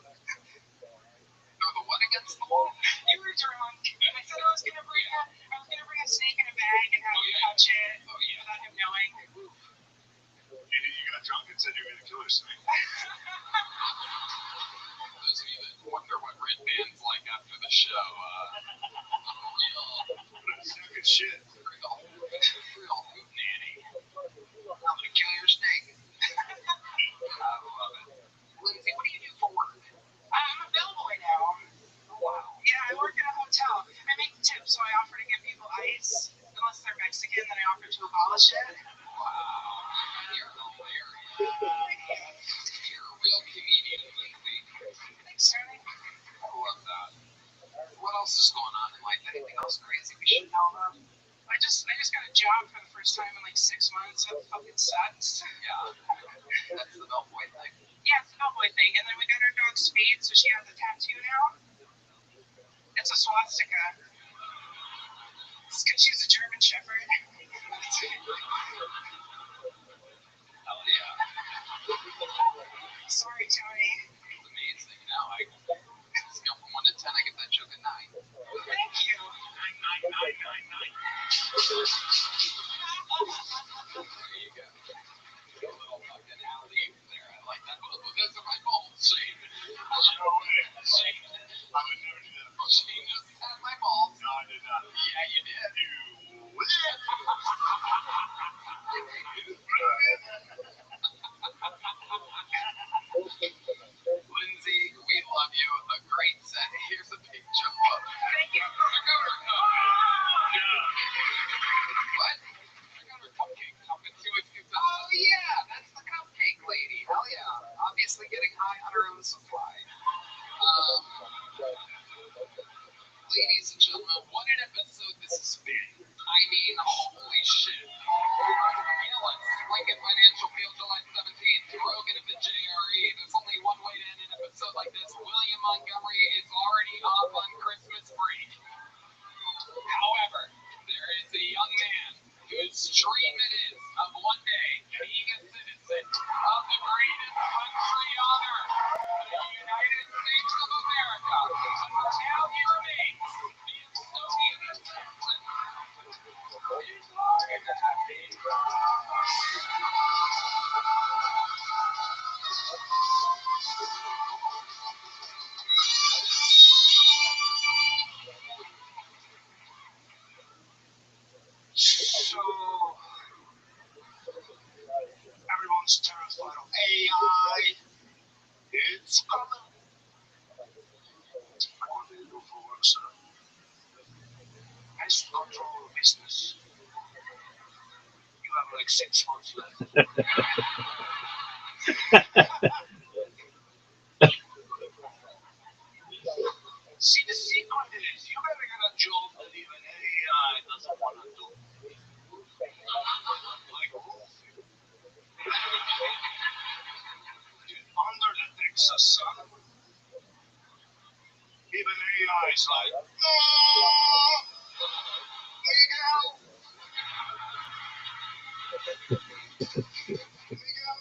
Throw the what against the wall? You were drunk. I said I was gonna bring a snake in a bag and have you touch it without him knowing. You got drunk and said you were going to kill her snake. Those of you that wonder what Red Band's like after the show, Good shit. real hoot nanny. I'm gonna kill your snake. I love it. Lindsay, what do you do for work? I'm a bellboy now. Wow. Yeah, I work in a hotel. I make tips, so I offer to give people ice. Unless they're Mexican, then I offer to abolish it. Wow. You're hilarious. You're a real comedian, Lindsay. Thanks, Tony. I love that. What else is going on in life? Anything else crazy we should know about? I just got a job for the first time in like 6 months. That fucking sucks. Yeah. That's the bellboy thing. Yeah, it's a bellboy thing. And then we got our dog Speed, so she has a tattoo now. It's a swastika. It's because she's a German Shepherd. Hell yeah. Sorry, Tony. It's amazing. Now I scale from 1 to 10, I get that joke at 9. Thank you. 9. There you go. A little fucking alley there. I like that. Oh, those are my balls. Shane. No way. Shane. I would never do that. Oh, Shane just had my balls. No, I did not. Yeah, you did. You. last fight of AI. It's coming. What do you do for work, sir? Pest control business. You have like 6 months left. See, the secret is you better get a job that even AI doesn't want to do. Like roofing. Under the Texas sun, even AI is like, Miguel,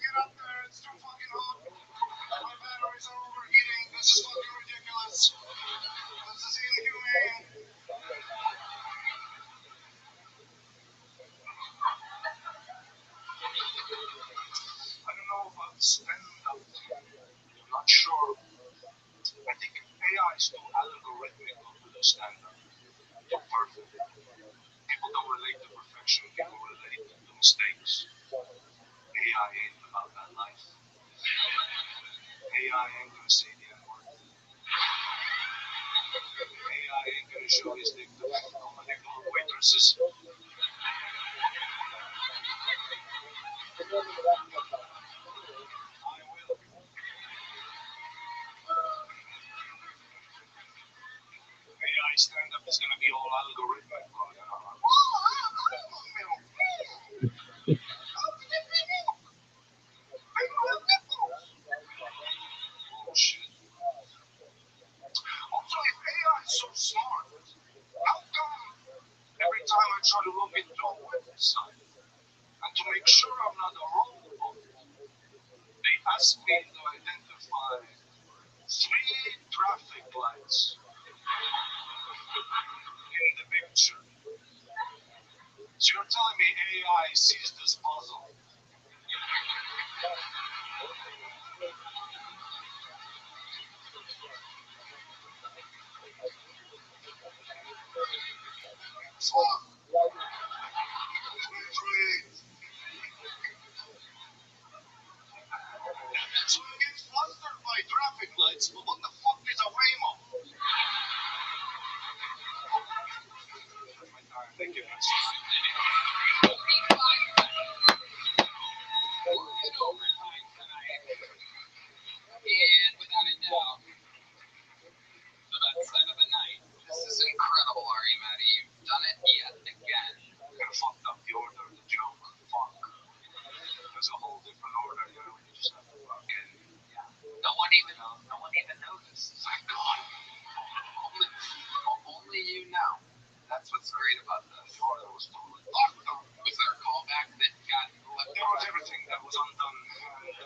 get up there, it's too fucking hot. My batteries are overheating, this is fucking ridiculous. This is inhumane. I don't know about stand-up. I'm not sure. I think AI is too algorithmical to the stand-up. Too perfect. People don't relate to perfection. People relate to mistakes. AI ain't about that life. AI ain't gonna say the N-word. AI ain't gonna show his dick to comedy club waitresses. I will. AI stand-up is gonna be all algorithmic. Oh shit. Also, if AI is so smart, how come every time I try to log into a website and to make sure I'm not a robot, they ask me to identify 3 traffic lights in the picture? So you're telling me AI sees this puzzle? Fuck. So you get flustered by traffic lights, but what the fuck is a waymo? Thank you, guys. And without a doubt, the best side of the night. This is incredible, Ari Matty. You've done it yet again. I fucked up the order of the joke. Fuck. There's a whole different order, you know, you just have to fucking. Yeah. No one even noticed. Thank God. Only you know. That's what's great about this. The order was totally fucked up. Was there a callback that got left? There was everything that was undone. And the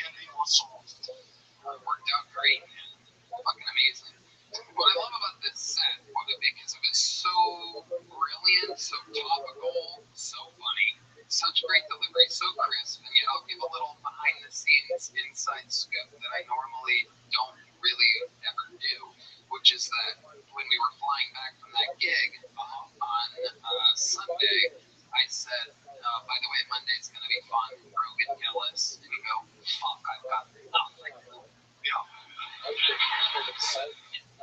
ending was solved. Worked out great. Fucking amazing. What I love about this set, because it was so brilliant, so topical, so funny, such great delivery, so crisp, and yet I'll give a little behind the scenes inside scoop that I normally don't really ever do, which is that when we were flying back from that gig on Sunday, I said, by the way, Monday's going to be fun. Rogan Gillis. And you go, fuck, I've got nothing. Yeah.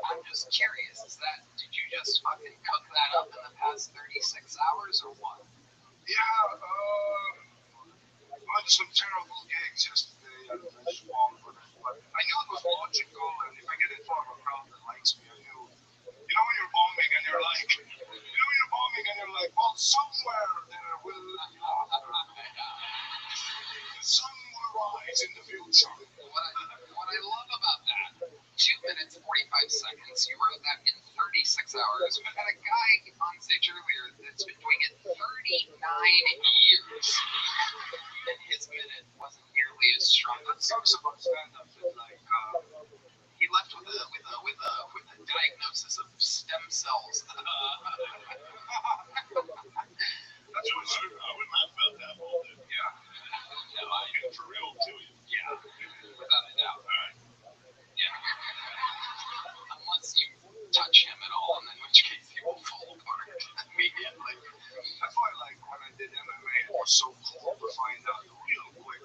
I'm just curious, did you just fucking cook that up in the past 36 hours or what? Yeah, I had some terrible gigs yesterday and I swung for it, but I knew it was logical, and if I get in front of a crowd that likes me, I knew. You know when you're bombing and you're like, well, somewhere there will, the sun will rise in the future. What I love about that, 2 minutes, 45 seconds, you wrote that in 36 hours. We had a guy on stage earlier that's been doing it 39 years, and his minute wasn't nearly as strong. That sucks about stand-up, that like, he left with a diagnosis of stem cells. That's what I would laugh about that all day. Yeah. No, I And for real, too. Yeah, without a doubt. Alright. Yeah. Unless you touch him at all, and in which case he will fall apart immediately. That's why, like, when I did MMA, it was so cool to find out real quick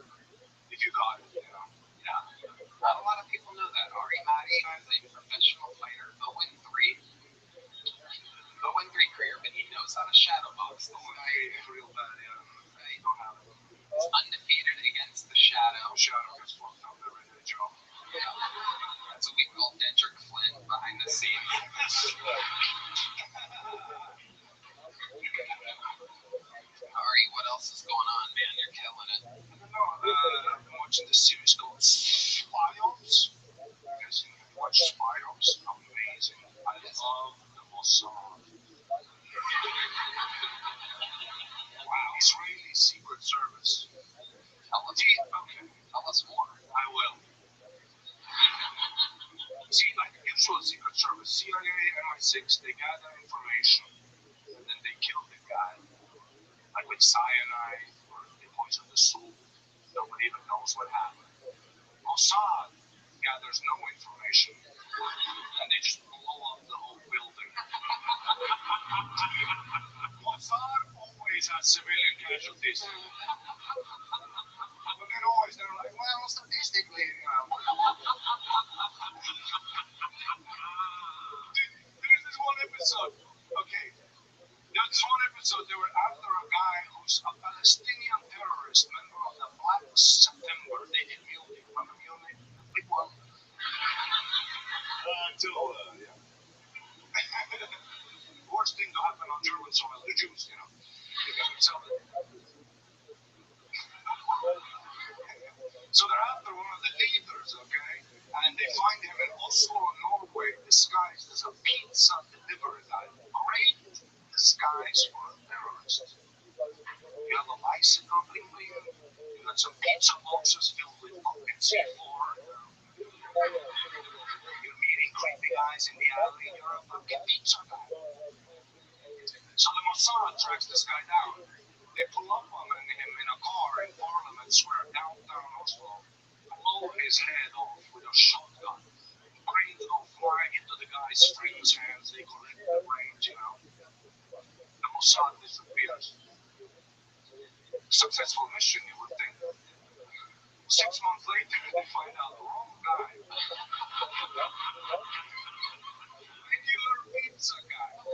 watching this series called Spy-Ops. You guys watch Spy-Ops? Amazing. I love the Mossad. Wow. Israeli Secret Service. Okay, tell us more. I will. See, like usual Secret Service, CIA, MI6, they gather information and then they kill the guy. Like with cyanide or they poison the soup. Nobody even knows what happened. Mossad gathers no information and they just blow up the whole building. Mossad always has civilian casualties. But then always they're like, well, statistically, there's this one episode. Okay. There's one episode they were after a guy who's a Palestinian terrorist, member of the Black September. They did Munich. Remember Munich? Big one. Yeah. Worst thing to happen on German soil to Jews, you know. So they're after one of the leaders, okay? And they find him in Oslo, Norway, disguised as a pizza delivery guy. Great disguise for a terrorist. You have a bicycle, you got some pizza boxes filled with cooked C4. You're meeting creepy guys in the alley, you're a fucking pizza guy. So the Mossad tracks this guy down. They pull up on him in a car in Parliament Square, downtown Oslo, blow his head off with a shotgun. Brains go flying into the guy's friend's hands, they collect the brains, you know. The Mossad disappears. Successful mission, you would think. 6 months later, they find out the wrong guy. Regular pizza guy.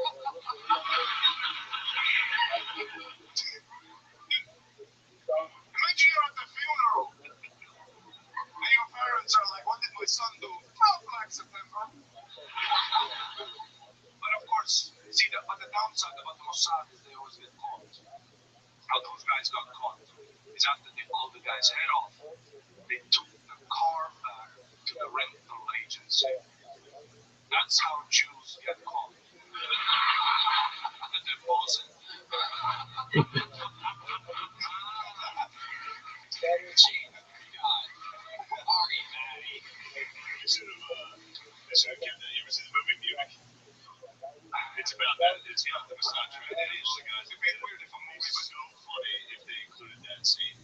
Imagine you're at the funeral. And your parents are like, what did my son do? Oh, Black September. But of course, see, but the downside about the Mossad is they always get caught. How those guys got caught is after they blow the guy's head off, they took the car back to the rental agency. That's how Jews get caught. The deposit. Gee, God. Ari, Maddie. You should have kept that. You ever seen the movie Munich? It's about that. It's about the massage and all the guys. It'd be weird if a movie was so funny if they included that scene.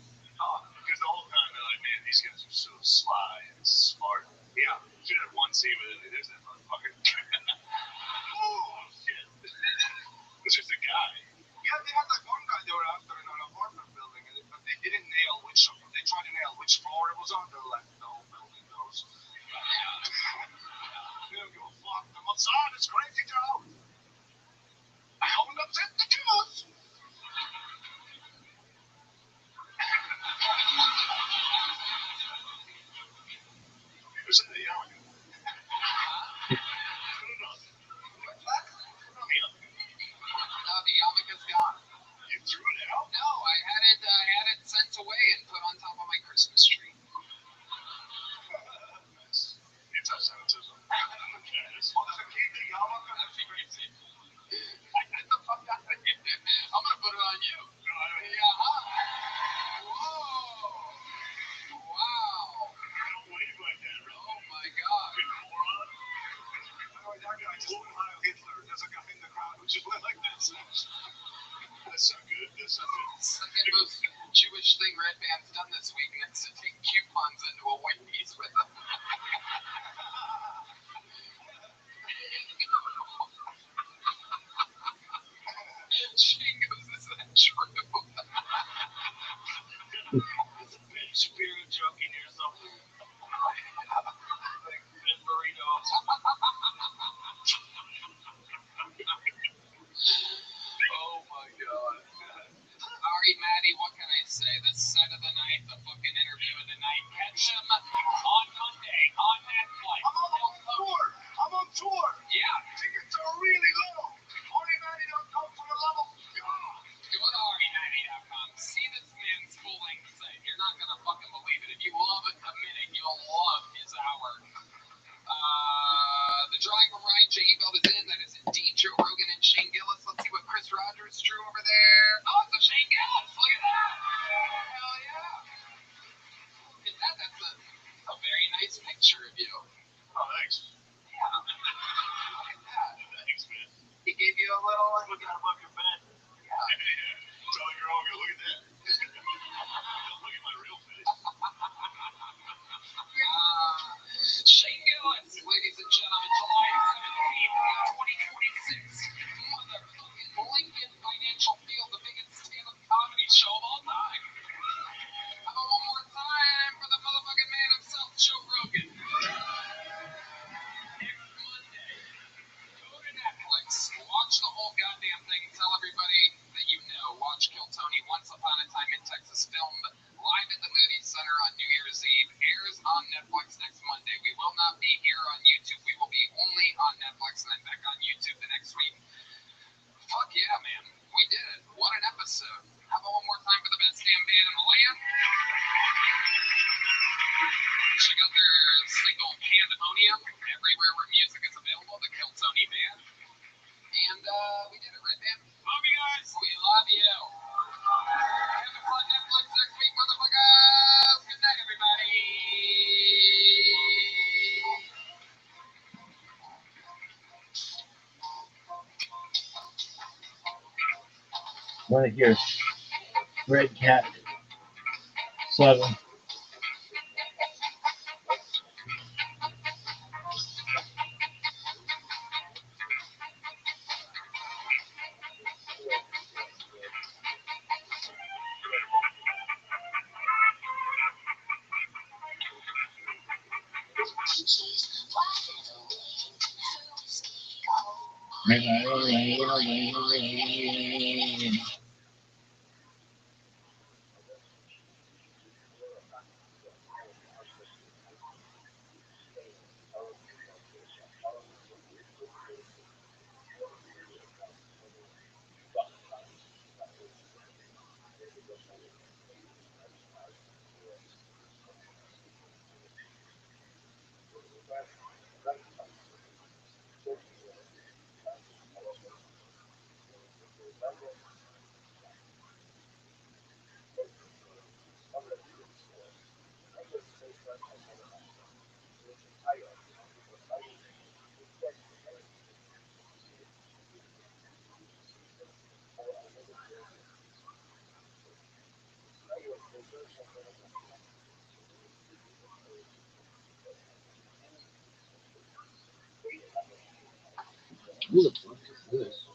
Because the whole time they're like, man, these guys are so sly and smart. Yeah. Should have one scene with it. There's that motherfucker. Oh, shit. It's just a guy. Yeah, they had like one guy they were after in an apartment building, but they didn't nail which. They tried to nail which floor it was on. They're like, no building knows. They don't give a fuck. The Mossad is crazy town. I own up to the Jews. Who's in the yarmulke? No, the yarmulke's gone. You threw it out? No, I had it sent away and put on top of my Christmas tree. Anti-Semitism. Oh, there's a key to yarmulke? Check out their single Pandemonium everywhere where music is available. The Kiltsoni band. And we did it, right, man? Love you guys. We love you. Having fun Netflix next week, motherfuckers. Good night, everybody. Right here. Red Cat 7. Who the fuck is this?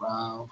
Wow.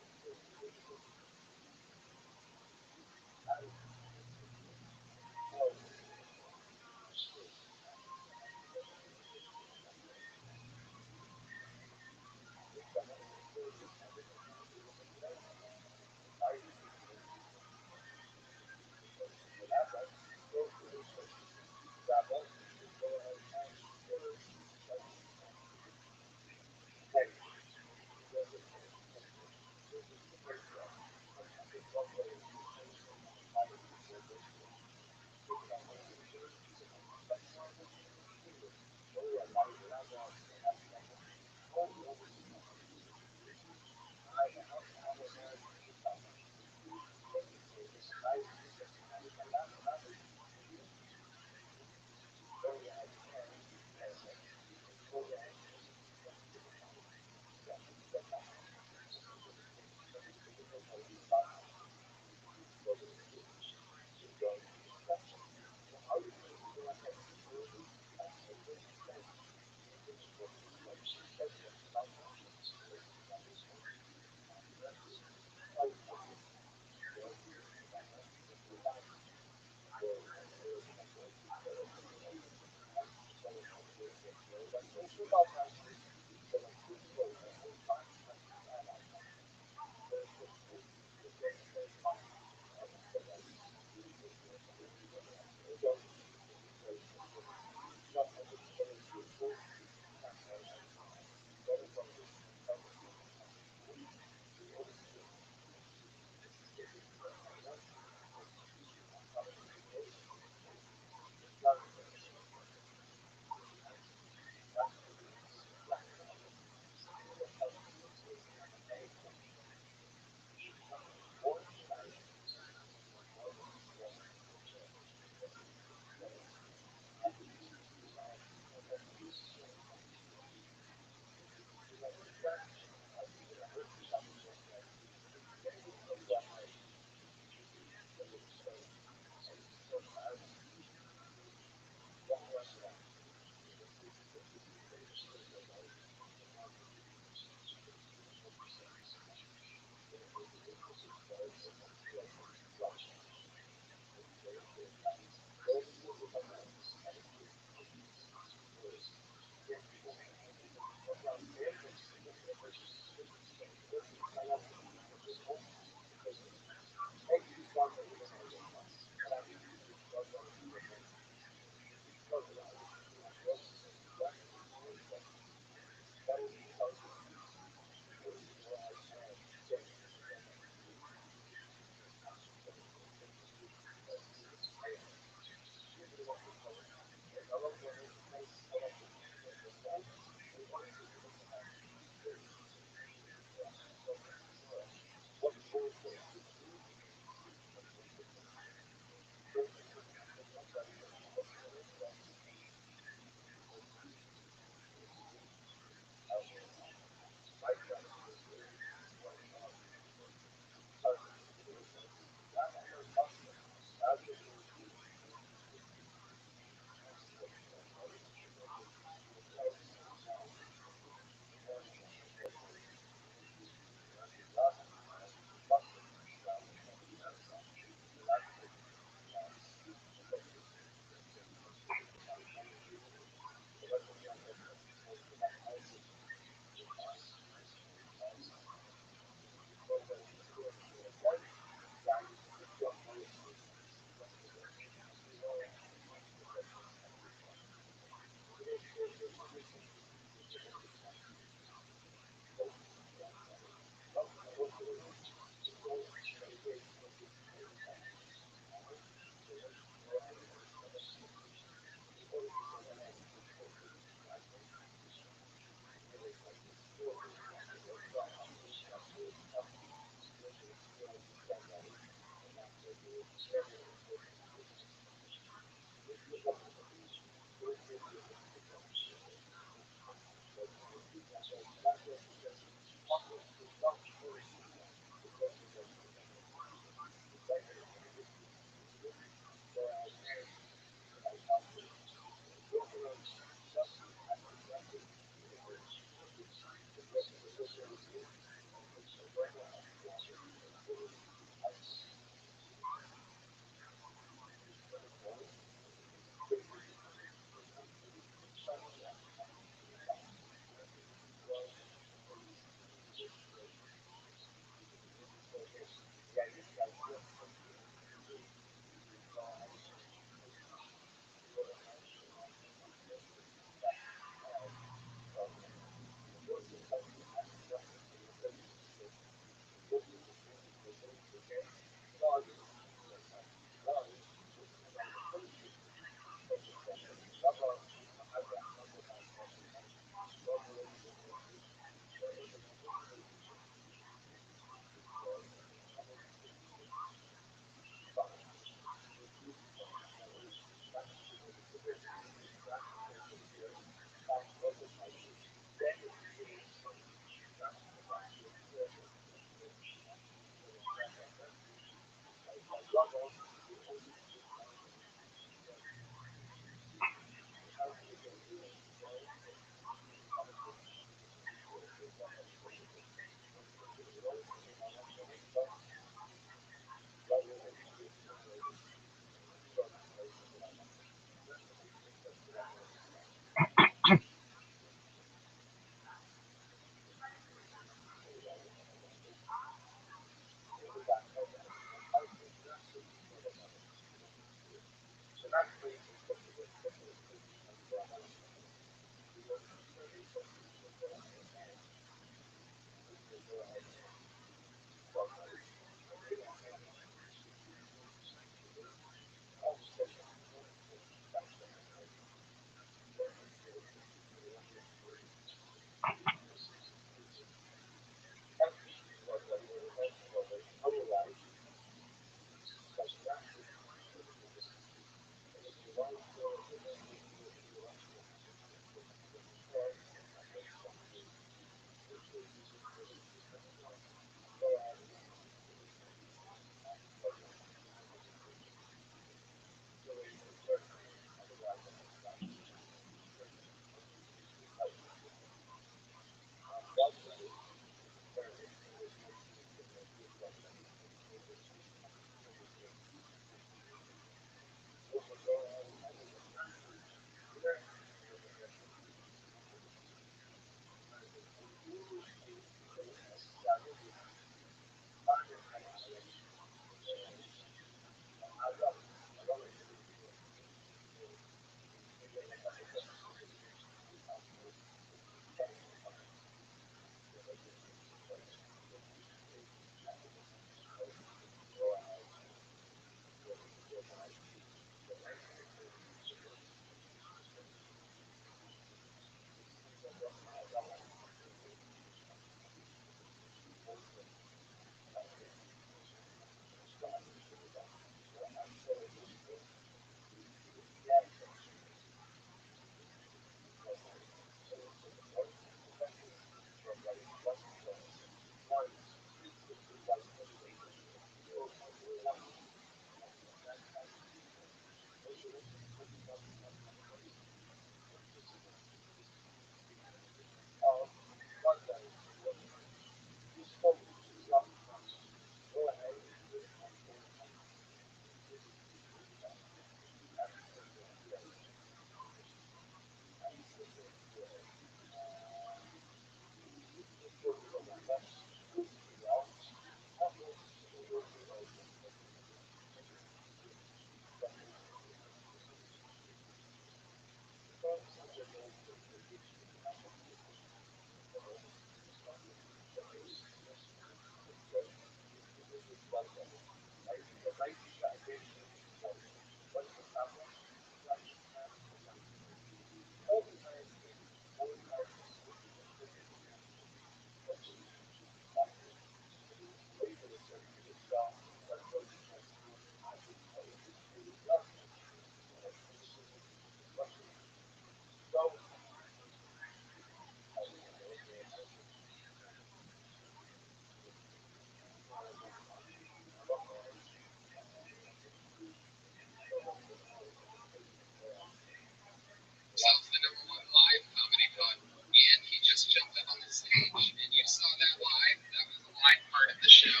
Himself the number one live comedy pod, and he just jumped up on the stage, and you saw that live. That was a live part of the show.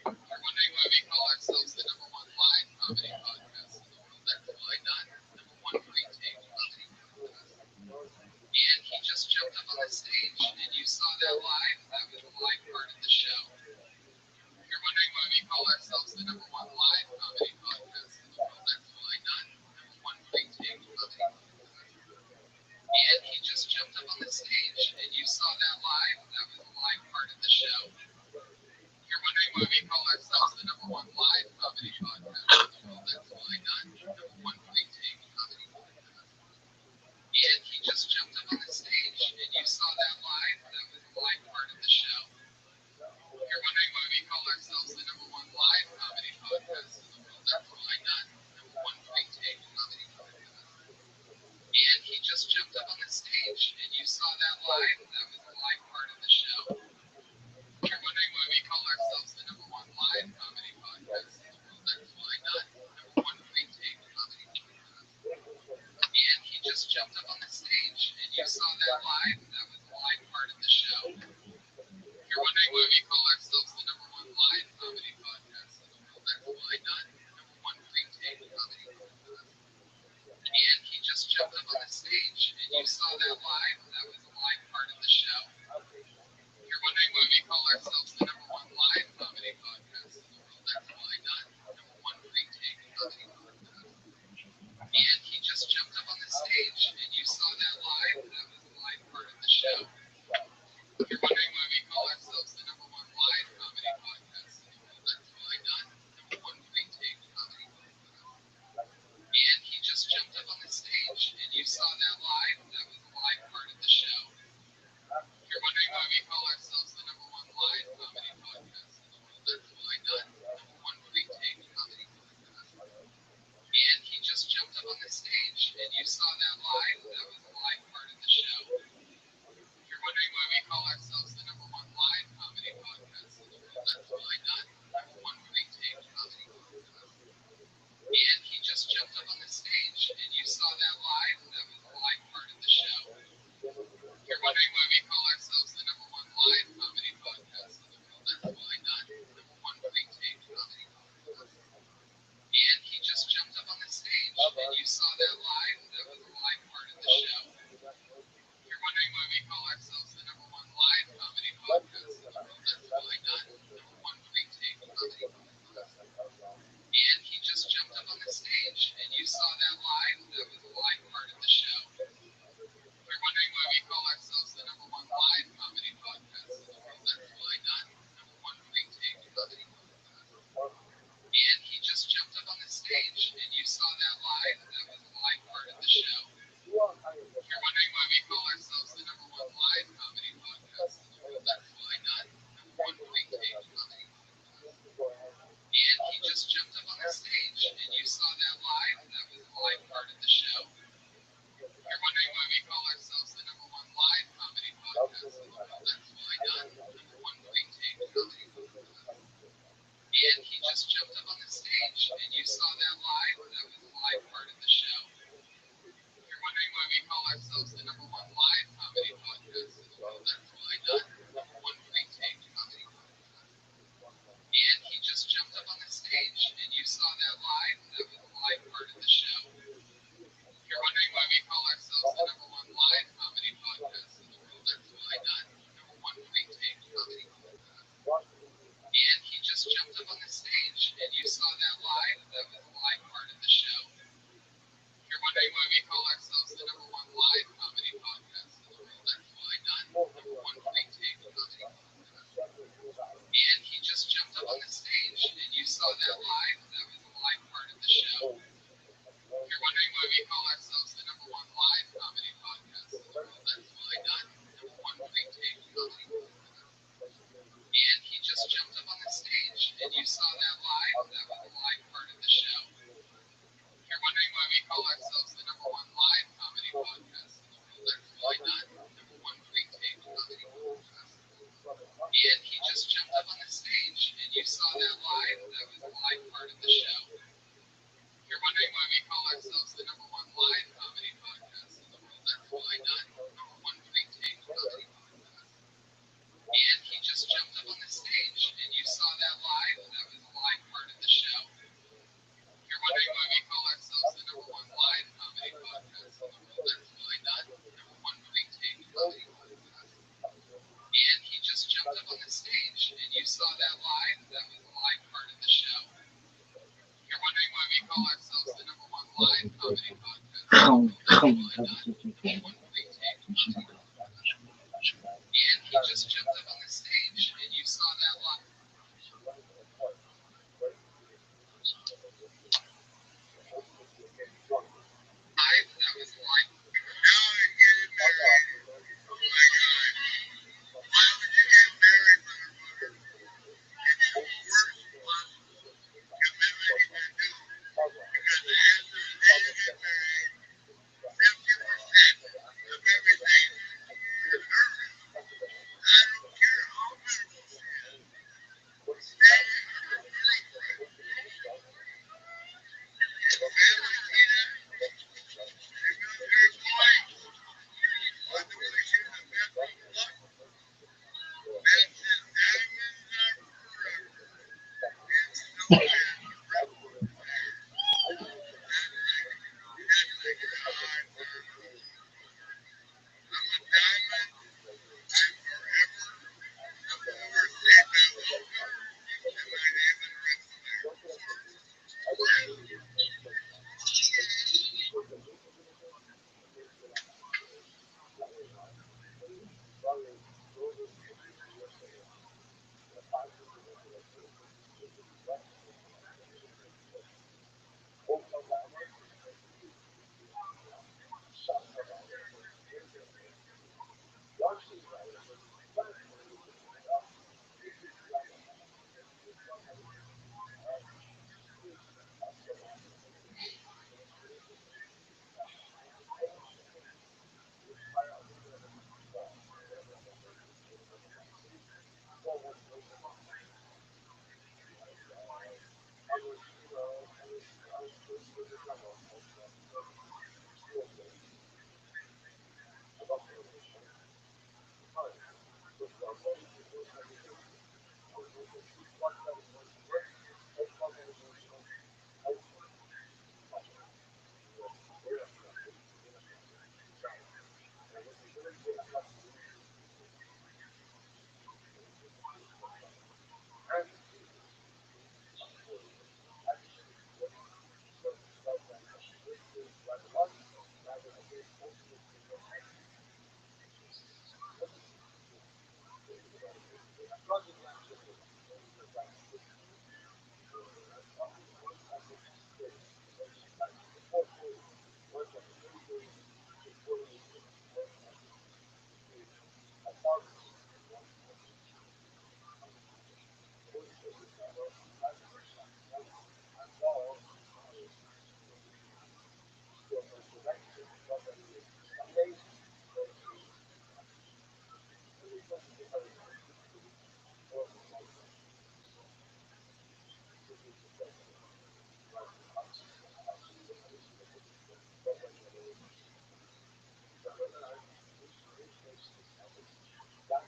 We're wondering why we call ourselves the number one live comedy podcast in the world. That's why not number one pre-tape comedy podcast. And he just jumped up on the stage, and you saw that live. That was a live part of the show. You're wondering why we call ourselves the number one live comedy podcast in the world. That's why not number one pre-tape comedy. And he just jumped up on the stage, and you saw that live. That was a live part of the show. You're wondering why we call ourselves the number one live comedy podcast in the world. That's why not number one pre-tape comedy podcast. And he just jumped up on the stage, and you saw that live. That was a live part of the show. You're wondering why we call ourselves the number one live comedy podcast in the world. That's why not number one pre-tape comedy podcast. And he just jumped up on the stage, and you saw that live. That was a live part of the show. You're wondering why we call ourselves the number one live comedy podcast in the world. That's why not number one pre-tape comedy podcast. And he just jumped up on the stage, and you saw that live. That was a live part of the show. You're wondering why we call ourselves the number one live comedy podcast in the world. That's why not number one pre-tape comedy podcast. And he just jumped up on the stage, and you saw that live. That was a live part of the show. You're wondering why we call ourselves the number one live comedy podcast in the world. That's why not number one pre-tape comedy podcast. And he just jumped up on the stage, and you saw that live. That was a live part of the show. You're wondering why we call ourselves the number one live comedy podcast in the world. That's why not number one pre-tape comedy podcast. And he just jumped up on the stage, and you saw that live. That was a live part of the show. You're wondering why we call ourselves the number one live comedy podcast in the world. That's why not number one pre-tape comedy podcast. And he just jumped up on the stage, and you saw that live. That was a live part of the show. You're wondering why we call ourselves the And he just jumped up on the stage, and you saw that live. That was the live part of the show. You're wondering why we call ourselves the number one live comedy podcast in the world. That's why not number one pre-taped comedy podcast. And he just jumped up on the stage, and you saw that live. That was the live part of the show. You're wondering why we call ourselves the number one live comedy podcast in the world. That's why not number one pre-taped comedy podcast. And he just jumped up on the stage, and you saw that live. That was the live part of the show. You're wondering why we call ourselves the number one live comedy podcast. And he just jumped up on the stage, and you saw that live. That was live. Now I get married. Oh my God. Why would you get married, motherfucker? It's the worst possible commitment you can do. Because the answer is A, you get married. 50% of everything is nervous. I don't care how nervous she is. Stay with your girlfriend. It's Valentina. She knows her point. But the way she's the best of luck. That says diamonds are forever. And so is rubber. That's like a hard word. I'm a diamond. I'm forever. I'm overstayed my welcome. And my name is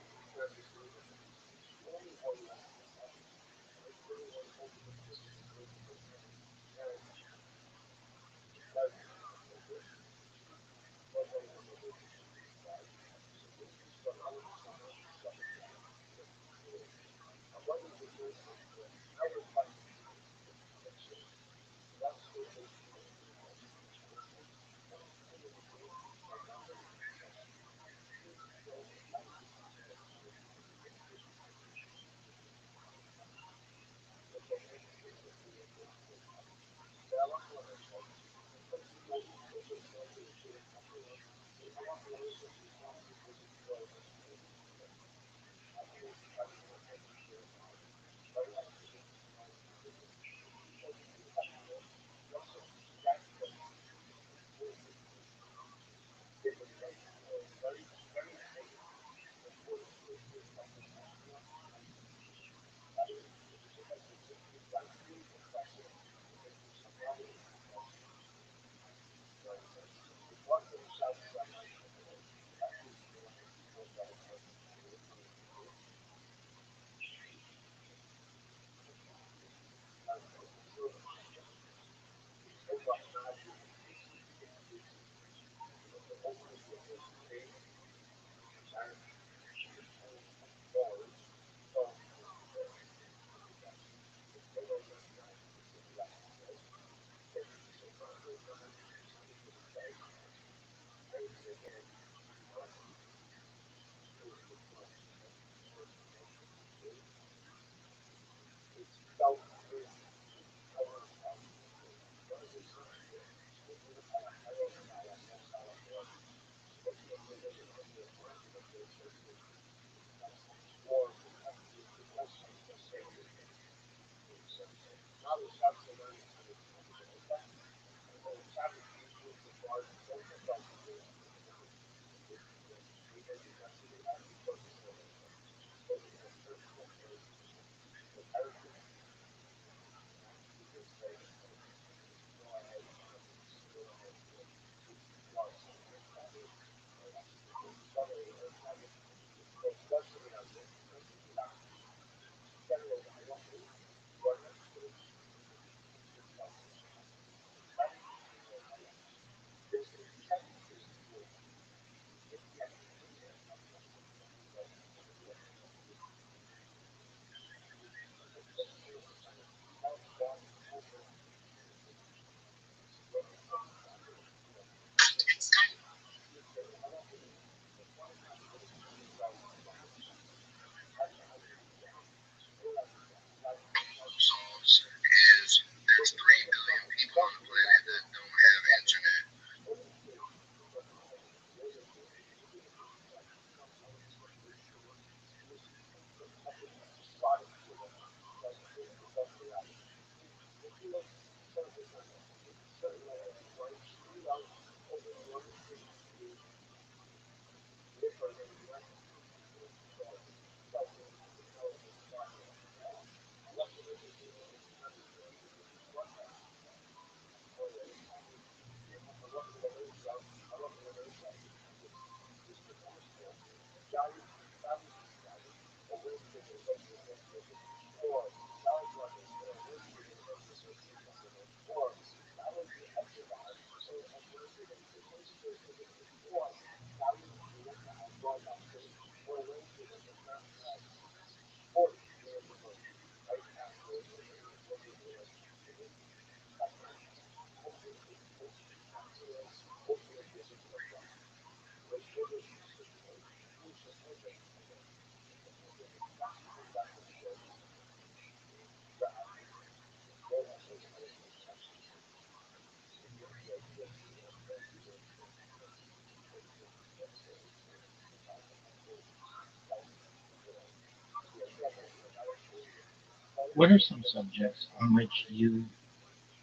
What are some subjects on which you,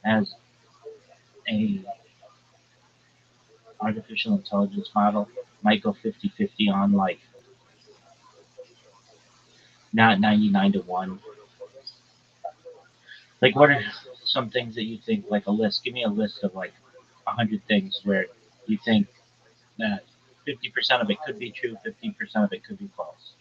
as a artificial intelligence model, might go 50-50 on, like not 99 to 1? Like, what are some things that you think, like a list? Give me a list of like 100 things where you think that 50% of it could be true, 50% of it could be false.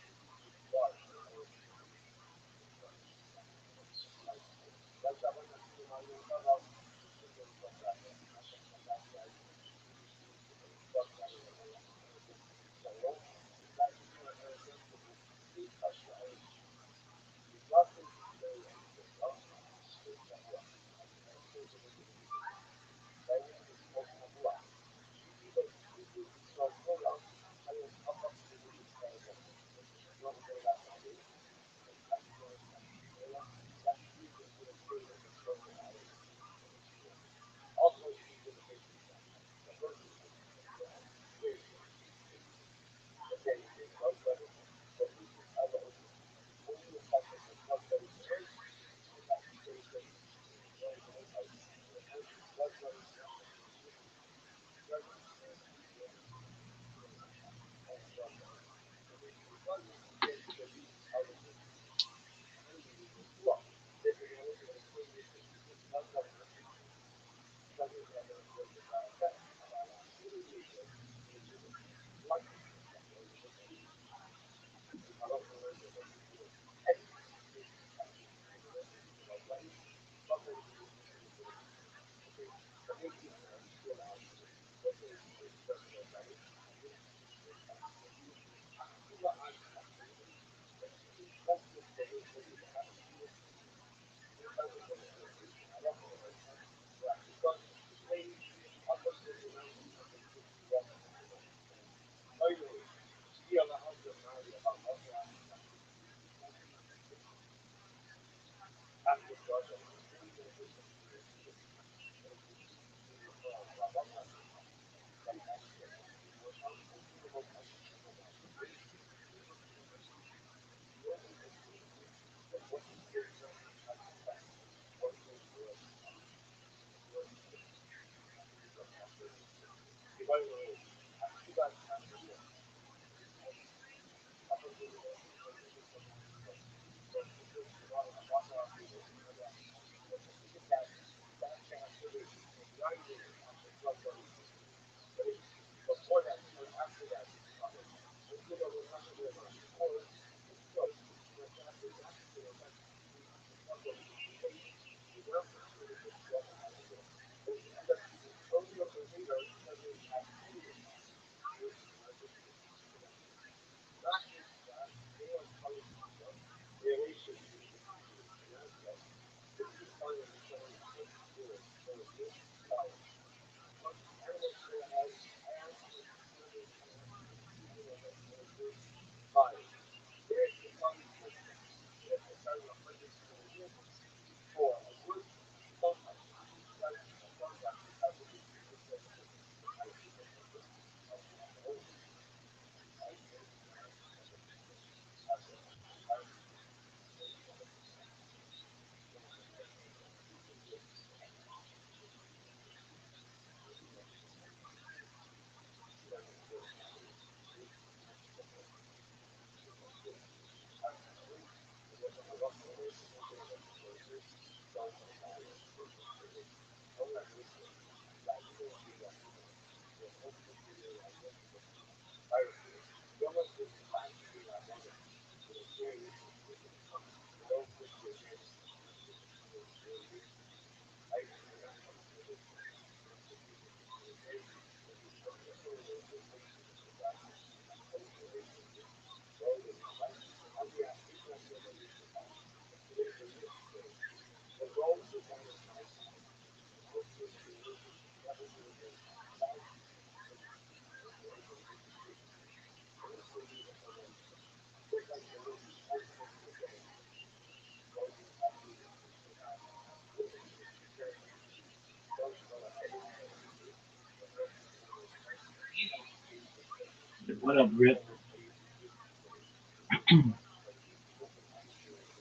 What up, Rip?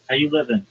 How you living?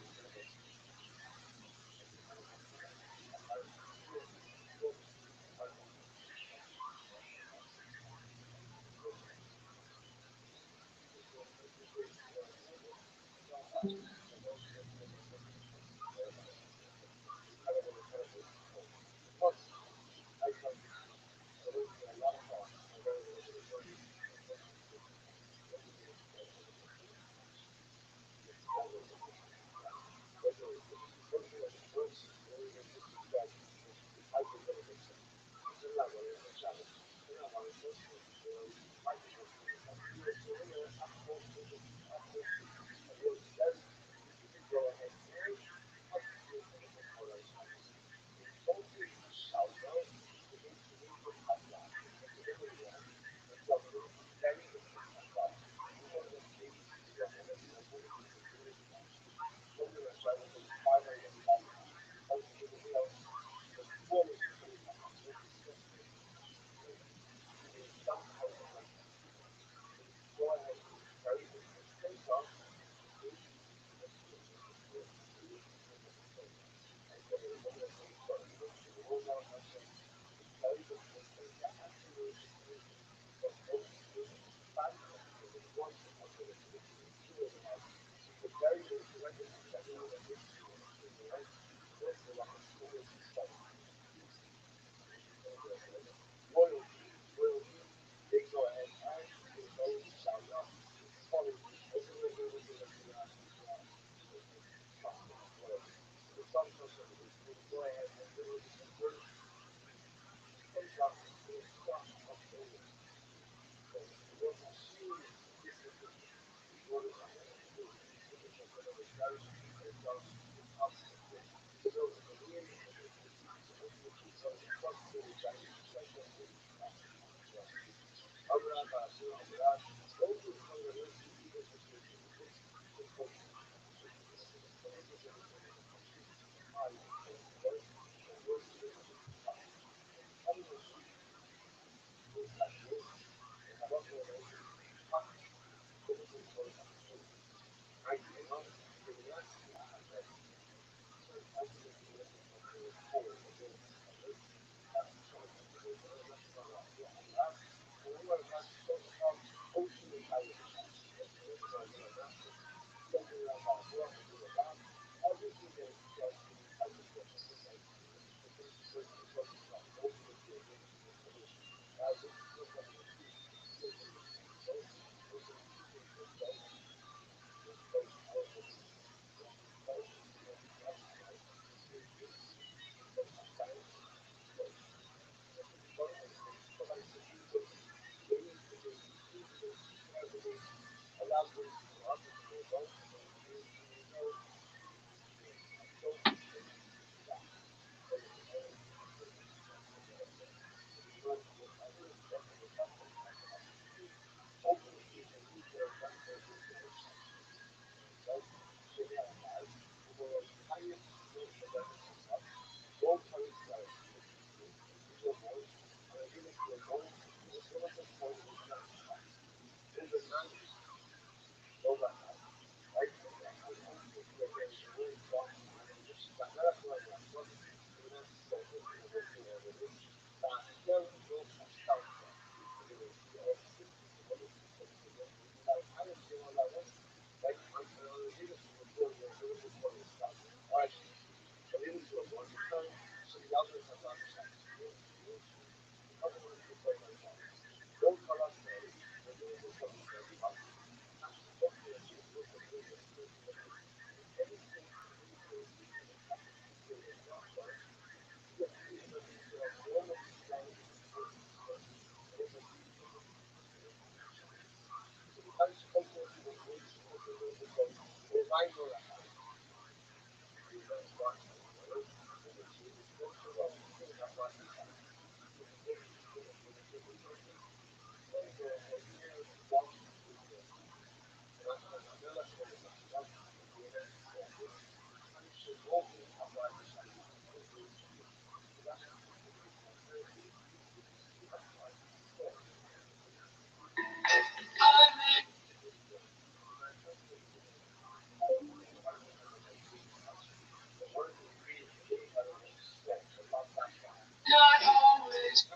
Not always.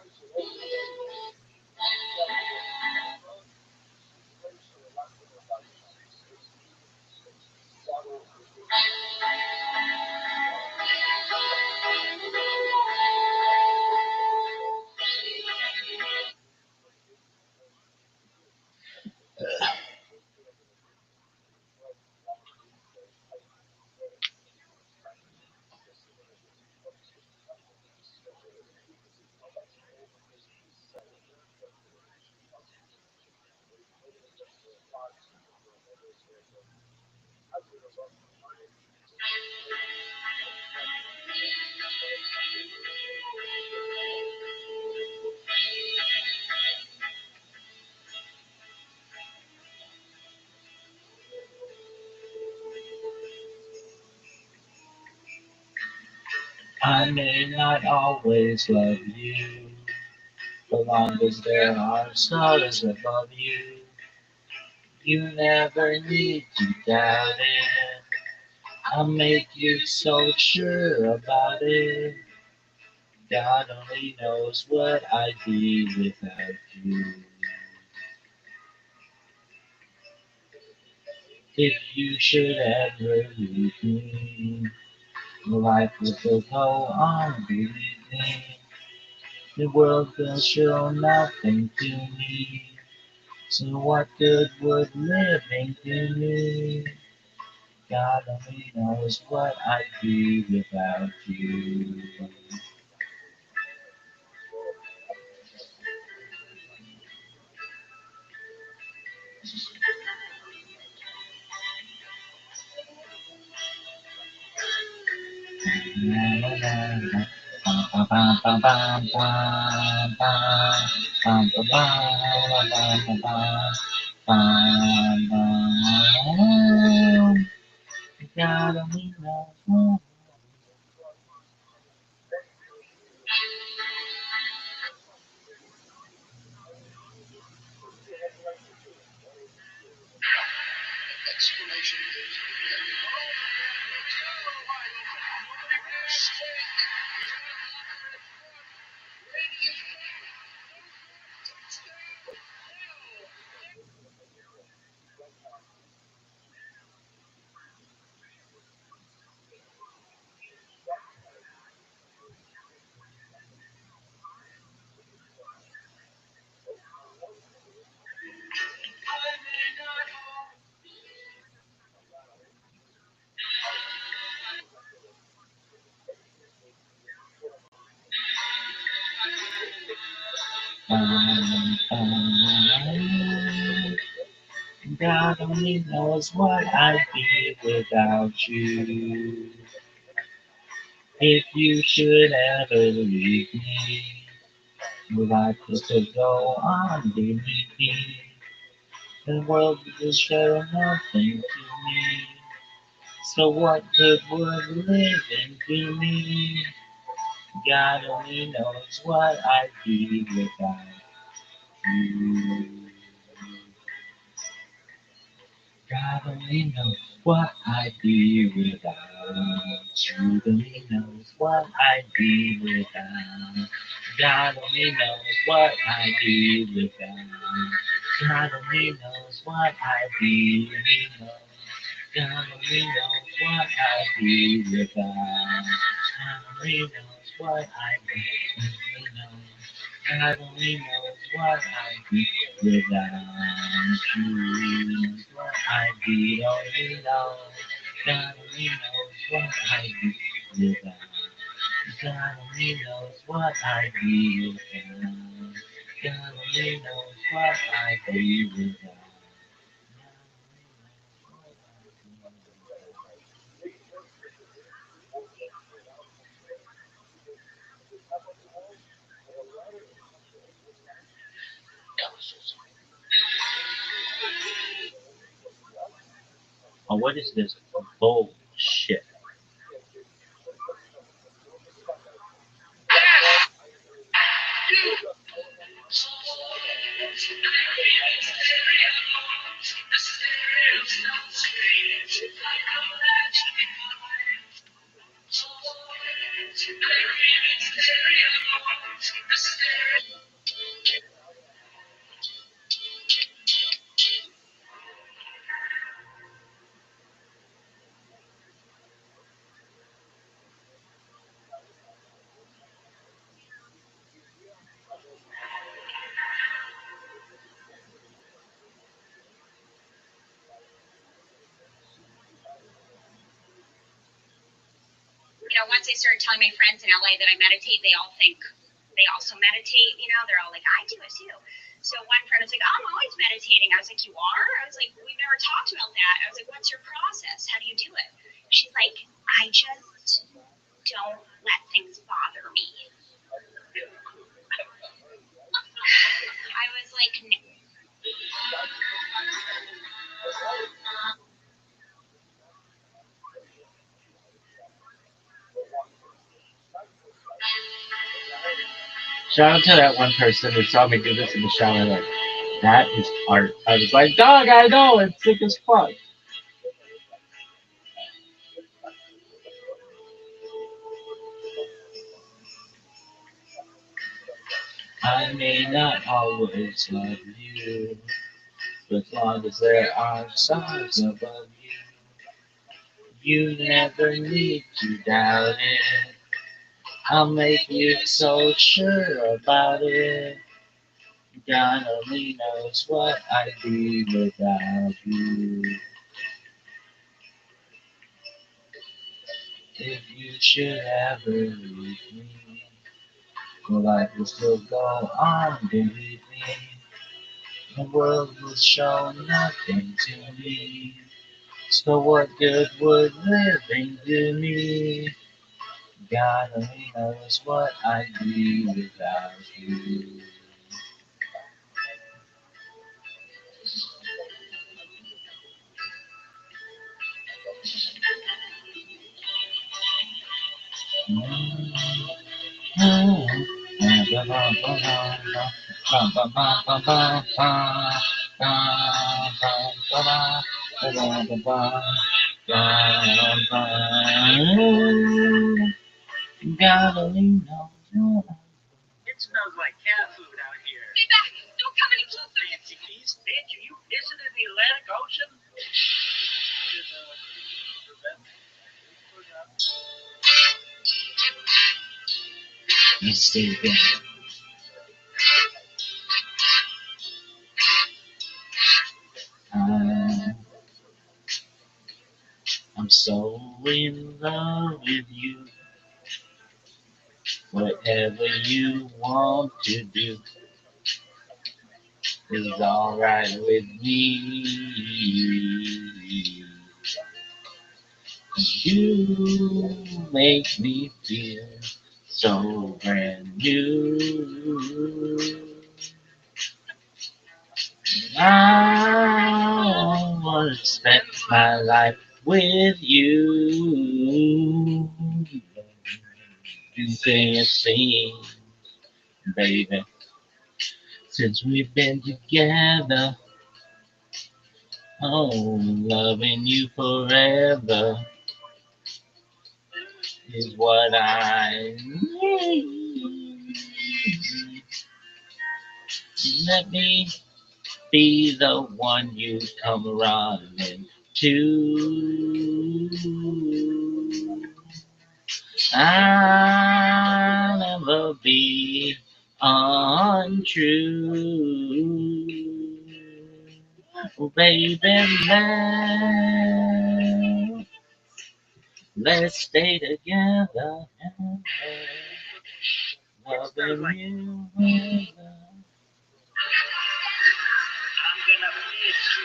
I may not always love you, but long as there are stars above you, you never need to doubt it. I'll make you so sure about it. God only knows what I'd be without you. If you should ever leave me, life will still go on, believe me. The world will show nothing to me. So what good would living do me? God only knows what I'd be without you. God only knows. God only knows what I'd be without you. If you should ever leave me, life will still go on beneath me. The world will show nothing to me. So what good would living do me? God only knows what I'd be without you. God only knows what I'd be without you. Only knows what I'd be without. God only knows what I'd be without. God only knows what I'd be without. God only knows what I'd be without. God only knows what I'd be without. God only knows what I'd be without you. What I'd be, only knows. God only knows what I'd be without. God only knows what I'd be without. God only knows what I'd be without. Oh, what is this bullshit? Once I started telling my friends in LA that I meditate, they all think they also meditate. They're all like, I do it too. So one friend was like, oh, I'm always meditating. I was like, you are? I was like, we've never talked about that. I was like, what's your process? How do you do it? She's like, I just don't let things bother me. I was like, no. Shout out to that one person who saw me do this in the shower. Like, that is art. I was like, dog, I know, it's sick as fuck. I may not always love you, but as long as there are stars above you, you never need to doubt it. I'll make you so sure about it. God only knows what I'd be without you. If you should ever leave me, your life will still go on beneath me. The world will show nothing to me. So what good would living do me? God only knows what I'd be without you. God only knows. It smells like cat food out here. Stay back. Don't come any closer. Fancy feast. Bitch, are you pissing in the Atlantic Ocean? Let's stay there. I'm so in love with you. Whatever you want to do is alright with me. You make me feel so brand new. I wanna spend my life with you. You say a thing, baby. Since we've been together, oh, loving you forever is what I need. Let me be the one you come running to. I'll never be untrue. Oh, baby, let's stay together. Loving you. I'm gonna miss you.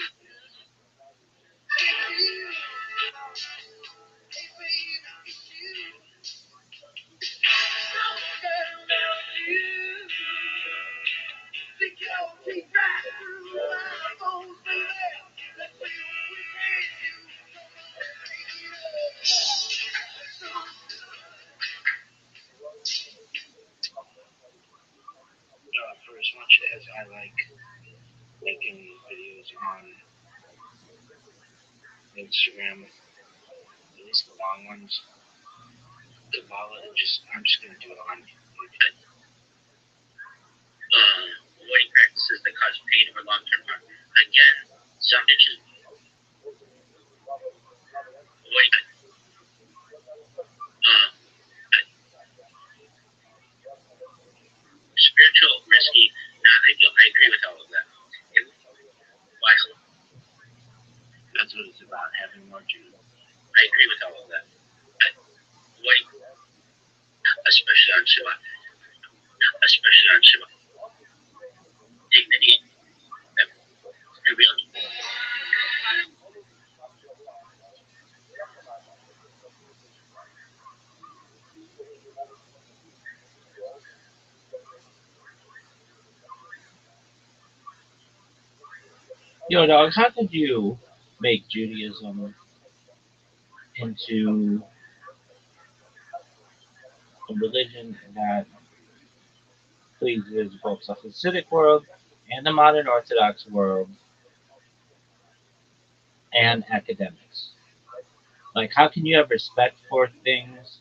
For as much as I like making videos on Instagram, at least the long ones, Kabbalah, I'm just gonna do it on YouTube. Avoiding practices that cause pain or long-term harm. Again, some bitches avoiding spiritual, risky, not ideal. I agree with all of that. Why? That's what it's about, having more Jews. I agree with all of that. Avoiding, especially on Shabbat. Dignity and real. Yo, dog, how did you make Judaism into a religion that pleases both the Hasidic world and the modern Orthodox world and academics? Like, how can you have respect for things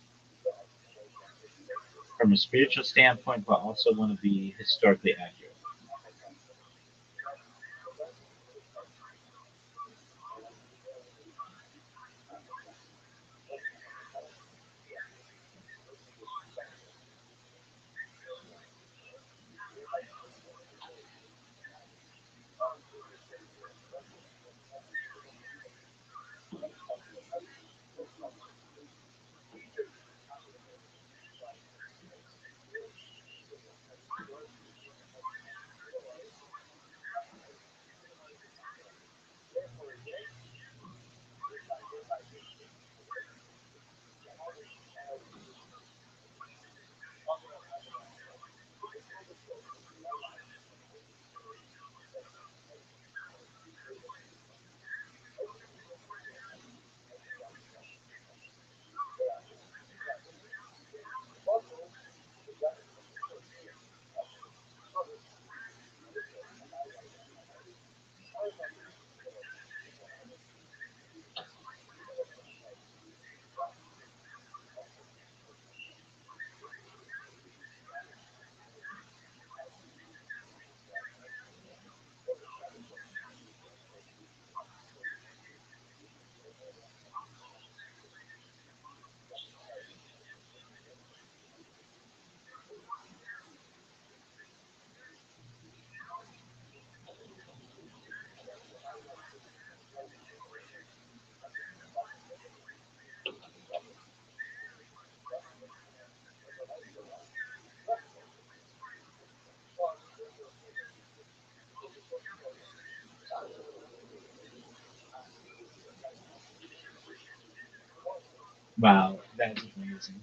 from a spiritual standpoint, but also want to be historically accurate? Wow, that's amazing.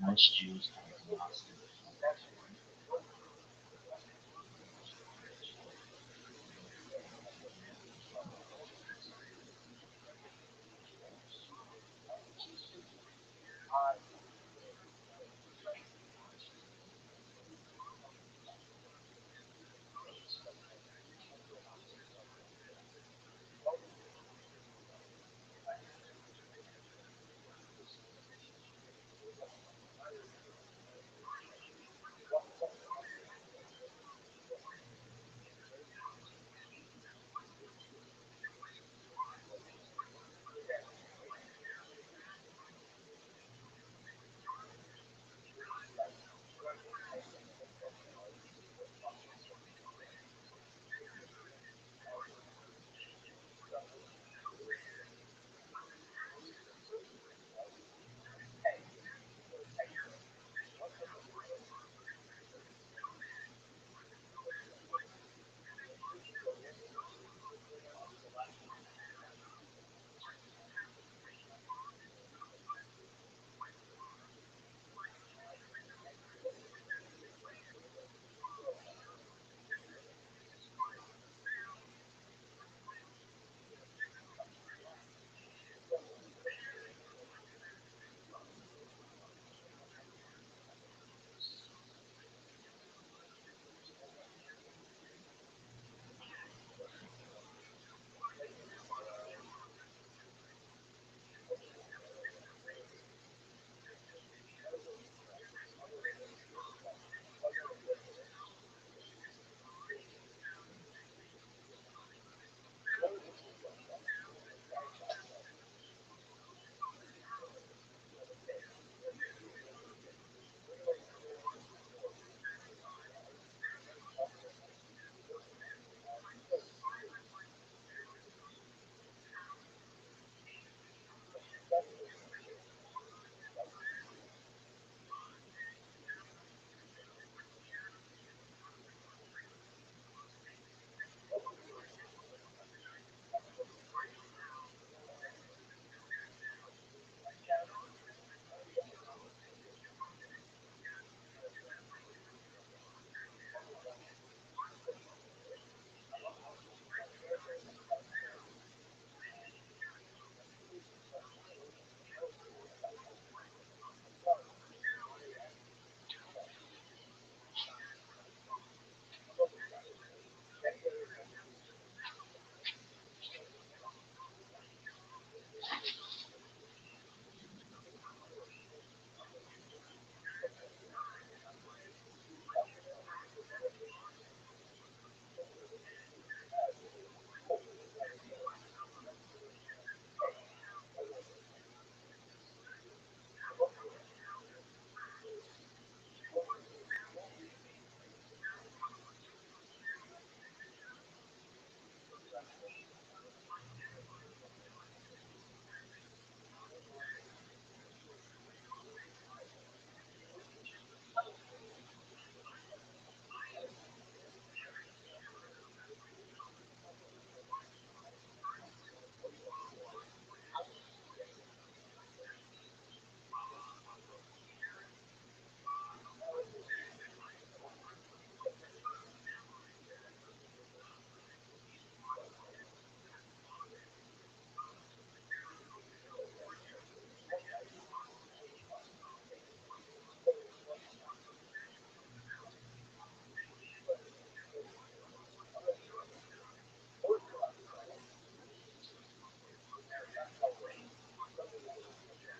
Most Jews have lost it.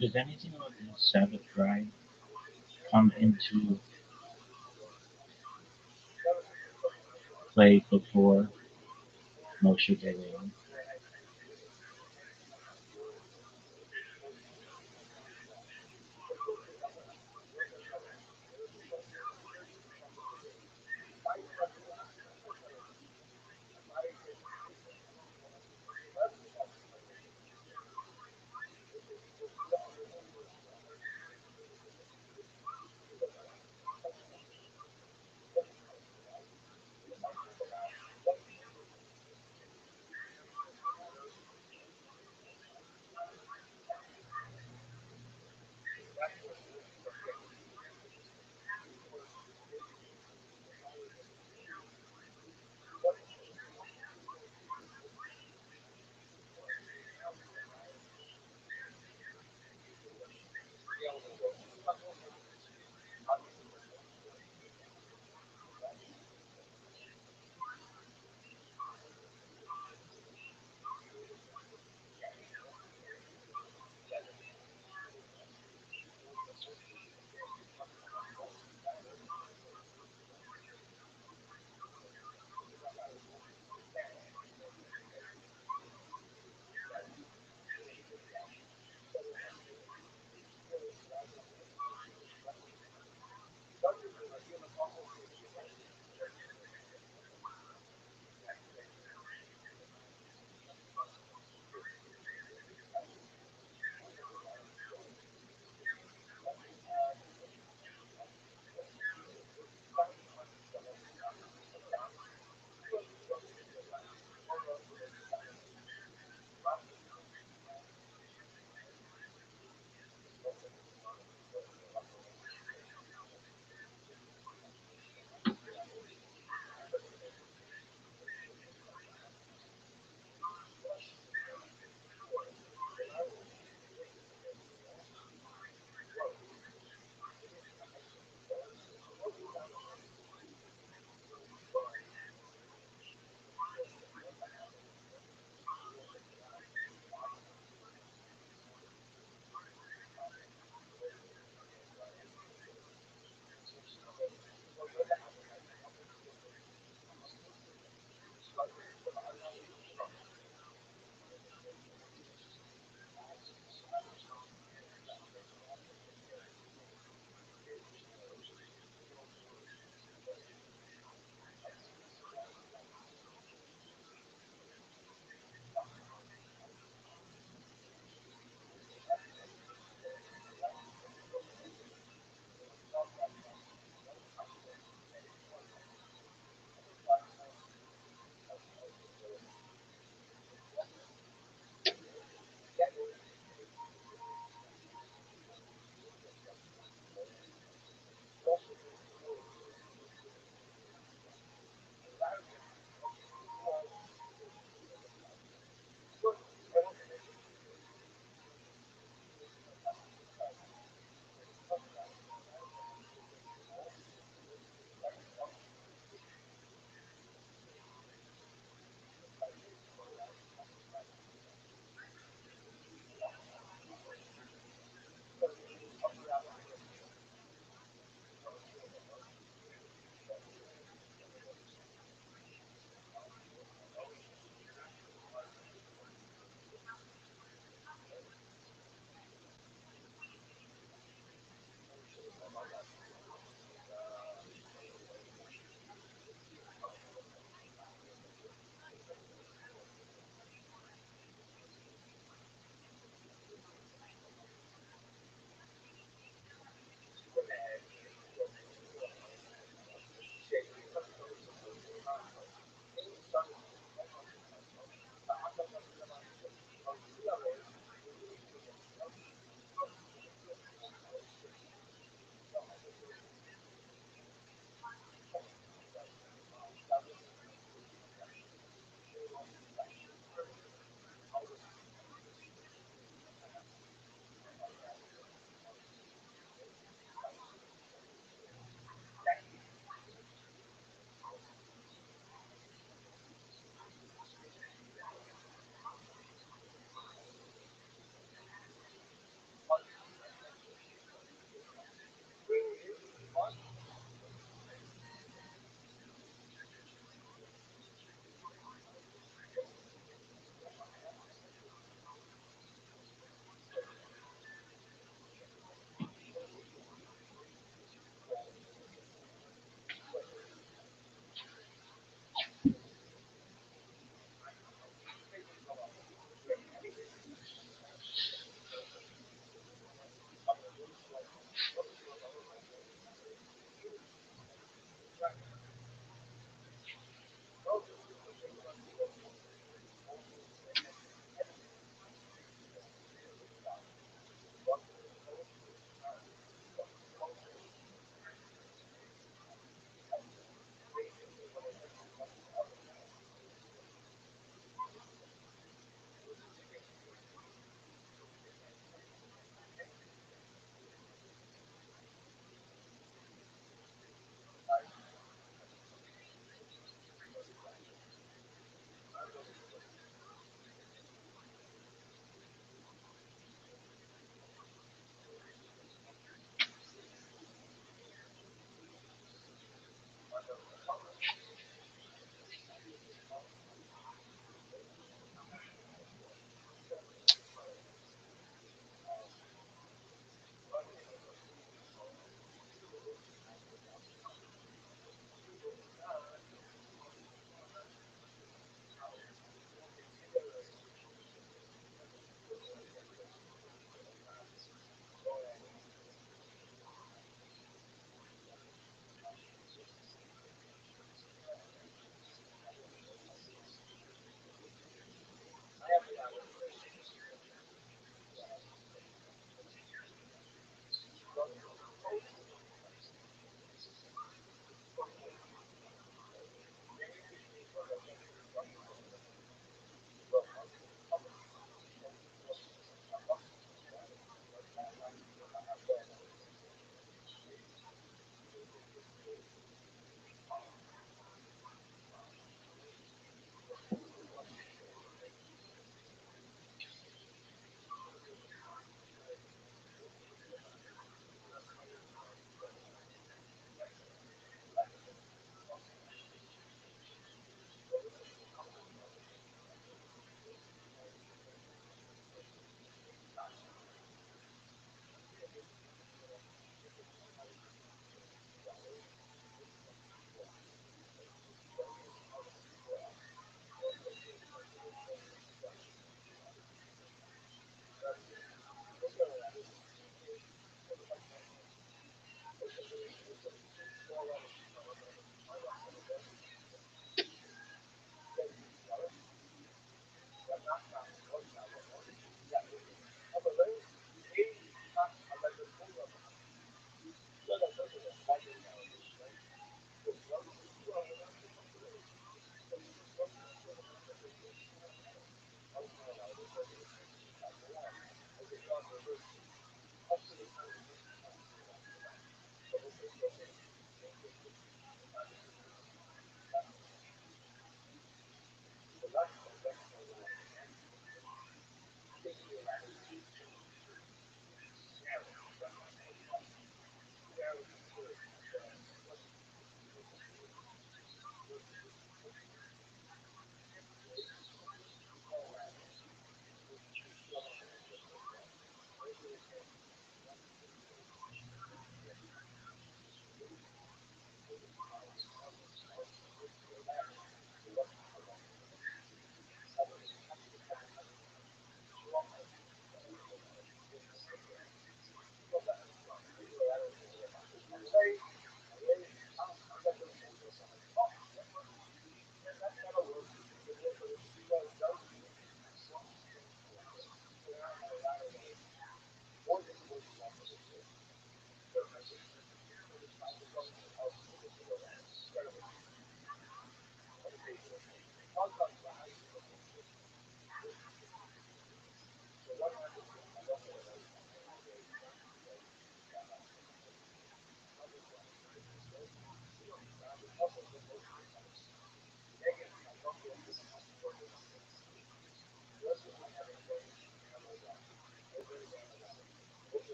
Does anything about this Sabbath ride come into play before Moshe Dayan?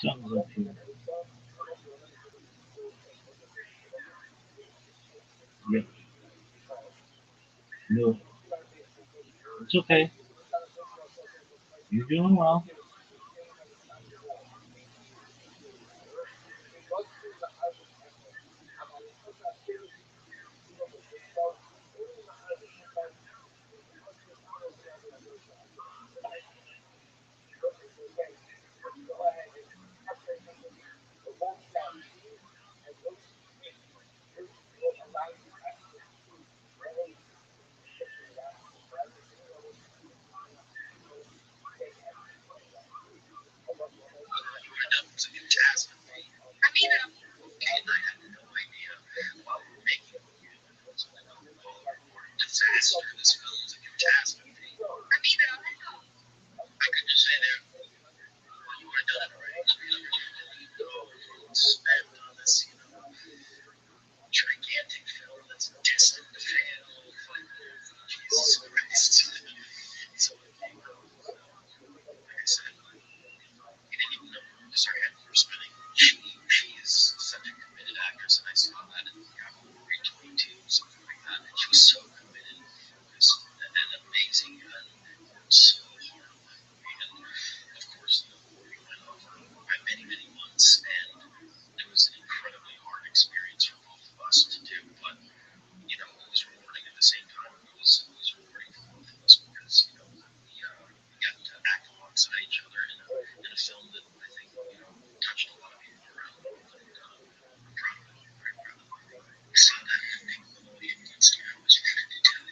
Something's up here. Yep. No. It's okay. You're doing well. It was a catastrophe. I mean, Kate and I had no idea while we were making the movie that it was going to go disaster. This film was a catastrophe. I mean, I could just say there, you were done right. You go and spend on this, gigantic film that's destined to fail. Jesus Christ. So, like I said, he didn't even know who Mr. Hand were spinning. She is such a committed actress, and I saw that in Cavalry 22, something like that. And she was so committed and amazing and worked so hard on that movie. And of course, the movie went over by many, many months, and it was an incredibly hard experience for both of us to do. But it was rewarding at the same time. It was rewarding for both of us because we got to act alongside each other in a film that I think touched a lot of people around the world, and I'm proud of it. Very proud of it. I saw that movie against you. How was your 52?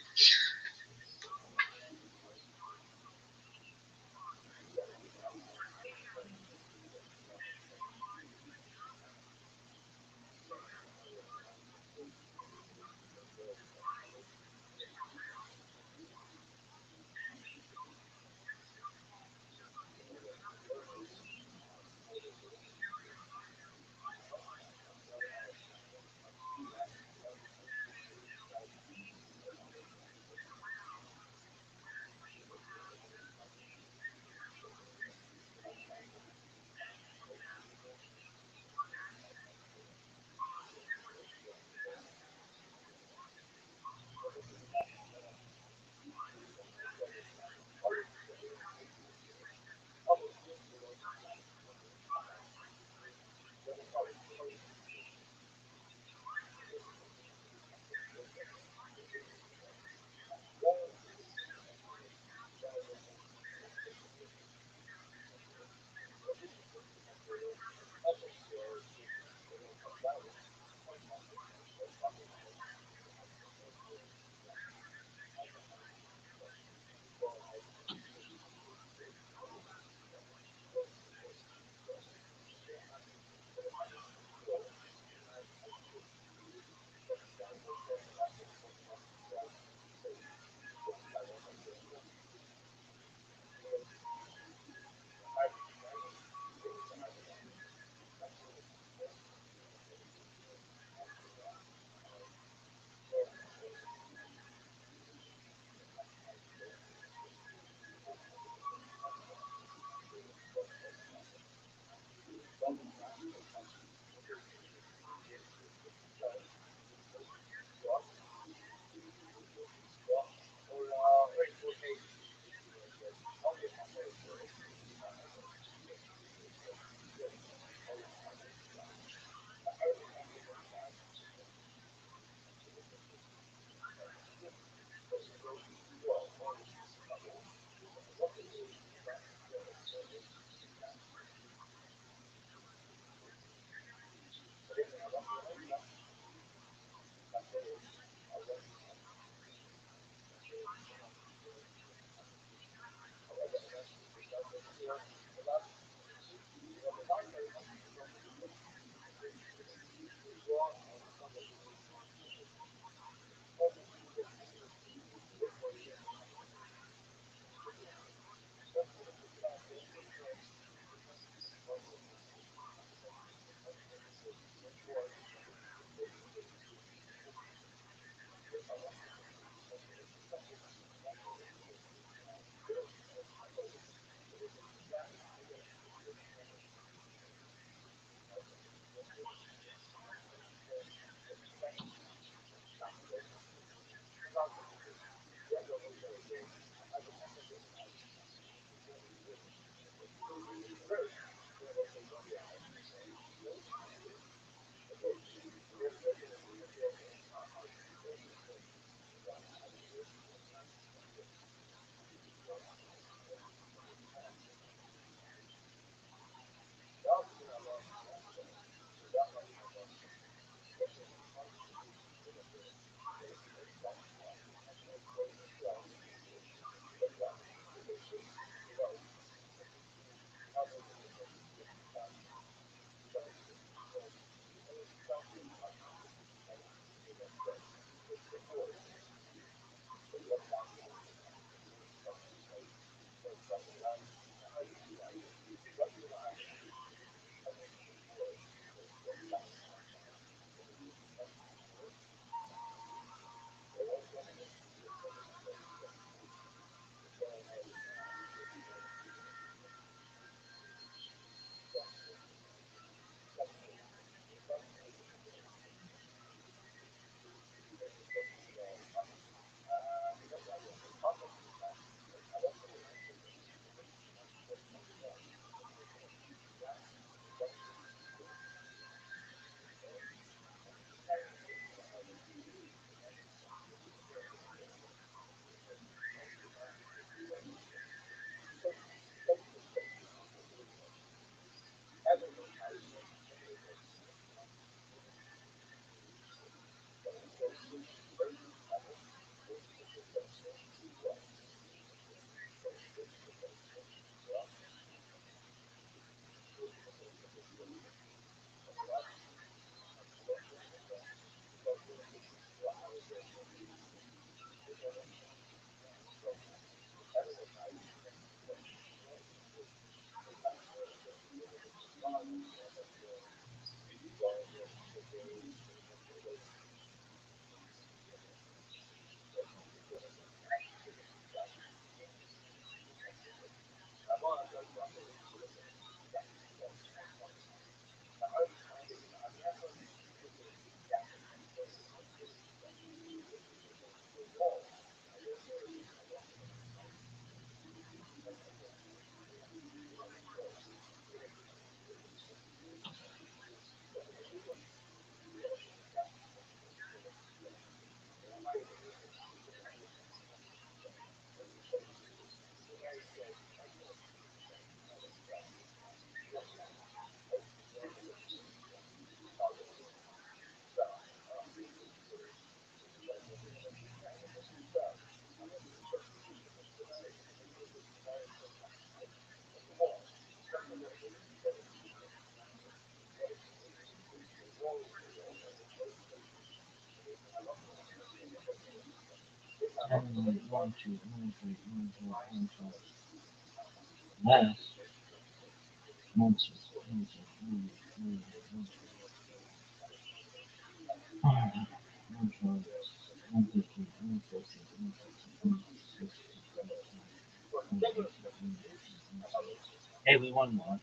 Hey, we won one.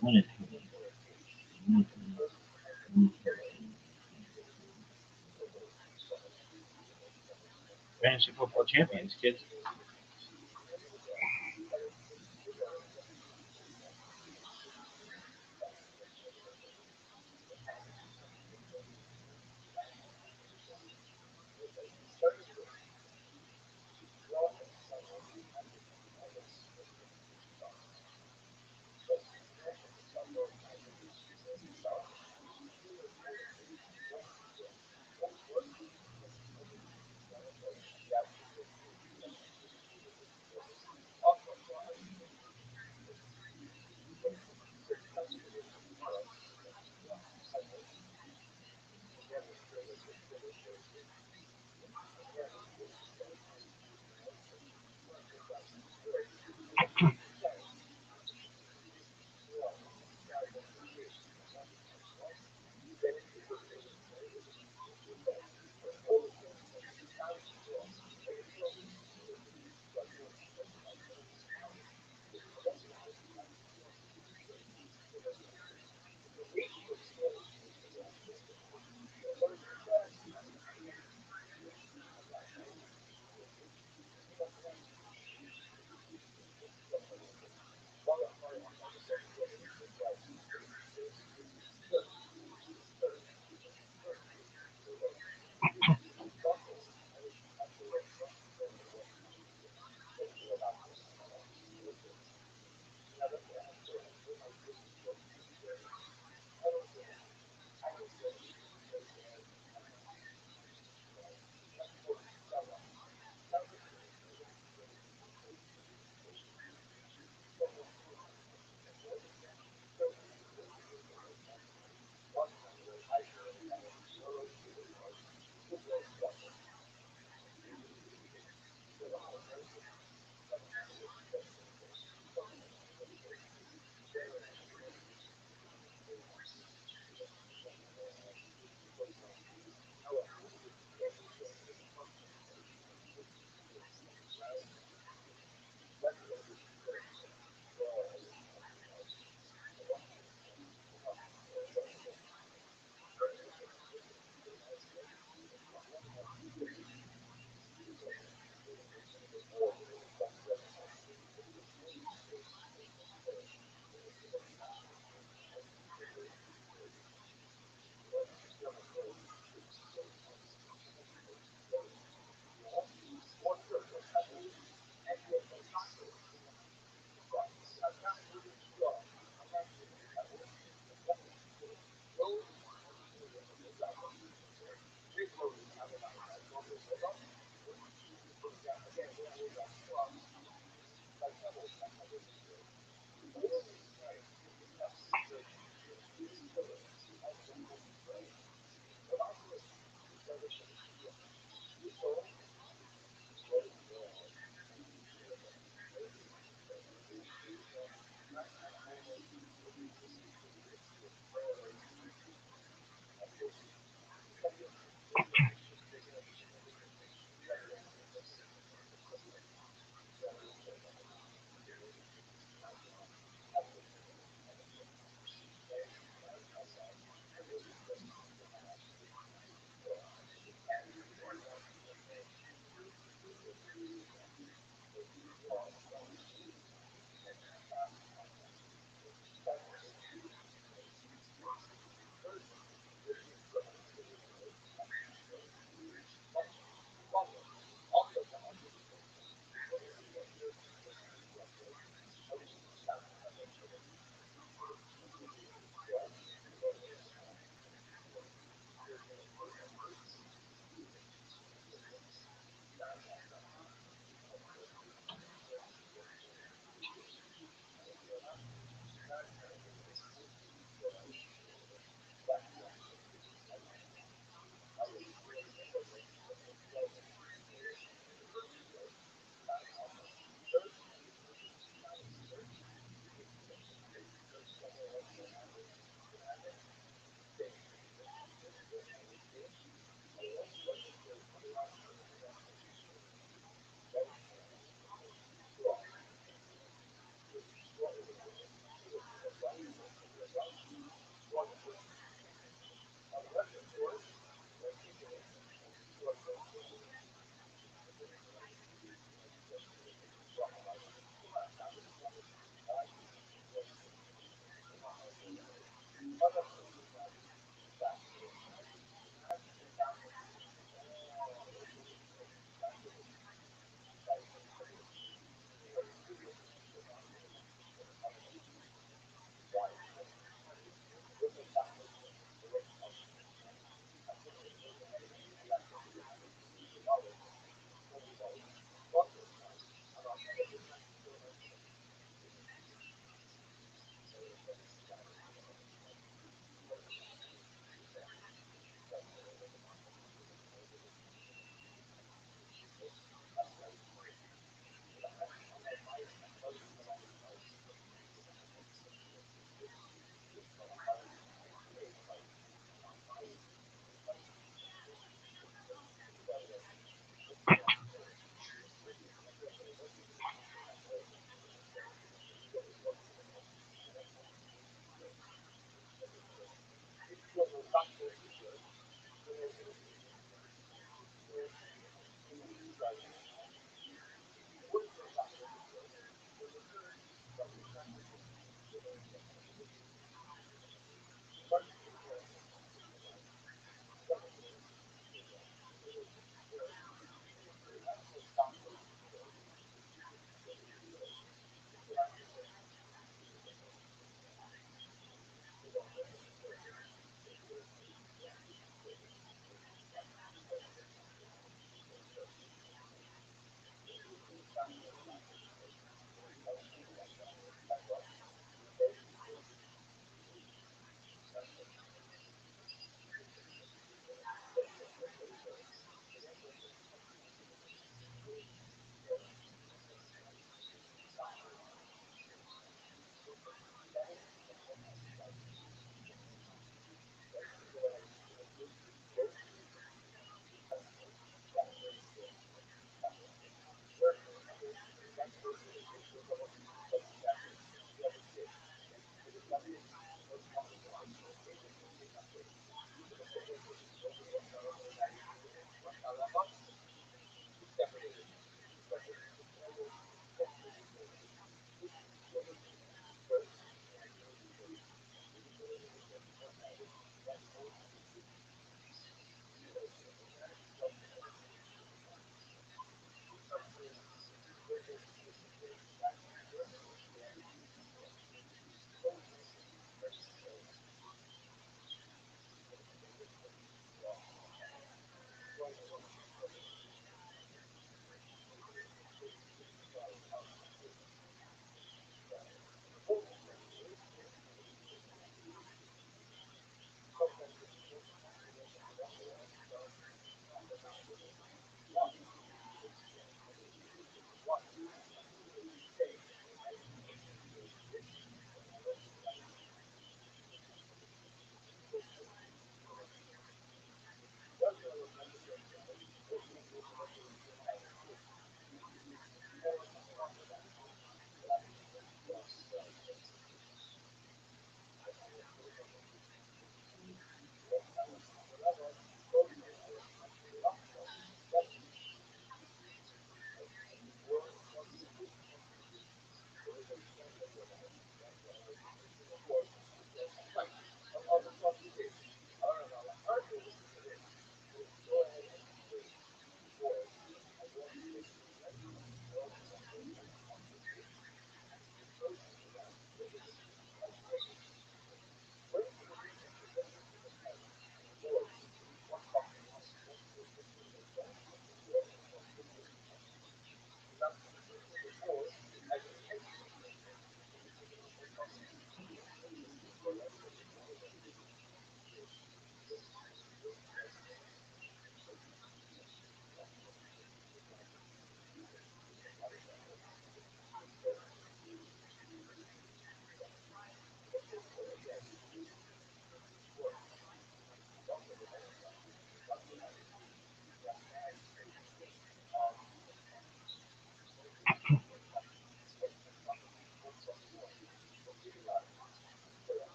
Won it. Fantasy football champions, kids.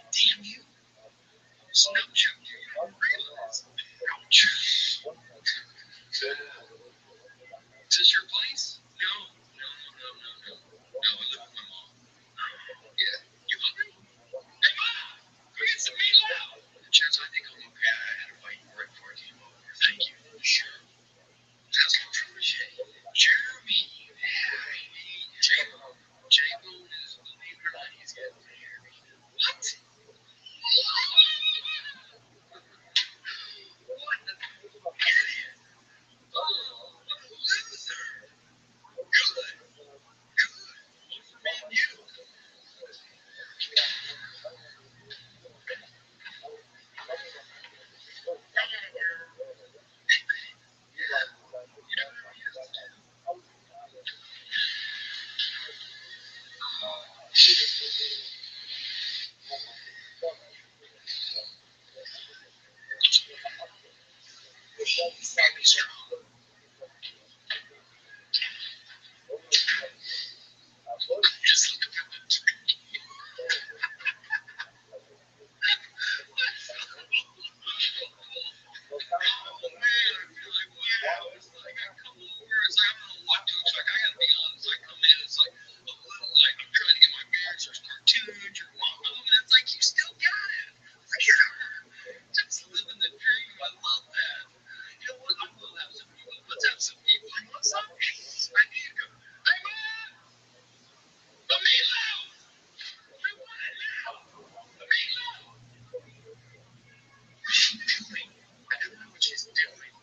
Damn you. Smell you. You realize. Don't you? Is this your place? No. No, I live with my mom. Yeah. You hungry? Hey, Mom! Go get some meatloaf! Chance, I think I'm okay. I had a fight right before I came over. Thank you. Sure. That's my protege. Jeremy. Yeah, J-Bone. J-Bone is, believe it or not, he's getting married. What? What the idiot? Oh, what a loser. Good. Man, you. Very strong. Just look at the tree. Oh man, I feel like wow. It's like I come over, it's like I don't know what to expect. I gotta be honest, I come in, it's like a little like I'm trying to get my bearings. There's cartoons, your mom, and it's like you still got it. It's like yeah, just living the dream. I love that. You know what? I will have some people. Let's have some people. You want some? I need to go. Hey man, the meatloaf. We want it now. The meatloaf. What's she doing? I don't know what she's doing.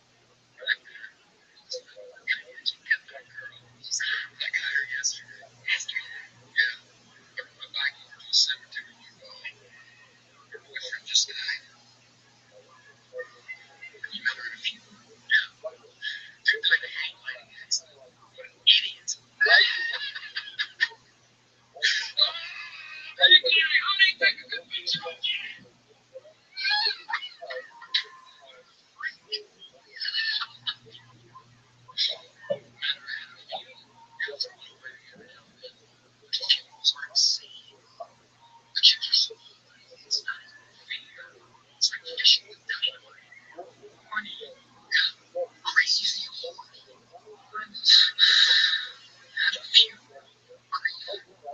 Right there. Where'd you get that girl? I got her yesterday. Yeah. My bike over to the cemetery. Her boyfriend just died. You met her at a funeral. Yeah. Dude died in a hang gliding accident. What an idiot. Hey, Gary, honey, take a good picture of you. Funerals are insane. The kids are so old. It's not even fair. It's like fishing with dynamite. Money. Crazy horrible. At a funeral, grief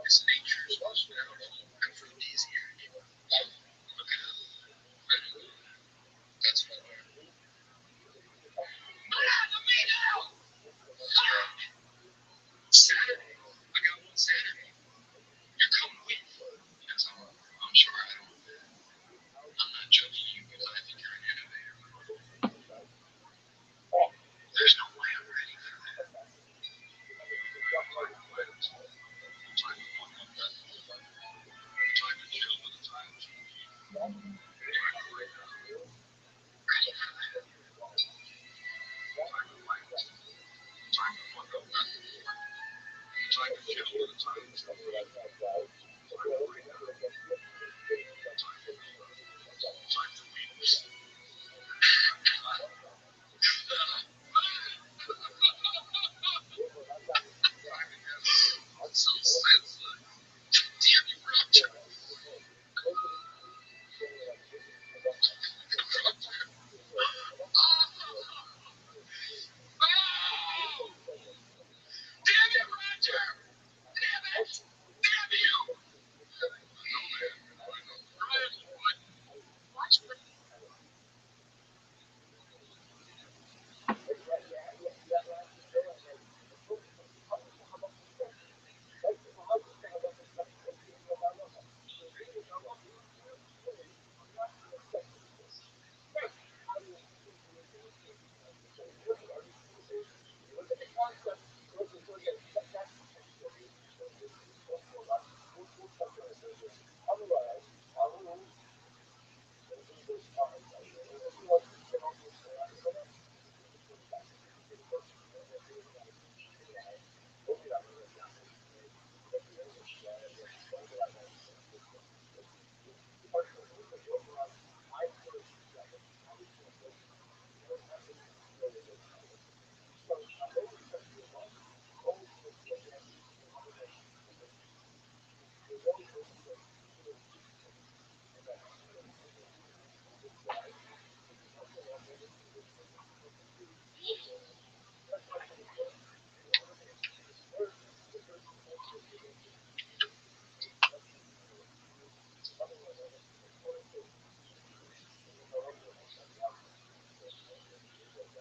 is nature's most powerful aphrodisiac. Look it up. That's what I learned. Let me know! Saturday. I got one Saturday. You're coming with. Yes, I'm sure I don't. I'm not judging you because I think you're an innovator. There's no way I'm ready for that. Time to fuck up that. Time to chill with the time. Time to wake up. Ready for that. Time to fight. Time to fuck up that. Time to chill with the time. Time to wake up. Time to weakness. So sensitive. Damn you, Roger. Oh! Damn it, Roger! Damn it! Damn you! I know, man. I know. Brian, boy,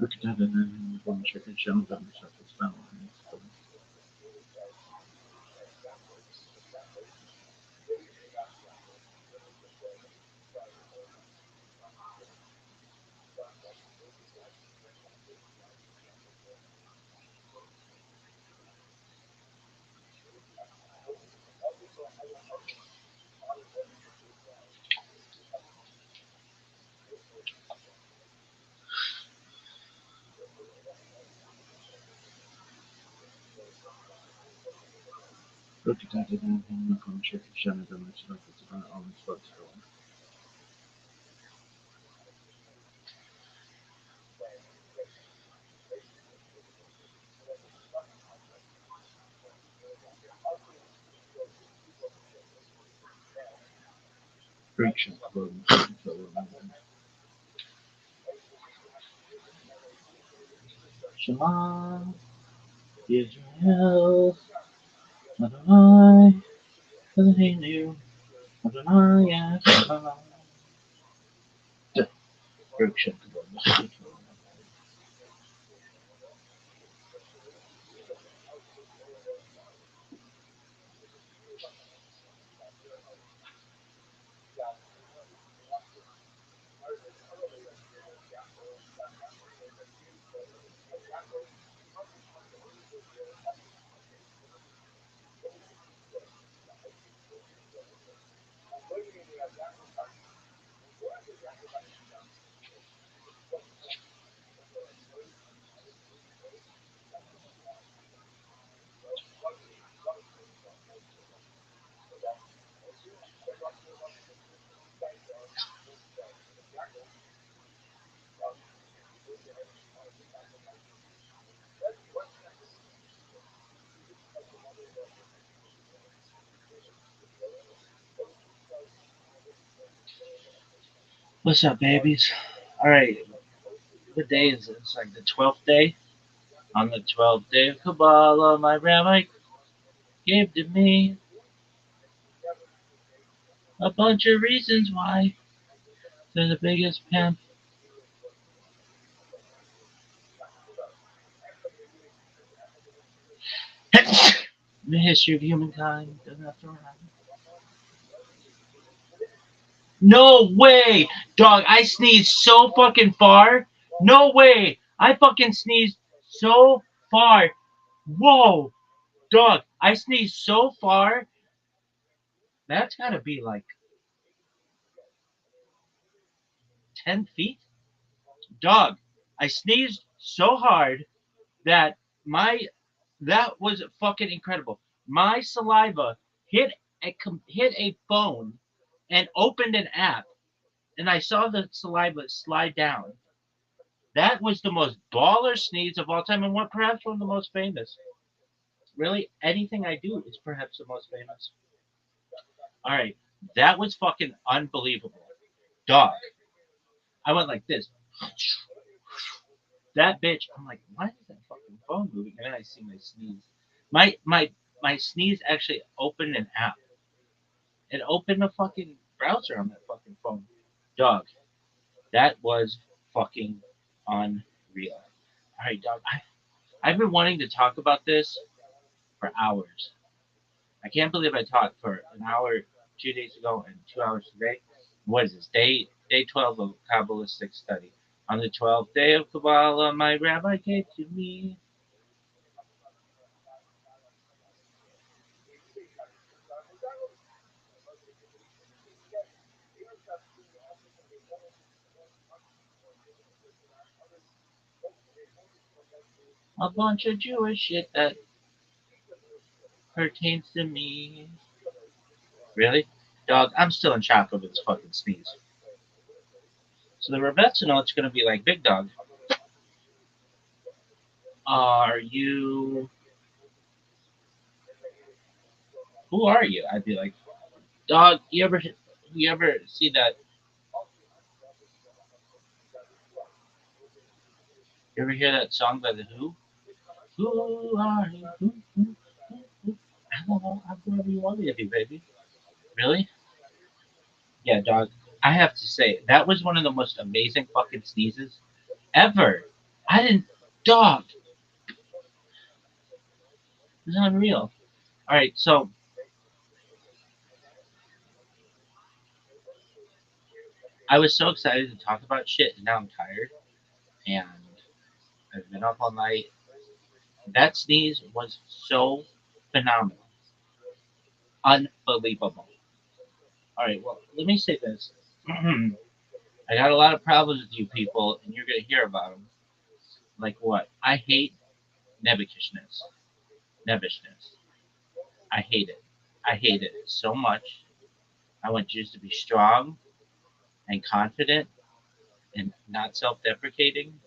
Look at that, and then one chicken shell that myself as well. Look at that, and then one chicken shell that myself as well. Almost what's going. Great shot, Shalom, Israel, Adonai, Eloheinu, Adonai, Adonai. Great shot, What's up, babies? All right, what day is it? It's like the 12th day. On the 12th day of Kabbalah, my rabbi gave to me a bunch of reasons why they're the biggest pimp in the history of humankind. Doesn't have to rhyme. No way, dog! I sneezed so fucking far. No way! I fucking sneezed so far. Whoa, dog! I sneezed so far. That's gotta be like 10 feet, dog. I sneezed so hard that my that was fucking incredible. My saliva hit a phone and opened an app, and I saw the saliva slide down. That was the most baller sneeze of all time, and what perhaps one of the most famous. Really, anything I do is perhaps the most famous. All right, that was fucking unbelievable, dog. I went like this. That bitch. I'm like, why is that fucking phone moving? And then I see my sneeze. My sneeze actually opened an app. It opened a fucking browser on that fucking phone. Dog, that was fucking unreal. All right, dog. I've been wanting to talk about this for hours. I can't believe I talked for an hour 2 days ago and 2 hours today. What is this? Day 12 of Kabbalistic study. On the 12th day of Kabbalah, my rabbi gave to me a bunch of Jewish shit that pertains to me. Really? Dog, I'm still in shock over this fucking sneeze. So the Rebets know it's gonna be like, Big Dog, are you who are you? I'd be like, dog, you ever see that you ever hear that song by the Who? Who are you? Who? I don't know, I'm whoever you want me to be, baby. Really? Yeah, dog. I have to say, that was one of the most amazing fucking sneezes ever. I didn't, dog. It's unreal. All right, so I was so excited to talk about shit, and now I'm tired, and I've been up all night. That sneeze was so phenomenal, unbelievable. All right, well, let me say this. I got a lot of problems with you people, and you're gonna hear about them. Like what? I hate nebbishness. Nebbishness. I hate it. I hate it so much. I want you to be strong and confident and not self-deprecating.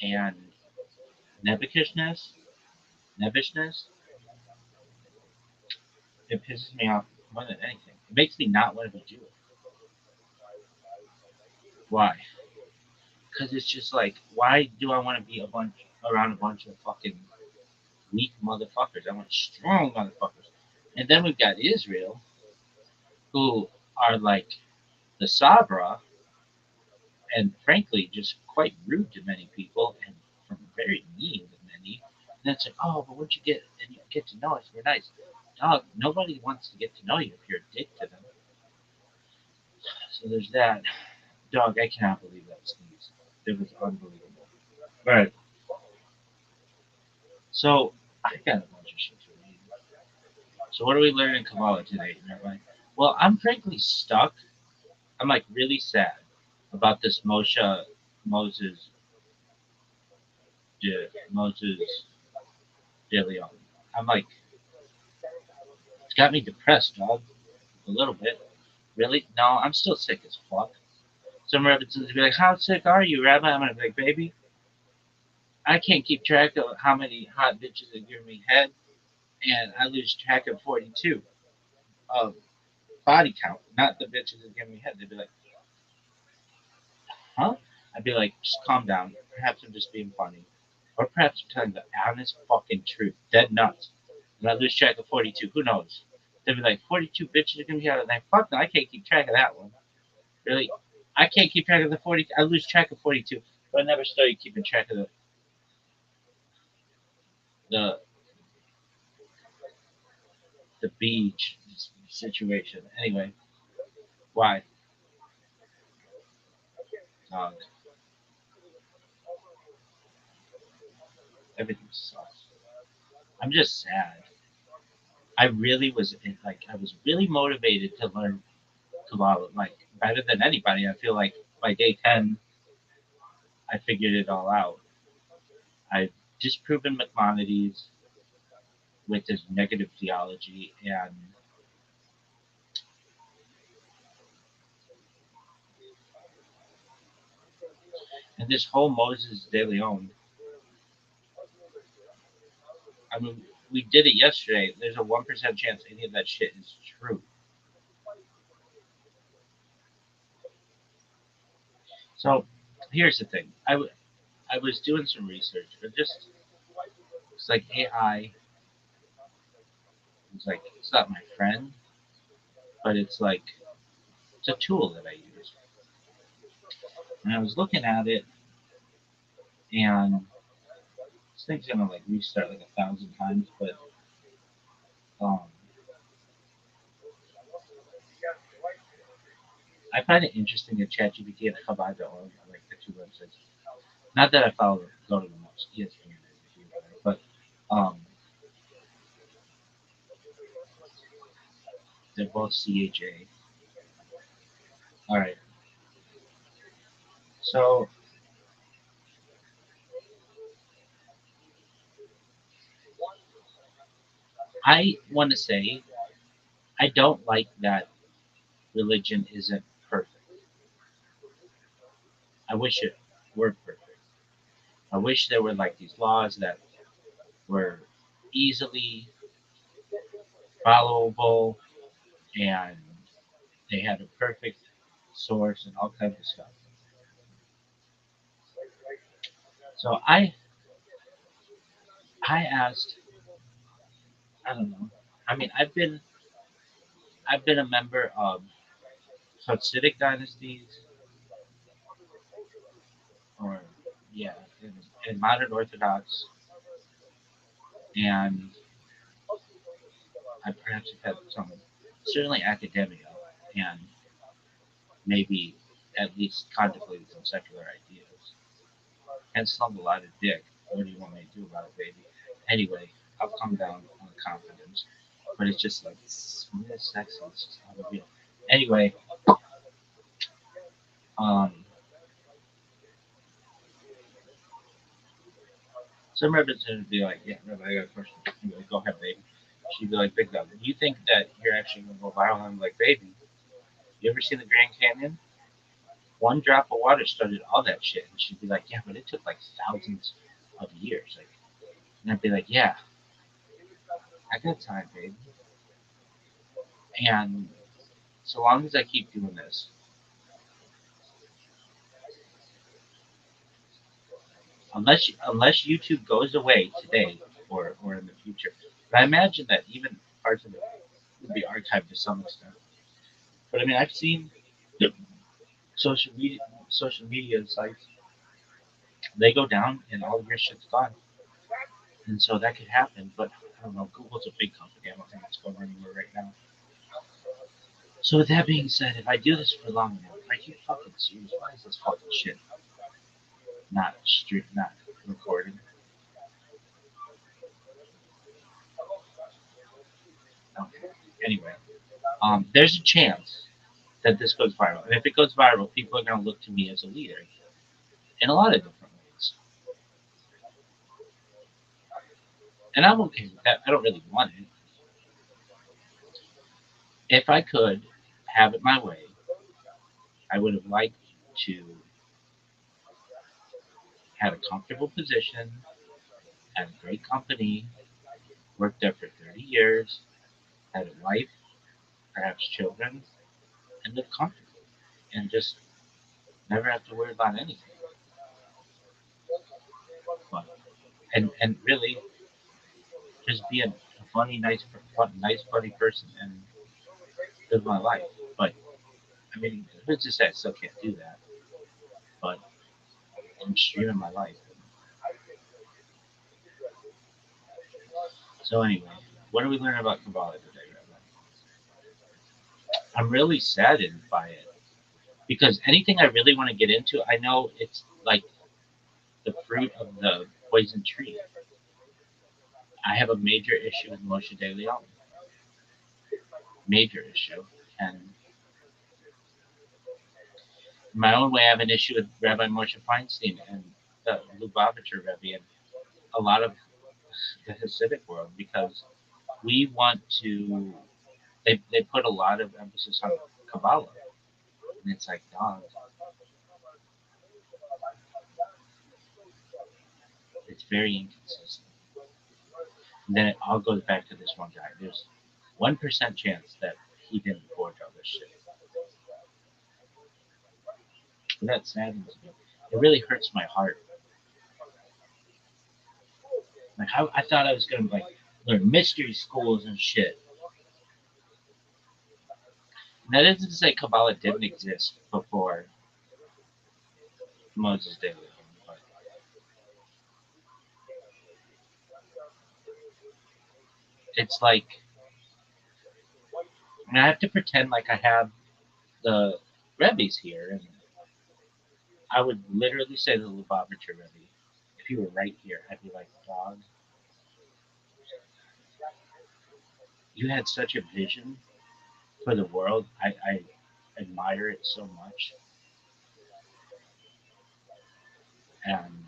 And nebbishness, nebbishness, it pisses me off more than anything. It makes me not want to be Jewish. Why? Because it's just like, why do I want to be around a bunch of fucking weak motherfuckers? I want strong motherfuckers. And then we've got Israel, who are like the Sabra, and frankly, just quite rude to many people and very mean to many. And then it's like, oh, but once you get to know us, we're nice. Dog, nobody wants to get to know you if you're a dick to them. So there's that. Dog, I cannot believe that sneeze. It was unbelievable. All right. So I got a bunch of shit to read. So what do we learn in Kabbalah today, Rabbi? Well, I'm frankly stuck. I'm like really sad about this Moses de Leon. I'm like, it's got me depressed, dog, a little bit. Really? No, I'm still sick as fuck. Some rabbits will be like, how sick are you, Rabbi? I'm gonna be like, baby, I can't keep track of how many hot bitches are giving me head, and I lose track of 42 of body count, not the bitches that give me head. They'd be like, huh? I'd be like, just calm down. Perhaps I'm just being funny. Or perhaps I'm telling the honest fucking truth. Dead nuts. And I lose track of 42. Who knows? They'd be like, 42 bitches are going to be out of that. Fuck no, I can't keep track of that one. Really? I can't keep track of the 40. I lose track of 42. But I never started keeping track of the beach situation. Anyway, why? Dog. Everything sucks. I'm just sad. I really was like, I was really motivated to learn Kabbalah, like better than anybody. I feel like by day 10, I figured it all out. I've disproven Maimonides with his negative theology, and this whole Moses de Leon. I mean, we did it yesterday. There's a 1% chance any of that shit is true. So here's the thing. I was doing some research. It's like AI. It's like it's not my friend, but it's like it's a tool that I use. And I was looking at it, and this thing's gonna like restart like 1,000 times, but um, I find it interesting that ChatGPT and Chabad.org are like the two websites. Not that I follow go to the most ESPN but they're both CHA. All right, so I want to say I don't like that religion isn't perfect. I wish it were perfect. I wish there were like these laws that were easily followable and they had a perfect source and all kinds of stuff. So I asked, I don't know. I mean, I've been a member of Hasidic dynasties or yeah, in modern Orthodox, and I perhaps have had some, certainly academia, and maybe at least contemplated some secular ideas, and slung a lot of dick. What do you want me to do about it, baby? Anyway, I'll come down on confidence, but it's just like when it's sexy, it's just unreal. Anyway, some representative would be like, "Yeah, Rabbi, I got a question." I'd be like, "Go ahead, baby." She'd be like, "Big dog, do you think that you're actually gonna go viral?" I'm like, "Baby, you ever seen the Grand Canyon? One drop of water started all that shit." And she'd be like, "Yeah, but it took like thousands of years." Like, and I'd be like, "Yeah, I got time, baby." And so long as I keep doing this, unless YouTube goes away today or in the future, but I imagine that even parts of it would be archived to some extent. But I mean, I've seen social media sites, they go down and all your shit's gone, and so that could happen. But I don't know. Google's a big company. I don't think it's going anywhere right now. So with that being said, if I do this for long enough, are you fucking serious? Why is this fucking shit not recording? Okay. Anyway, there's a chance that this goes viral, and if it goes viral, people are gonna look to me as a leader in a lot of different ways, and I'm okay with that. I don't really want it. If I could have it my way, I would have liked to have a comfortable position at a great company, worked there for 30 years, had a wife, perhaps children, and live comfortably, and just never have to worry about anything. But and really just be a funny, nice, funny person and live my life. But I mean, let's just say I still can't do that. But I'm streaming my life. So anyway, what are we learning about Kabbalah today, Rabbi? I'm really saddened by it because anything I really want to get into, I know it's like the fruit of the poison tree. I have a major issue with Moshe de Leon. Major issue. And in my own way, I have an issue with Rabbi Moshe Feinstein and the Lubavitcher Rebbe and a lot of the Hasidic world because we want to, they put a lot of emphasis on Kabbalah. And it's like, dog, it's very inconsistent. And then it all goes back to this one guy. There's 1% chance that he didn't forge all this shit. And that saddens me. It really hurts my heart. Like I thought I was gonna like learn mystery schools and shit. And that isn't to say Kabbalah didn't exist before Moses de Leon, but it's like I have to pretend like I have the Rebbe's here, and I would literally say to the Lubavitcher Rebbe, if you were right here, I'd be like, dog, you had such a vision for the world. I admire it so much, and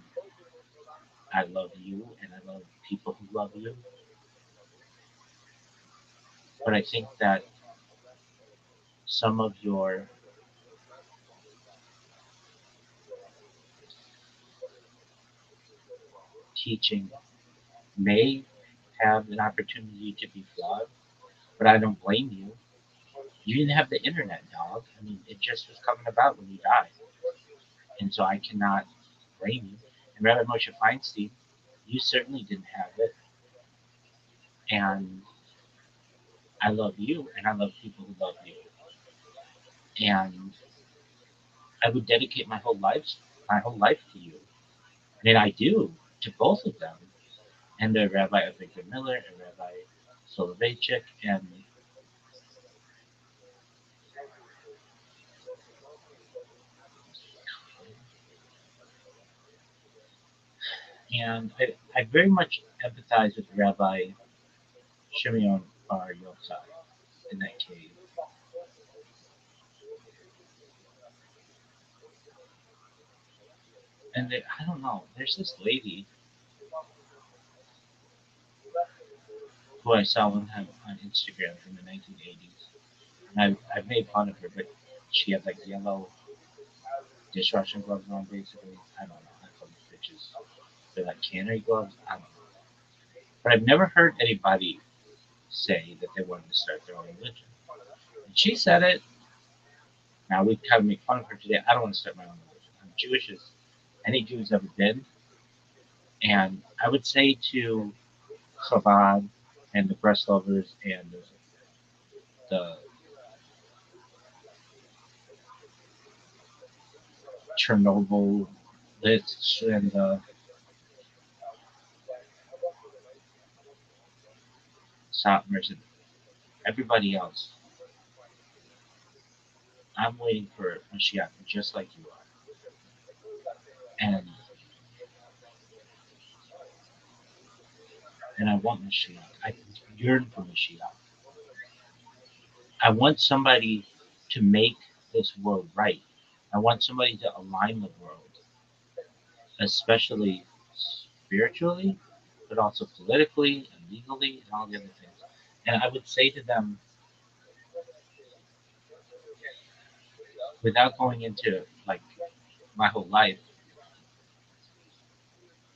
I love you, and I love people who love you. But I think that some of your teaching may have an opportunity to be flawed, but I don't blame you. You didn't have the internet, dog. I mean, it just was coming about when you died. And so I cannot blame you. And Rabbi Moshe Feinstein, you certainly didn't have it. And I love you, and I love people who love you. And I would dedicate my whole life to you. And I do to both of them. And the Rabbi Victor Miller and Rabbi Soloveitchik and I very much empathize with Rabbi Shimon Bar Yochai in that cave. And I don't know, there's this lady who I saw one time on Instagram from the 1980s. And I made fun of her, but she had like yellow dishwashing gloves on, basically. I don't know. I call them bitches. They're like cannery gloves. I don't know. But I've never heard anybody say that they wanted to start their own religion. And she said it. Now we kind of make fun of her today. I don't want to start my own religion. I'm Jewish as any Jew's ever been. And I would say to Chabad and the Breslovers and the Chernobyl lists and the Satmars and everybody else. I'm waiting for Mashiach just like you are. And I want Mashiach. I yearn for Mashiach. I want somebody to make this world right. I want somebody to align the world, especially spiritually, but also politically and legally and all the other things. And I would say to them, without going into like my whole life,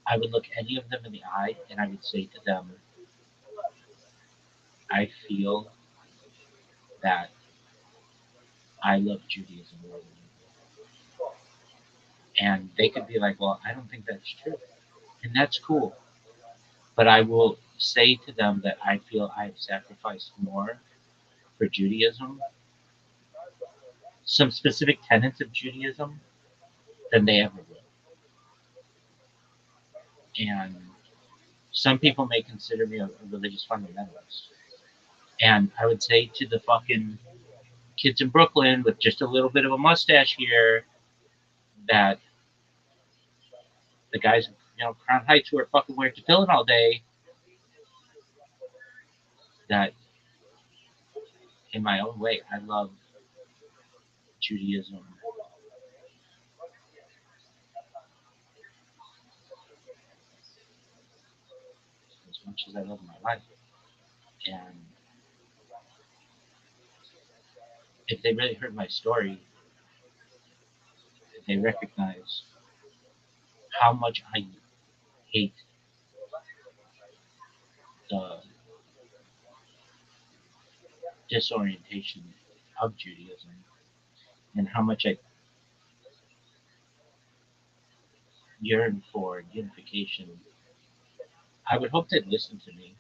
I would look any of them in the eye and I would say to them, I feel that I love Judaism more than you. And they could be like, well, I don't think that's true. And that's cool. But I will say to them that I feel I have sacrificed more for Judaism, some specific tenets of Judaism, than they ever will. And some people may consider me a religious fundamentalist. And I would say to the fucking kids in Brooklyn with just a little bit of a mustache here that the guys in Crown Heights who are fucking wearing tefillin all day, that in my own way, I love Judaism as much as I love my life. And if they really heard my story, they recognize how much I hate the disorientation of Judaism and how much I yearn for unification. I would hope they'd listen to me.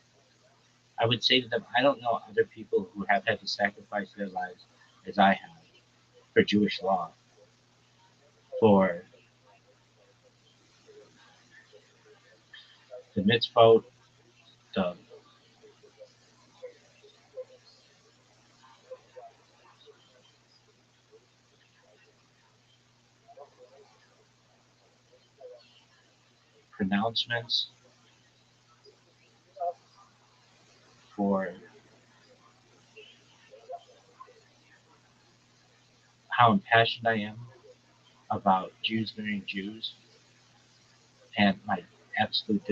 I would say to them, I don't know other people who have had to sacrifice their lives as I have for Jewish law, for the mitzvot, the pronouncements, for how impassioned I am about Jews marrying Jews, and my absolute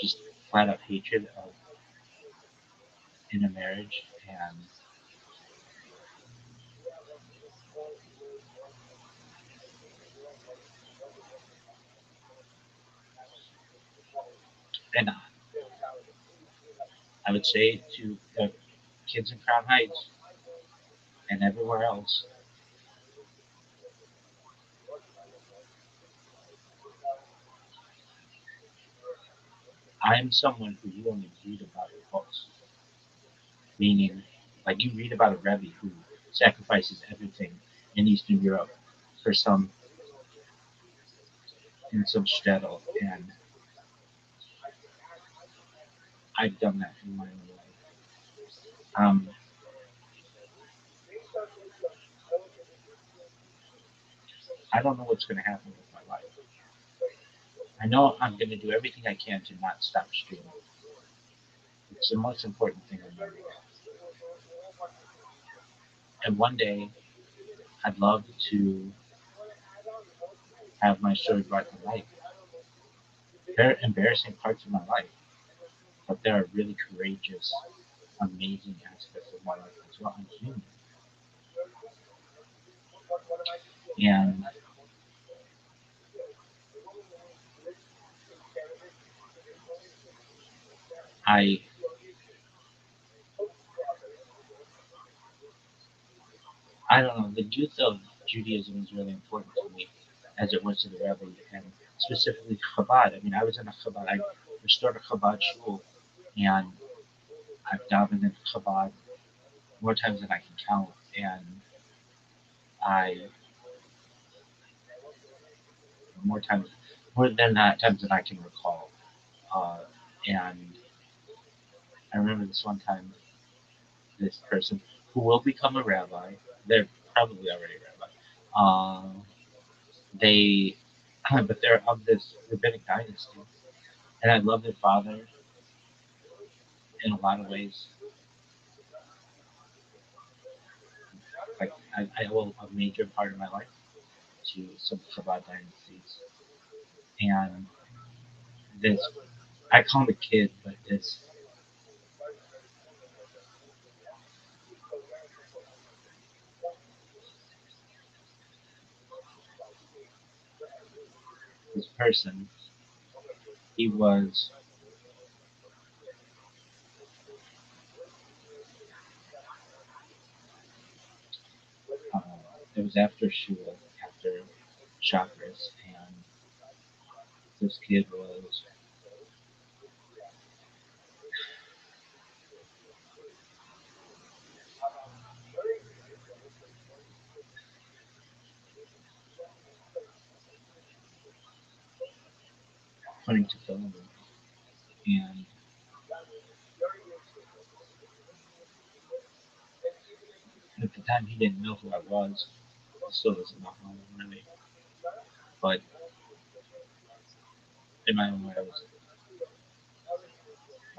just flat out hatred of intermarriage and I would say to the kids in Crown Heights and everywhere else, I'm someone who you only read about in books. Meaning, like you read about a Rabbi who sacrifices everything in Eastern Europe for some in some shtetl, and I've done that in my own life. I don't know what's going to happen with my life. I know I'm going to do everything I can to not stop streaming. It's the most important thing in my life. And one day, I'd love to have my story brought to life. There are embarrassing parts of my life, but there are really courageous, amazing aspects of my life as well. I'm human. And I I don't know, the youth of Judaism is really important to me, as it was to the Rabbi, and specifically Chabad. I mean, I was in a Chabad, I restored a Chabad shul, and I've davened in Chabad more times than I can count, and I, more than that times than I can recall. And I remember this one time, this person who will become a rabbi, they're probably already a rabbi, they, but they're of this rabbinic dynasty, and I love their father in a lot of ways. Like I owe a major part of my life to some Chabad dynasties, and this I call him a kid, but this person, he was uh, it was after shul, after chakras, and this kid was putting to film, and at the time he didn't know who I was. He still doesn't know who I am really, but in my own way, I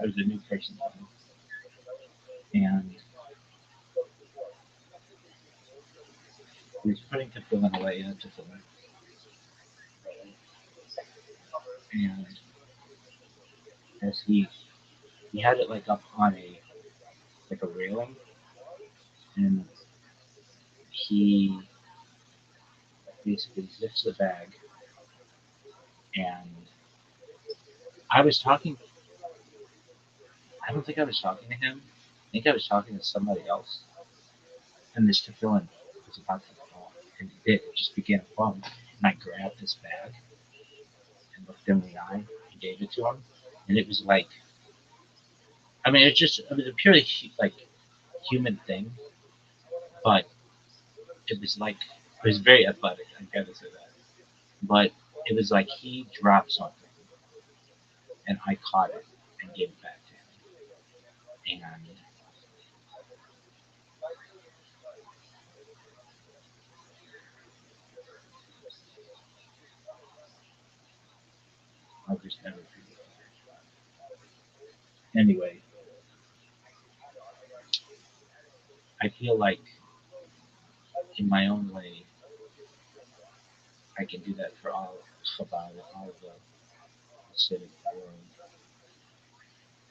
was a new person to him, and he was putting tefillin away in a tefillin, and as he had it like up on a railing, and he basically zips the bag, and I was talking. I don't think I was talking to him. I think I was talking to somebody else, and this tefillin was about to fall, and it just began to fall, and I grabbed this bag and looked him in the eye and gave it to him, and it was like, I mean, it was a purely like human thing, but it was like it was very athletic. I gotta say that, but it was like he dropped something, and I caught it and gave it back to him, and I'll just never forget it. Anyway, I feel like in my own way, I can do that for all Chabad and all the Hasidic world.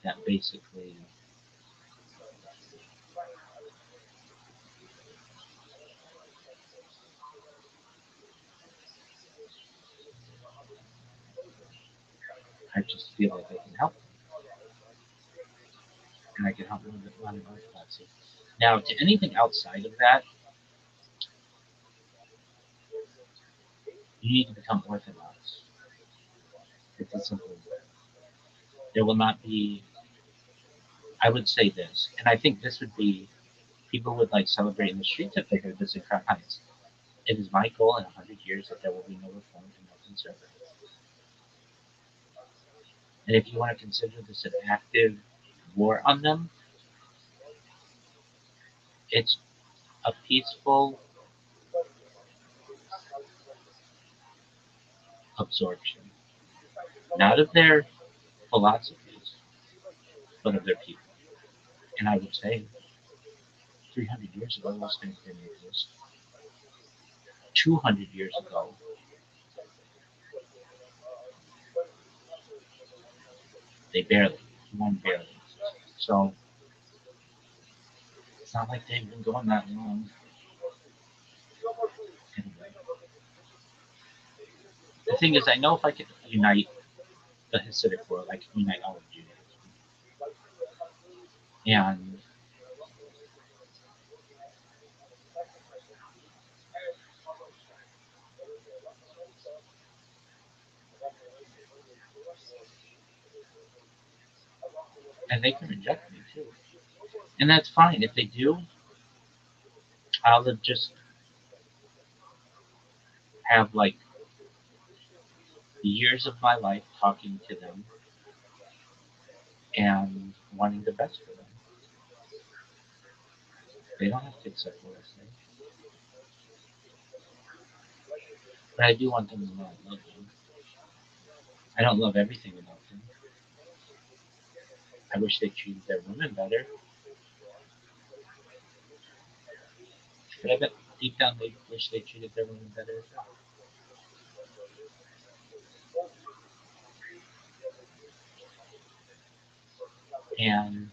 That basically, I just feel like I can help them, and I can help them with modern orthodoxy. Now, to anything outside of that, you need to become orthodox. It's as simple as that. There will not be. I would say this, and I think this would be people would like celebrate in the streets if they heard this in Crown Heights. It is my goal in 100 years that there will be no reform and no conservative. And if you want to consider this an active war on them, it's a peaceful absorption, not of their philosophies, but of their people. And I would say 300 years ago, those things didn't exist. 200 years ago, they barely, one barely. So it's not like they've been going that long. Anyway, the thing is, I know if I could unite the Hasidic world, I can unite all of Judaism. And they can reject me too. And that's fine. If they do, I'll just have like years of my life talking to them and wanting the best for them. They don't have to accept what I say. But I do want them to know I love them. I don't love everything about them. I wish they treated their women better. But I bet deep down they wish they treated their women better as well. And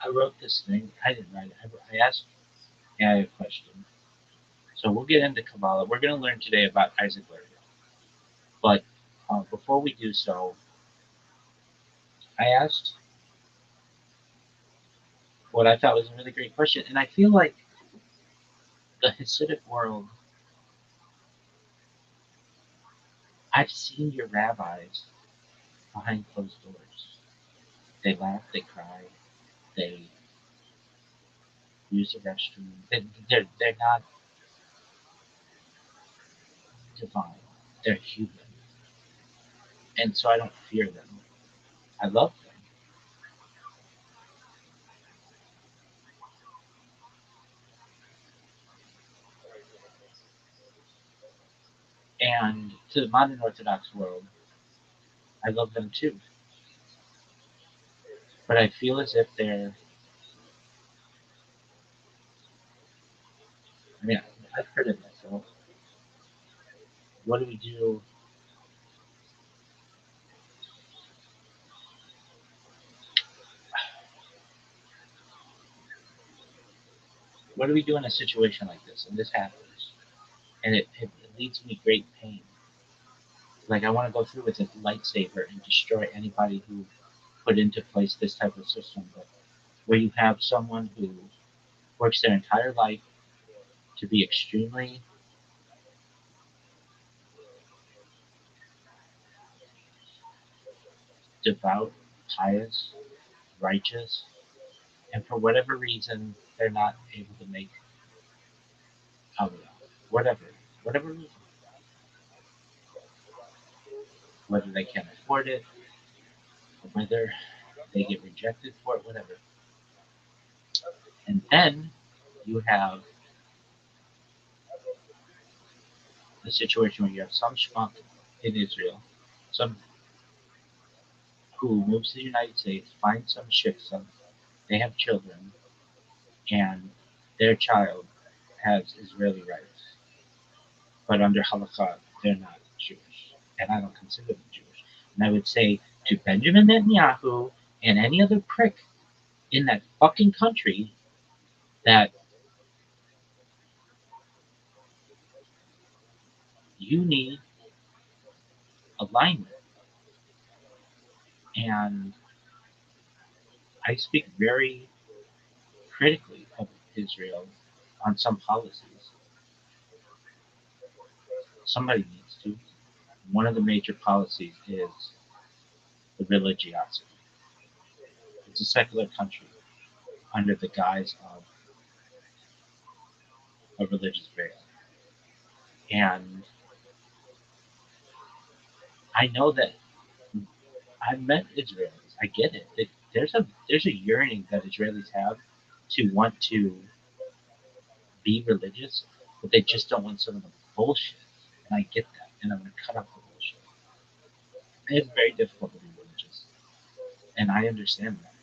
I wrote this thing. I didn't write it. I asked AI a question. So we'll get into Kabbalah. We're going to learn today about Isaac Lerner. But before we do so, I asked what I thought was a really great question. And I feel like the Hasidic world, I've seen your rabbis behind closed doors. They laugh, they cry, they use the restroom. They're not divine. They're human. And so I don't fear them. I love them. And to the modern Orthodox world, I love them too. But I feel as if they're, I mean, I've heard it myself. What do we do? What do we do in a situation like this? And this happens. And it leads me great pain. Like, I want to go through with a lightsaber and destroy anybody who put into place this type of system. But where you have someone who works their entire life to be extremely devout, pious, righteous, and for whatever reason, they're not able to make Aliyah. Whatever reason. Whether they can't afford it, or whether they get rejected for it, whatever. And then you have the situation where you have some schmuck in Israel, some who moves to the United States, finds some shiksa, they have children, and their child has Israeli rights. But under halakha, they're not Jewish. And I don't consider them Jewish. And I would say to Benjamin Netanyahu and any other prick in that fucking country that you need alignment. And I speak very critically of Israel on some policies. Somebody needs to. One of the major policies is the religiosity. It's a secular country under the guise of a religious veil. And I know that I've met Israelis. I get it. There's a yearning that Israelis have to want to be religious, but they just don't want some of the bullshit. And I get that, and I'm going to cut off the bullshit. It's very difficult to be religious, and I understand that.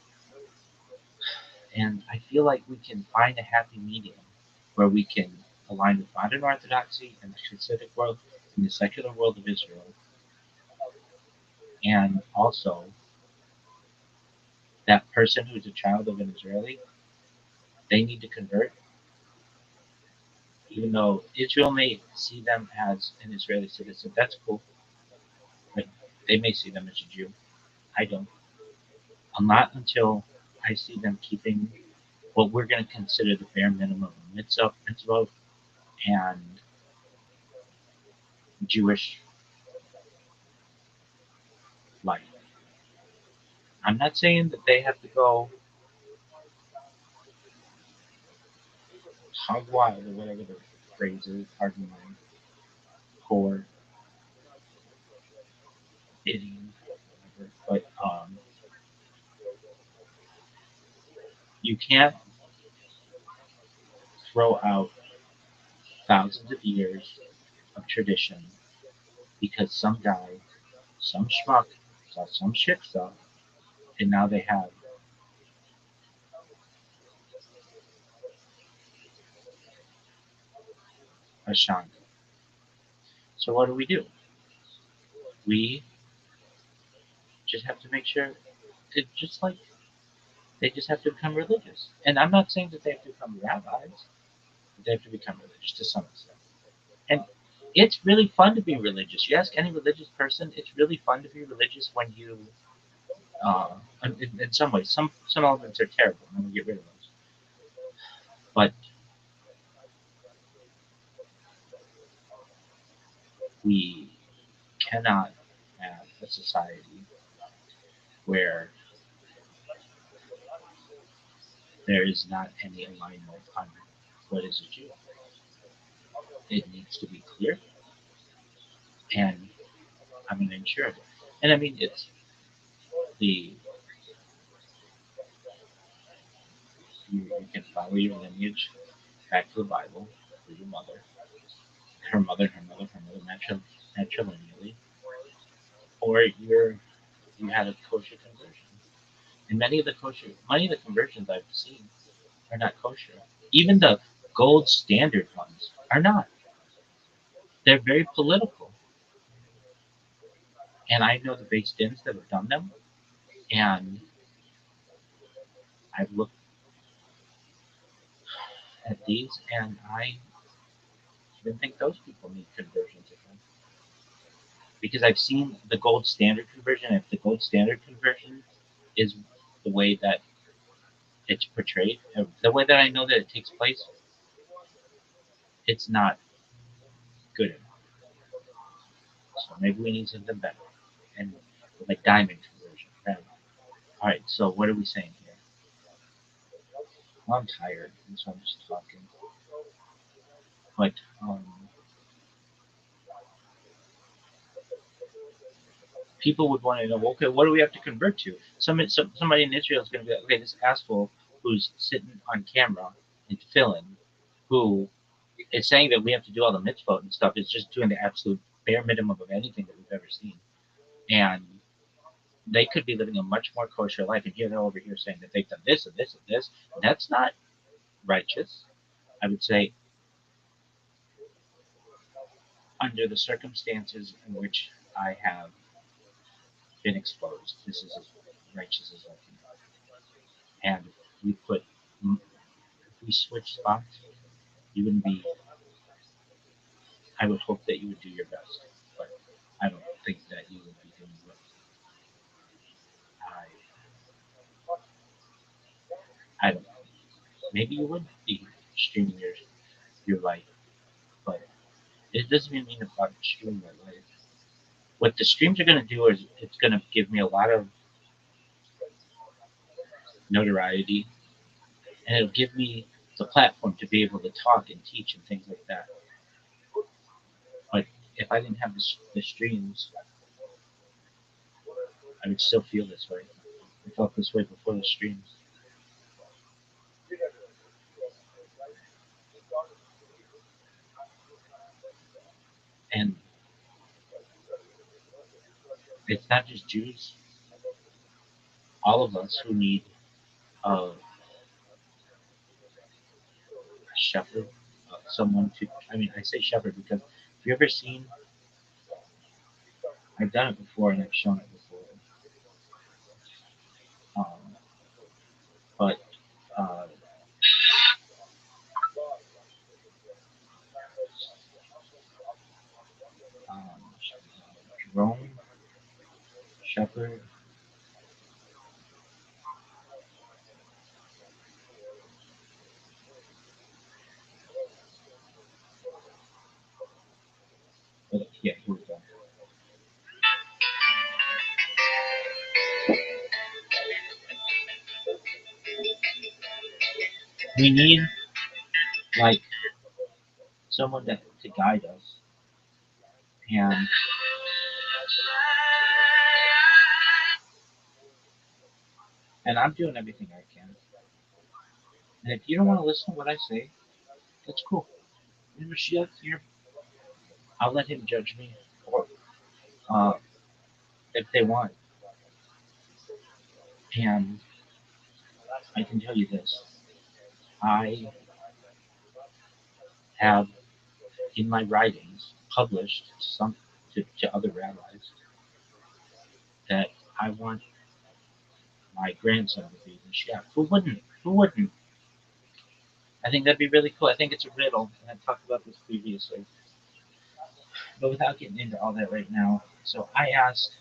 And I feel like we can find a happy medium where we can align with modern orthodoxy and the Hasidic world and the secular world of Israel, and also that person who's a child of an Israeli, they need to convert, even though Israel may see them as an Israeli citizen. That's cool. But they may see them as a Jew. I don't. Not until I see them keeping what we're going to consider the bare minimum of mitzvot and Jewish life. I'm not saying that they have to go hog wild or whatever the phrase is, pardon my poor idiom, whatever. But you can't throw out thousands of years of tradition because some guy, some schmuck, saw some shit stuff, and now they have a shanda. So what do? We just have to make sure it just like they just have to become religious. And I'm not saying that they have to become rabbis, but they have to become religious to some extent. And it's really fun to be religious. You ask any religious person, it's really fun to be religious when you, in some ways, some elements are terrible, and we get rid of those. But we cannot have a society where there is not any alignment on what is a Jew. It needs to be clear, and I'm going to ensure it. And I mean, it's the you can follow your lineage back to the Bible through your mother, her mother, her mother, her mother, matrilineally, or you had a kosher conversion. And many of the conversions I've seen are not kosher. Even the gold standard ones are not. They're very political. And I know the base dins that have done them, and I've looked at these, and I even think those people need conversions again. Because I've seen the gold standard conversion. If the gold standard conversion is the way that it's portrayed, the way that I know that it takes place, it's not good enough. So maybe we need something better. And like diamond conversion. Right? All right, so what are we saying here? Well, I'm tired, and so I'm just talking. But people would want to know, okay, what do we have to convert to? Somebody in Israel is going to be like, okay, this asshole who's sitting on camera and filling, who is saying that we have to do all the mitzvot and stuff, is just doing the absolute bare minimum of anything that we've ever seen. And they could be living a much more kosher life, and here they're over here saying that they've done this and this and this. That's not righteous. I would say, under the circumstances in which I have been exposed, this is as righteous as I can be. And if we switch spots, you wouldn't be. I would hope that you would do your best, but I don't think that you would be doing what I don't know. Maybe you would be streaming your life, but it doesn't even mean about streaming my life. What the streams are going to do is it's going to give me a lot of notoriety, and it'll give me the platform to be able to talk and teach and things like that. But if I didn't have the streams, I would still feel this way. I felt this way before the streams. And it's not just Jews. All of us who need a shepherd, someone to. I mean, I say shepherd because have you ever seen? I've done it before and I've shown it before. Um, but uh, um, Jerome Shepherd. Yeah, here we go. We need like someone to guide us, and I'm doing everything I can. And if you don't want to listen to what I say, that's cool. You know, I'll let him judge me, or uh, if they want. And I can tell you this: I have in my writings published some to other rabbis that I want my grandson to be the chef. Who wouldn't? Who wouldn't? I think that'd be really cool. I think it's a riddle, and I talked about this previously. But without getting into all that right now, so I asked,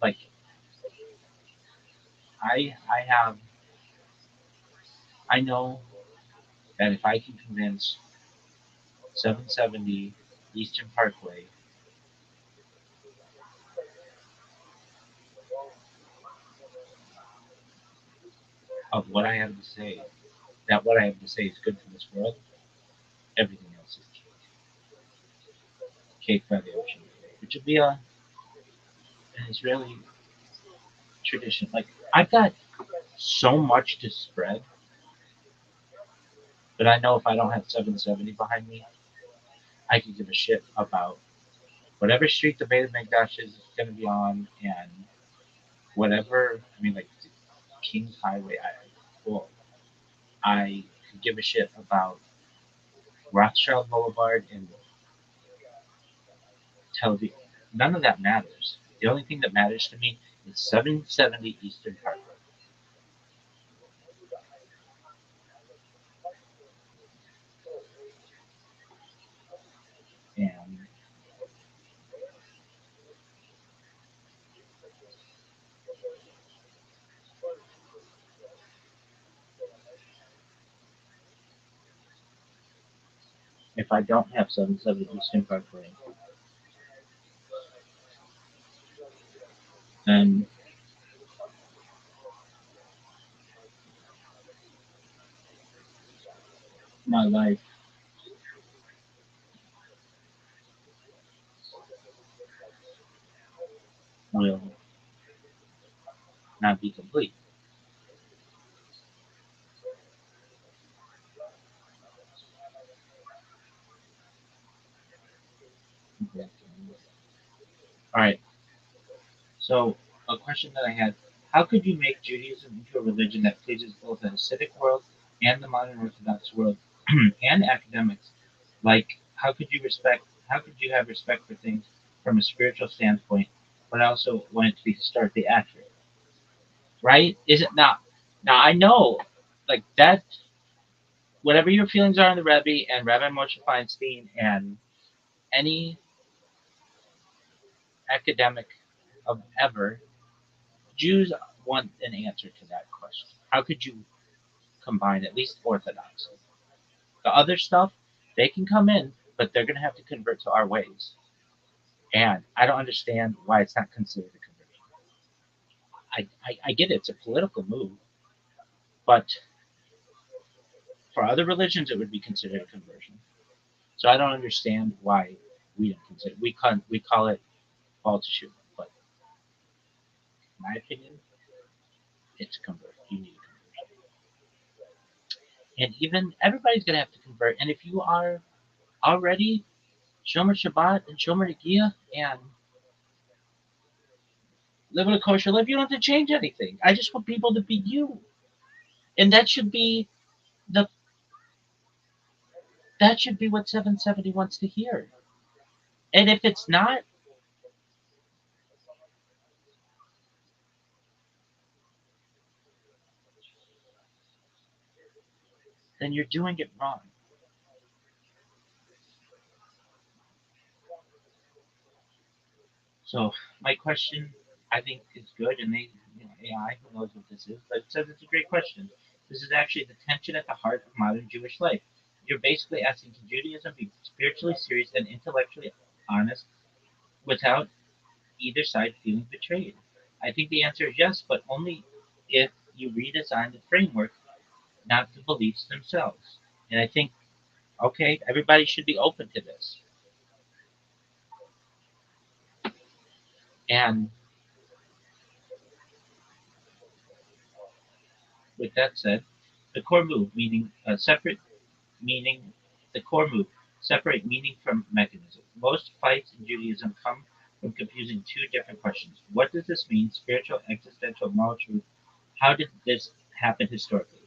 like, I I know that if I can convince 770 Eastern Parkway of what I have to say, that what I have to say is good for this world, everything else is cake by the ocean, which would be an Israeli tradition. Like, I've got so much to spread, but I know if I don't have 770 behind me, I can give a shit about whatever street the Beit HaMikdash is going to be on, and whatever, I mean, like, King's Highway, I could give a shit about Rothschild Boulevard in Tel Aviv. None of that matters. The only thing that matters to me is 770 Eastern Parkway. And if I don't have 770 Eastern Parkway, then my life will not be complete. All right. So, a question that I had: how could you make Judaism into a religion that pleases both the Hasidic world and the modern Orthodox world and academics? Like, how could you respect? How could you have respect for things from a spiritual standpoint, but also want it to be historically accurate? Right? Is it not? Now I know, like that. Whatever your feelings are on the Rebbe and Rabbi Moshe Feinstein and any academic of ever, Jews want an answer to that question. How could you combine at least orthodoxy? The other stuff, they can come in, but they're going to have to convert to our ways. And I don't understand why it's not considered a conversion. I get it, it's a political move, But for other religions, it would be considered a conversion. So I don't understand why we don't consider we call it ball to shoot. But in my opinion, it's a convert. You need a conversion. And even everybody's gonna have to convert. And if you are already Shomer Shabbat and Shomer Nagia and living a kosher life, you don't have to change anything. I just want people to be you. And that should be the that should be what 770 wants to hear. And if it's not, then you're doing it wrong. So my question, I think, is good, and AI, who knows what this is, but it says it's a great question. This is actually the tension at the heart of modern Jewish life. You're basically asking, can Judaism be spiritually serious and intellectually honest without either side feeling betrayed? I think the answer is yes, but only if you redesign the framework, not the beliefs themselves. And I think, okay, everybody should be open to this. And with that said, the core move, meaning separate meaning, the core move, separate meaning from mechanism. Most fights in Judaism come from confusing two different questions. What does this mean? Spiritual, existential, moral truth. How did this happen historically?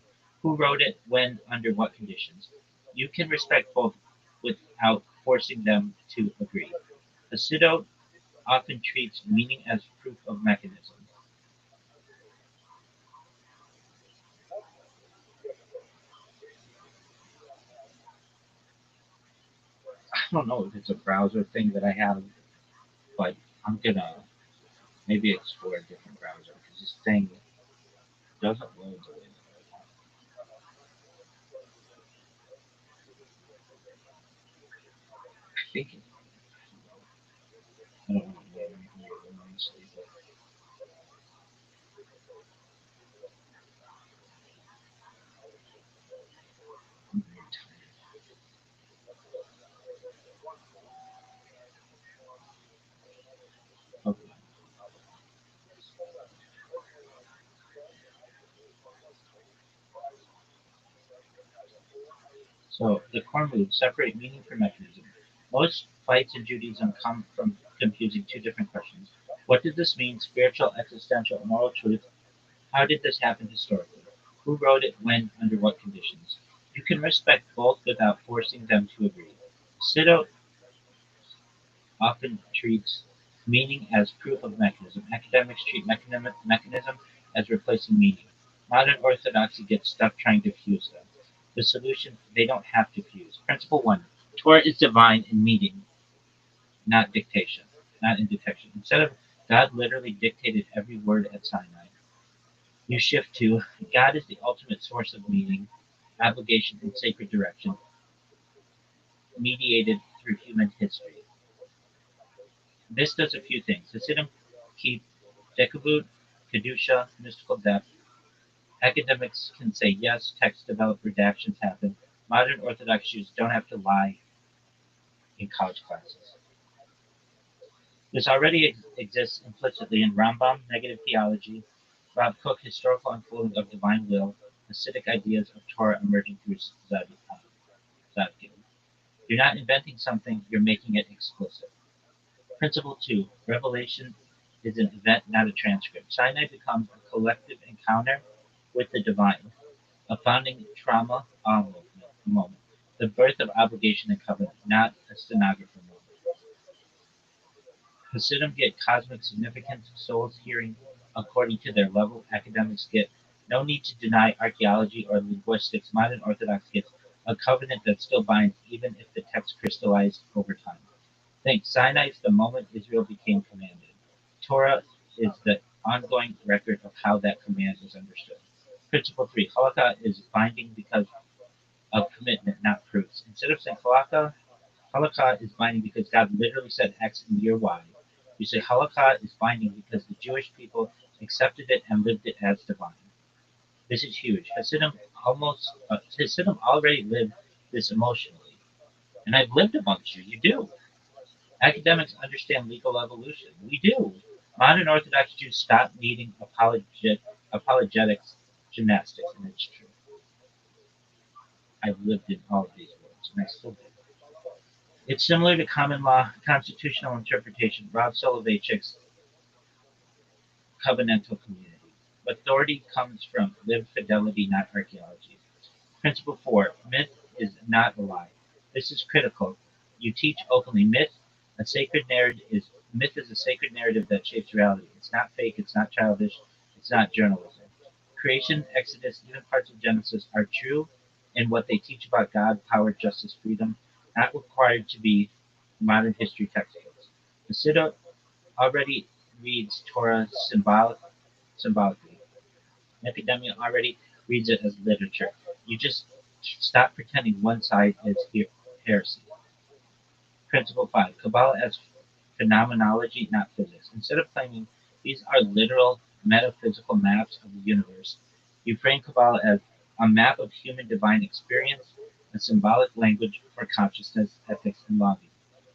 Who wrote it? When? Under what conditions? You can respect both without forcing them to agree. A pseudo often treats meaning as proof of mechanism. I don't know if it's a browser thing that I have, but I'm gonna maybe explore a different browser because this thing doesn't load the way that I think it. I don't want to load anything honestly, but I'm very tired. Okay. So the core move, separate meaning from mechanism. Most fights in Judaism come from confusing two different questions. What did this mean? Spiritual, existential, moral truth. How did this happen historically? Who wrote it? When? Under what conditions? You can respect both without forcing them to agree. Sido often treats meaning as proof of mechanism. Academics treat mechanism as replacing meaning. Modern orthodoxy gets stuck trying to fuse them. The solution, they don't have to fuse. Principle one, Torah is divine in meaning, not dictation, not in detection. Instead of God literally dictated every word at Sinai, you shift to God is the ultimate source of meaning, obligation, and sacred direction, mediated through human history. This does a few things. Hasidim keep Dekavut, Kedusha, mystical depth. Academics can say yes, text develop, redactions happen. Modern Orthodox Jews don't have to lie in college classes. This already exists implicitly in Rambam, negative theology, Rav Kook, historical unfolding of divine will, Hasidic ideas of Torah emerging through Zadkiel. You're not inventing something, you're making it explicit. Principle two, revelation is an event, not a transcript. Sinai becomes a collective encounter with the divine, a founding trauma moment, the birth of obligation and covenant, not a stenographer moment. Hasidim get cosmic significance, souls hearing according to their level. Academics get no need to deny archaeology or linguistics. Modern Orthodox gets a covenant that still binds, even if the text crystallized over time. Think Sinai is the moment Israel became commanded. Torah is the ongoing record of how that command is understood. Principle three, halakha is binding because of commitment, not proofs. Instead of saying halakha is binding because God literally said X in year Y. You say halakha is binding because the Jewish people accepted it and lived it as divine. This is huge. Hasidim already live this emotionally. And I've lived amongst you. You do. Academics understand legal evolution. We do. Modern Orthodox Jews stop needing apologetics gymnastics, and it's true. I've lived in all of these worlds, and I still do. It's similar to common law constitutional interpretation, Rob Soloveitchik's covenantal community. Authority comes from lived fidelity, not archaeology. Principle 4. Myth is not a lie. This is critical. You teach openly. Myth is a sacred narrative that shapes reality. It's not fake, it's not childish, it's not journalism. Creation, Exodus, even parts of Genesis are true in what they teach about God, power, justice, freedom, not required to be modern history textbooks. The Siddur already reads Torah symbolically. Academia already reads it as literature. You just stop pretending one side is heresy. Principle 5. Kabbalah as phenomenology, not physics. Instead of claiming these are literal metaphysical maps of the universe, you frame Kabbalah as a map of human divine experience, a symbolic language for consciousness, ethics, and longing.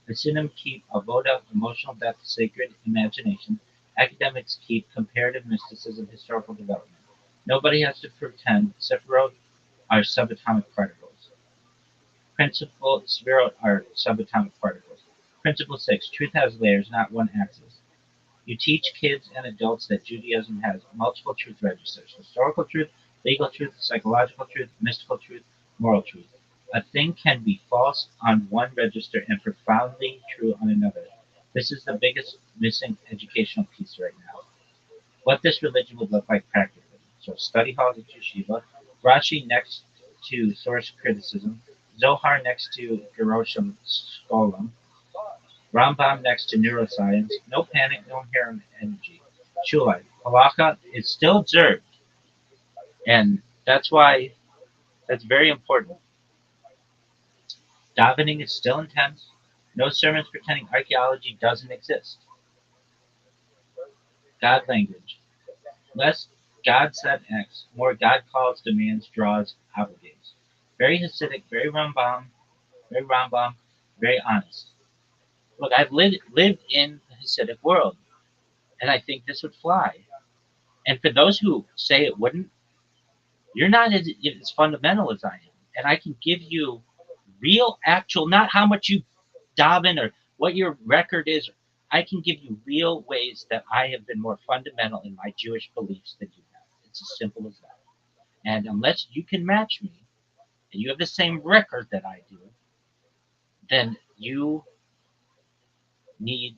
Hasidim keep avoda, emotional depth, sacred imagination. Academics keep comparative mysticism, historical development. Nobody has to pretend Sephiroth are subatomic particles. Spherot are subatomic particles. Principle 6. Truth has layers, not one axis. You teach kids and adults that Judaism has multiple truth registers: historical truth, legal truth, psychological truth, mystical truth, moral truth. A thing can be false on one register and profoundly true on another. This is the biggest missing educational piece right now. What this religion would look like practically. So study halls at yeshiva, Rashi next to source criticism, Zohar next to Hiroshim Skolam, Rambam next to neuroscience, no panic, no inherent energy. Shulai, Halakha is still observed, and that's very important. Davening is still intense. No sermons pretending archaeology doesn't exist. God language. Less God said X, more God calls, demands, draws, obligates. Very Hasidic, very Rambam, very honest. Look, I've lived in the Hasidic world, and I think this would fly. And for those who say it wouldn't, you're not as fundamental as I am. And I can give you real, actual, not how much you daven or what your record is. I can give you real ways that I have been more fundamental in my Jewish beliefs than you have. It's as simple as that. And unless you can match me, and you have the same record that I do, then you need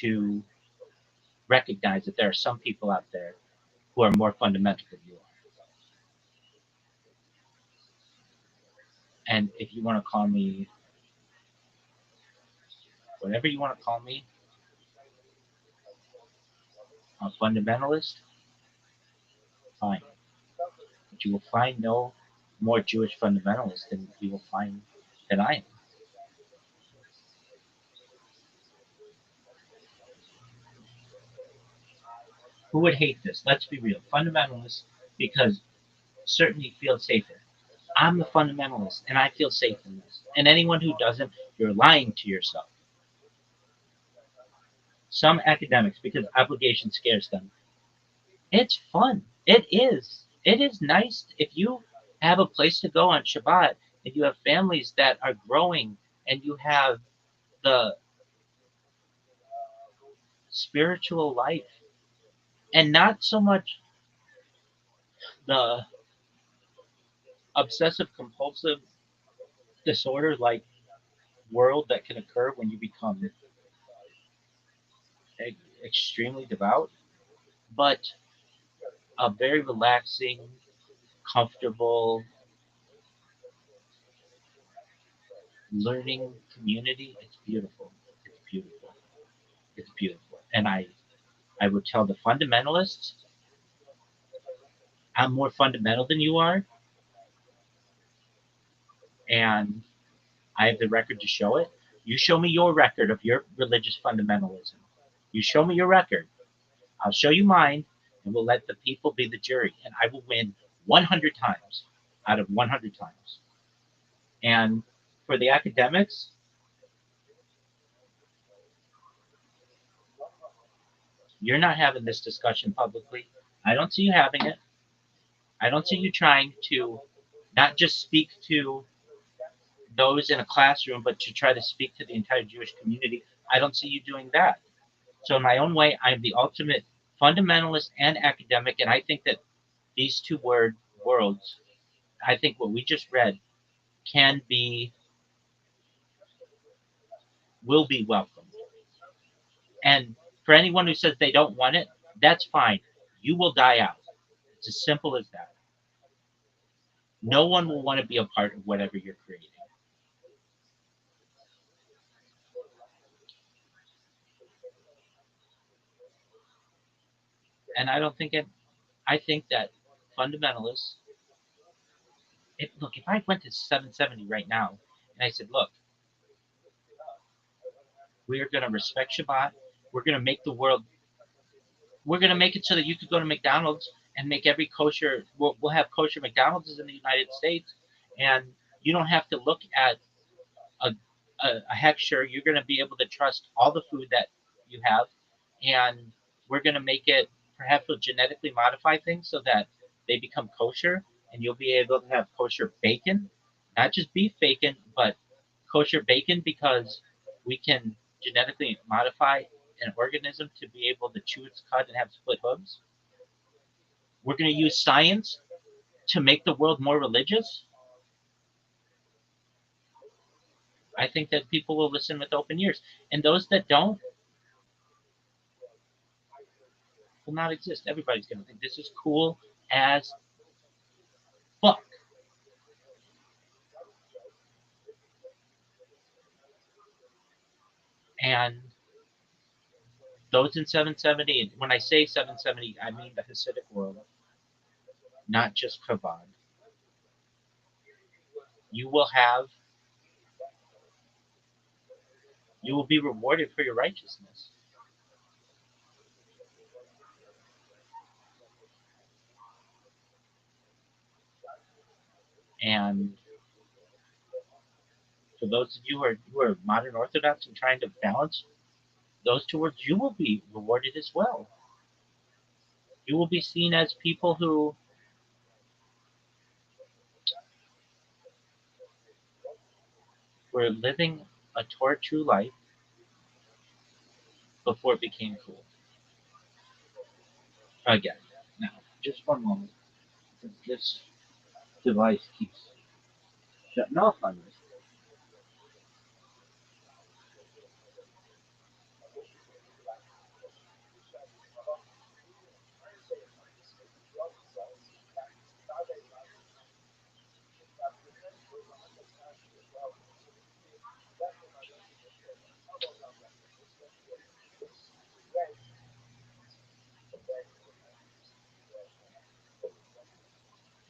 to recognize that there are some people out there who are more fundamental than you are. And if you want to call me whatever you want to call me, a fundamentalist, fine. But you will find no more Jewish fundamentalist than you will find that I am. Who would hate this? Let's be real. Fundamentalists, because certainly feel safer. I'm the fundamentalist, and I feel safe in this. And anyone who doesn't, you're lying to yourself. Some academics, because obligation scares them, it's fun. It is. It is nice if you have a place to go on Shabbat, and you have families that are growing, and you have the spiritual life, and not so much the obsessive compulsive disorder like world that can occur when you become extremely devout, but a very relaxing, comfortable learning community. It's beautiful. It's beautiful. It's beautiful. And I would tell the fundamentalists, I'm more fundamental than you are, and I have the record to show it. You show me your record of your religious fundamentalism. You show me your record. I'll show you mine, and we'll let the people be the jury, and I will win 100 times out of 100 times. And for the academics, you're not having this discussion publicly. I don't see you having it. I don't see you trying to not just speak to those in a classroom, but to try to speak to the entire Jewish community. I don't see you doing that. So in my own way, I am the ultimate fundamentalist and academic, and I think that these two worlds, I think what we just read will be welcomed. And for anyone who says they don't want it, that's fine. You will die out. It's as simple as that. No one will want to be a part of whatever you're creating. And I don't think it. I think that fundamentalists. Look, if I went to 770 right now and I said, look, we are going to respect Shabbat. We're going to make the world. We're going to make it so that you could go to McDonald's and make every kosher. We'll have kosher McDonald's in the United States, and you don't have to look at a hechsher. You're going to be able to trust all the food that you have, and we're going to make it. Perhaps we'll genetically modify things so that they become kosher, and you'll be able to have kosher bacon, not just beef bacon, but kosher bacon, because we can genetically modify an organism to be able to chew its cud and have split hooves. We're going to use science to make the world more religious. I think that people will listen with open ears. And those that don't will not exist. Everybody's going to think this is cool as fuck. And those in 770, and when I say 770, I mean the Hasidic world, not just Chabad. You will be rewarded for your righteousness. And for those of you who are modern Orthodox and trying to balance those two words, you will be rewarded as well. You will be seen as people who were living a Torah true life before it became cool. Again, now, just one moment. Since this device keeps shutting off on me.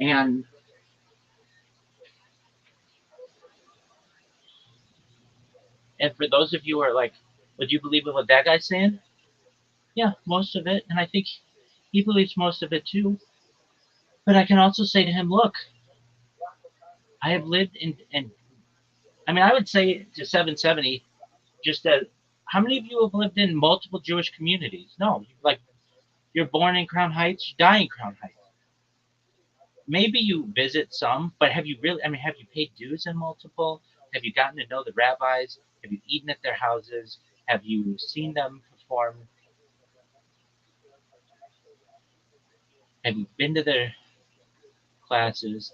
And for those of you who are like, would you believe in what that guy's saying? Yeah, most of it. And I think he believes most of it too. But I can also say to him, look, I have lived in I mean, I would say to 770, just that, how many of you have lived in multiple Jewish communities? No, like, you're born in Crown Heights, you die in Crown Heights. Maybe you visit some, but have you really, I mean, have you paid dues in multiple? Have you gotten to know the rabbis? Have you eaten at their houses? Have you seen them perform? Have you been to their classes,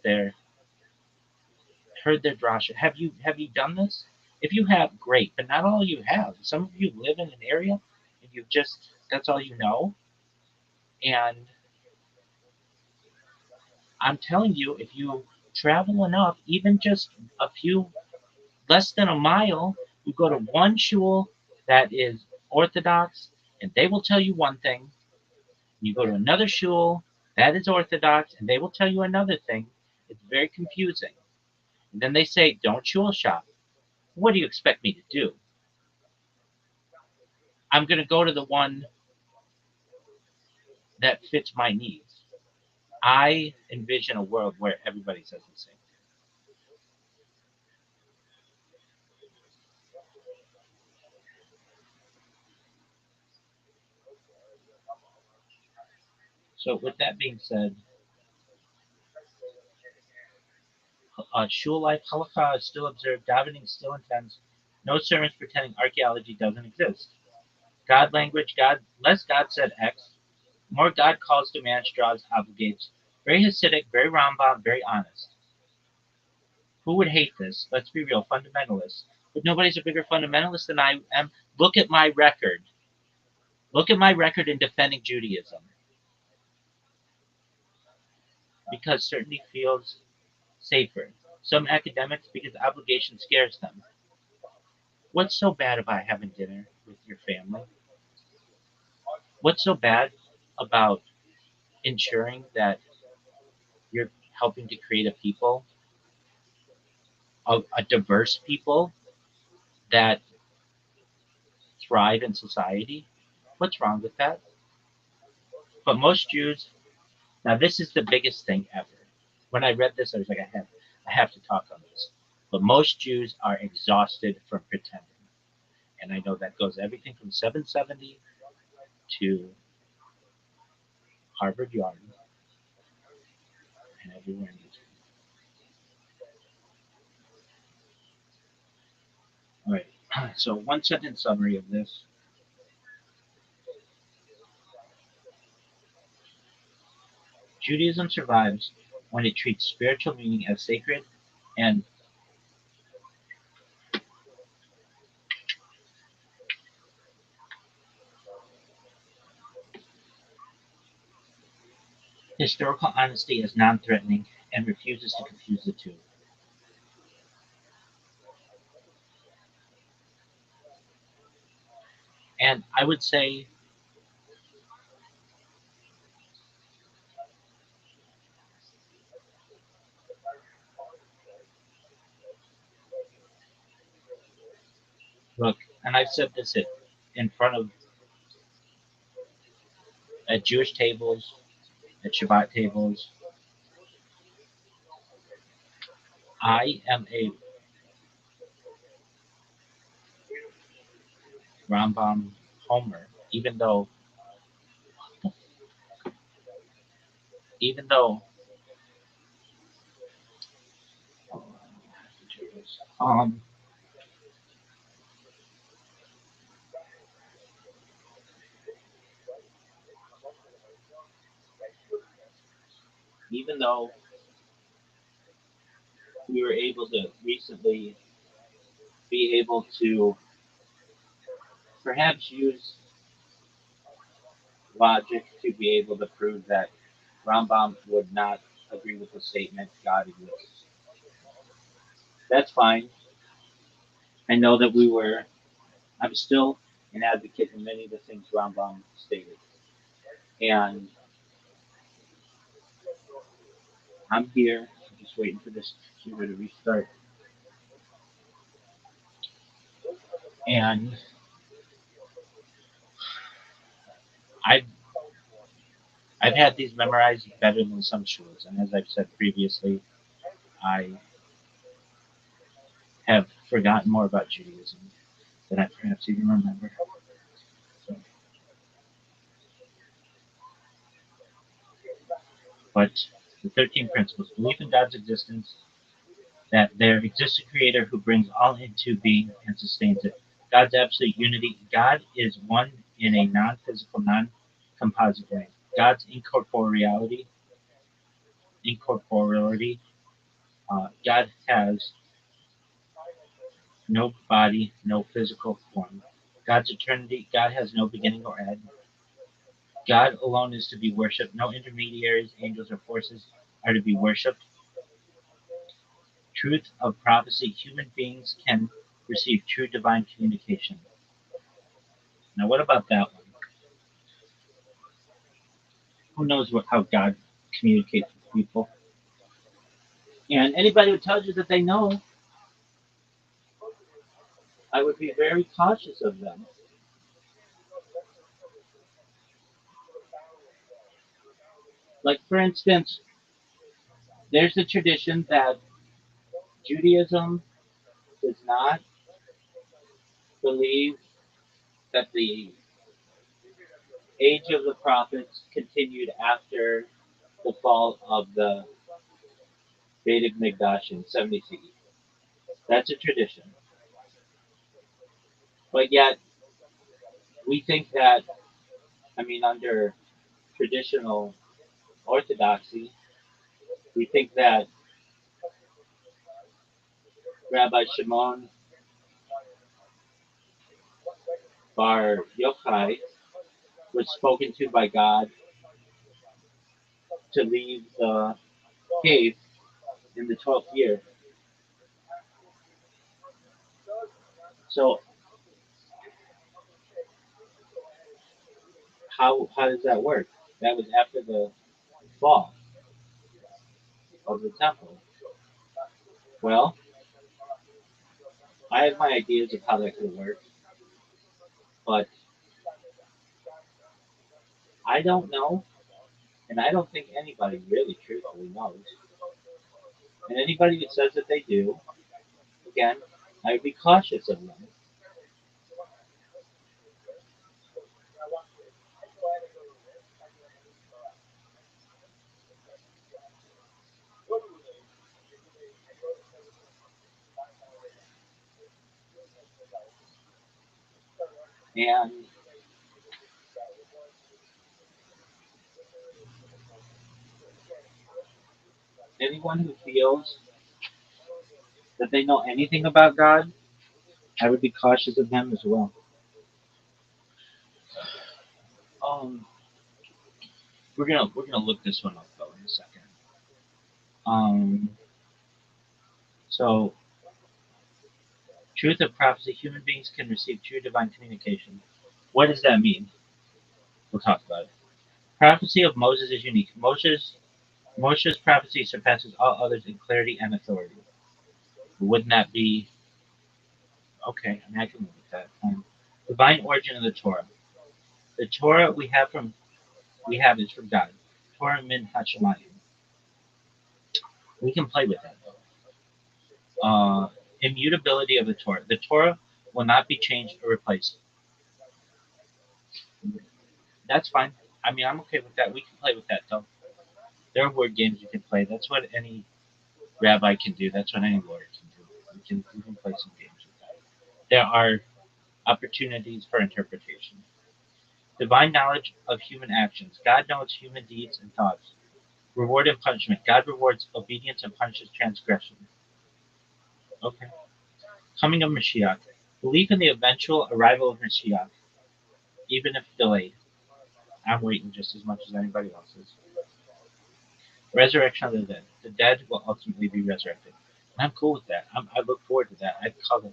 heard their drasha? Have you done this? If you have, great, but not all you have. Some of you live in an area and that's all you know. And I'm telling you, if you travel enough, even just a few, less than a mile, you go to one shul that is Orthodox, and they will tell you one thing. You go to another shul that is Orthodox, and they will tell you another thing. It's very confusing. And then they say, don't shul shop. What do you expect me to do? I'm going to go to the one that fits my needs. I envision a world where everybody says the same. So, with that being said, shul life halakha is still observed, davening is still intense, no sermons pretending archaeology doesn't exist. God language, God less God said X, more God calls, demands, draws, obligates. Very Hasidic, very Rambam, very honest. Who would hate this? Let's be real, fundamentalists. But nobody's a bigger fundamentalist than I am. Look at my record. Look at my record in defending Judaism. Because certainty feels safer. Some academics, because obligation scares them. What's so bad about having dinner with your family? What's so bad about ensuring that you're helping to create a people, a diverse people that thrive in society? What's wrong with that? But most Jews, now this is the biggest thing ever. When I read this, I was like, I have to talk on this. But most Jews are exhausted from pretending. And I know that goes everything from 770 to Harvard Yard and everywhere in between. All right. So one sentence summary of this. Judaism survives when it treats spiritual meaning as sacred and historical honesty as non-threatening and refuses to confuse the two. And I would say look, and I've said this in front of at Jewish tables, at Shabbat tables. I am a Rambam homer, even though um even though we were able to recently be able to perhaps use logic to be able to prove that Rambam would not agree with the statement God exists. That's fine. I know that I'm still an advocate in many of the things Rambam stated. And I'm here, I'm just waiting for this computer to restart. And I've I've had these memorized better than some shuls, and as I've said previously, I have forgotten more about Judaism than I perhaps even remember. So, but the 13 principles: belief in God's existence, that there exists a creator who brings all into being and sustains it. God's absolute unity. God is one in a non-physical, non-composite way. God's incorporeality. God has no body, no physical form. God's eternity. God has no beginning or end. God alone is to be worshipped. No intermediaries, angels, or forces are to be worshipped. Truth of prophecy. Human beings can receive true divine communication. Now, what about that one? Who knows how God communicates with people? And anybody who tells you that they know, I would be very cautious of them. Like, for instance, there's a tradition that Judaism does not believe that the age of the prophets continued after the fall of the Beit Mikdash in 70 CE. That's a tradition. But yet, we think that, under traditional orthodoxy, we think that Rabbi Shimon Bar Yochai was spoken to by God to leave the cave in the 12th year. So how does that work? That was after the fall of the temple. Well, I have my ideas of how that could work, but I don't know, and I don't think anybody really truthfully knows. And anybody who says that they do, again, I would be cautious of them. And anyone who feels that they know anything about God, I would be cautious of them as well. Um, we're gonna look this one up though in a second. So truth of prophecy: human beings can receive true divine communication. What does that mean? We'll talk about it. Prophecy of Moses is unique. Moshe's prophecy surpasses all others in clarity and authority. Wouldn't that be okay? I can live with that. Divine origin of the Torah. The Torah we have is from God. Torah min hashemayim. We can play with that though. Immutability of the Torah. The Torah will not be changed or replaced. That's fine. I'm okay with that. We can play with that though. There are word games you can play. That's what any rabbi can do. That's what any lawyer can do. We can play some games with that. There are opportunities for interpretation. Divine knowledge of human actions. God knows human deeds and thoughts. Reward and punishment. God rewards obedience and punishes transgression. Okay. Coming of Mashiach. Belief in the eventual arrival of Mashiach, even if delayed. I'm waiting just as much as anybody else is. Resurrection of the dead. The dead will ultimately be resurrected. And I'm cool with that. I look forward to that. I'd call it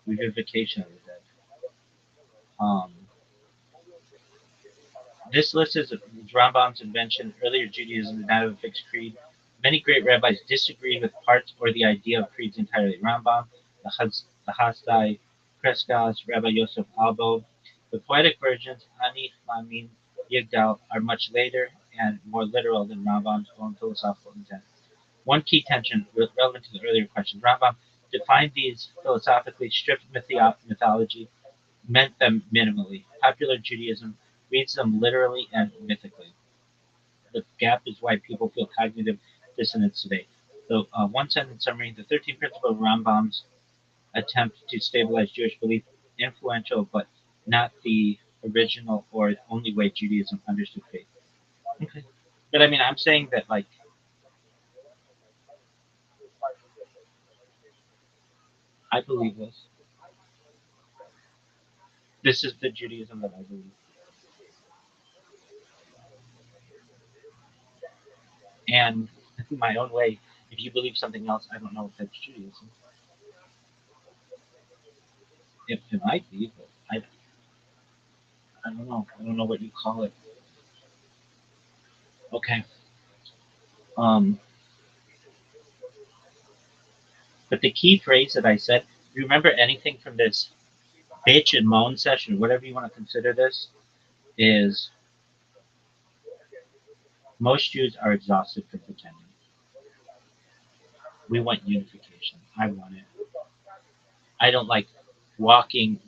revivification of the dead. This list is Rambam's invention. Earlier Judaism did not have a fixed creed. Many great rabbis disagreed with parts or the idea of creeds entirely. Rambam, the Hasdai, Kreskas, Rabbi Yosef Albo. The poetic versions, Ani, Lamin, Yigdal, are much later and more literal than Rambam's own philosophical intent. One key tension relevant to the earlier question. Rambam defined these philosophically, stripped mythology, meant them minimally. Popular Judaism reads them literally and mythically. The gap is why people feel cognitive dissonance today. The one-sentence summary: the 13 principles of Rambam's attempt to stabilize Jewish belief, influential but not the original or only way Judaism understood faith. Okay, but I'm saying that I believe this. This is the Judaism that I believe. And in my own way, if you believe something else, I don't know if that's Judaism. It might be, but I don't know. I don't know what you call it. Okay. But the key phrase that I said, if you remember anything from this bitch and moan session, whatever you want to consider this, is Most Jews are exhausted from pretending. We want unification. I want it. I don't like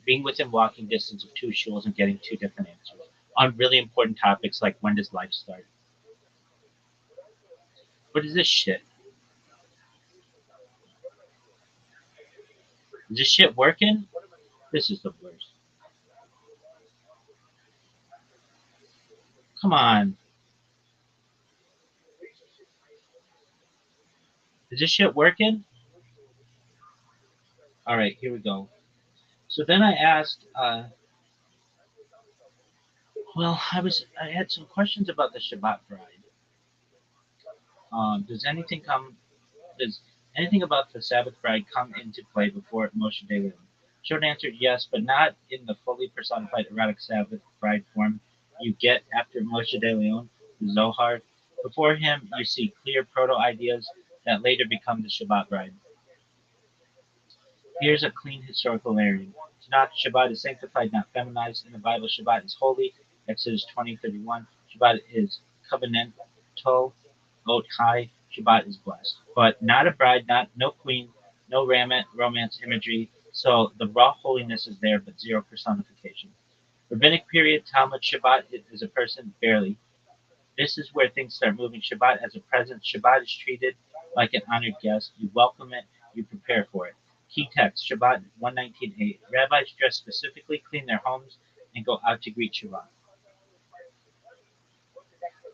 being within walking distance of two shuls and getting two different answers on really important topics like when does life start? What is this shit? Is this shit working? This is the worst. Come on. Is this shit working? All right, here we go. So then I asked, I had some questions about the Shabbat bride. Um, does anything come? Does anything about the Sabbath bride come into play before Moshe de Leon? Short answer: yes, but not in the fully personified erotic Sabbath bride form you get after Moshe de Leon, the Zohar. Before him, you see clear proto ideas that later become the Shabbat bride. Here's a clean historical narrative. Tanakh: Shabbat is sanctified, not feminized. In the Bible, Shabbat is holy. Exodus 20:31. Shabbat is covenantal. Ot Chai. Shabbat is blessed. But not a bride, no queen, no romance imagery. So the raw holiness is there, but zero personification. Rabbinic period, Talmud: Shabbat is a person, barely. This is where things start moving. Shabbat as a presence. Shabbat is treated like an honored guest. You welcome it, you prepare for it. Key text: Shabbat 119:8. Rabbis dress specifically, clean their homes, and go out to greet Shabbat.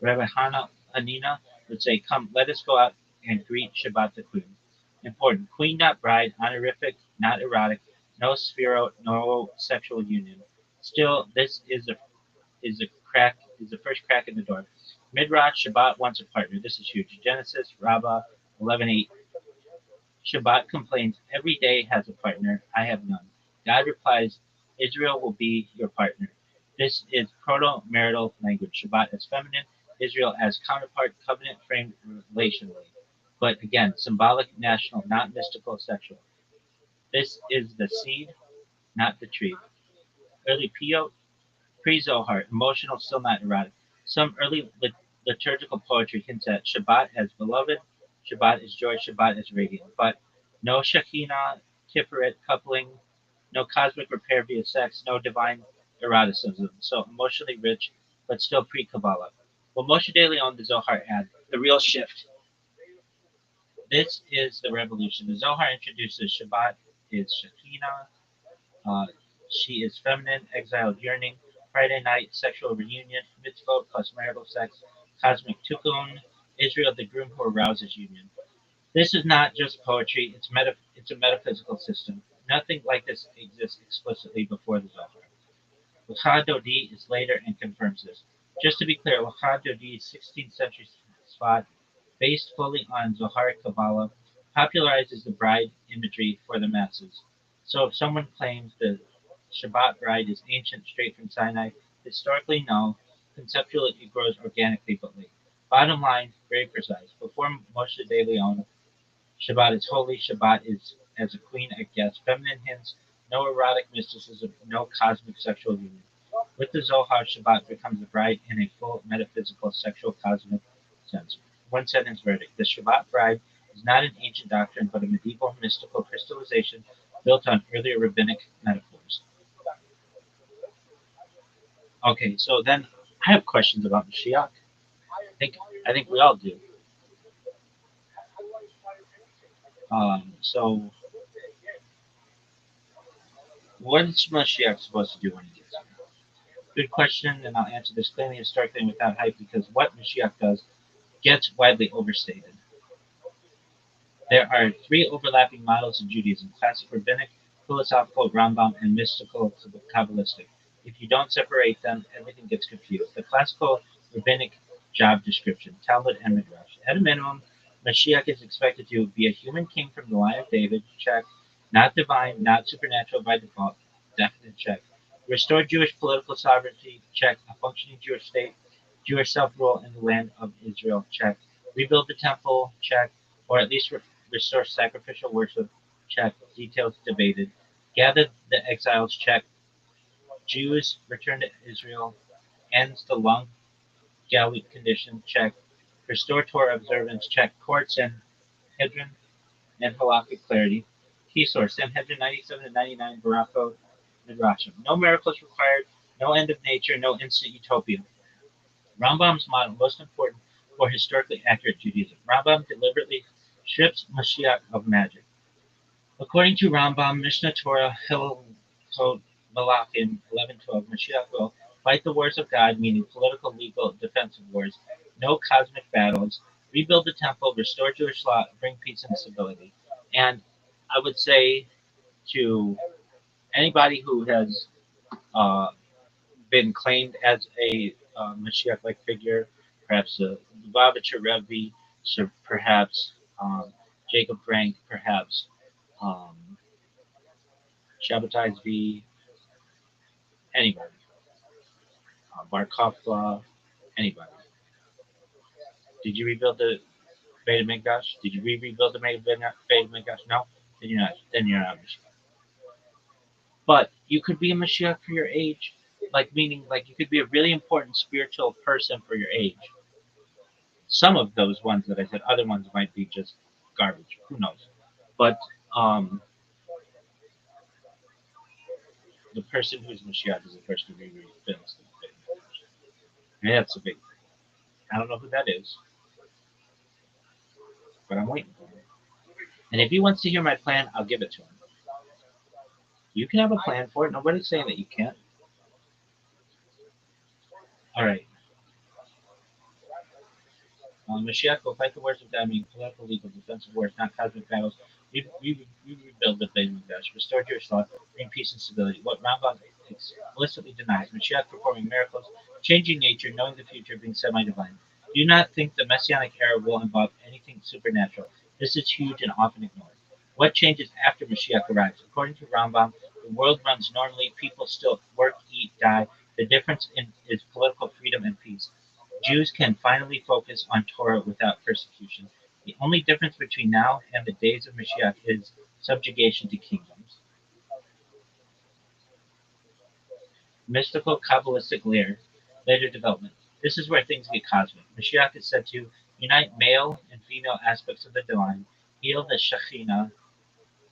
Rabbi Hanina would say, "Come, let us go out and greet Shabbat the Queen." Important: queen, not bride, honorific, not erotic, no sphero, no sexual union. Still, this is the first crack in the door. Midrash: Shabbat wants a partner. This is huge. Genesis, Rabbah 11:8. Shabbat complains, every day has a partner. I have none. God replies, Israel will be your partner. This is proto-marital language. Shabbat as feminine, Israel as counterpart, covenant framed relationally. But again, symbolic, national, not mystical, sexual. This is the seed, not the tree. Early Piyot, pre-Zohar, emotional, still not erotic. Some early liturgical poetry hints at Shabbat as beloved, Shabbat as joy, Shabbat as radiant, but no Shekinah, Tiferet coupling, no cosmic repair via sex, no divine eroticism. So emotionally rich, but still pre-Kabbalah. Well, Moshe de Leon, the Zohar add the real shift. This is the revolution. The Zohar introduces Shabbat is Shekinah, uh, she is feminine, exiled yearning, Friday night, sexual reunion, mitzvot plus marital sex, cosmic tikkun, Israel, the groom who arouses union. This is not just poetry, it's a metaphysical system. Nothing like this exists explicitly before the Zohar. Lecha Dodi is later and confirms this. Just to be clear, Lecha Dodi, 16th century spot, based fully on Zoharic Kabbalah, popularizes the bride imagery for the masses. So if someone claims the Shabbat bride is ancient, straight from Sinai, historically no. Conceptually, it grows organically but late. Bottom line, very precise. Before Moshe de Leon, Shabbat is holy. Shabbat is as a queen, a guest. Feminine hints, no erotic mysticism, no cosmic sexual union. With the Zohar, Shabbat becomes the bride in a full metaphysical sexual cosmic sense. One sentence verdict: the Shabbat bride is not an ancient doctrine, but a medieval mystical crystallization built on earlier rabbinic metaphors. Okay, so then I have questions about Mashiach. I think we all do. So what is Mashiach supposed to do when he gets here? Good question, and I'll answer this clearly, historically, and without hype, because what Mashiach does gets widely overstated. There are three overlapping models in Judaism: classic rabbinic, philosophical Rambam, and mystical Kabbalistic. If you don't separate them, everything gets confused. The classical rabbinic job description, Talmud and Midrash. At a minimum, Mashiach is expected to be a human king from the line of David, check. Not divine, not supernatural by default, definite check. Restore Jewish political sovereignty, check. A functioning Jewish state, Jewish self-rule in the land of Israel, check. Rebuild the temple, check. Or at least restore sacrificial worship, check. Details debated. Gather the exiles, check. Jews return to Israel, ends the long Galit condition, check. restore Torah observance, check Court Sanhedrin and halakhic clarity. Key source, Sanhedrin 97 to 99, Barako Midrashim. No miracles required, no end of nature, no instant utopia. Rambam's model, most important for historically accurate Judaism. Rambam deliberately strips Mashiach of magic. According to Rambam, Mishnah Torah Hilchot Malachim 11:12, Mashiach will fight the wars of God, meaning political, legal, defensive wars, no cosmic battles, rebuild the temple, restore Jewish law, bring peace and stability. And I would say to anybody who has been claimed as a Mashiach-like figure, perhaps a Lubavitcher Rabbi, so perhaps Jacob Frank, perhaps um, Shabbatai Zvi, anybody, Bar Kokhba, anybody. Did you rebuild the Beit Mikdash? Did you rebuild the Beit Mikdash? No? Then you're not. Then you're not a Mashiach. But you could be a Mashiach for your age, like meaning like you could be a really important spiritual person for your age. Some of those ones that I said, other ones might be just garbage. Who knows? But the person who's Mashiach is the person who rebuilds the Beit Mikdash. And that's a big thing. I don't know who that is, but I'm waiting for him. And if he wants to hear my plan, I'll give it to him. You can have a plan for it. Nobody's saying that you can't. All right. Mashiach will fight the wars of God, meaning political, legal, defensive wars, not cosmic battles. We rebuild the Beit Mikdash, restore Jewish law, bring peace and stability. What Rambam explicitly denies, Mashiach performing miracles, changing nature, knowing the future, being semi-divine. Do not think the Messianic era will involve anything supernatural. This is huge and often ignored. What changes after Mashiach arrives? According to Rambam, the world runs normally, people still work, eat, die. The difference is political freedom and peace. Jews can finally focus on Torah without persecution. The only difference between now and the days of Mashiach is subjugation to kingdoms. Mystical Kabbalistic later development. This is where things get cosmic. Mashiach is said to unite male and female aspects of the divine, heal the Shekhinah,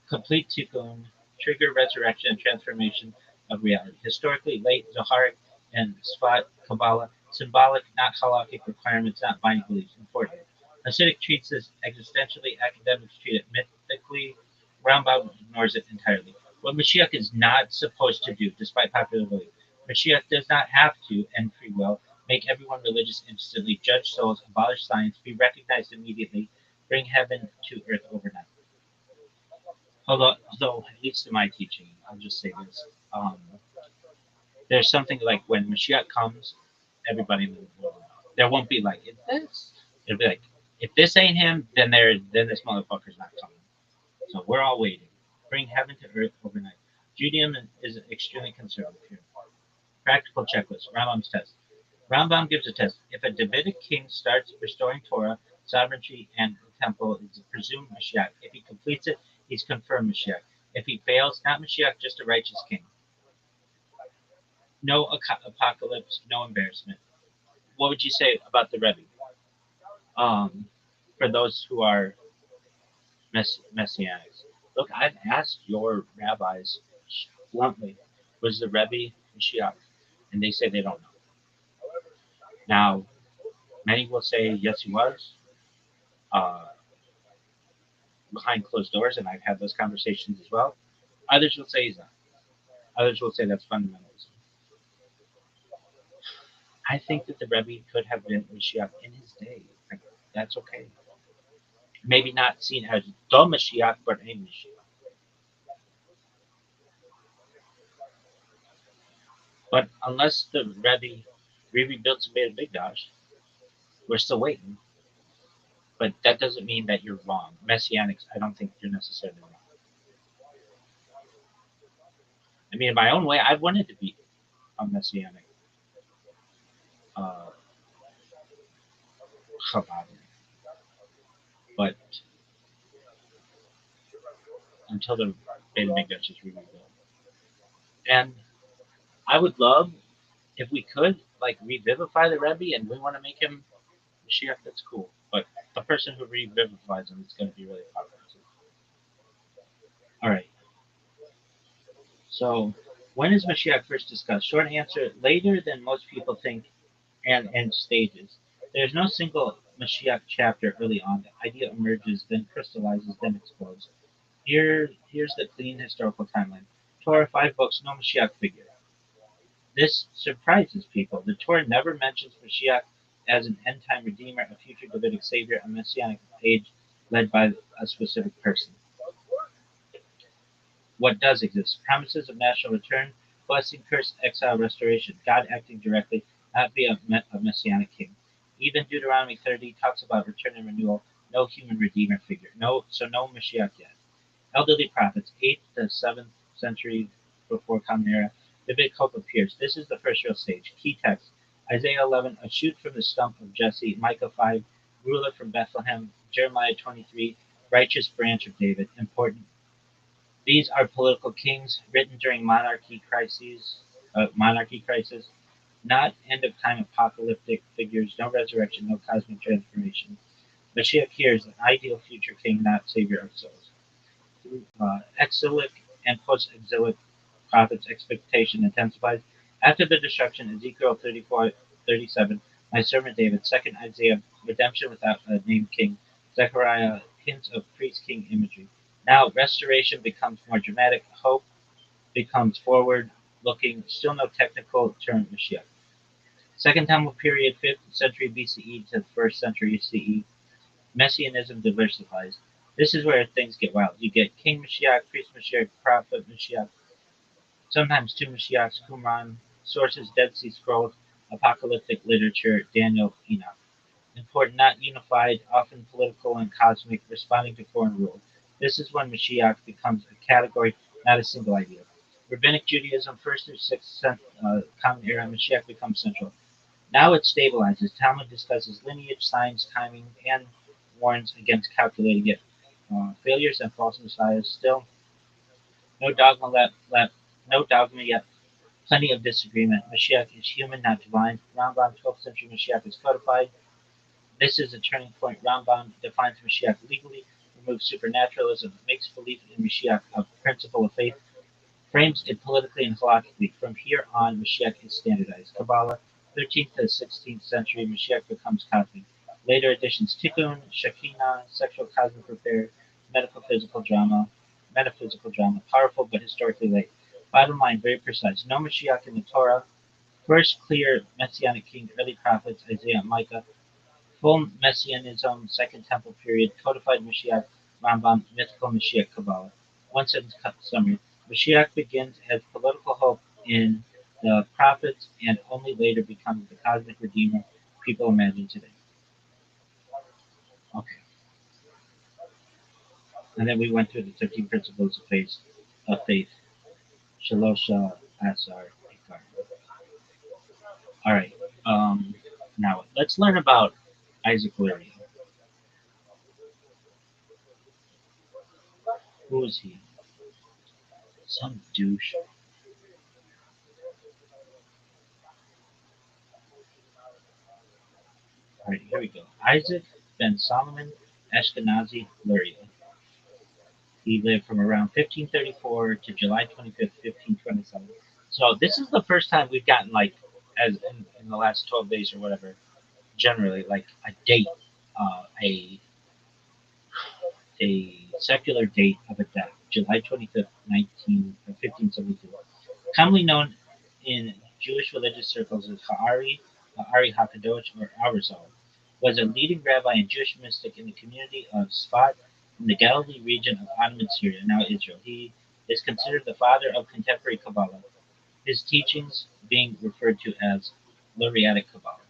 complete tikkun, trigger resurrection and transformation of reality. Historically, late Zoharic and Sfat Kabbalah, symbolic, not halakhic requirements, not binding beliefs. Important. Hasidic treats this existentially, academics treat it mythically. Rambam ignores it entirely. What Mashiach is not supposed to do, despite popular belief, Mashiach does not have to, and free will, make everyone religious instantly, judge souls, abolish science, be recognized immediately, bring heaven to earth overnight. Although at least in my teaching, I'll just say this. There's something like when Mashiach comes, everybody in the world will know. There won't be like, it's this. It'll be like, if this ain't him, then this motherfucker's not coming. So we're all waiting. Bring heaven to earth overnight. Judaism is extremely conservative here. Practical checklist. Rambam's test. Rambam gives a test. If a Davidic king starts restoring Torah, sovereignty, and the temple, it's presumed Mashiach. If he completes it, he's confirmed Mashiach. If he fails, not Mashiach, just a righteous king. No apocalypse, no embarrassment. What would you say about the Rebbe? For those who are messianics. Look, I've asked your rabbis bluntly, was the Rebbe Mashiach? And they say they don't know. Now, many will say, yes, he was, behind closed doors, and I've had those conversations as well. Others will say he's not. Others will say that's fundamentalism. I think that the Rebbe could have been Mashiach in his day. Like, that's okay. Maybe not seen as the Mashiach, but a Mashiach. But unless the Rebbe rebuilds the Beit Mikdash, we're still waiting. But that doesn't mean that you're wrong. Messianics, I don't think you're necessarily wrong. I mean, in my own way, I wanted to be a Messianic Chabad. But until the Beit Mikdash is rebuilt. And I would love if we could like revivify the Rebbe, and we want to make him Mashiach, that's cool. But the person who revivifies him is going to be really popular too. All right. So, when is Mashiach first discussed? Short answer: later than most people think, and stages. There is no single Mashiach chapter early on. The idea emerges, then crystallizes, then explodes. Here's the clean historical timeline. Torah, 5 books, no Mashiach figure. This surprises people. The Torah never mentions Mashiach as an end-time redeemer, a future Davidic savior, a messianic age led by a specific person. What does exist? Promises of national return, blessing, curse, exile, restoration. God acting directly, not via a messianic king. Even Deuteronomy 30 talks about return and renewal. No human redeemer figure. No Mashiach yet. Elderly prophets, 8th to 7th century before Common Era. Davidic hope appears. This is the first real stage. Key text: Isaiah 11, a shoot from the stump of Jesse. Micah 5, ruler from Bethlehem. Jeremiah 23, righteous branch of David. Important. These are political kings written during monarchy crisis, not end of time apocalyptic figures, no resurrection, no cosmic transformation. Mashiach here is an ideal future king, not savior of souls. Exilic and post-exilic prophets' expectation intensifies. After the destruction, Ezekiel 34:37, my servant David, 2nd Isaiah, redemption without a named king, Zechariah, hints of priest-king imagery. Now restoration becomes more dramatic, hope becomes forward-looking, still no technical term Mashiach. Second Temple period, 5th century BCE to 1st century CE, Messianism diversifies. This is where things get wild. You get King Mashiach, Priest Mashiach, Prophet Mashiach, sometimes two Mashiachs, Qumran, sources, Dead Sea Scrolls, apocalyptic literature, Daniel, Enoch. Important, not unified, often political and cosmic, responding to foreign rule. This is when Mashiach becomes a category, not a single idea. Rabbinic Judaism, 1st through 6th Common Era, Mashiach becomes central. Now it stabilizes. Talmud discusses lineage, signs, timing, and warns against calculating it. Failures and false messiahs. Still, no dogma no dogma yet. Plenty of disagreement. Mashiach is human, not divine. Rambam, 12th century Mashiach is codified. This is a turning point. Rambam defines Mashiach legally, removes supernaturalism, makes belief in Mashiach a principle of faith, frames it politically and halakhically. From here on, Mashiach is standardized. Kabbalah, 13th to 16th century, Mashiach becomes cosmic. Later additions: Tikkun, Shekinah, sexual cosmic repair, metaphysical drama, powerful but historically late. Bottom line, very precise. No Mashiach in the Torah. First clear messianic king, early prophets, Isaiah, Micah. Full Messianism, Second Temple period, codified Mashiach, Rambam, mythical Mashiach, Kabbalah. One sentence summary. Mashiach begins as political hope in the prophets and only later becomes the cosmic redeemer people imagine today. Okay. And then we went through the 13 principles of faith. Shalosha, Asar, Ikar. All right. Now let's learn about Isaac Luria. Who is he? Some douche. All right, here we go. Isaac ben Solomon Ashkenazi Luria. He lived from around 1534 to July 25th, 1527. So this is the first time we've gotten as in the last 12 days or whatever, generally like a date, a secular date of a death, July 25th, 1572. Commonly known in Jewish religious circles as Ha'ari HaKadosh, or Arizal, was a leading rabbi and Jewish mystic in the community of Sfat in the Galilee region of Ottoman Syria, now Israel. He is considered the father of contemporary Kabbalah, his teachings being referred to as Luriatic Kabbalah.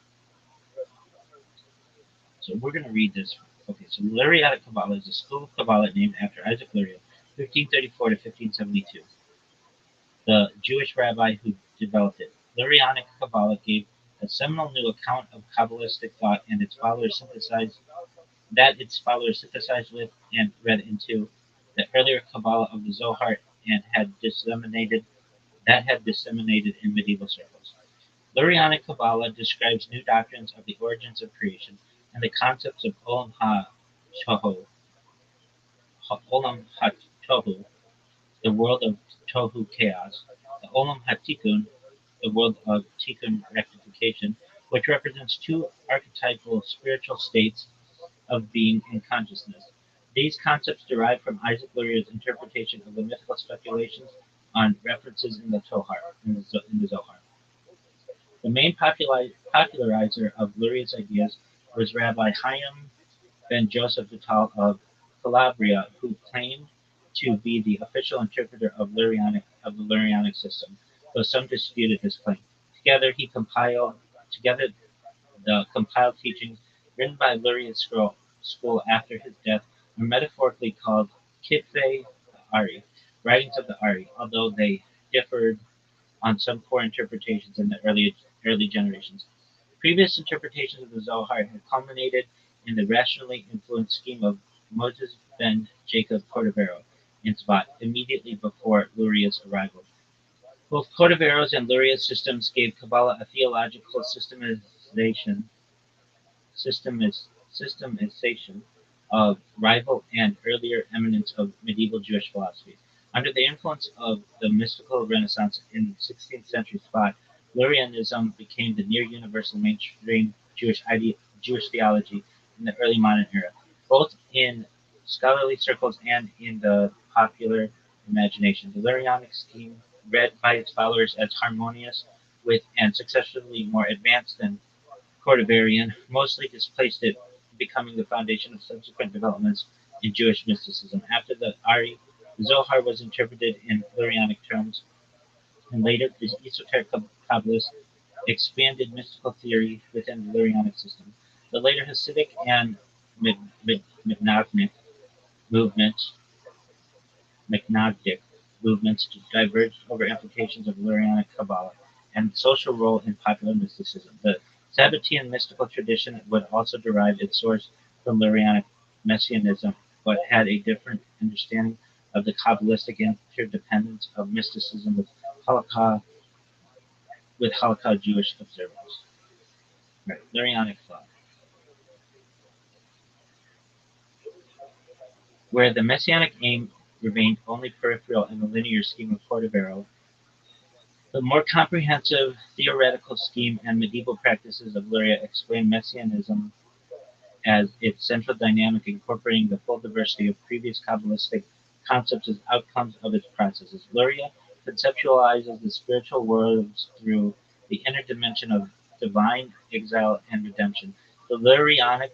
So we're going to read this. Okay, so Luriatic Kabbalah is a school of Kabbalah named after Isaac Luria, 1534 to 1572, the Jewish rabbi who developed it. Lurianic Kabbalah gave a seminal new account of Kabbalistic thought and its followers synthesized with and read into the earlier Kabbalah of the Zohar and had disseminated in medieval circles. Lurianic Kabbalah describes new doctrines of the origins of creation, and the concepts of Olam Ha-Tohu, the world of Tohu chaos, the Olam Ha-Tikkun, the world of Tikkun rectification, which represents two archetypal spiritual states of being and consciousness. These concepts derive from Isaac Luria's interpretation of the mythical speculations on references in the Zohar. The main popularizer of Luria's ideas was Rabbi Chaim ben Joseph Vital of Calabria, who claimed to be the official interpreter of the Lurianic system, though some disputed his claim. Together the compiled teachings written by Luria's school after his death were metaphorically called Kitvei Ari, writings of the Ari, although they differed on some core interpretations in the early generations. Previous interpretations of the Zohar had culminated in the rationally influenced scheme of Moses ben Jacob Cordovero in Tzvat immediately before Luria's arrival. Both Cordovero's and Luria's systems gave Kabbalah a theological systemization of rival and earlier eminence of medieval Jewish philosophy. Under the influence of the mystical Renaissance in 16th century Tzvat, Lurianism became the near universal mainstream Jewish theology in the early modern era, both in scholarly circles and in the popular imagination. The Lurianic scheme, read by its followers as harmonious with and successfully more advanced than Cordoverian, mostly displaced it, becoming the foundation of subsequent developments in Jewish mysticism. After the Ari, the Zohar was interpreted in Lurianic terms, and later the esoteric Kabbalists expanded mystical theory within the Lurianic system. The later Hasidic and Mignagdic movements Mignagdic movements diverged over implications of Lurianic Kabbalah and social role in popular mysticism. The Sabbatean mystical tradition would also derive its source from Lurianic messianism, but had a different understanding of the Kabbalistic interdependence of mysticism Halakha Jewish observance. Right, Lurianic thought. Where the messianic aim remained only peripheral in the linear scheme of Cordovero, the more comprehensive theoretical scheme and medieval practices of Luria explain messianism as its central dynamic, incorporating the full diversity of previous Kabbalistic concepts as outcomes of its processes. Luria conceptualizes the spiritual worlds through the inner dimension of divine exile and redemption. The Lurianic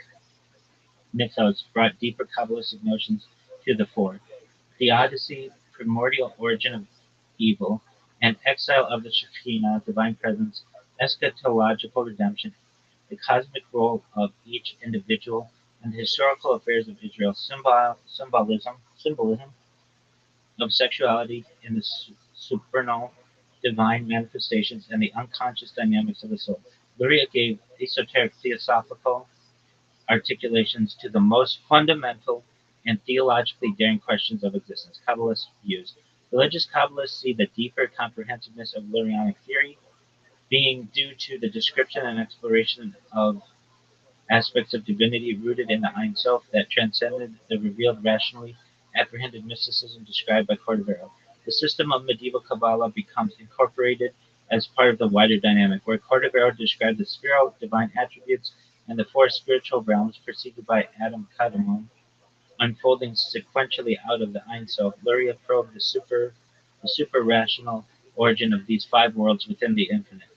mythos brought deeper Kabbalistic notions to the fore. Theodicy, primordial origin of evil, and exile of the Shekinah, divine presence, eschatological redemption, the cosmic role of each individual, and the historical affairs of Israel, symbolism of sexuality in the supernal divine manifestations, and the unconscious dynamics of the soul. Luria gave esoteric theosophical articulations to the most fundamental and theologically daring questions of existence. Kabbalist views. Religious Kabbalists see the deeper comprehensiveness of Lurianic theory being due to the description and exploration of aspects of divinity rooted in the Ein Sof that transcended the revealed, rationally apprehended mysticism described by Cordovero. The system of medieval Kabbalah becomes incorporated as part of the wider dynamic, where Cordovero described the spiritual divine attributes and the four spiritual realms preceded by Adam Kadmon, unfolding sequentially out of the Ein Sof. Luria probed the super-rational origin of these five worlds within the infinite.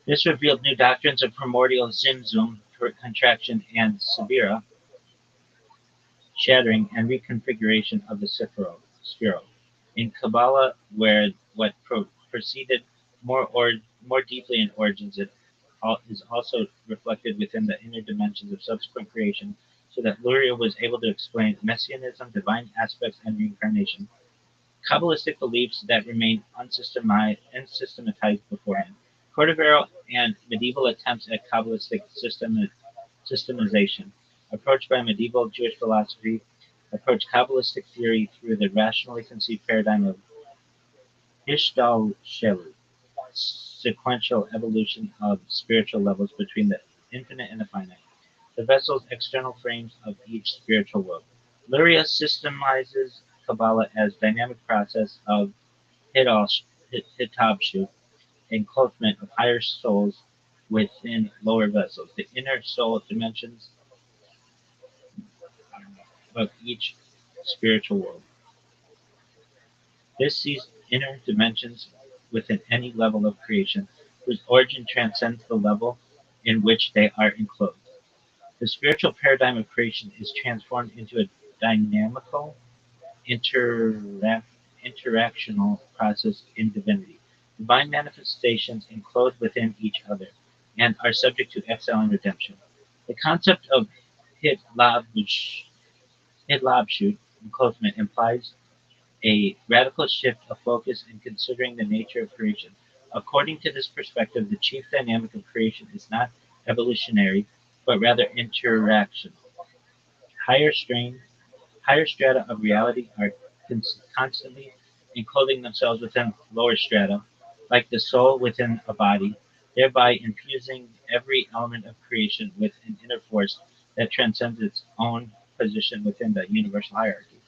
This revealed new doctrines of primordial Zimzum, contraction, and Sabira, shattering and reconfiguration of the Sphiro. In Kabbalah, where what proceeded more deeply in origins, it is also reflected within the inner dimensions of subsequent creation, so that Luria was able to explain messianism, divine aspects, and reincarnation. Kabbalistic beliefs that remained unsystematized beforehand. Cordovero and medieval attempts at Kabbalistic systemization, approached by medieval Jewish philosophy, approached Kabbalistic theory through the rationally conceived paradigm of Ishtalshelu, sequential evolution of spiritual levels between the infinite and the finite. the vessel's external frames of each spiritual world. Luria systemizes Kabbalah as dynamic process of hitabshu, enclosement of higher souls within lower vessels, the inner soul dimensions of each spiritual world. This sees inner dimensions within any level of creation, whose origin transcends the level in which they are enclosed. The spiritual paradigm of creation is transformed into a dynamical, interactional process in divinity. Divine manifestations enclose within each other and are subject to exile and redemption. The concept of hitlabshut, enclosement, implies a radical shift of focus in considering the nature of creation. According to this perspective, the chief dynamic of creation is not evolutionary, but rather interactional. Higher strain, higher strata of reality are constantly enclosing themselves within lower strata, like the soul within a body, thereby infusing every element of creation with an inner force that transcends its own position within the universal hierarchy.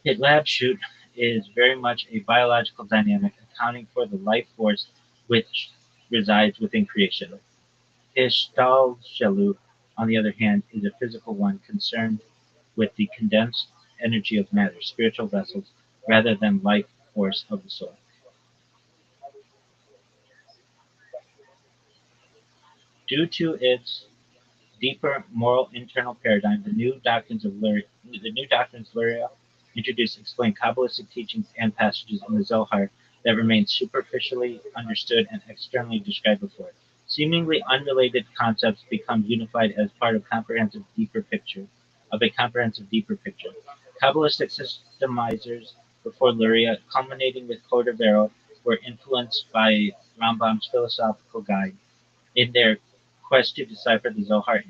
Hitlabshut is very much a biological dynamic accounting for the life force which resides within creation. Ishtalshalu, on the other hand, is a physical one concerned with the condensed energy of matter, spiritual vessels, rather than life force of the soul. Due to its deeper moral internal paradigm, the new doctrines Luria introduced explain Kabbalistic teachings and passages in the Zohar that remain superficially understood and externally described before. Seemingly unrelated concepts become unified as part of a comprehensive deeper picture. Kabbalistic systemizers before Luria, culminating with Cordovero, were influenced by Rambam's philosophical guide in their quest to decipher the Zohar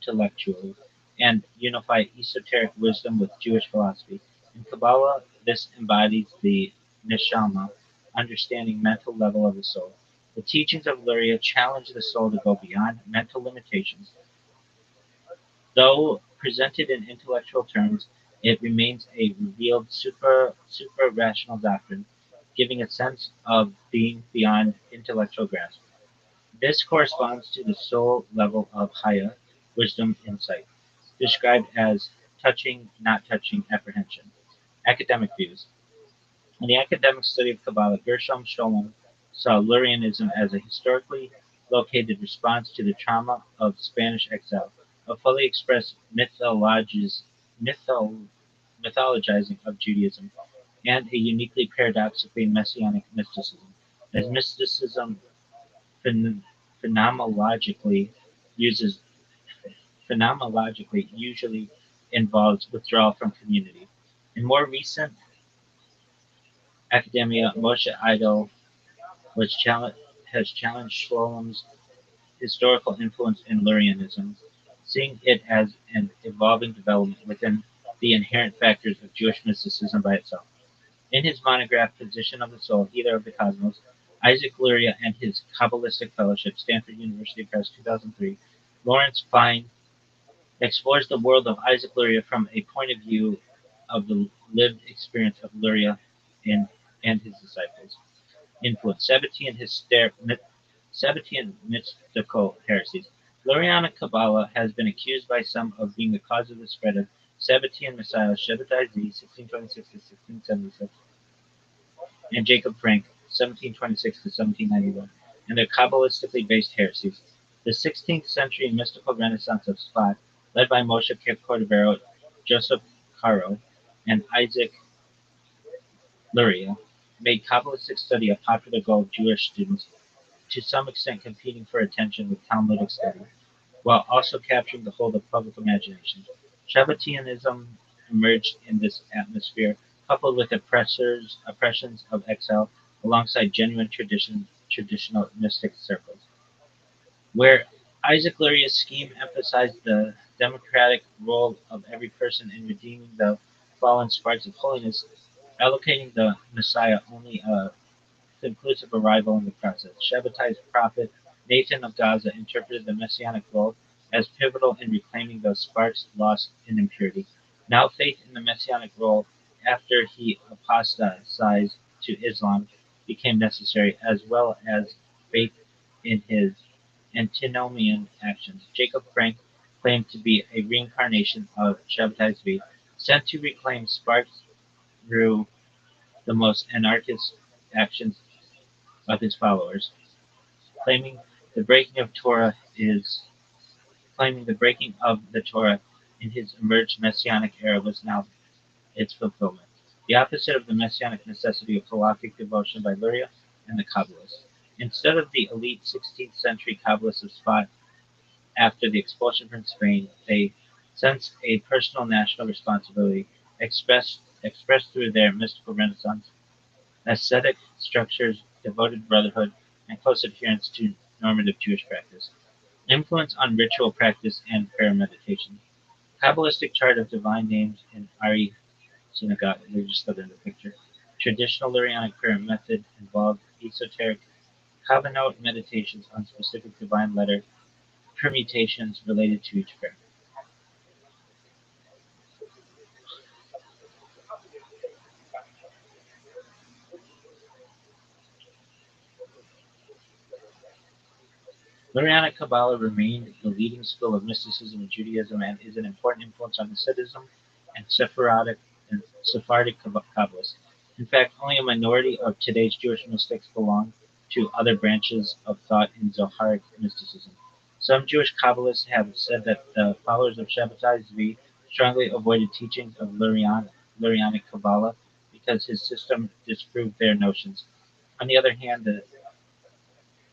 intellectually and unify esoteric wisdom with Jewish philosophy. In Kabbalah, this embodies the neshama, understanding mental level of the soul. The teachings of Luria challenge the soul to go beyond mental limitations. Though presented in intellectual terms, it remains a revealed supra-rational doctrine, giving a sense of being beyond intellectual grasp. This corresponds to the soul level of Haya, wisdom, insight, described as touching, not touching apprehension. Academic views. In the academic study of Kabbalah, Gershom Scholem saw Lurianism as a historically located response to the trauma of Spanish exile, a fully expressed mythologizing of Judaism, and a uniquely paradoxically messianic mysticism. As mysticism phen- phenomenologically uses phenomenologically usually involves withdrawal from community. In more recent academia, Moshe Idol has challenged Shlomo's historical influence in Lurianism, seeing it as an evolving development within the inherent factors of Jewish mysticism by itself. In his monograph Position of the Soul, Healer of the Cosmos, Isaac Luria and his Kabbalistic Fellowship, Stanford University Press, 2003, Lawrence Fine explores the world of Isaac Luria from a point of view of the lived experience of Luria and his disciples. Influence Sabbatean mystical heresies. Lurianic Kabbalah has been accused by some of being the cause of the spread of Sabbatean Messiah Shabbatai Z, 1626 to 1676, and Jacob Frank, 1726 to 1791, and their Kabbalistically based heresies. The 16th century mystical renaissance of Spot, led by Moshe Cordovero, Joseph Caro, and Isaac Luria, made Kabbalistic study a popular goal of Jewish students, to some extent competing for attention with Talmudic study, while also capturing the hold of public imagination. Shabbateanism emerged in this atmosphere, coupled with oppressions of exile, alongside genuine traditional mystic circles. Where Isaac Luria's scheme emphasized the democratic role of every person in redeeming the fallen sparks of holiness, allocating the Messiah only a conclusive arrival in the process. Shabbatai's prophet Nathan of Gaza interpreted the messianic role as pivotal in reclaiming those sparks lost in impurity. Now faith in the messianic role after he apostatized to Islam became necessary, as well as faith in his antinomian actions. Jacob Frank claimed to be a reincarnation of Shabbatai Tzvi, sent to reclaim sparks through the most anarchist actions of his followers, claiming the breaking of Torah is claiming the breaking of the Torah in his emerged messianic era was now its fulfillment. The opposite of the messianic necessity of halakhic devotion by Luria and the Kabbalists. Instead of the elite 16th century Kabbalists of Sfat after the expulsion from Spain, they sensed a personal national responsibility expressed through their mystical renaissance, ascetic structures, devoted brotherhood, and close adherence to normative Jewish practice. Influence on ritual practice and prayer meditation. Kabbalistic chart of divine names in Ari synagogue, they just got in the picture. Traditional Lurianic prayer method involved esoteric Kavanot meditations on specific divine letter permutations related to each prayer. Lurianic Kabbalah remained the leading school of mysticism in Judaism and is an important influence on Hasidism and Sephardic Kabbalists. In fact, only a minority of today's Jewish mystics belong to other branches of thought in Zoharic mysticism. Some Jewish Kabbalists have said that the followers of Shabbatai Tzvi strongly avoided teachings of Lurianic Kabbalah because his system disproved their notions. On the other hand, the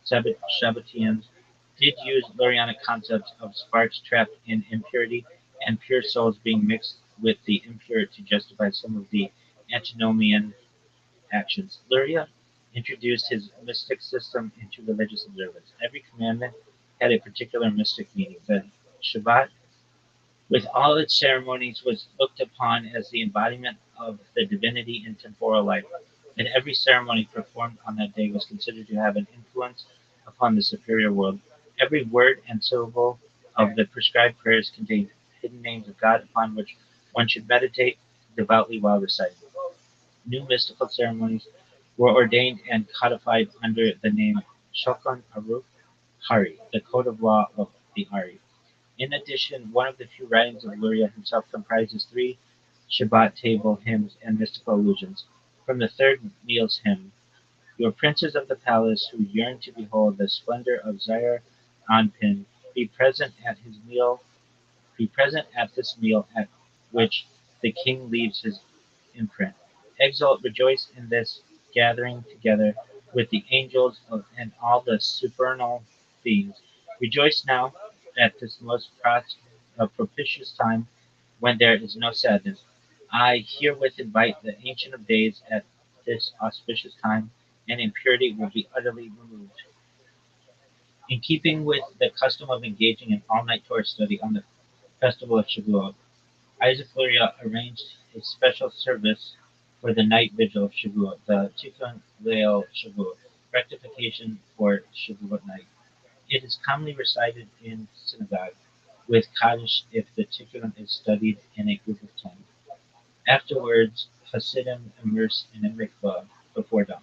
Shabbatians did use Lurianic concepts of sparks trapped in impurity and pure souls being mixed with the impure to justify some of the antinomian actions. Luria introduced his mystic system into religious observance. Every commandment had a particular mystic meaning. The Shabbat, with all its ceremonies, was looked upon as the embodiment of the divinity in temporal life, and every ceremony performed on that day was considered to have an influence upon the superior world. Every word and syllable of the prescribed prayers contained hidden names of God upon which one should meditate devoutly while reciting. New mystical ceremonies were ordained and codified under the name Shulchan Aruch Hari, the code of law of the Ari. In addition, one of the few writings of Luria himself comprises three Shabbat table hymns and mystical allusions. From the third Meal's hymn, your princes of the palace who yearn to behold the splendor of Zaire Anpin, be present at his meal be present at this meal at which the king leaves his imprint. Exult, rejoice in this gathering together with the angels and all the supernal beings. Rejoice now at this most propitious time when there is no sadness. I herewith invite the Ancient of Days at this auspicious time, and impurity will be utterly removed. In keeping with the custom of engaging in all-night Torah study on the festival of Shavuot, Isaac Luria arranged a special service for the night vigil of Shavuot, the Tikkun Leil Shavuot, rectification for Shavuot night. It is commonly recited in synagogue, with Kaddish if the Tikkun is studied in a group of 10. Afterwards, Hasidim immerse in a mikvah before dawn.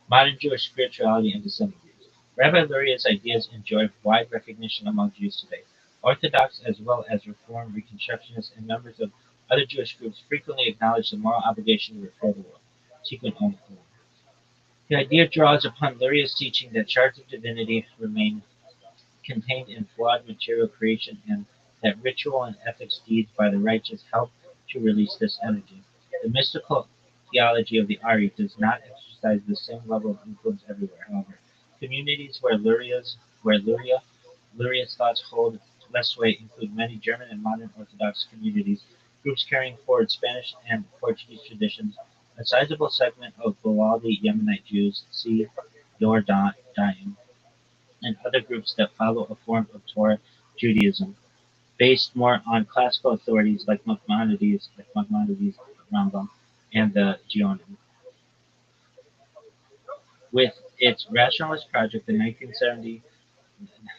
Modern Jewish spirituality and dissenting views. Rabbi Luria's ideas enjoy wide recognition among Jews today. Orthodox as well as Reform, Reconstructionists, and members of other Jewish groups frequently acknowledge the moral obligation to repair the world. Tikkun Olam. The idea draws upon Luria's teaching that shards of divinity remain contained in flawed material creation and that ritual and ethics deeds by the righteous help to release this energy. The mystical theology of the Ari does not exercise the same level of influence everywhere, however. Communities where Luria's thoughts hold less weight include many German and modern Orthodox communities, groups carrying forward Spanish and Portuguese traditions, a sizable segment of Bulaldi Yemenite Jews, see Daim, and other groups that follow a form of Torah Judaism based more on classical authorities like Maimonides, Rambam, and the Geonim. With its rationalist project, the 1970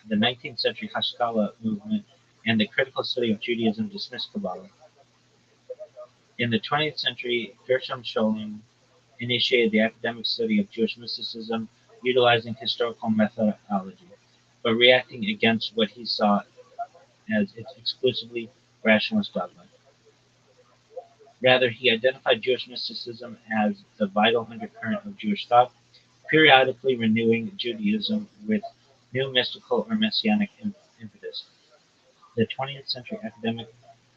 the 19th century Haskalah movement and the critical study of Judaism dismissed Kabbalah. In the 20th century, Gershom Scholem initiated the academic study of Jewish mysticism, utilizing historical methodology, but reacting against what he saw as its exclusively rationalist dogma. Rather, he identified Jewish mysticism as the vital undercurrent of Jewish thought, periodically renewing Judaism with new mystical or messianic impetus. The 20th century academic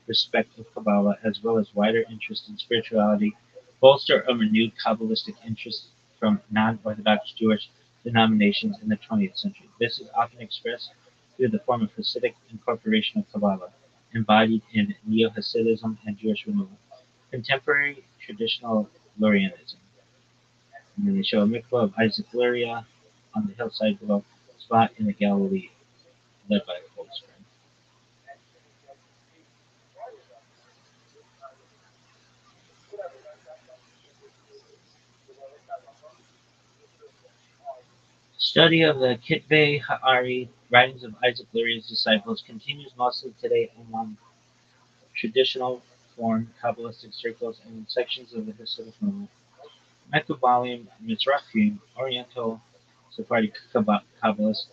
respect of Kabbalah, as well as wider interest in spirituality, bolster a renewed Kabbalistic interest from non-Orthodox Jewish denominations in the 20th century. This is often expressed through the form of Hasidic incorporation of Kabbalah, embodied in Neo-Hasidism and Jewish renewal. Contemporary traditional Lurianism. And then they show a mikvah of Isaac Luria on the hillside below, spot in the Galilee, led by a cold spring. Study of the Kitvei Ha'ari, writings of Isaac Luria's disciples, continues mostly today among traditional form Kabbalistic circles and in sections of the Hasidic movement. Mekubalim, Mizrahim, Oriental Sephardic Kabbalists,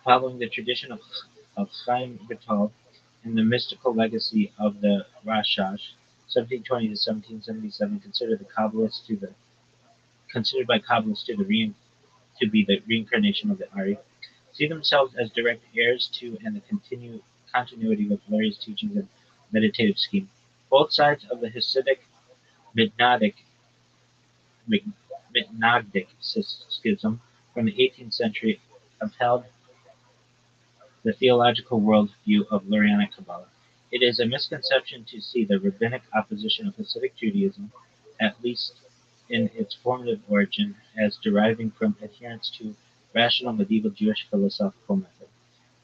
following the tradition of Chaim Vital and the mystical legacy of the Rashash, 1720 to 1777, considered by Kabbalists to be the reincarnation of the Ari, see themselves as direct heirs to and the continuity with Luria's teachings and meditative scheme. Both sides of the Hasidic Mitnagdic schism from the 18th century upheld the theological worldview of Lurianic Kabbalah. It is a misconception to see the rabbinic opposition of Hasidic Judaism, at least in its formative origin, as deriving from adherence to rational medieval Jewish philosophical method.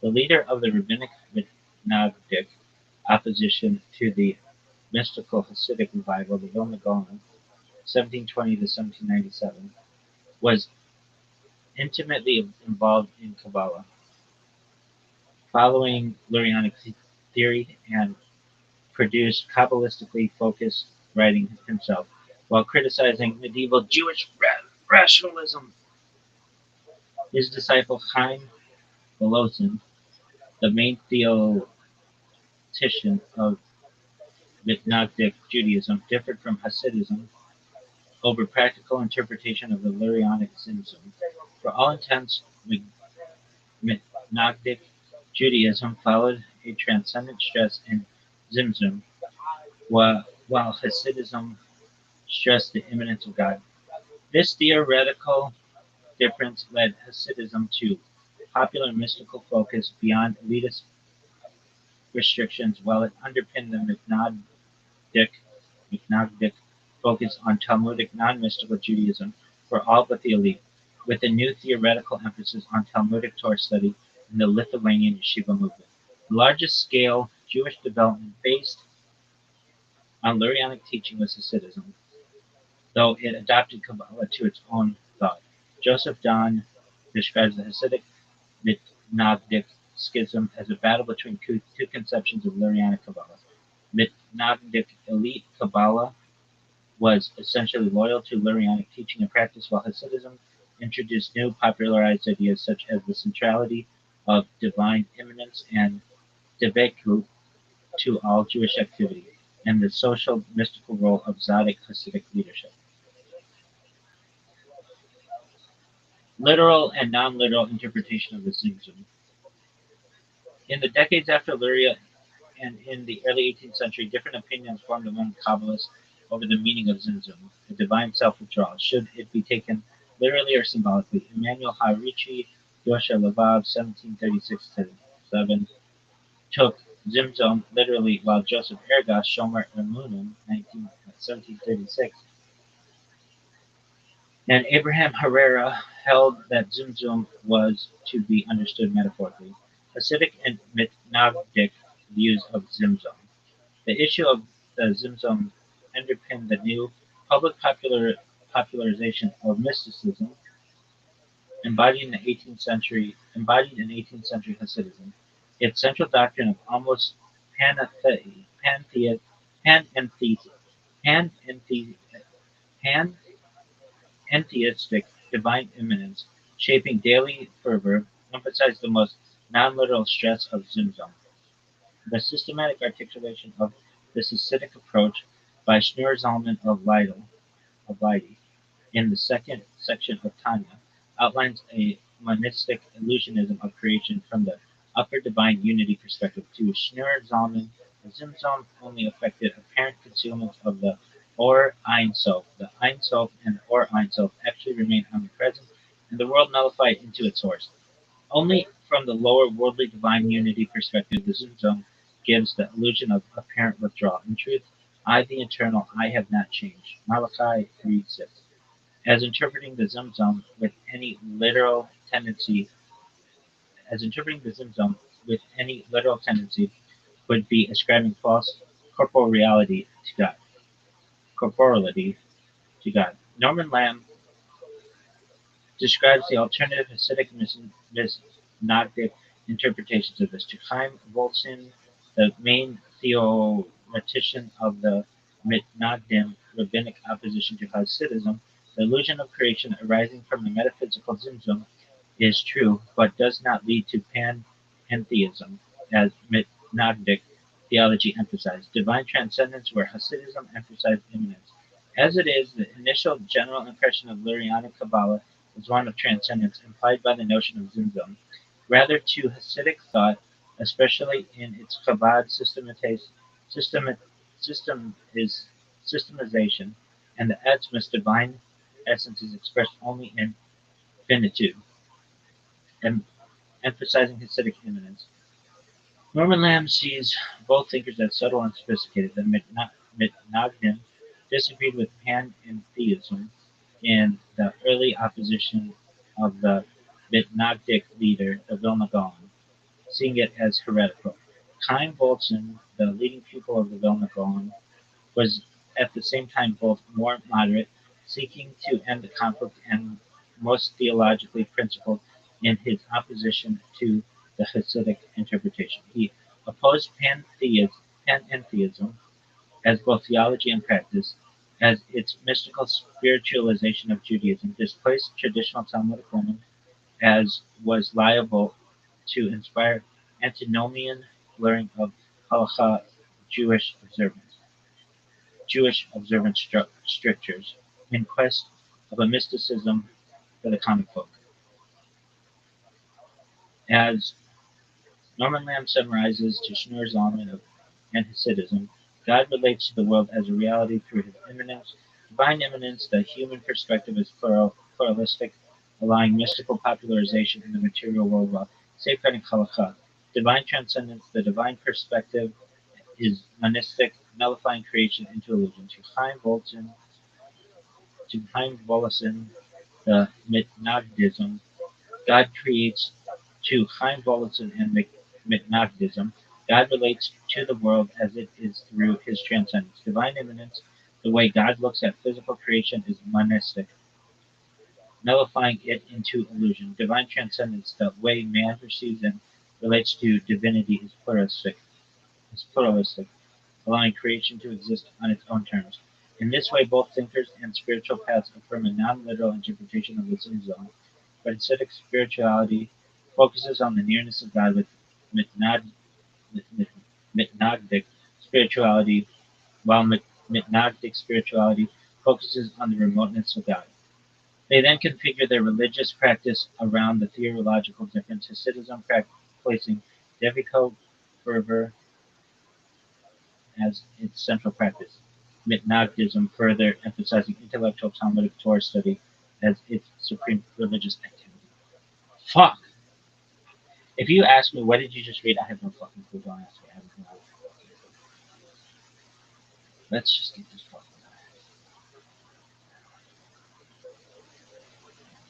The leader of the rabbinic Mitnagdic opposition to the mystical Hasidic revival, the Vilna Gaon, 1720 to 1797, was intimately involved in Kabbalah, following Lurianic theory, and produced Kabbalistically focused writing himself, while criticizing medieval Jewish rationalism. His disciple Chaim Volozhin, the main theologian of Mitnagdic Judaism, differed from Hasidism over practical interpretation of the Lurianic Tzimtzum. For all intents, Mitnagdic Judaism followed a transcendent stress in Tzimtzum, while Hasidism stressed the immanence of God. This theoretical difference led Hasidism to popular mystical focus beyond elitist restrictions, while it underpinned the Mitnagdic focus on Talmudic non-mystical Judaism for all but the elite, with a new theoretical emphasis on Talmudic Torah study in the Lithuanian Yeshiva movement. The largest scale Jewish development based on Lurianic teaching was Hasidism, though it adopted Kabbalah to its own thought. Joseph Don describes the Hasidic Mitnagdic schism as a battle between two conceptions of Lurianic Kabbalah. Mitnagdic elite Kabbalah was essentially loyal to Lurianic teaching and practice, while Hasidism introduced new popularized ideas such as the centrality of divine immanence and dvekut to all Jewish activity, and the social mystical role of Tzaddik Hasidic leadership. Literal and non-literal interpretation of the Tzimtzum. In the decades after Luria and in the early 18th century, different opinions formed among Kabbalists over the meaning of Tzimtzum, the divine self-withdrawal. Should it be taken literally or symbolically? Emmanuel Harichi, Yosha Levav, 1736-7, took Tzimtzum literally, while Joseph Ergas, Shomer Emunim, 1736, and Abraham Herrera held that Tzimtzum was to be understood metaphorically. Hasidic and Mitnagdic views of Tzimtzum. The issue of the Tzimtzum underpinned the new public popularization of mysticism embodied in 18th century Hasidism. Its central doctrine of almost panenthe- panthe- panenthe- panenthe- panentheistic divine immanence, shaping daily fervor, emphasized the most non-literal stress of Zimzum. The systematic articulation of this Hasidic approach by Schneur Zalman of Leiden in the second section of Tanya outlines a monistic illusionism of creation from the upper divine unity perspective. To Schneur Zalman, the Zimzum only affected apparent concealment of the Or Ein Sof. The Ein Sof and Or Ein Sof actually remain omnipresent, and the world nullified into its source. Only from the lower worldly divine unity perspective, the Zimzum gives the illusion of apparent withdrawal. In truth, I, the eternal, I have not changed. Malachi 3:6. As interpreting the Zimzum with any literal tendency, as interpreting the Zimzum with any literal tendency would be ascribing false corporeality to God. Corporality to God. Norman Lamb describes the alternative Hasidic Misnagdic interpretations of this. To Chaim Volzin, the main theoretician of the Mitnagdim rabbinic opposition to Hasidism, the illusion of creation arising from the metaphysical Zimzum is true, but does not lead to pantheism, as Mitnagdic theology emphasized. Divine transcendence, where Hasidism emphasized immanence. As it is, the initial general impression of Lurianic Kabbalah is one of transcendence, implied by the notion of Zimzum. Rather, to Hasidic thought, especially in its Chabad system, systemization, and the Etzmas divine essence is expressed only in finitude, em- emphasizing Hasidic immanence. Norman Lamb sees both thinkers as subtle and sophisticated. The Mitnagdim disagreed with panentheism in the early opposition of the Mitnagdic leader, the Vilna Gaon, seeing it as heretical. Chaim Volzin, the leading pupil of the Vilna Gaon, was at the same time both more moderate, seeking to end the conflict, and most theologically principled in his opposition to the Hasidic interpretation. He opposed panentheism as both theology and practice, as its mystical spiritualization of Judaism displaced traditional Talmudic women, as was liable to inspire antinomian blurring of halakha Jewish observance. Strictures in quest of a mysticism for the common folk. As Norman Lamb summarizes to Schneur Zalman and Hasidism, God relates to the world as a reality through his immanence. Divine immanence, the human perspective is pluralistic, allowing mystical popularization in the material world while safeguarding halakha. Divine transcendence, the divine perspective is monistic, nullifying creation into illusion. To Chaim Volozin, the Mitnagdism, God creates. To Chaim Volozin and Mitnagdism, God relates to the world as it is through his transcendence. Divine immanence, the way God looks at physical creation, is monistic, nullifying it into illusion. Divine transcendence, the way man perceives and relates to divinity, is pluralistic, allowing creation to exist on its own terms. In this way, both thinkers and spiritual paths affirm a non-literal interpretation of the Zen zone, but Hasidic spirituality focuses on the nearness of God with Mitnagdic spirituality, while Mitnagdic spirituality focuses on the remoteness of God. They then configure their religious practice around the theological difference, Hasidism placing devotedly fervor as its central practice, Mitnagdism further emphasizing intellectual Talmudic Torah study as its supreme religious activity. Fuck! If you ask me, what did you just read? I have no fucking clue. Don't ask me. I have no fucking clue. Let's just get this fucking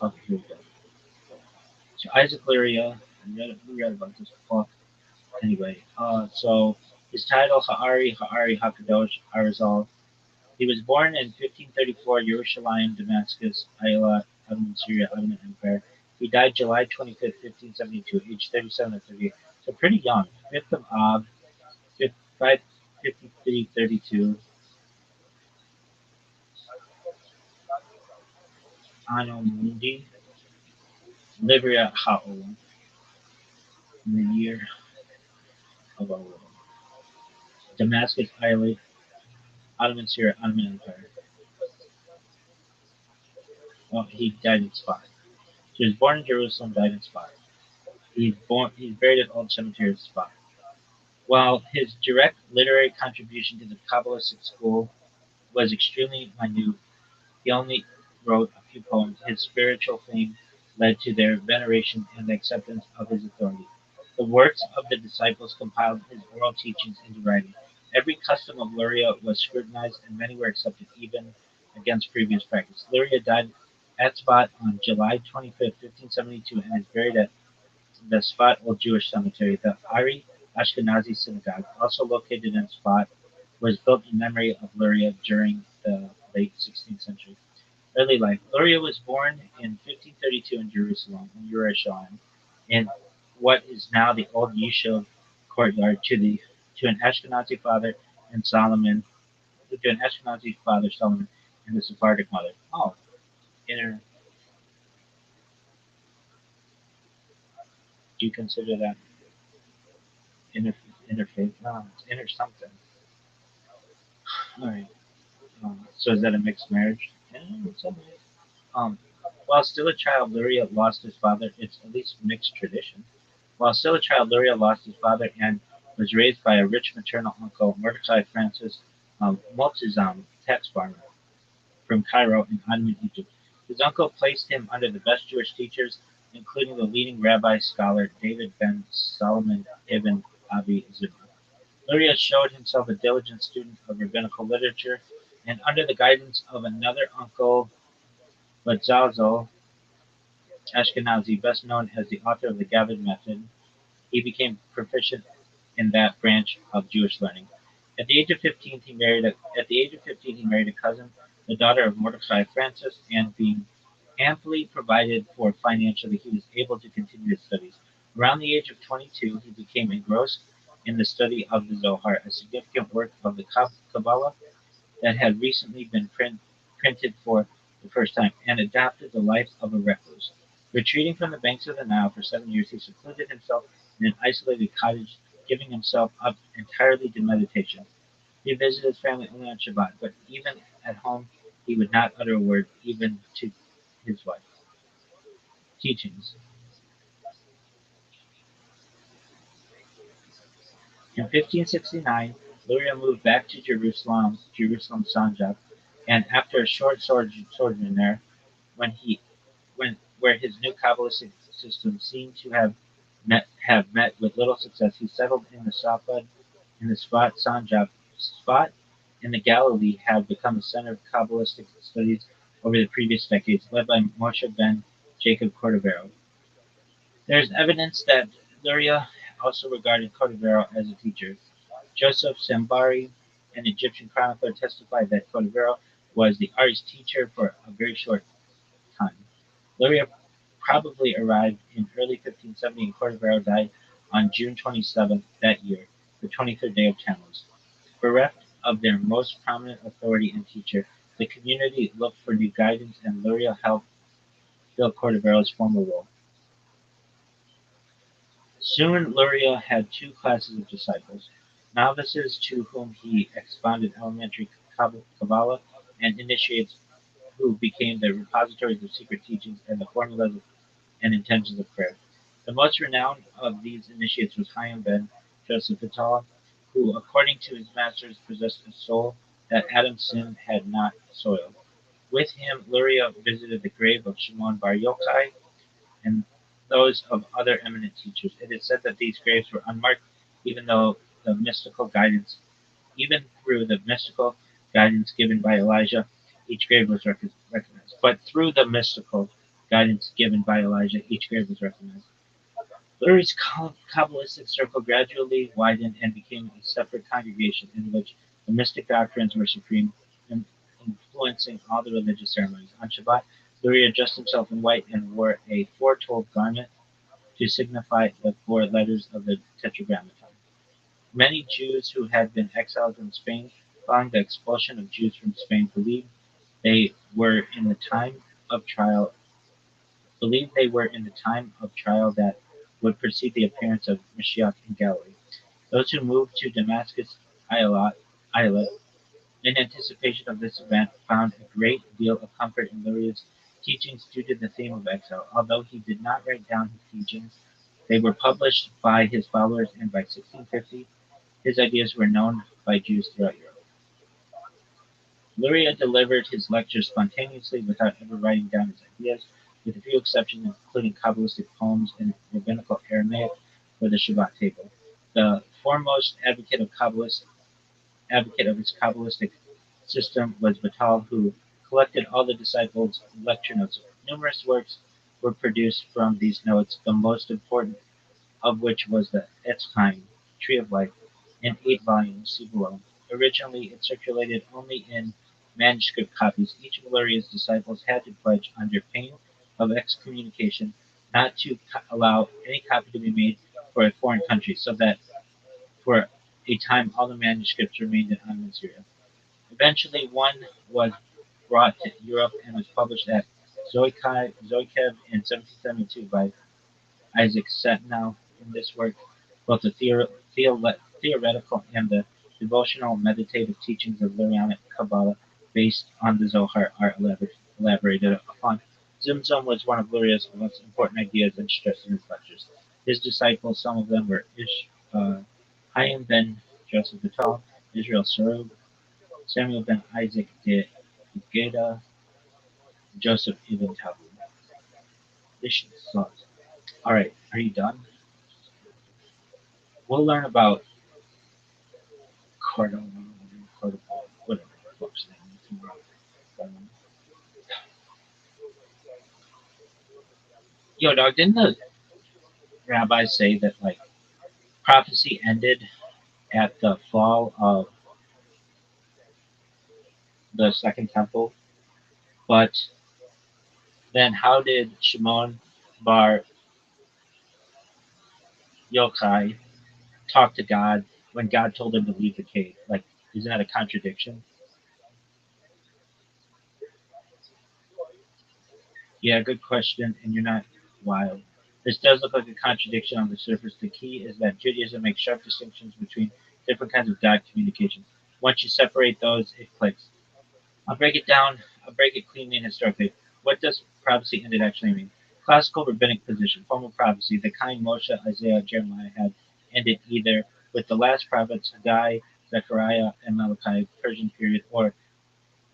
guy. Okay, here we go. So Isaac Luria, we read about this before. Anyway, so his title, Ha'ari Hakadosh Arizal. He was born in 1534, Yerushalayim, Damascus, Eilat, Ottoman Syria, Ottoman Empire. He died July 25th, 1572, aged 37 or 38, so pretty young. 5th of Av, 553-32, Anno Mundi, Livia Ha'ol, in the year of our Lord. Damascus, Italy, Ottoman Syria, Ottoman Empire. Well, he died in Spa. He was born in Jerusalem, died in Spa. He's buried at Old Cemetery of Spa. While his direct literary contribution to the Kabbalistic school was extremely minute, he only wrote a few poems. His spiritual fame led to their veneration and acceptance of his authority. The works of the disciples compiled his oral teachings into writing. Every custom of Luria was scrutinized, and many were accepted even against previous practice. Luria died at Sfat on July 25, 1572, and is buried at the Sfat Old Jewish Cemetery. The Ari Ashkenazi Synagogue, also located in Sfat, was built in memory of Luria during the late 16th century. Early life. Luria was born in 1532 in Jerusalem, in what is now the old Yishuv courtyard, to an Ashkenazi father and Solomon, and a Sephardic mother. Oh, inner. Do you consider that inner interfaith? No, it's inner something. All right. So is that a mixed marriage? Yeah, in some ways. Um, while still a child, Luria lost his father. It's at least mixed tradition. While still a child, Luria lost his father and was raised by a rich maternal uncle, Mordecai Francis Multizam, tax farmer from Cairo in Ottoman Egypt. His uncle placed him under the best Jewish teachers, including the leading rabbi scholar David ben Solomon ibn Abi Zimra. Luria showed himself a diligent student of rabbinical literature, and under the guidance of another uncle, Bazazel Ashkenazi, best known as the author of the Gathered Method, he became proficient in that branch of Jewish learning. At the age of 15, he married a cousin, the daughter of Mordecai Francis, and being amply provided for financially, he was able to continue his studies. Around the age of 22, he became engrossed in the study of the Zohar, a significant work of the Kabbalah that had recently been printed for the first time, and adopted the life of a recluse. Retreating from the banks of the Nile for 7 years, he secluded himself in an isolated cottage, giving himself up entirely to meditation. He visited his family only on Shabbat, but even at home he would not utter a word, even to his wife. Teachings. In 1569, Luria moved back to Jerusalem, Sanjak, and after a short sojourn there, where his new Kabbalistic system seemed to have met with little success, he settled in the Sfat Sanjak. Sfat in the Galilee had become a center of Kabbalistic studies over the previous decades, led by Moshe ben Jacob Cordovero. There is evidence that Luria also regarded Cordovero as a teacher. Joseph Sambari, an Egyptian chronicler, testified that Cordovero was the Ari's teacher for a very short time. Luria probably arrived in early 1570, and Cordovero died on June 27th that year, the 23rd day of Tammuz. Bereft of their most prominent authority and teacher, the community looked for new guidance, and Luria helped fill Cordovero's former role. Soon Luria had two classes of disciples: novices to whom he expounded elementary Kabbalah, and initiates who became the repositories of secret teachings and the formulas and intentions of prayer. The most renowned of these initiates was Chaim ben Joseph Vital, who, according to his masters, possessed a soul that Adam's sin had not soiled. With him, Luria visited the grave of Shimon Bar Yochai and those of other eminent teachers. It is said that these graves were unmarked, even though the mystical guidance, even through the mystical guidance given by Elijah, each grave was recognized. But through the mystical guidance given by Elijah, each grave was recognized. Lurie's Kabbalistic circle gradually widened and became a separate congregation in which the mystic doctrines were supreme, influencing all the religious ceremonies. On Shabbat, Luria dressed himself in white and wore a foretold garment to signify the four letters of the Tetragrammaton. Many Jews who had been exiled from Spain following the expulsion of Jews from Spain they were in the time of trial believed they were in the time of trial that would precede the appearance of Mashiach in Galilee. Those who moved to Damascus Islet in anticipation of this event found a great deal of comfort in Luria's teachings due to the theme of exile. Although he did not write down his teachings, they were published by his followers, and by 1650 his ideas were known by Jews throughout Europe. Luria delivered his lectures spontaneously without ever writing down his ideas, with a few exceptions including Kabbalistic poems in rabbinical Aramaic for the Shabbat table. The foremost advocate of his Kabbalistic system was Vital, who collected all the disciples' lecture notes. Numerous works were produced from these notes, the most important of which was the Etz Chaim, Tree of Life, in 8 volumes, see below. Originally, it circulated only in manuscript copies. Each of Luria's disciples had to pledge, under pain of excommunication, not to allow any copy to be made for a foreign country, so that for a time all the manuscripts remained in unknown Syria. Eventually, one was brought to Europe and was published at Zoikev in 1772 by Isaac Setnow. In this work, both the theoretical and the devotional meditative teachings of Lurianic Kabbalah based on the Zohar are elaborated upon. Tzimtzum was one of Luria's most important ideas and stressed in his lectures. His disciples, some of them were Chaim ben Joseph Vital, Israel Sarug, Samuel ben Isaac de Ugeda, Joseph ibn Tabu. This sucks. Alright, are you done? We'll learn about Cardone, whatever the fuck's name is. Yo, dog, didn't the rabbis say that, like, prophecy ended at the fall of the Second Temple? But then how did Shimon bar Yochai talk to God when God told him to leave the cave? Like, isn't that a contradiction? Yeah, good question, and you're not wild. This does look like a contradiction on the surface. The key is that Judaism makes sharp distinctions between different kinds of God communication. Once you separate those, it clicks. I'll break it down. I'll break it cleanly and historically. What does prophecy ended actually mean? Classical rabbinic position, formal prophecy, the kind Moshe, Isaiah, Jeremiah had, ended either with the last prophets, Haggai, Zechariah, and Malachi, Persian period, or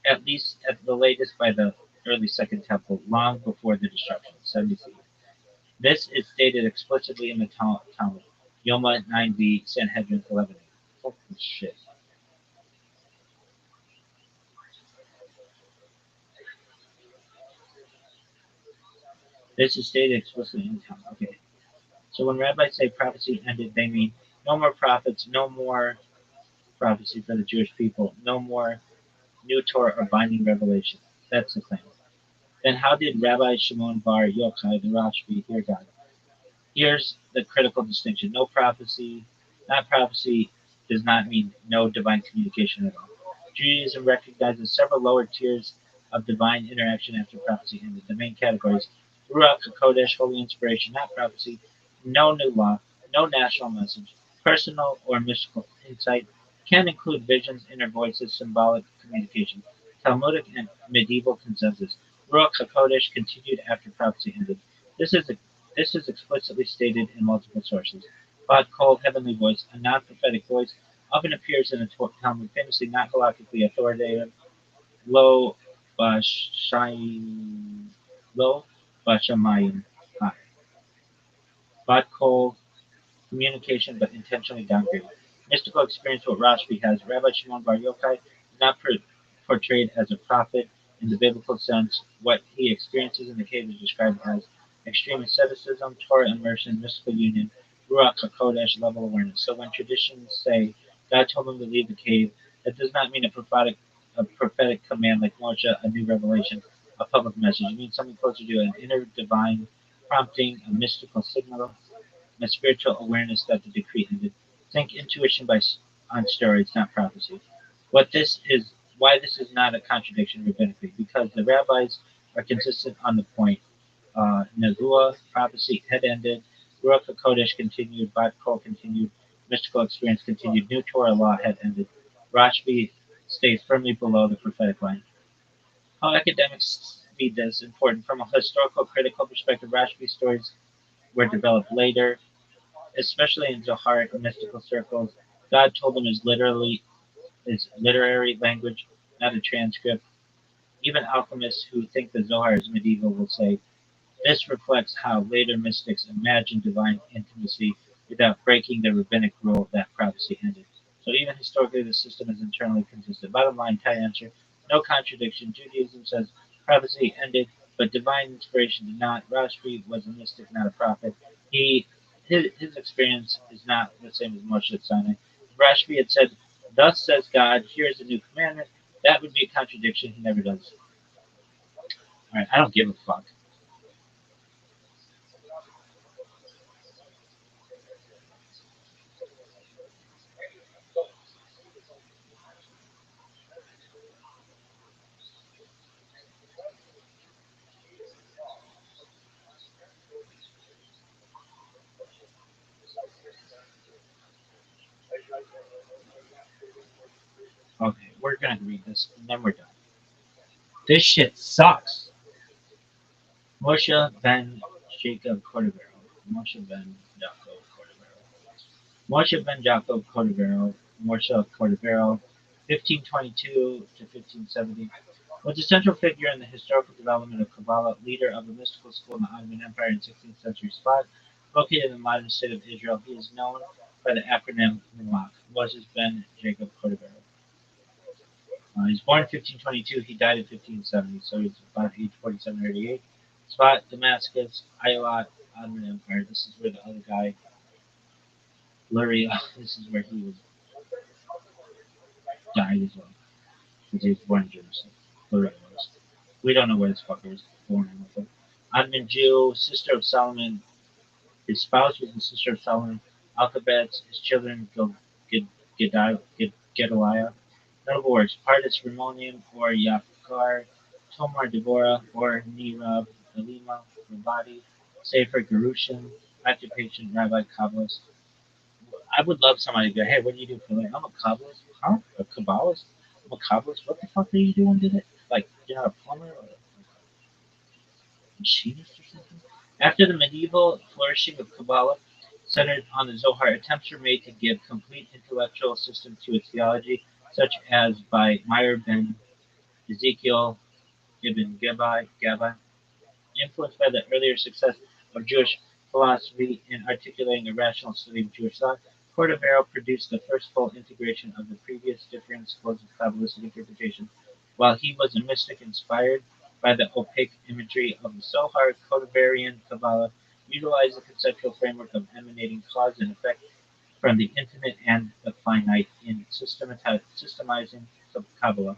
at least at the latest by the early Second Temple, long before the destruction, 70 CE. This is stated explicitly in the Talmud, Yoma 9b, Sanhedrin 11. Fucking shit. This is stated explicitly in the Talmud. Okay. So when rabbis say prophecy ended, they mean no more prophets, no more prophecy for the Jewish people, no more new Torah or binding revelation. That's the claim. Then how did Rabbi Shimon bar Yochai, the Rashbi, hear God? Here's the critical distinction. No prophecy, not prophecy does not mean no divine communication at all. Judaism recognizes several lower tiers of divine interaction after prophecy ended. The main categories: Ruach HaKodesh, holy inspiration, not prophecy, no new law, no national message, personal or mystical insight, can include visions, inner voices, symbolic communication, Talmudic and medieval consensus. Ruach HaKodesh continued after prophecy ended. This is a this is explicitly stated in multiple sources. Bod Kol, heavenly voice, a non-prophetic voice, often appears in the Talmud, famously not halakhically authoritative. Lo Bashayim, Lo Bashamayim. Bod Kol, communication but intentionally downgraded. Mystical experience, what Rashbi has. Rabbi Shimon Bar Yochai is not portrayed as a prophet in the biblical sense. What he experiences in the cave is described as extreme asceticism, Torah immersion, mystical union, Ruach HaKodesh, level awareness. So when traditions say God told him to leave the cave, that does not mean a prophetic command like Moshe, a new revelation. a public message. It means something closer to an inner divine prompting, a mystical signal, and a spiritual awareness that the decree ended. Think intuition on steroids, not prophecy. What this is, why this is not a contradiction rabbinically, because the rabbis are consistent on the point. Nevuah, prophecy had ended, Ruach HaKodesh continued, Bat Kol continued, mystical experience continued, New Torah law had ended. Rashbi stays firmly below the prophetic line. How academics read this is important. From a historical critical perspective, Rashbi's stories were developed later, especially in Zoharic mystical circles. God told them his literary language, not a transcript. Even alchemists who think the Zohar is medieval will say this reflects how later mystics imagined divine intimacy without breaking the rabbinic rule that prophecy ended. So even historically, the system is internally consistent. Bottom line, tight answer, no contradiction. Judaism says prophecy ended, but divine inspiration did not. Rashbi was a mystic, not a prophet. His experience is not the same as Moshe at Sinai. If Rashbi had said, "Thus says God, here is a new commandment," that would be a contradiction. He never does. All right, I don't give a fuck. Okay, we're gonna read this and then we're done. This shit sucks. Moshe ben Jacob Cordovero. Moshe ben Jacob Cordovero. Moshe ben Jacob Cordovero. Moshe Cordovero, 1522 to 1570, was a central figure in the historical development of Kabbalah, leader of a mystical school in the Ottoman Empire in 16th century Spot. Located in the modern state of Israel, he is known by the acronym MOAC, Moses ben Jacob Cordovero. He was born in 1522. He died in 1570, so he's about age 47 or 88. Spot, Damascus, Eilat, Ottoman Empire. This is where the other guy, Luria, this is where he was died as well. Because he was born in Jerusalem. Luria was. We don't know where this fucker was born in. Ottoman Jew, sister of Solomon. His spouse was the sister of Solomon. Alphabets, his children, Gedaliah. Notable works: Partis Ramonium or Yafkar, Tomar Deborah or Nirav, Elima, Rabadi, Sefer Gerushin, Occupation Rabbi Kabbalist. I would love somebody to go, hey, what do you do for a living? I'm a Kabbalist. Huh? A Kabbalist? I'm a Kabbalist? What the fuck are you doing today? Like, you're not a plumber or a machinist or something? After the medieval flourishing of Kabbalah, centered on the Zohar, attempts were made to give complete intellectual system to its theology, such as by Meir ben Ezekiel ibn Gabbai, influenced by the earlier success of Jewish philosophy in articulating a rational study of Jewish thought. Cordovero produced the first full integration of the previous different schools of Kabbalistic interpretation. While he was a mystic inspired by the opaque imagery of the Zohar, Cordoverian Kabbalah utilized the conceptual framework of emanating cause and effect from the infinite and the finite in systemizing Kabbalah,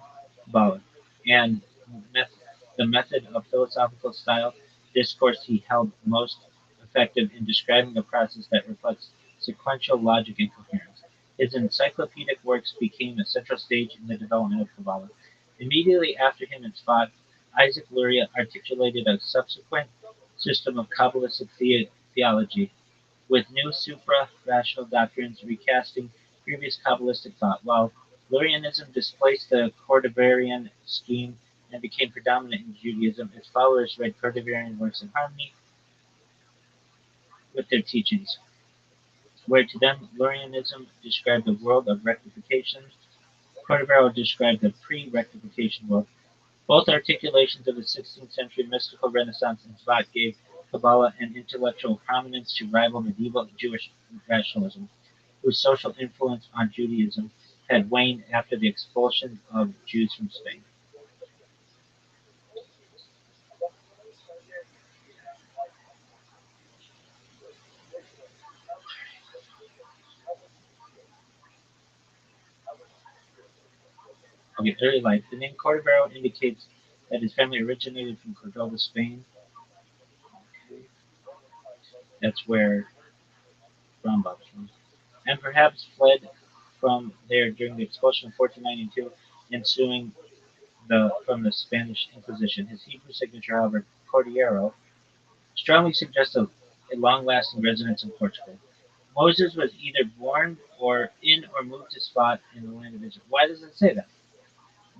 and the method of philosophical style discourse he held most effective in describing a process that reflects sequential logic and coherence. His encyclopedic works became a central stage in the development of Kabbalah. Immediately after him in Spot, Isaac Luria articulated a subsequent system of Kabbalistic theology with new supra-rational doctrines recasting previous Kabbalistic thought. While Lurianism displaced the Cordoverian scheme and became predominant in Judaism, its followers read Cordoverian works in harmony with their teachings, where to them Lurianism described the world of rectification, Cordovero described the pre-rectification world. Both articulations of the 16th century mystical renaissance in Tzvat gave Kabbalah an intellectual prominence to rival medieval Jewish rationalism, whose social influence on Judaism had waned after the expulsion of Jews from Spain. Okay, early life. The name Cordovero indicates that his family originated from Cordoba, Spain. That's where Rambam's from. And perhaps fled from there during the expulsion of 1492 ensuing from the Spanish Inquisition. His Hebrew signature, however, Cordero, strongly suggests a long-lasting residence in Portugal. Moses was either born or moved to spot in the land of Israel. Why does it say that?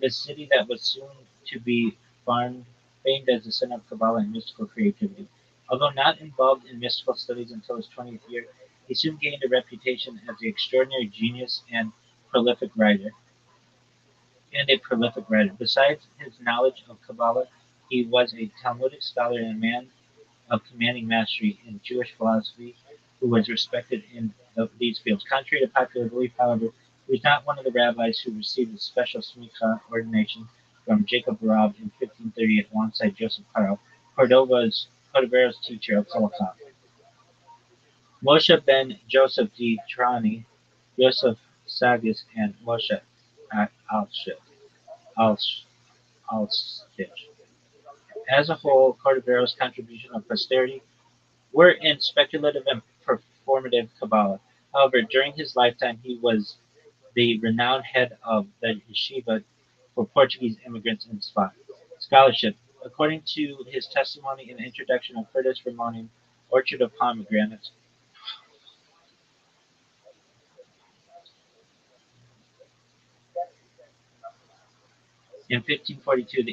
The city that was soon to be famed as the center of Kabbalah and mystical creativity. Although not involved in mystical studies until his 20th year, he soon gained a reputation as an extraordinary genius prolific writer. And a prolific writer. Besides his knowledge of Kabbalah, he was a Talmudic scholar and a man of commanding mastery in Jewish philosophy who was respected in these fields. Contrary to popular belief, however, he was not one of the rabbis who received a special smicha ordination from Jacob Rab in 1538 alongside Joseph Caro, Cordoba's teacher of Halakha. Moshe ben Joseph di Trani, Joseph Sagis, and Moshe Alstich. As a whole, Cordoba's contribution of posterity were in speculative and performative Kabbalah. However, during his lifetime, he was the renowned head of the yeshiva for Portuguese immigrants in scholarship. According to his testimony in the introduction of Curtis Ramonian, Orchard of Pomegranates, in 1542, at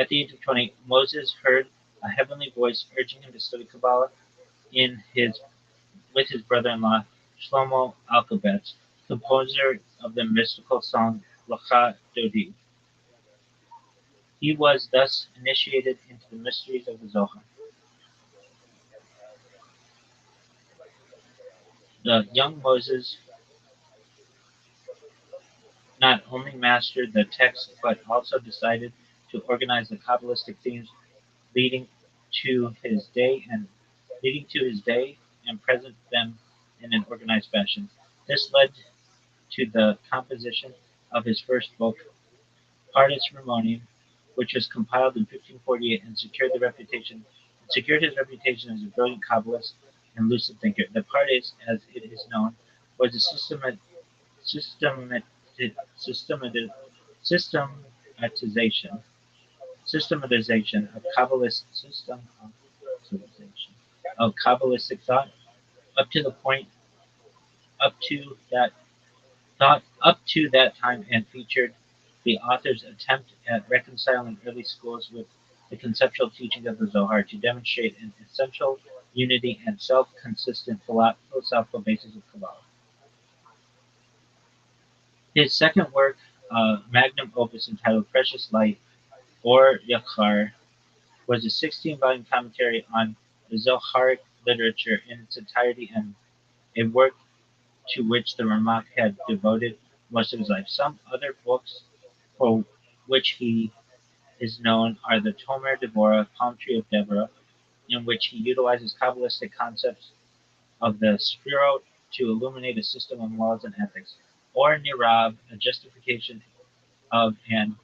the age of 20, Moses heard a heavenly voice urging him to study Kabbalah with his brother-in-law, Shlomo Alkabetz, composer of the mystical song Lecha Dodi. He was thus initiated into the mysteries of the Zohar. The young Moses not only mastered the text but also decided to organize the Kabbalistic themes leading to his day and present them in an organized fashion. This led to the composition of his first book, Pardes Ramonian, which was compiled in 1548 and secured his reputation as a brilliant Kabbalist and lucid thinker. The Pardes, as it is known, was a systematization of Kabbalistic thought up to the point up to that up to that time and featured the author's attempt at reconciling early schools with the conceptual teaching of the Zohar to demonstrate an essential unity and self-consistent philosophical basis of Kabbalah. His second work, magnum opus entitled Precious Light, or Yachar, was a 16-volume commentary on the Zoharic literature in its entirety and a work to which the Ramak had devoted most of his life. Some other books for which he is known are the Tomer Devorah, Palm Tree of Deborah, in which he utilizes Kabbalistic concepts of the Sphirot to illuminate a system of morals and ethics, or Nirav, a justification of an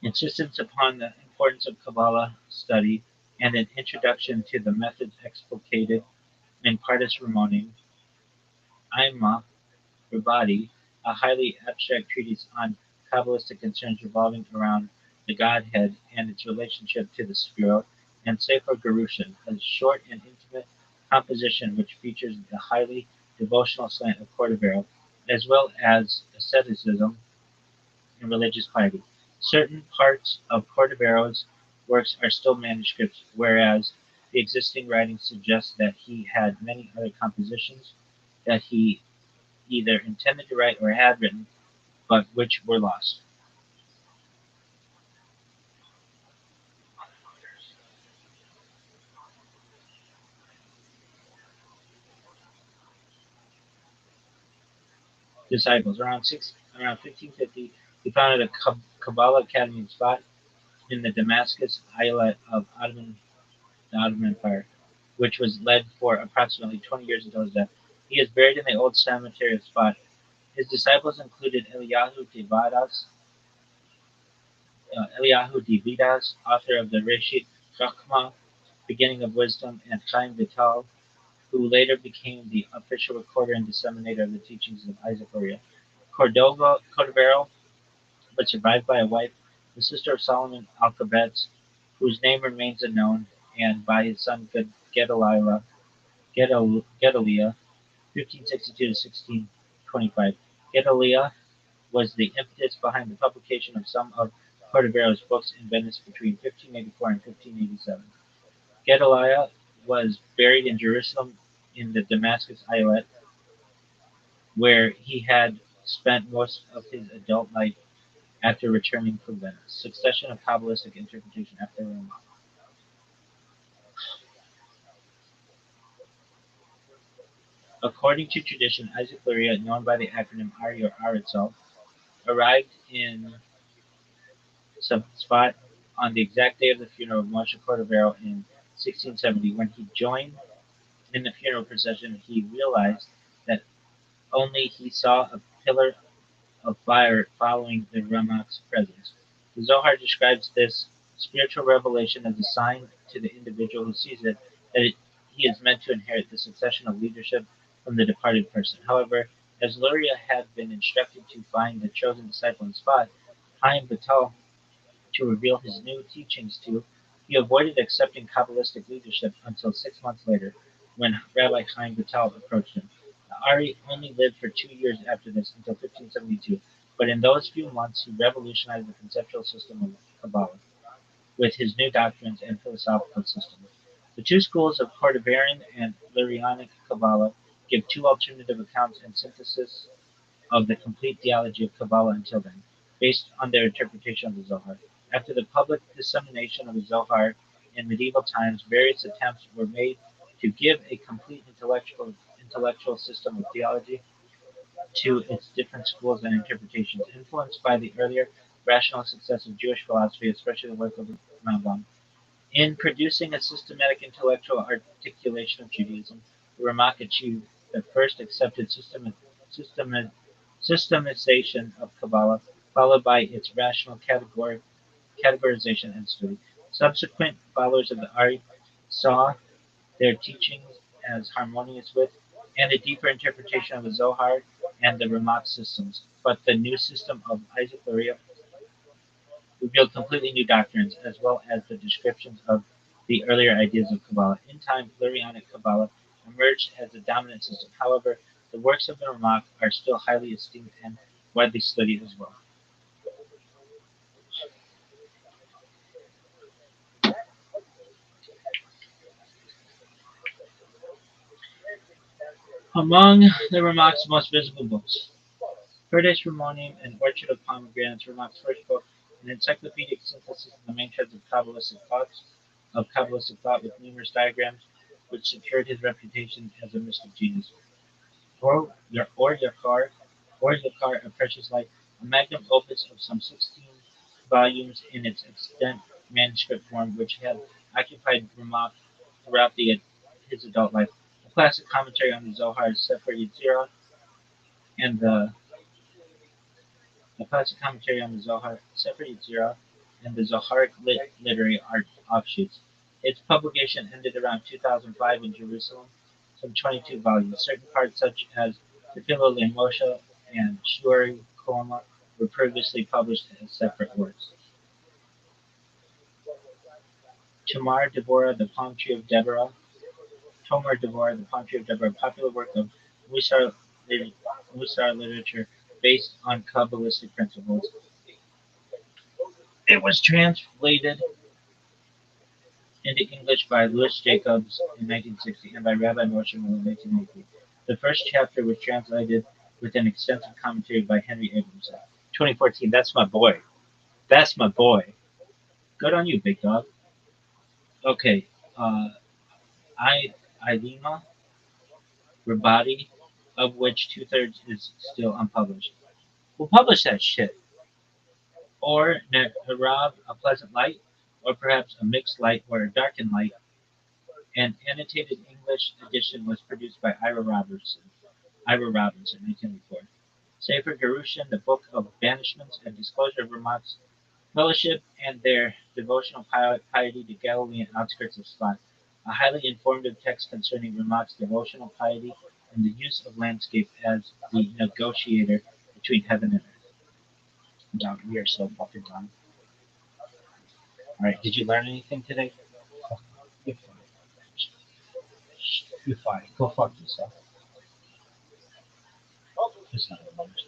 insistence upon the importance of Kabbalah study, and an introduction to the methods explicated in Pardes Ramonian. Ima Rabbi, a highly abstract treatise on Kabbalistic concerns revolving around the Godhead and its relationship to the Sphirot, and Sefer Gerushin, a short and intimate composition which features the highly devotional slant of Cordovero, as well as asceticism and religious piety. Certain parts of Cordovero's works are still manuscripts, whereas the existing writings suggest that he had many other compositions that he either intended to write or had written, but which were lost. Disciples. Around 1550, he founded a Kabbalah Academy in Sfat in the Damascus Islet of the Ottoman Empire, which was led for approximately 20 years until his death. He is buried in the old cemetery of Sfat. His disciples included Eliyahu Devadas, Eliyahu Dividas, author of the Reshit Chochmah, Beginning of Wisdom, and Chaim Vital, who later became the official recorder and disseminator of the teachings of Isaac Luria. Cordovero was survived by a wife, the sister of Solomon Alkabetz, whose name remains unknown, and by his son Gedaliah, 1562 to 1625. Gedaliah was the impetus behind the publication of some of Cordovero's books in Venice between 1584 and 1587. Gedaliah was buried in Jerusalem in the Damascus Islet, where he had spent most of his adult life after returning from Venice. Succession of Kabbalistic interpretation after Rome. According to tradition, Isaac Luria, known by the acronym Ari or Arizal, arrived in Subspot on the exact day of the funeral of Moshe Cordovero in 1670. When he joined in the funeral procession, he realized that only he saw a pillar of fire following the Ramach's presence. The Zohar describes this spiritual revelation as a sign to the individual who sees it that he is meant to inherit the succession of leadership from the departed person. However, as Luria had been instructed to find the chosen disciple in Spot, Chaim Vital to reveal his new teachings to, he avoided accepting Kabbalistic leadership until 6 months later, when Rabbi Chaim Vital approached him. Ari only lived for 2 years after this, until 1572, but in those few months he revolutionized the conceptual system of Kabbalah with his new doctrines and philosophical system. The two schools of Cordoverian and Lurianic Kabbalah give two alternative accounts and synthesis of the complete theology of Kabbalah until then, based on their interpretation of the Zohar. After the public dissemination of the Zohar in medieval times, various attempts were made to give a complete intellectual system of theology to its different schools and interpretations, influenced by the earlier rational success of Jewish philosophy, especially the work of Rambam. In producing a systematic intellectual articulation of Judaism, the Ramak achieved the first accepted systemization of Kabbalah, followed by its rational categorization and study. Subsequent followers of the Ari saw their teachings as harmonious with, and a deeper interpretation of the Zohar and the Ramak systems. But the new system of Isaac Luria revealed completely new doctrines, as well as the descriptions of the earlier ideas of Kabbalah. In time, Lurianic Kabbalah emerged as the dominant system. However, the works of the Ramak are still highly esteemed and widely studied as well. Among the Ramak's most visible books, Perdes Ramonium, An Orchard of Pomegranates, Ramak's first book, an encyclopedic synthesis of the main threads of Kabbalistic thought with numerous diagrams, which secured his reputation as a mystic genius. Yakar, A Precious Light, a magnum opus of some 16 volumes in its extant manuscript form, which had occupied Ramak throughout his adult life. A classic commentary on the Zohar, Sefer Yetzirah, and the classic commentary on the Zohar, Sefer Yetzirah, and the Zoharic literary art offshoots. Its publication ended around 2005 in Jerusalem, some 22 volumes. Certain parts, such as Tefillah Moshe and Shuri Korma, were previously published as separate works. Tomar Deborah, The Palm Tree of Deborah, a popular work of Musar literature based on Kabbalistic principles. It was translated into English by Louis Jacobs in 1960 and by Rabbi Moshe in 1983. The first chapter was translated with an extensive commentary by Henry Abramson. 2014, that's my boy. That's my boy. Good on you, big dog. Okay, Ilima Rabbi, of which two-thirds is still unpublished. We'll publish that shit. Or Neharav, a pleasant light, or perhaps a mixed light or a darkened light. An annotated English edition was produced by Ira Robertson, 1984. Sefer Gerushin, the Book of Banishments and Disclosure of Ramak's fellowship and their devotional piety to Galilean outskirts of Scotland. A highly informative text concerning Remote's devotional piety and the use of landscape as the negotiator between heaven and earth. Dog, we are so fucking done. Alright, did you learn anything today? You're fine. You're fine. Go fuck yourself. It's not the most.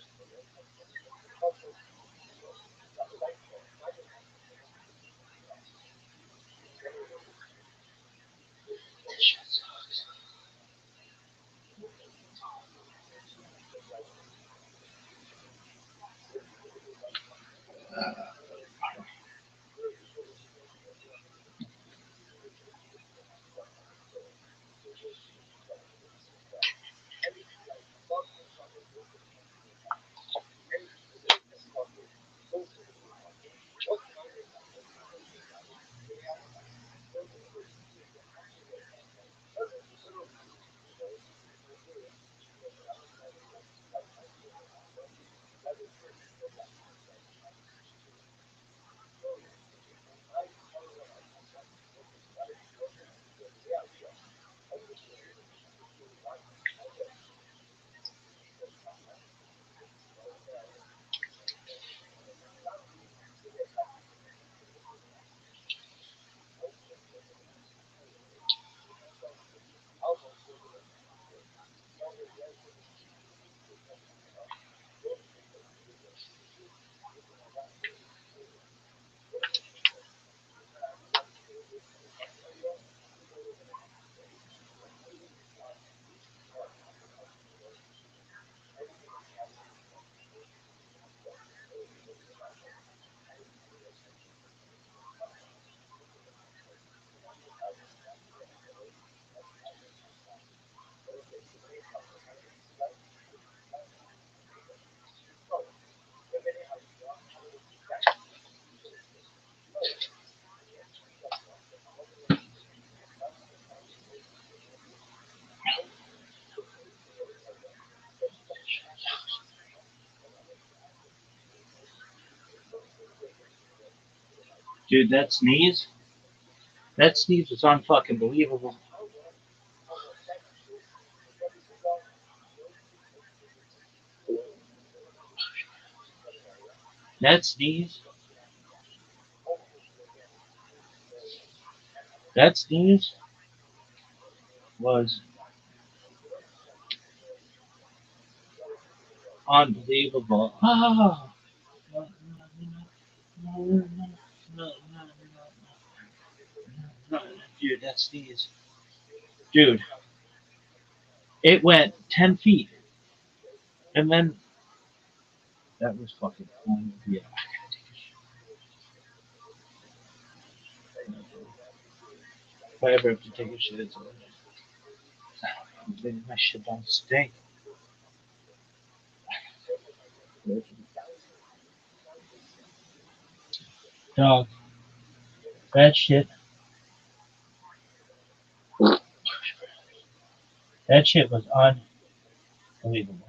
Dude, that sneeze was unfucking believable. That sneeze was unbelievable. Oh, no, no, no, no, no, dude, that sneeze. Dude, it went 10 feet. And then that was fucking fun. Yeah. If I ever have to take a shit, it's maybe my shit don't stink. Dog, that shit was unbelievable.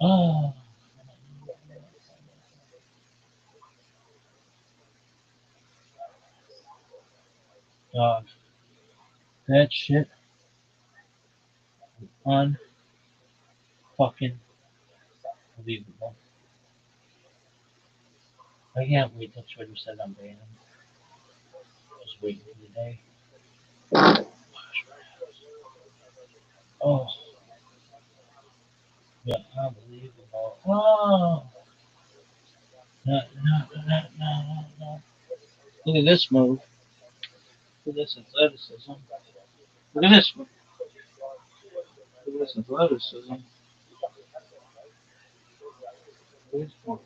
Oh, dog, that shit unfucking believable. I can't wait till Twitter says I'm banned. Just waiting for the day. Oh, yeah, unbelievable. Oh, no, no, no, no, no. Look at this move. Look at this athleticism. Look at this one. Look at this athleticism. Look at this one.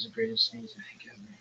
was the greatest sneeze I think ever.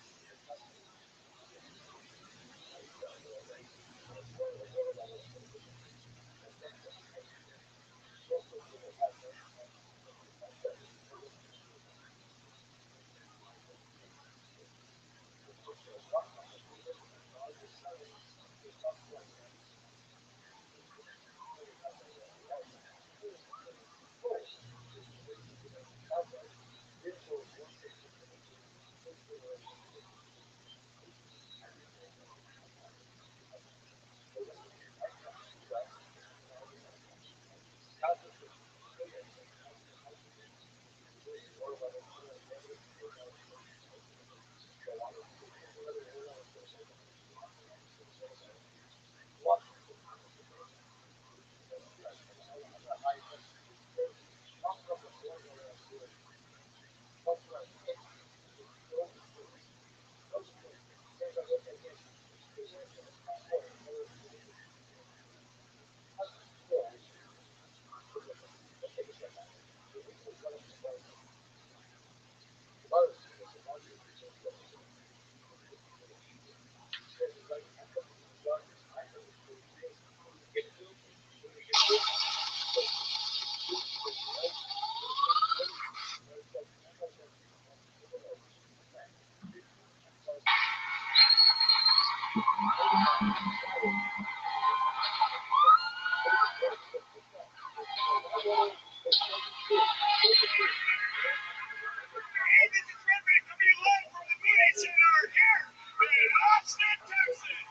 Hey, this is Rabbi coming live from the movie center here in Austin, Texas.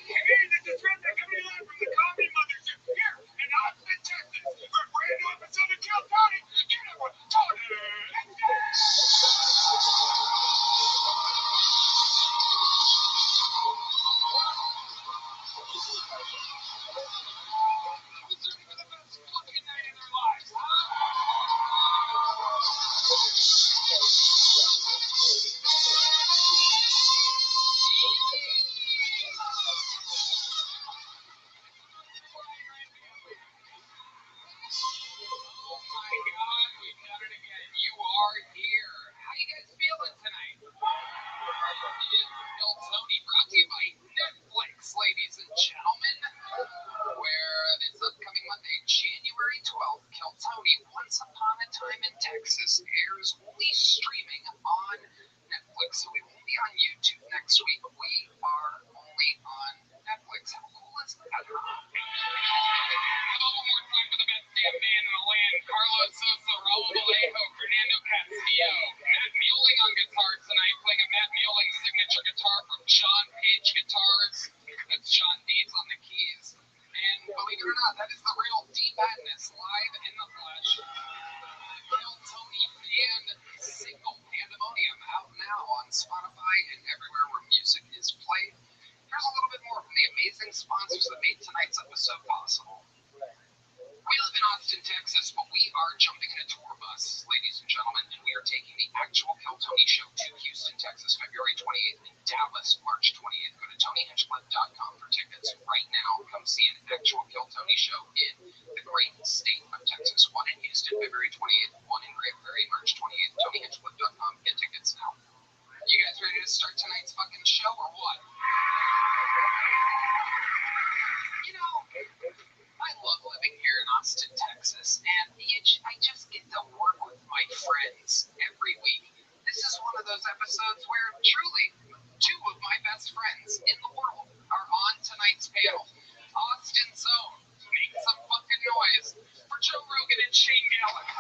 Hey, this is Rabbi coming live from the Coffee Mothership here in Austin, Texas for a brand new episode of Kill Tony. You know what Tony for the best fucking night in their lives, Oh my God, we've done it again. You are here. How you guys feeling tonight? Kill Tony brought to you by Netflix, ladies and gentlemen. Where this upcoming Monday, January 12th, Kill Tony, Once Upon a Time in Texas, airs only streaming on Netflix. So we won't be on YouTube next week. We are only on Netflix. How cool is that? How about one more time for the best damn man in the land, Carlos Sosa, Raul Vallejo, Fernando Castillo, Matt Mueling on guitar tonight, playing a Matt Mueling signature guitar from John Page Guitars. That's John Deeds on the keys. And believe it or not, that is the real D Madness live in the flesh. Kill Tony band single Pandemonium out now on Spotify and everywhere where music is played. Here's a little bit more from the amazing sponsors that made tonight's episode possible. We live in Austin, Texas, but we are jumping in a tour bus, ladies and gentlemen, and we are taking the actual Kill Tony show to Houston, Texas, February 28th, and Dallas, March 28th. Go to TonyHinchcliffe.com for tickets right now. Come see an actual Kill Tony show in the great state of Texas. One in Houston, February 28th, one in Great Prairie, March 28th. TonyHinchcliffe.com. Get tickets now. You guys ready to start tonight's fucking show or what? You know, I love living here in Austin, Texas, and I just get to work with my friends every week. This is one of those episodes where truly two of my best friends in the world are on tonight's panel. Austin's own, make some fucking noise for Joe Rogan and Shane Gallagher.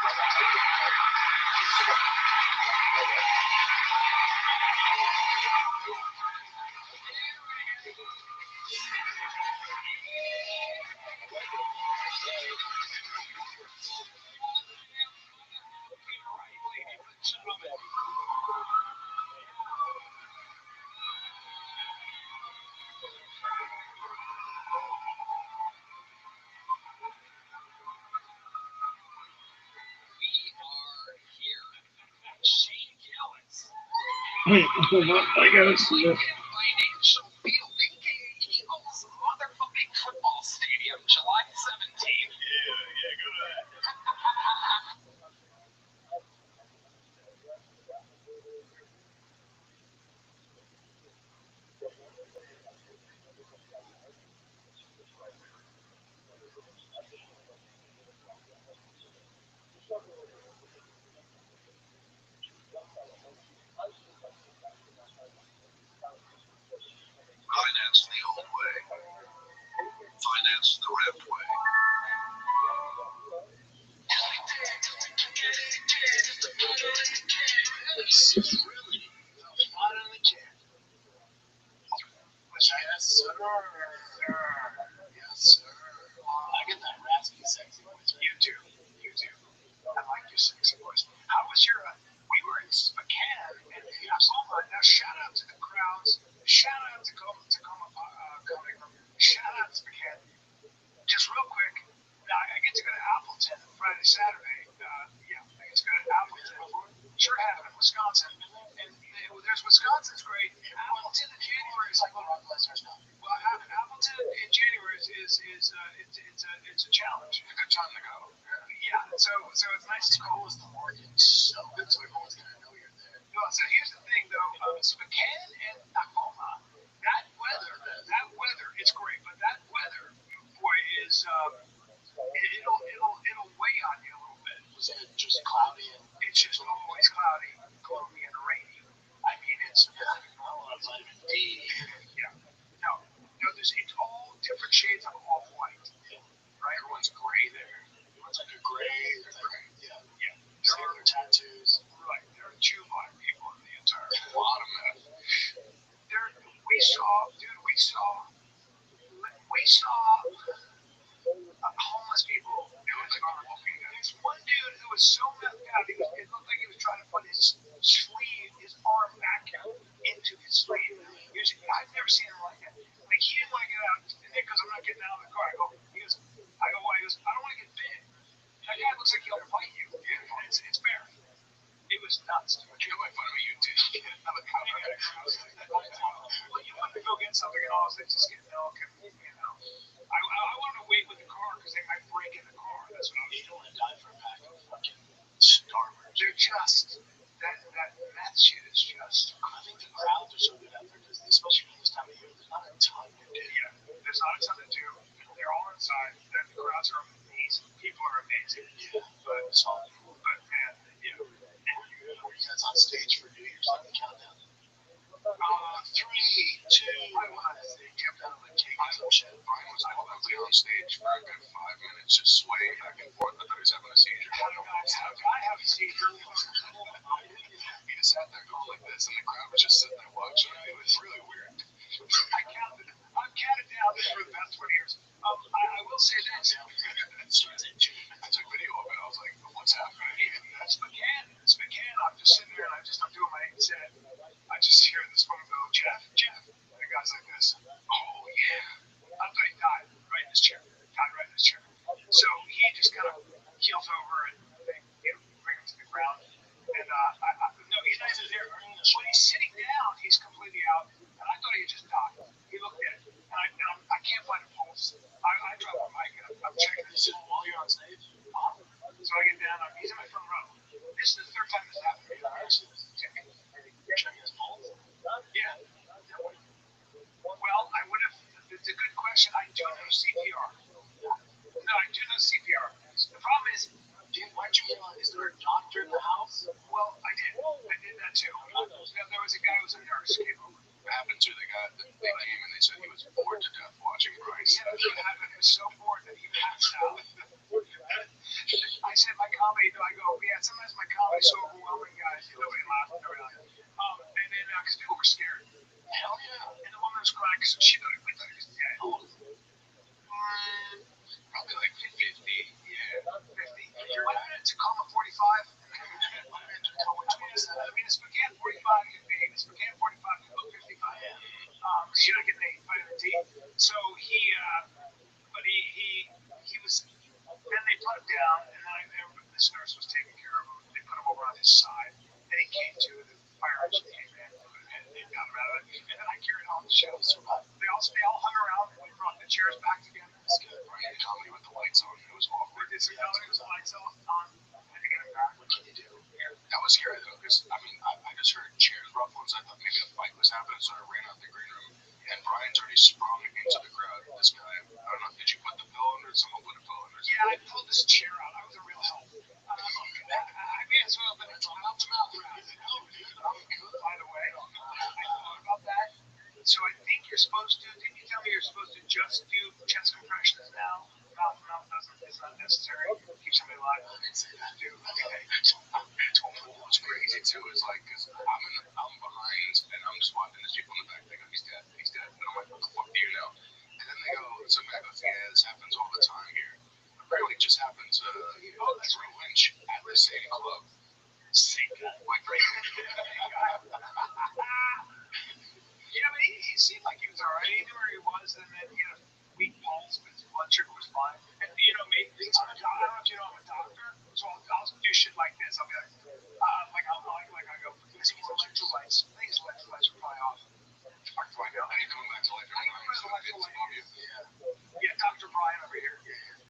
I gotta see this. Financial Field, aka Eagles motherfucking football stadium, July 17th. Yeah, go to that. Finance the old way. Finance the Rep way. Yes, sir. Yes, sir. I get that raspy, sexy voice. You do. You do. I like your sexy voice. How was your? We were in Spokane, and I saw my. Now, shout out to the crowds. Shout out to Tacoma Comedy Club. Shout out to Spokane. Just real quick, I get to go to Appleton Friday, Saturday. Yeah, I get to go to Appleton. Sure have in Wisconsin. And there's Wisconsin's great. Appleton in January is like what Rock Lesnar's now. Well, Appleton in January it's a challenge. A good time to go. Yeah, so it's nice to go. Cool as the market. So good, so everyone's gonna know you're there. Well, so here's the thing, though. Spokane and Tacoma, that weather, it's great, but that weather, boy, is it'll weigh on you a little bit. Was it just cloudy and It's just always cloudy, gloomy, and rainy. I mean, it's vitamin D? yeah. No, it's all different shades of off-white, right? Everyone's gray there. Everyone's like a gray. Yeah. Yeah. There are tattoos. Right. There are 2 black people in the entire. A lot of meth. We saw homeless people doing the walking. There's one dude who was so messed out. It looked like he was trying to put his arm back into his sleeve. I've never seen him like that. Like he didn't want to get out, and then because I'm not getting out of the car, I go, why? He goes, I don't want to get bit. That guy looks like he'll fight you. It's fair. It was nuts. You know, my fun of you too. Well, you want to go get something and all of a sudden just get milk and I wanted to wait with the car because they might break in the car. That's what I was You don't want to die for a pack of fucking starburst. They're just that shit is just. I think the crowds are so good out there because, especially during this time of year, there's not a ton to do. Yeah, there's not a ton to do. They're all inside. The crowds are amazing. People are amazing. Yeah, but it's all cool. But man, Were you guys on stage for New Year's like the countdown? 3, 2, 1. They kept out like cake and some shit. Brian was publicly on stage for a good 5 minutes, just swaying back and forth. I thought he was having a seizure. How do I have a seizure? He just sat there going like this, and the crowd was just sitting there watching. It was really weird. I've counted down for the past 20 years. I will say this. I took video of it. I was like, what's happening? Spokane, I'm just sitting there and I'm doing my set. I just hear this woman go, Jeff. And the guy's like this. Oh, yeah. I thought he died right in his chair. So he just kind of keels over and they bring him to the ground. And no, he's not even there. When he's sitting down, he's completely out. And I thought he had just died. He looked at it. And I can't find a pulse. I drop the mic and I'm checking this while you're on stage. So I get down. He's in my front row. This is the 3rd time this happened to me. Checking his pulse? Yeah. Well, I would have. It's a good question. I do know CPR. No, I do know CPR. The problem is, Is there a doctor in the house? well, I did that too. There was a guy who was a nurse came over. What happened to the guy that they came and they said he was bored to death watching Bryce? Yeah, that's what happened. He was so bored that he passed out. I said my comedy. I go, yeah. Sometimes my comedy's so overwhelming, guys. Nobody laughed. And then because people were scared. Hell yeah. And the woman was crying because she thought he was dead. Probably like 50. Yeah, 50. What happened at Tacoma 45? I mean, it's Spokane 45 can be. It's Spokane 45 can go 55. Because you're not getting any vitamin D. So he was. Then they put him down, and then this nurse was taking care of him. They put him over on his side. Then he came to. The fire engine came in. the shows. They all hung around and we brought the chairs back together. It's good. Brian did comedy with the lights on. It was awkward. We did some comedy with the lights off on. I had to get it back. What can you do? Yeah. That was scary though, because I mean, I just heard chairs ruffle, so I thought maybe a fight was happening, so I ran out the green room. And Brian's already sprung into the crowd. This guy, I don't know, did you put the pillow under? Or someone put a pillow under? Yeah, I pulled this chair out. I was a real help. I may as well have been a mouth to mouth crowd. Oh, dude, I'm good. By the way, I thought about that. So I think you're supposed to. Didn't you tell me you're supposed to just do chest compressions now? Mouth to mouth doesn't. It's not necessary. Keep somebody alive. I didn't say that, dude. What's crazy too is like, cause I'm behind and I'm just watching these people in the back. They go, he's dead. And I'm like, what the fuck do you know? And then they go, somebody goes, yeah, this happens all the time here. Apparently, it just happened to Drew Lynch at the same club. Same guy. Like, yeah, but he seemed like he was alright. He knew where he was, and then he had a weak pulse, but his blood sugar was fine. And maybe I don't know if you know I'm a doctor, so I'll do shit like this. I'll be like, I go, these electrolytes. These electrolytes are probably off. Fuck do I know? And you come back to life. I remember the electrolytes above you. Yeah. Yeah, Dr. Brian over here.